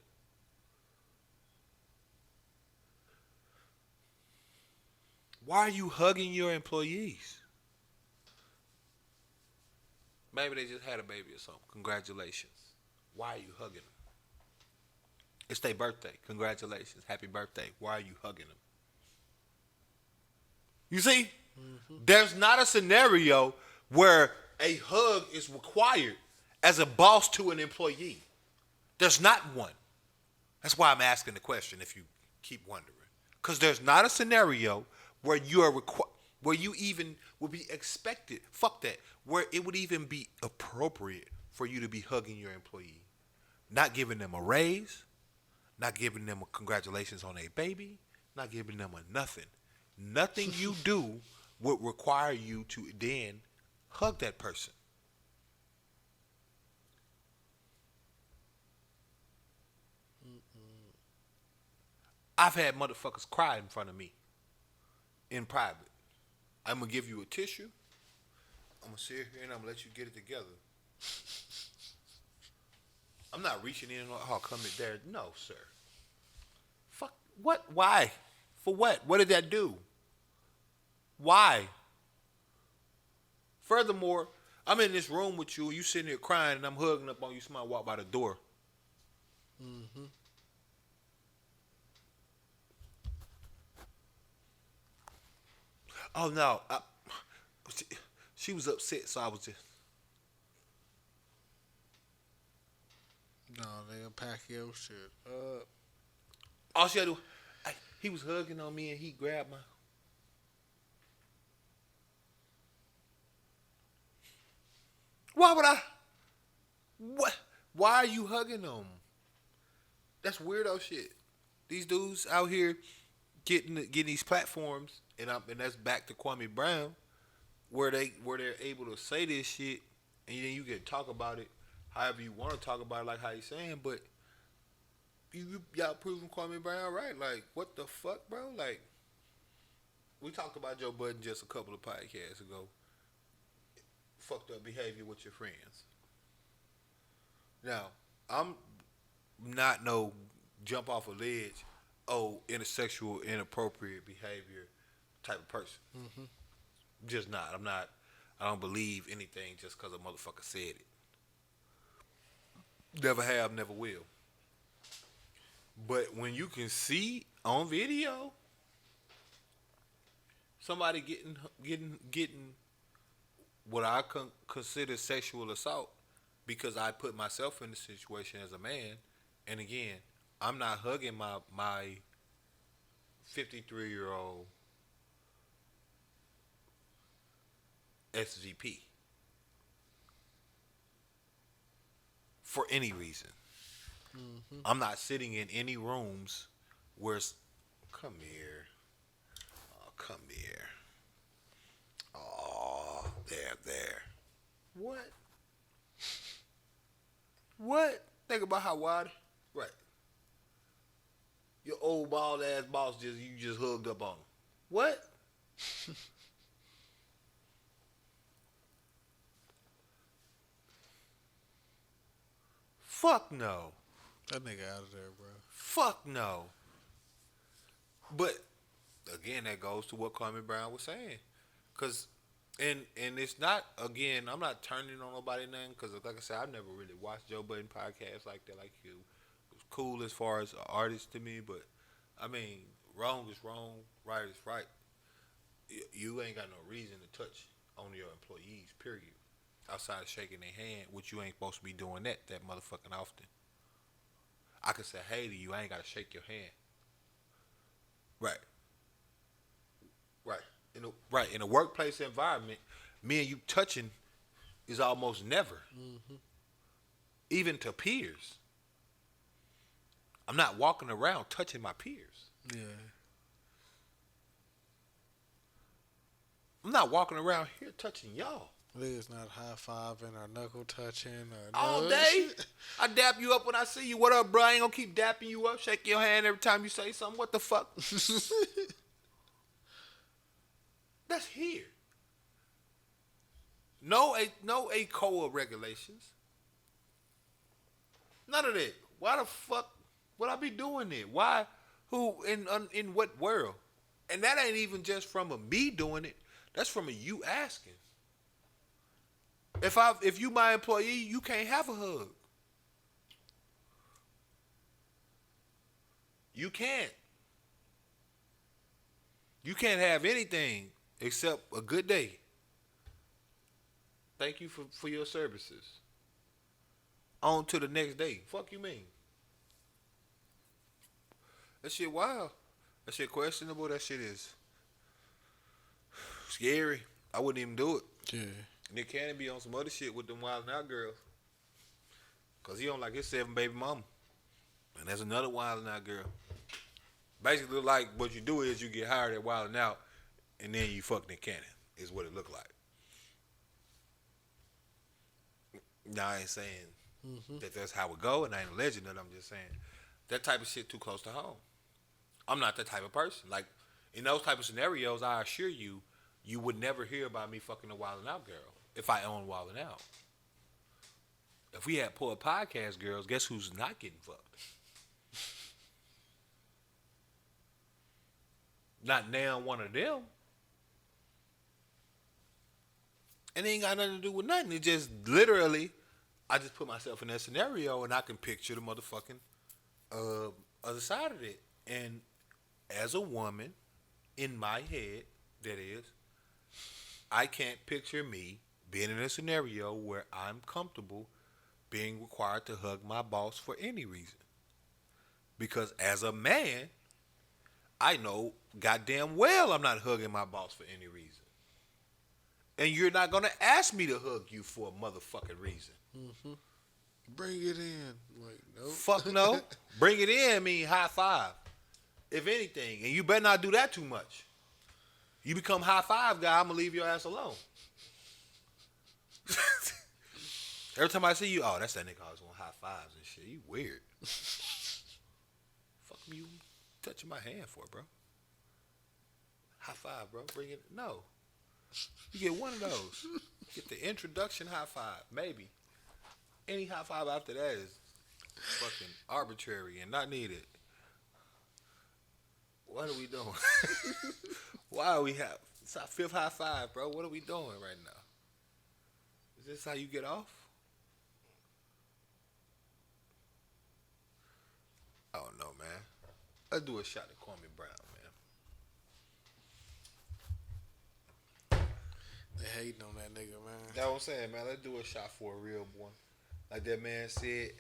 Why are you hugging your employees? Maybe they just had a baby or something. Congratulations. Why are you hugging them? It's their birthday. Congratulations. Happy birthday. Why are you hugging them? You see? There's not a scenario where a hug is required as a boss to an employee. There's not one. That's why I'm asking the question if you keep wondering. Because there's not a scenario where you are where you even would be expected, fuck that, where it would even be appropriate for you to be hugging your employee. Not giving them a raise, not giving them a congratulations on a baby, not giving them a nothing. Nothing you do would require you to then hug that person. I've had motherfuckers cry in front of me in private. I'm going to give you a tissue. I'm going to sit here and I'm going to let you get it together. I'm not reaching in and come it there. No, sir. Fuck. What? Why? For what? What did that do? Why? Furthermore, I'm in this room with you. You sitting here crying and I'm hugging up on you. Somebody walk by the door.
mm-hmm.
Oh, no. She was upset, so I was just...
No, they'll pack your shit up.
All she had to do... He was hugging on me and he grabbed my... Why would I... What? Why are you hugging them? That's weirdo shit. These dudes out here getting these platforms, and that's back to Kwame Brown, where they're able to say this shit, and then you can talk about it however you want to talk about it, like how you saying, but y'all proving Kwame Brown right. Like, what the fuck, bro? Like, we talked about Joe Budden just a couple of podcasts ago. Fucked up behavior with your friends. Now, I'm not no jump off a ledge, intersexual, inappropriate behavior type of person.
Mm-hmm.
Just not. I don't believe anything just because a motherfucker said it. Never have, never will. But when you can see on video somebody getting what I consider sexual assault because I put myself in the situation as a man, and again, I'm not hugging my 53-year-old SGP for any reason. Mm-hmm. I'm not sitting in any rooms where come here. Oh, come here. Oh, there. What? What? Think about how wide. Right. Your old bald ass boss you just hugged up on him. What? Fuck no.
That nigga out of there, bro.
Fuck no. But again, that goes to what Kwame Brown was saying, cause and it's not, again, I'm not turning on nobody nothing, cause like I said, I've never really watched Joe Budden podcasts like that. Like you, it was cool as far as an artist to me, but I mean, wrong is wrong, right is right. You ain't got no reason to touch on your employees, period. Outside of shaking their hand, which you ain't supposed to be doing that motherfucking often. I could say hey to you, I ain't gotta shake your hand. Right. In a workplace environment, me and you touching is almost never. Mm-hmm. Even to peers. I'm not walking around touching my peers.
Yeah.
I'm not walking around here touching y'all.
It's not high fiving or knuckle touching or
All
no
day.
shit.
I dap you up when I see you. What up, bro? I ain't gonna keep dapping you up, shaking your hand every time you say something. What the fuck? That's here. No ACOA regulations. None of that. Why the fuck would I be doing it? Why? Who? In what world? And that ain't even just from a me doing it. That's from a you asking. If you my employee, you can't have a hug. You can't. You can't have anything except a good day. Thank you for your services. On to the next day. Fuck you mean? That shit wild. That shit questionable. That shit is scary. I wouldn't even do it.
Yeah.
Nick Cannon be on some other shit with them Wild 'N Out girls. Cause he don't like his 7 baby mama. And that's another Wild 'N Out girl. Basically, like what you do is you get hired at Wild 'N Out and then you fuck Nick Cannon is what it look like. Now I ain't saying that that's how it go, and I ain't alleging that. I'm just saying that type of shit too close to home. I'm not that type of person. Like in those type of scenarios, I assure you, you would never hear about me fucking a Wild 'N Out girl if I own Wild 'N Out. If we had poor podcast girls, guess who's not getting fucked? Not now one of them. And it ain't got nothing to do with nothing. It just literally, I just put myself in that scenario and I can picture the motherfucking other side of it. And as a woman, in my head, that is, I can't picture me being in a scenario where I'm comfortable being required to hug my boss for any reason. Because as a man, I know goddamn well I'm not hugging my boss for any reason. And you're not going to ask me to hug you for a motherfucking reason.
Mm-hmm. Bring it in. Like, nope.
Fuck no. Bring it in mean high five. If anything. And you better not do that too much. You become high five guy, I'm going to leave your ass alone. Every time I see you, oh, that's that nigga always want high fives and shit. You weird. Fuck you touching my hand for, bro. High five, bro. Bring it. No. You get one of those. Get the introduction high five. Maybe. Any high five after that is fucking arbitrary and not needed. What are we doing? Why are we have? It's our 5th high five, bro. What are we doing right now? Is this how you get off? I don't know, man. Let's do a shot at Kwame Brown, man.
They hating on that nigga, man.
That's what I'm saying, man. Let's do a shot for a real boy. Like that man said,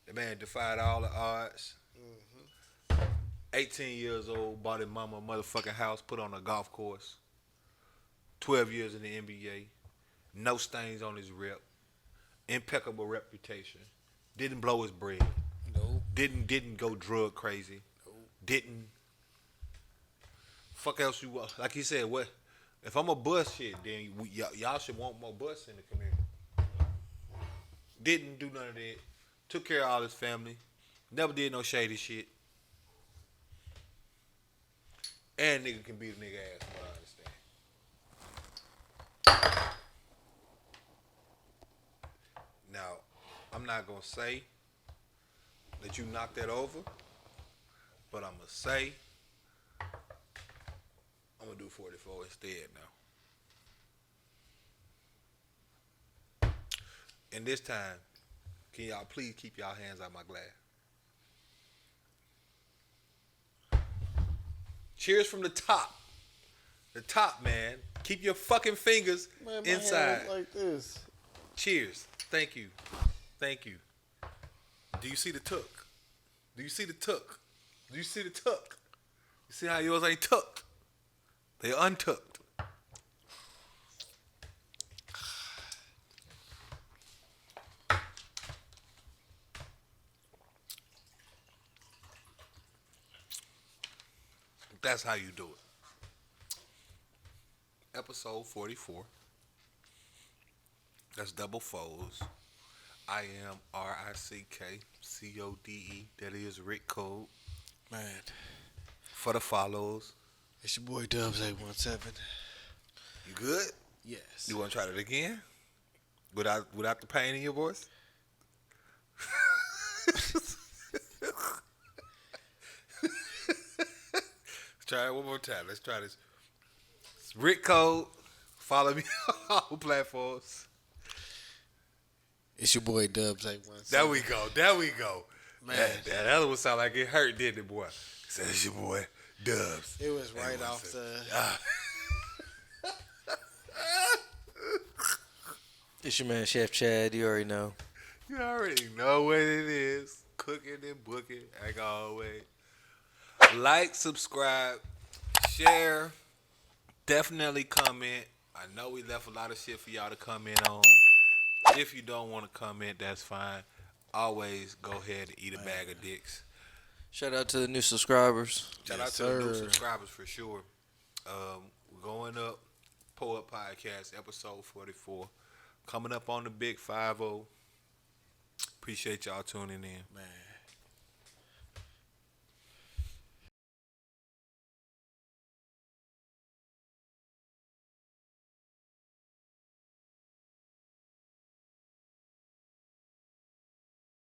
the man defied all the odds. 18 years old, bought his mama a motherfucking house, put on a golf course. 12 years in the NBA. No stains on his rep. Impeccable reputation. Didn't blow his bread.
Nope.
Didn't go drug crazy.
Nope.
Didn't. Fuck else you want. Like he said, what? If I'm a bust shit, then y'all should want more busts in the community. Didn't do none of that. Took care of all his family. Never did no shady shit. And nigga can beat a nigga ass, from what I understand. Now, I'm not gonna say that you knocked that over, but I'm gonna say I'm gonna do 44 instead now. And this time, can y'all please keep y'all hands out my glass? Cheers from the top. The top, man. Keep your fucking fingers
Man, my
inside.
hand like this.
Cheers. Thank you. Thank you. Do you see the tuck? Do you see the tuck? Do you see the tuck? You see how yours ain't tucked? They untucked. That's how you do it. Episode episode 44. That's double foes. I am RICKCODE. That is Rick Code.
Man,
For the follows.
it's your boy Dubz 817.
You good?
Yes.
You want to try that again? Without the pain in your voice? Let's try it one more time. Let's try this. It's Rick Code. Follow me on all platforms.
It's your boy Dubz 817.
There we go. There we go.
Man.
That other one sound like it hurt, didn't it, boy? Said it's your boy Dubz.
It was right off the.
It's your man Chef Chad. You already know.
You already know what it is. Cooking and booking, like always. Like, subscribe, share. Definitely comment. I know we left a lot of shit for y'all to comment on. If you don't want to comment, that's fine. Always go ahead and eat a bag of dicks.
Shout out to the new subscribers.
Shout out to the new subscribers for sure. We're going up. Pull-Up Podcast, episode 44. Coming up on the big 50. Appreciate y'all tuning in.
Man.